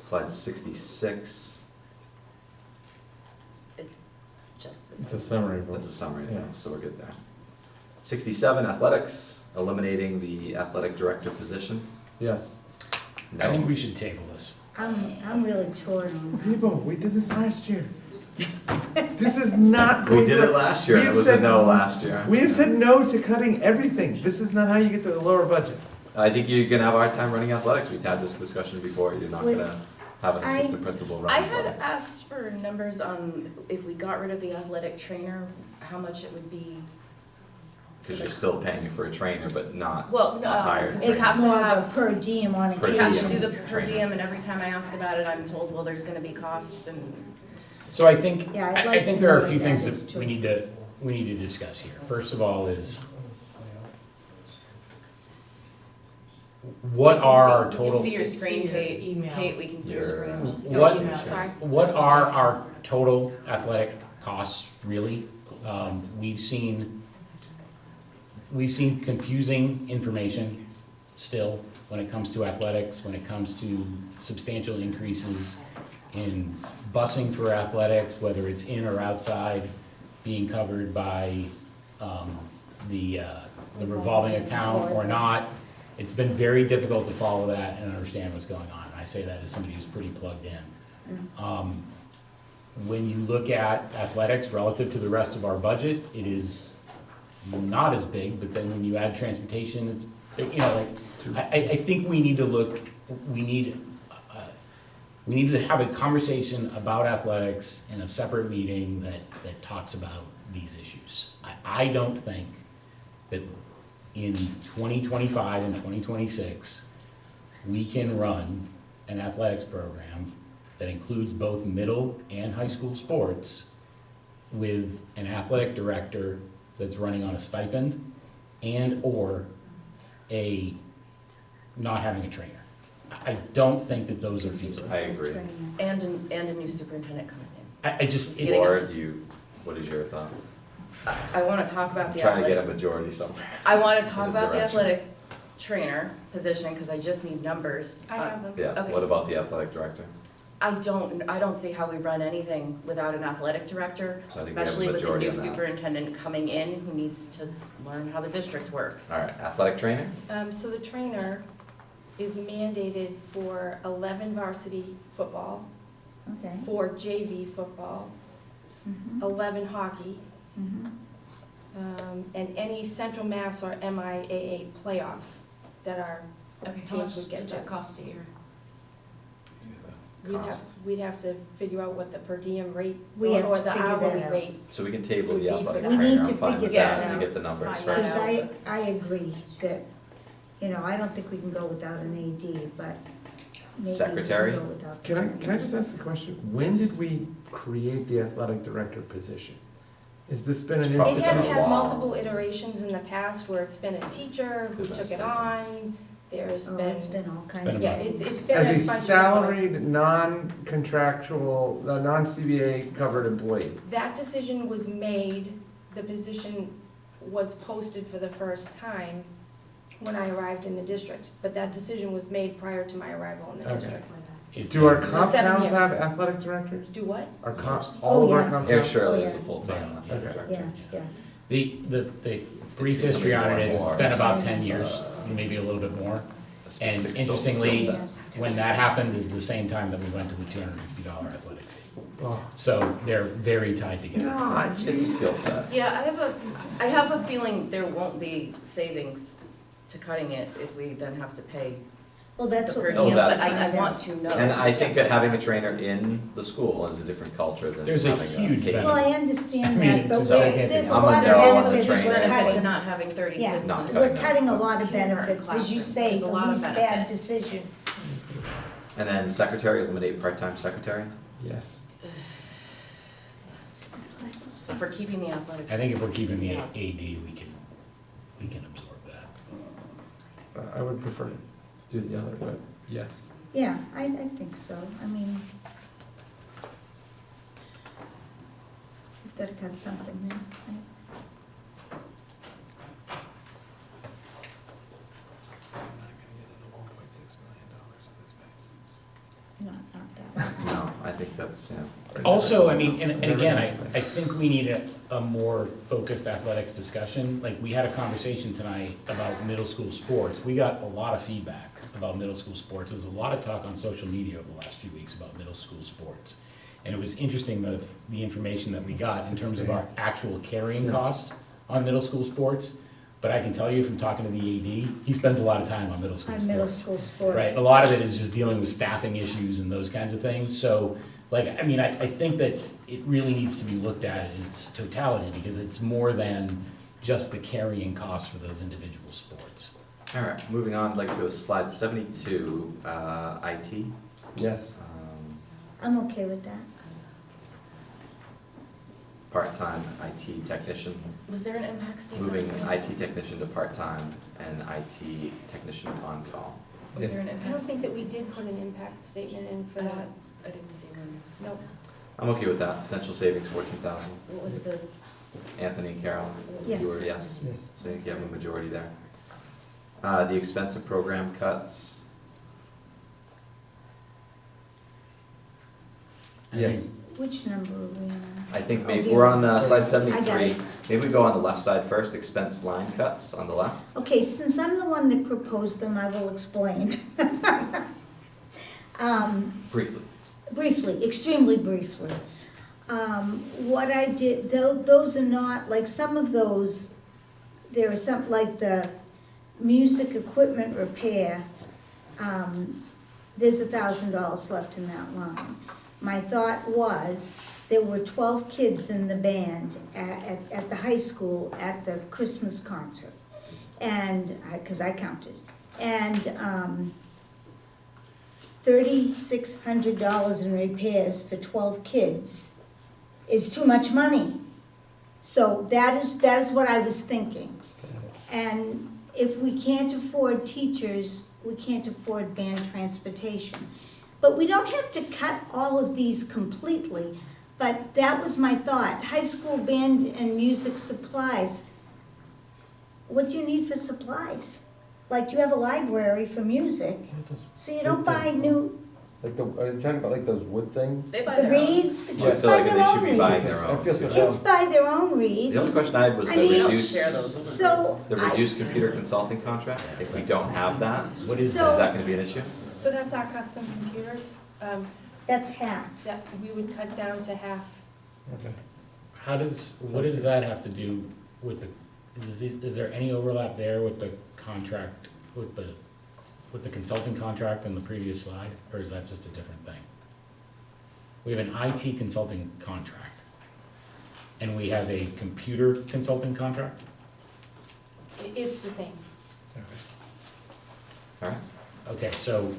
Slide 66, Just It's the a summary vote. that's a summary, Yeah. so we're good there. 67, athletics, eliminating the athletic director position. Yes. I think No. we should table this. I'm really torn on that. People, we did this last year. This is not We going did to- it last year, and it We've was a said- no last year. We have said no to cutting everything. This is not how you get to a lower budget. I think you're gonna have a hard time running athletics, we've had this discussion before, you're not Wait, gonna have an I- assistant principal run I had athletics. asked for numbers on if we got rid of the athletic trainer, how much it would be. Cause you're still paying for a trainer, but not Well, a hired because trainer. we It's have to more of a have, per diem on Per we diem. have to occasion. do the per Trainer. diem, and every time I ask about it, I'm told, well, there's gonna be costs and. So I think, Yeah, I'd I like think to there are know a few what things that is that too. we need to discuss here. First of all is, what are our We total, can see your See screen, your Kate. email. Kate, we can see your Your- screen. what, Your email, sorry. what are our total athletic costs really? We've seen confusing information still when it comes to athletics, when it comes to substantial increases in busing for athletics, whether it's in or outside, being covered by the revolving account or not. It's been very difficult to follow that and understand what's going on. I say that as somebody who's pretty plugged in. When you look at athletics relative to the rest of our budget, it is not as big, but then when you add transportation, it's, you know, like, I think we need to look, we need to have a conversation about athletics in a separate meeting that talks about these issues. I don't think that in 2025 and 2026, we can run an athletics program that includes both middle and high school sports with an athletic director that's running on a stipend and/or not having a trainer. I don't think that those are feasible. I agree. And a new superintendent coming in. I just, Just getting Laura, up to- what is your thought? I wanna talk about I'm the trying to get a athletic, majority somewhere. I wanna talk As a about the direction. athletic trainer position, cause I just need numbers. I have them. Yeah, Okay. what about the athletic director? I don't see how we run anything without an athletic director, I think we have a especially with the majority new on that. superintendent coming in who needs to learn how the district works. All right, athletic trainer? So the trainer is mandated for 11 varsity football, Okay. 4 JV football, Mhm. 11 hockey, Mhm. and any Central Mass or MIAA playoff that our Okay, how teams much would get does to. that cost a year? We'd have to figure out what the per diem rate We have or to the figure that hourly out. rate. So we can table Would the be athletic for that. We trainer, need to I'm fine with figure that, that to out. get the numbers Find right. Because I agree that, you know, I don't think we can go without an AD, but maybe we Secretary? can go without. the Can I trainer. just ask a question? When did we create the athletic director position? Has this been an It's probably It has been a had while. multiple iterations in the past where it's been a teacher who Who's been took it stipends. on, there's Oh, been. it's been all kinds Been of. a Yeah, it's been a bunch of. As a different- salaried, non-contractual, non-CBA covered employee? That decision was made, the position was posted for the first time when I arrived in the district, but that decision was made prior to my arrival in the Okay. district. Do our So comp 7 towns years. have athletic directors? Do what? Our comp, Oh, all of our yeah. comp Air towns? Shirley Oh, is a yeah. full-time athletic Okay. director. Yeah, yeah. the brief history on it is, it's been about 10 years, maybe a little bit more. A And specific skill interestingly, set. when that happened is the same time that we went to the $250 athletic fee. Oh. So they're very tied together. God, It's a skill set. Yeah, I have a feeling there won't be savings to cutting it if we then have to pay Well, that's the what per we. diem, but that's- I want to know. And I think that having a trainer in the school is a different culture than There's a having huge paid. Well, I understand I mean, that, it's but just we're- gigantic. there's a I'm a lot of no on the benefits trainer. we're Benefit to cutting. not having 30 Yeah, kids Not on it. we're cutting a lot of Kindergarten benefits, as you classroom. say, There's a the lot of least bad benefits. decision. And then secretary, eliminate part-time secretary. Yes. If we're keeping the athletic. I think if we're keeping the AD, we can absorb that. I would prefer to do the other, but yes. Yeah, I think so, I mean, we've got to cut something there, right? I'm not gonna get another $1.6 million in this space. Not that. No, I think that's, yeah. Also, I mean, and again, I think we need a more focused athletics discussion. Like, we had a conversation tonight about middle school sports. We got a lot of feedback about middle school sports. There's a lot of talk on social media over the last few weeks about middle school sports. And it was interesting, the information that we got in terms of our actual carrying cost on middle school sports. But I can tell you from talking to the AD, he spends a lot of time on middle school On sports. middle school sports. Right, a lot of it is just dealing with staffing issues and those kinds of things, so, like, I mean, I think that it really needs to be looked at in its totality, because it's more than just the carrying cost for those individual sports. All right, moving on, I'd like to go to slide 72, IT. Yes. I'm okay with that. Part-time IT technician, Was there an impact statement? moving for this? IT technician to part-time and IT technician on-call. Was there an I don't impact? think that we did put an impact statement in for that. I didn't see one. Nope. I'm okay with that, potential savings 14,000. What was the, Anthony, Carol, Yeah. you were yes? Yes. So I think you have a majority there. The expensive program cuts, Yes. Which number are we on? I think Oh, maybe, here. we're on slide I got 73. it. Maybe we go on the left side first, expense line cuts on the left. Okay, since I'm the one that proposed them, I will explain. Briefly. Briefly, extremely briefly. What I did, those are not, like some of those, there are some, like the music equipment repair, there's $1,000 left in that line. My thought was, there were 12 kids in the band at the high school at the Christmas concert. And, because I counted. And $3,600 in repairs for 12 kids is too much money. So that is what I was thinking. And if we can't afford teachers, we can't afford band transportation. But we don't have to cut all of these completely, but that was my thought. High school band and music supplies. What do you need for supplies? Like you have a library for music, so you don't buy new, Like are you talking about like those wood things? they buy the their own. reeds, the I kids feel buy like their they should own be buying reeds. their I own. feel too. so Kids buy their own reeds. The only question I had was I the mean- We don't reduced, share those. So. the reduced computer consulting contract. If we don't have that, is So- that gonna be an issue? So that's our custom computers, That's half. that we would cut down to half. Okay. What does that have to do with is there any overlap there with the contract, with the consulting contract in the previous slide, or is that just a different thing? We have an IT consulting contract, and we have a computer consulting contract? It's the same. All right, Okay, so,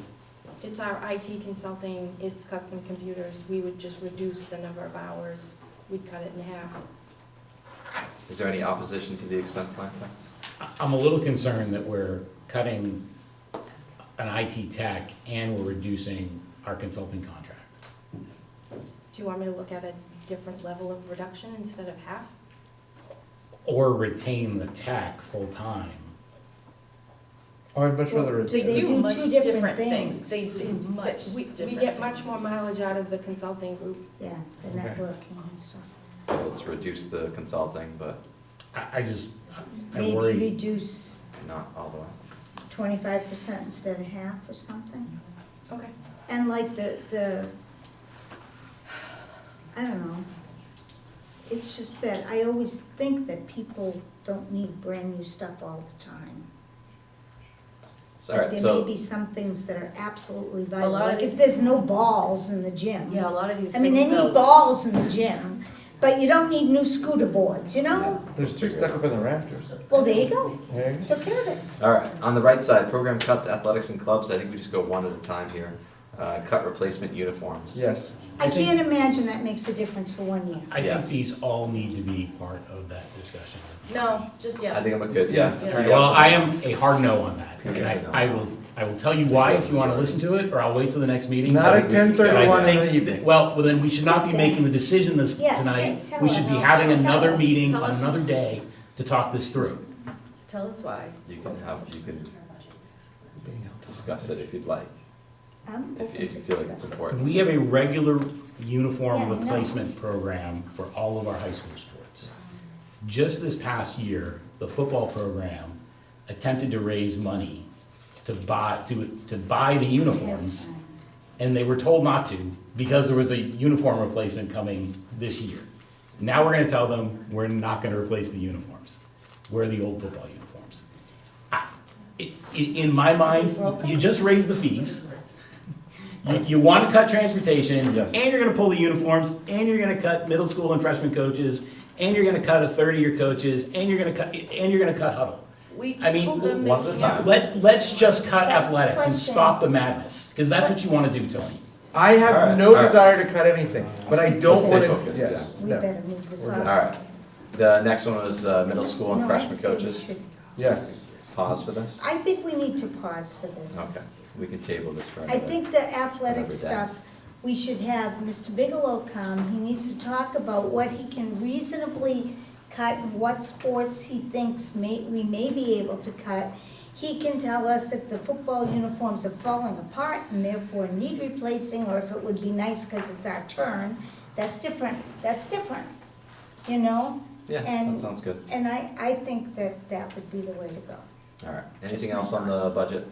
It's our IT consulting, it's custom computers. We would just reduce the number of hours. We'd cut it in half. is there any opposition to the expense line cuts? I'm a little concerned that we're cutting an IT tech and we're reducing our consulting contract. Do you want me to look at a different level of reduction instead of half? Or retain the tech full-time. Oh, I'd much rather. They They do do much two different different things. things. They do much We different get much things. more mileage out of the consulting group. Yeah, the Okay. networking and stuff. Let's reduce the consulting, but I Maybe worry, reduce not all the way. 25% instead of half or something. Okay. And like I don't know. It's just that I always think that people don't need brand new stuff all the time. So, all right, There so. may be some things that are absolutely vital, lot of like if these- there's no balls in the gym. Yeah, a lot of these I mean, they things though- need balls in the gym, but you don't need new scooter boards, you know? There's two stuck up in the rafters. Well, there you go, There you go. took care of it. All right, on the right side, program cuts, athletics and clubs, I think we just go one at a time here. Cut replacement uniforms. Yes. I can't imagine that makes a difference for 1 year. I think Yes. these all need to be part of that discussion. No, just yes. I think I'm a good, yes. Yes. Yes. Well, I am a hard no on that. And Yes. I will tell you why if you want to listen to it, or I'll wait till the next meeting. Not at 10:31 in the evening. Well, then we should not be making the decision Yeah, tonight. tell We should be us. having Tell another us. meeting Tell on us. another day to talk this through. Tell us why. You can discuss it if you'd like, if you feel like it's important. We have a regular uniform Yeah, I know. replacement program for all of our high school sports. Just this past year, the football program attempted to raise money to buy the uniforms, and they were told not to because there was a uniform replacement coming this year. Now we're gonna tell them, we're not gonna replace the uniforms. We're the old football uniforms. In my mind, you just raise the fees. You want to cut transportation, Yes. and you're gonna pull the uniforms, and you're gonna cut middle school and freshman coaches, and you're gonna cut a third of your coaches, and you're gonna cut huddle. We I mean, told them one they at a can't. time. Let's just cut athletics and Question. stop the madness, because that's what you wanna do, Tony. I All have right, no all right. desire to cut anything, but I don't Let's stay want to. focused, yeah. We better move this We're on. All right, the next one was middle school and No, freshman I'd say we coaches. should- Yes. Pause for this? I think we need to pause for this. Okay, we can table this for I another. think the Another athletic day. stuff, we should have Mr. Bigelow come, he needs to talk about what he can reasonably cut and what sports he thinks we may be able to cut. He can tell us if the football uniforms are falling apart and therefore need replacing, or if it would be nice because it's our turn. That's different, you know? Yeah, And- that sounds good. And I think that would be the way to go. All right, anything else on the budget?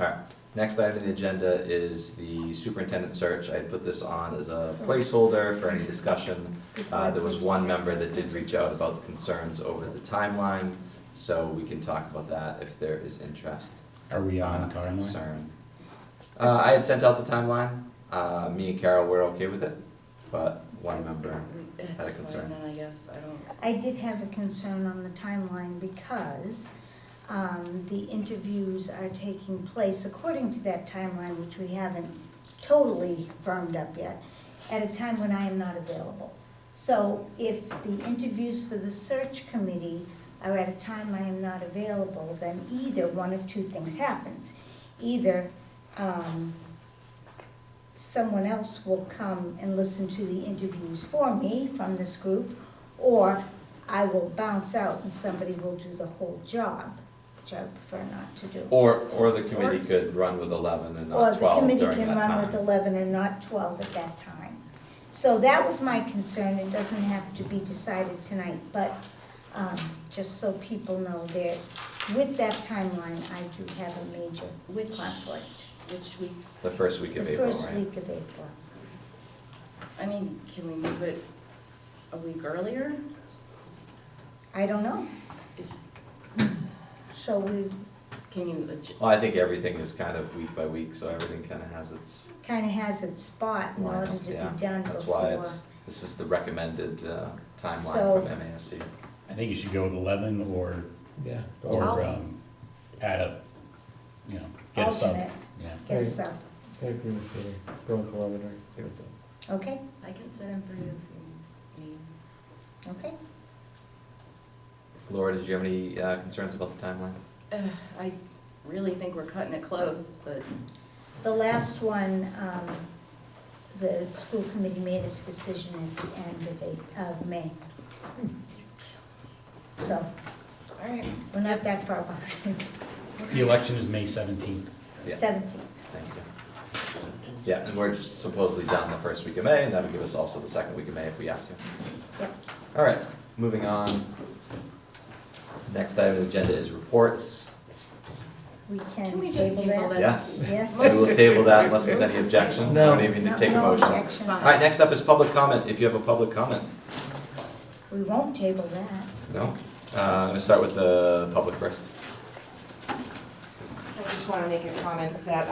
All right, next item on the agenda is the superintendent search. I put this on as a placeholder for any discussion. There was one member that did reach out about concerns over the timeline, so we can talk about that if there is interest. Are we on uh, timeline? Concern. I had sent out the timeline. Me and Carol were okay with it, but one member had a It's concern. fine, then I guess, I don't. I did have a concern on the timeline because the interviews are taking place according to that timeline, which we haven't totally firmed up yet, at a time when I am not available. So if the interviews for the search committee are at a time I am not available, then either one of two things happens. Either someone else will come and listen to the interviews for me from this group, or I will bounce out and somebody will do the whole job, which I prefer not to do. Or the committee could run with 11 and Or not the 12 committee during can that run with time. 11 and not 12 at that time. So that was my concern. It doesn't have to be decided tonight, but just so people know that with that timeline, I do have a major conflict. Which week? The first week of April, The first right? week of April. I mean, can we move it a week earlier? I don't know. So we Can you, Well, I think everything is kind of week by week, so everything kind of has its kind of has its spot in order line. to be Yeah, done that's why before. this is the recommended timeline So- from MASC. I think you should go with 11 or add a, get a sub. Alternate. Yeah. Get a sub, I agree with you. Go with 11 or give it some. okay? I can sit in for you if you need. Okay. Laura, did you have any concerns about the timeline? I really think we're cutting it close, but The last one, the school committee made its decision at the end of May. So, all right. we're not that far behind. The election is May 17th. Yeah. 17th. Thank you. Yeah, and we're supposedly done the first week of May, and that would give us also the second week of May if we have to. Yep. All right, moving on. Next item on the agenda is reports. We Can can we just table table that? this? Yes. Yes. We will table that unless there's any objections. No. I don't even need to take a No motion. objection. All right, next up is public comment, if you have a public comment. We won't table that. No? I'm gonna start with the public first. just want to make a comment that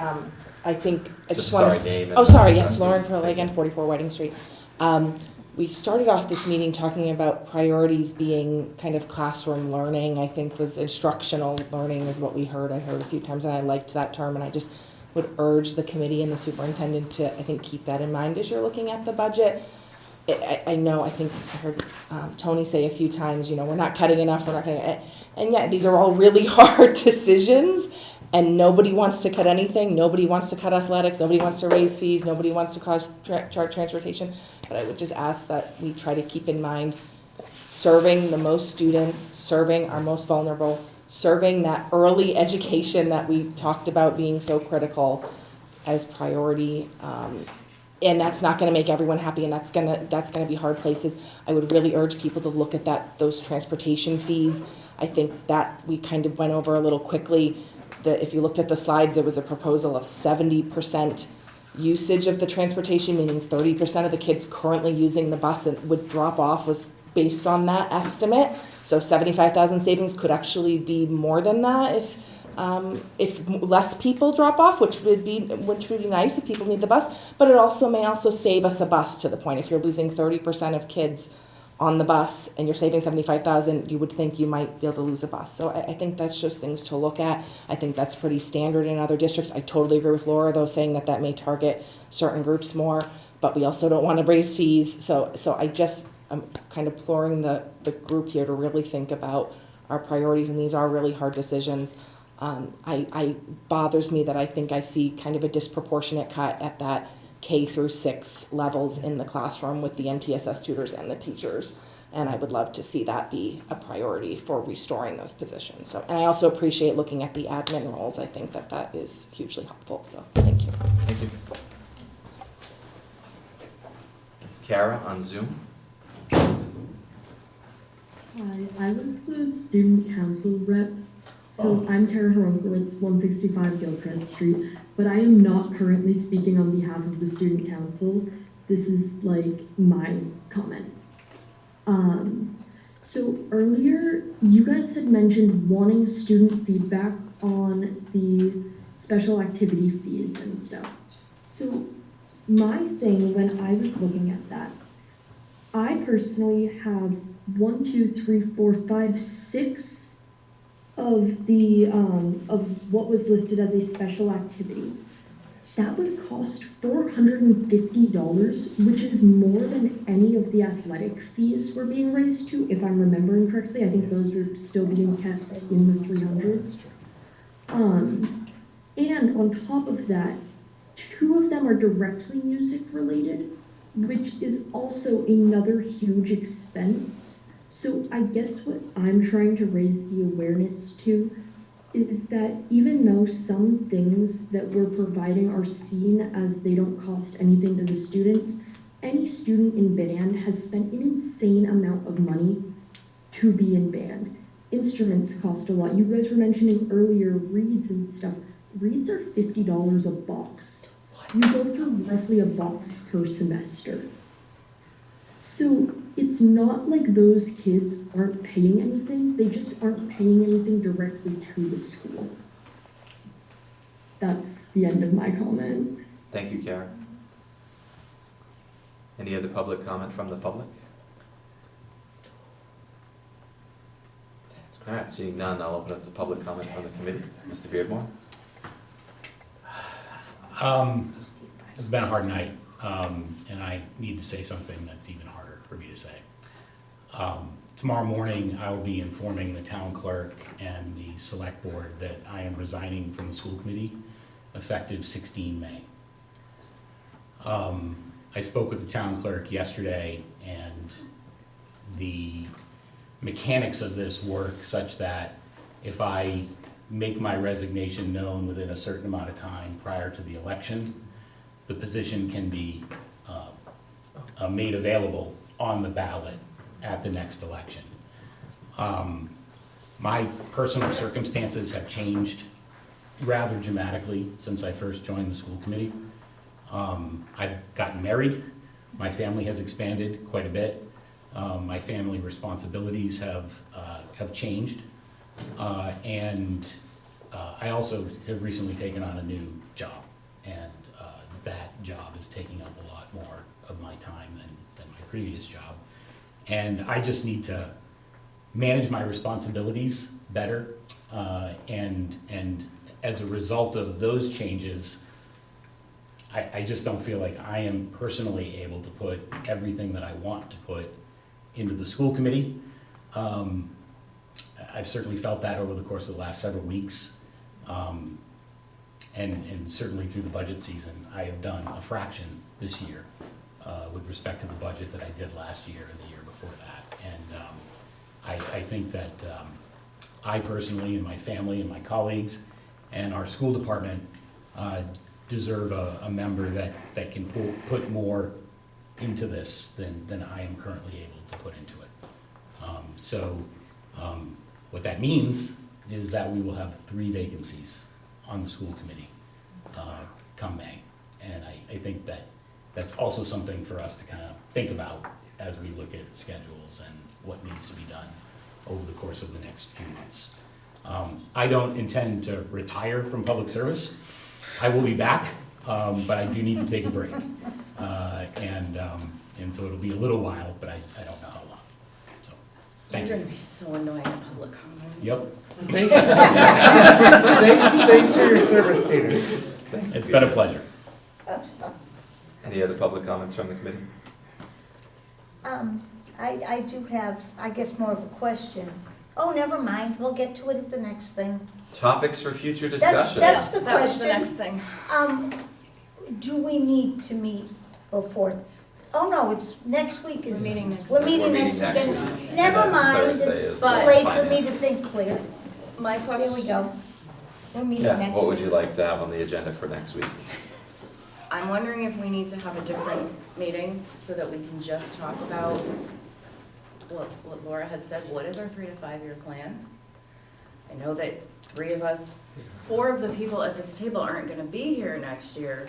I think, I Just just want sorry, name to. and- Oh, sorry, yes, Lauren Pearl again, 44 Whiting Street. We started off this meeting talking about priorities being kind of classroom learning, I think was instructional learning is what we heard. I heard a few times and I liked that term, and I just would urge the committee and the superintendent to, I think, keep that in mind as you're looking at the budget. I know, I think I heard Tony say a few times, we're not cutting enough, we're not cutting, and yet these are all really hard decisions, and nobody wants to cut anything, nobody wants to cut athletics, nobody wants to raise fees, nobody wants to charge transportation, but I would just ask that we try to keep in mind serving the most students, serving our most vulnerable, serving that early education that we talked about being so critical as priority. And that's not gonna make everyone happy, and that's gonna be hard places. I would really urge people to look at those transportation fees. I think that we kind of went over a little quickly. If you looked at the slides, there was a proposal of 70% usage of the transportation, meaning 30% of the kids currently using the bus and would drop off was based on that estimate. So 75,000 savings could actually be more than that if less people drop off, which would be nice if people need the bus, but it may also save us a bus to the point. If you're losing 30% of kids on the bus and you're saving 75,000, you would think you might be able to lose a bus. So I think that's just things to look at. I think that's pretty standard in other districts. I totally agree with Laura though, saying that may target certain groups more, but we also don't want to raise fees. So I'm kind of imploring the group here to really think about our priorities, and these are really hard decisions. I bothers me that I think I see kind of a disproportionate cut at that K through 6 levels in the classroom with the MTSS tutors and the teachers. And I would love to see that be a priority for restoring those positions. So, and I also appreciate looking at the admin roles. I think that is hugely helpful. So thank you. Thank you. Kara on Zoom. Hi, I was the student council rep. So I'm Tara Horonkowitz, 165 Gilchrist Street, but I am not currently speaking on behalf of the student council. This is my comment. So earlier, you guys had mentioned wanting student feedback on the special activity fees and stuff. So my thing when I was looking at that, I personally have 6 of the of what was listed as a special activity. That would cost $450, which is more than any of the athletic fees were being raised to, if I'm remembering correctly. I think those are still being kept in the 300s. And on top of that, 2 of them are directly music related, which is also another huge expense. So I guess what I'm trying to raise the awareness to is that even though some things that we're providing are seen as they don't cost anything to the students, any student in band has spent an insane amount of money to be in band. Instruments cost a lot. You guys were mentioning earlier reeds and stuff. Reeds are $50 a box. You go through roughly a box per semester. So it's not like those kids aren't paying anything, they just aren't paying anything directly to the school. That's the end of my comment. Thank you, Kara. Any other public comment from the public? All right, seeing none, I'll open up to public comment from the committee. Mr. Beardmore? It's been a hard night, and I need to say something that's even harder for me to say. Tomorrow morning, I will be informing the town clerk and the select board that I am resigning from the school committee effective 16 May. I spoke with the town clerk yesterday, and the mechanics of this work such that if I make my resignation known within a certain amount of time prior to the election, the position can be made available on the ballot at the next election. My personal circumstances have changed rather dramatically since I first joined the school committee. I've gotten married, my family has expanded quite a bit, my family responsibilities have changed, and I also have recently taken on a new job, and that job is taking up a lot more of my time than my previous job. And I just need to manage my responsibilities better, and as a result of those changes, I just don't feel like I am personally able to put everything that I want to put into the school committee. I've certainly felt that over the course of the last several weeks. And certainly through the budget season, I have done a fraction this year with respect to the budget that I did last year and the year before that. And I think that I personally and my family and my colleagues and our school department deserve a member that can put more into this than I am currently able to put into it. What that means is that we will have 3 vacancies on the school committee come May. And I think that that's also something for us to kind of think about as we look at schedules and what needs to be done over the course of the next few months. I don't intend to retire from public service. I will be back, but I do need to take a break. And so it'll be a little while, but I don't know how long. So, thank you. You're gonna be so annoying in public comment. Yep. Thanks for your service, Peter. It's been a pleasure. Any other public comments from the committee? I do have, I guess, more of a question. Oh, never mind, we'll get to it at the next thing. Topics for future discussion. That's the That was the question. next thing. Do we need to meet before? Oh, no, it's, next week is. We're meeting next We're week. meeting We're next meeting week. next Then week. Never And then mind, Thursday it's is too the late for me to finance. think clear. My question. Here we go. We're meeting Yeah, next week. what would you like to have on the agenda for next week? I'm wondering if we need to have a different meeting so that we can just talk about what Laura had said. What is our 3 to 5 year plan? I know that 4 of the people at this table aren't gonna be here next year.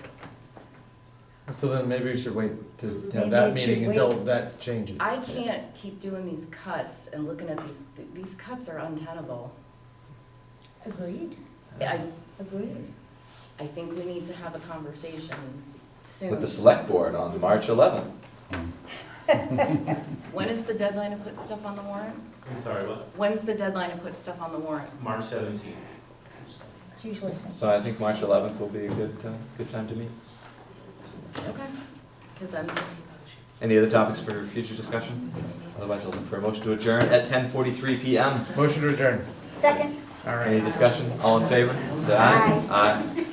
So then maybe we should wait to Maybe have that it should meeting until wait. that changes. I can't keep doing these cuts and looking at these cuts are untenable. Agreed, I agreed. think we need to have a conversation soon. With the select board on March 11th. When is the deadline to put stuff on the warrant? I'm sorry, what? When's the deadline to put stuff on the warrant? March 17th. It's usually something. So I think March 11th will be a good time to meet. Okay, because I'm just, Any other topics for future discussion? Otherwise, I'll look for a motion to adjourn at 10:43 PM. Motion to adjourn. Second? All right. Any discussion? All in favor? Say aye. Aye. Aye.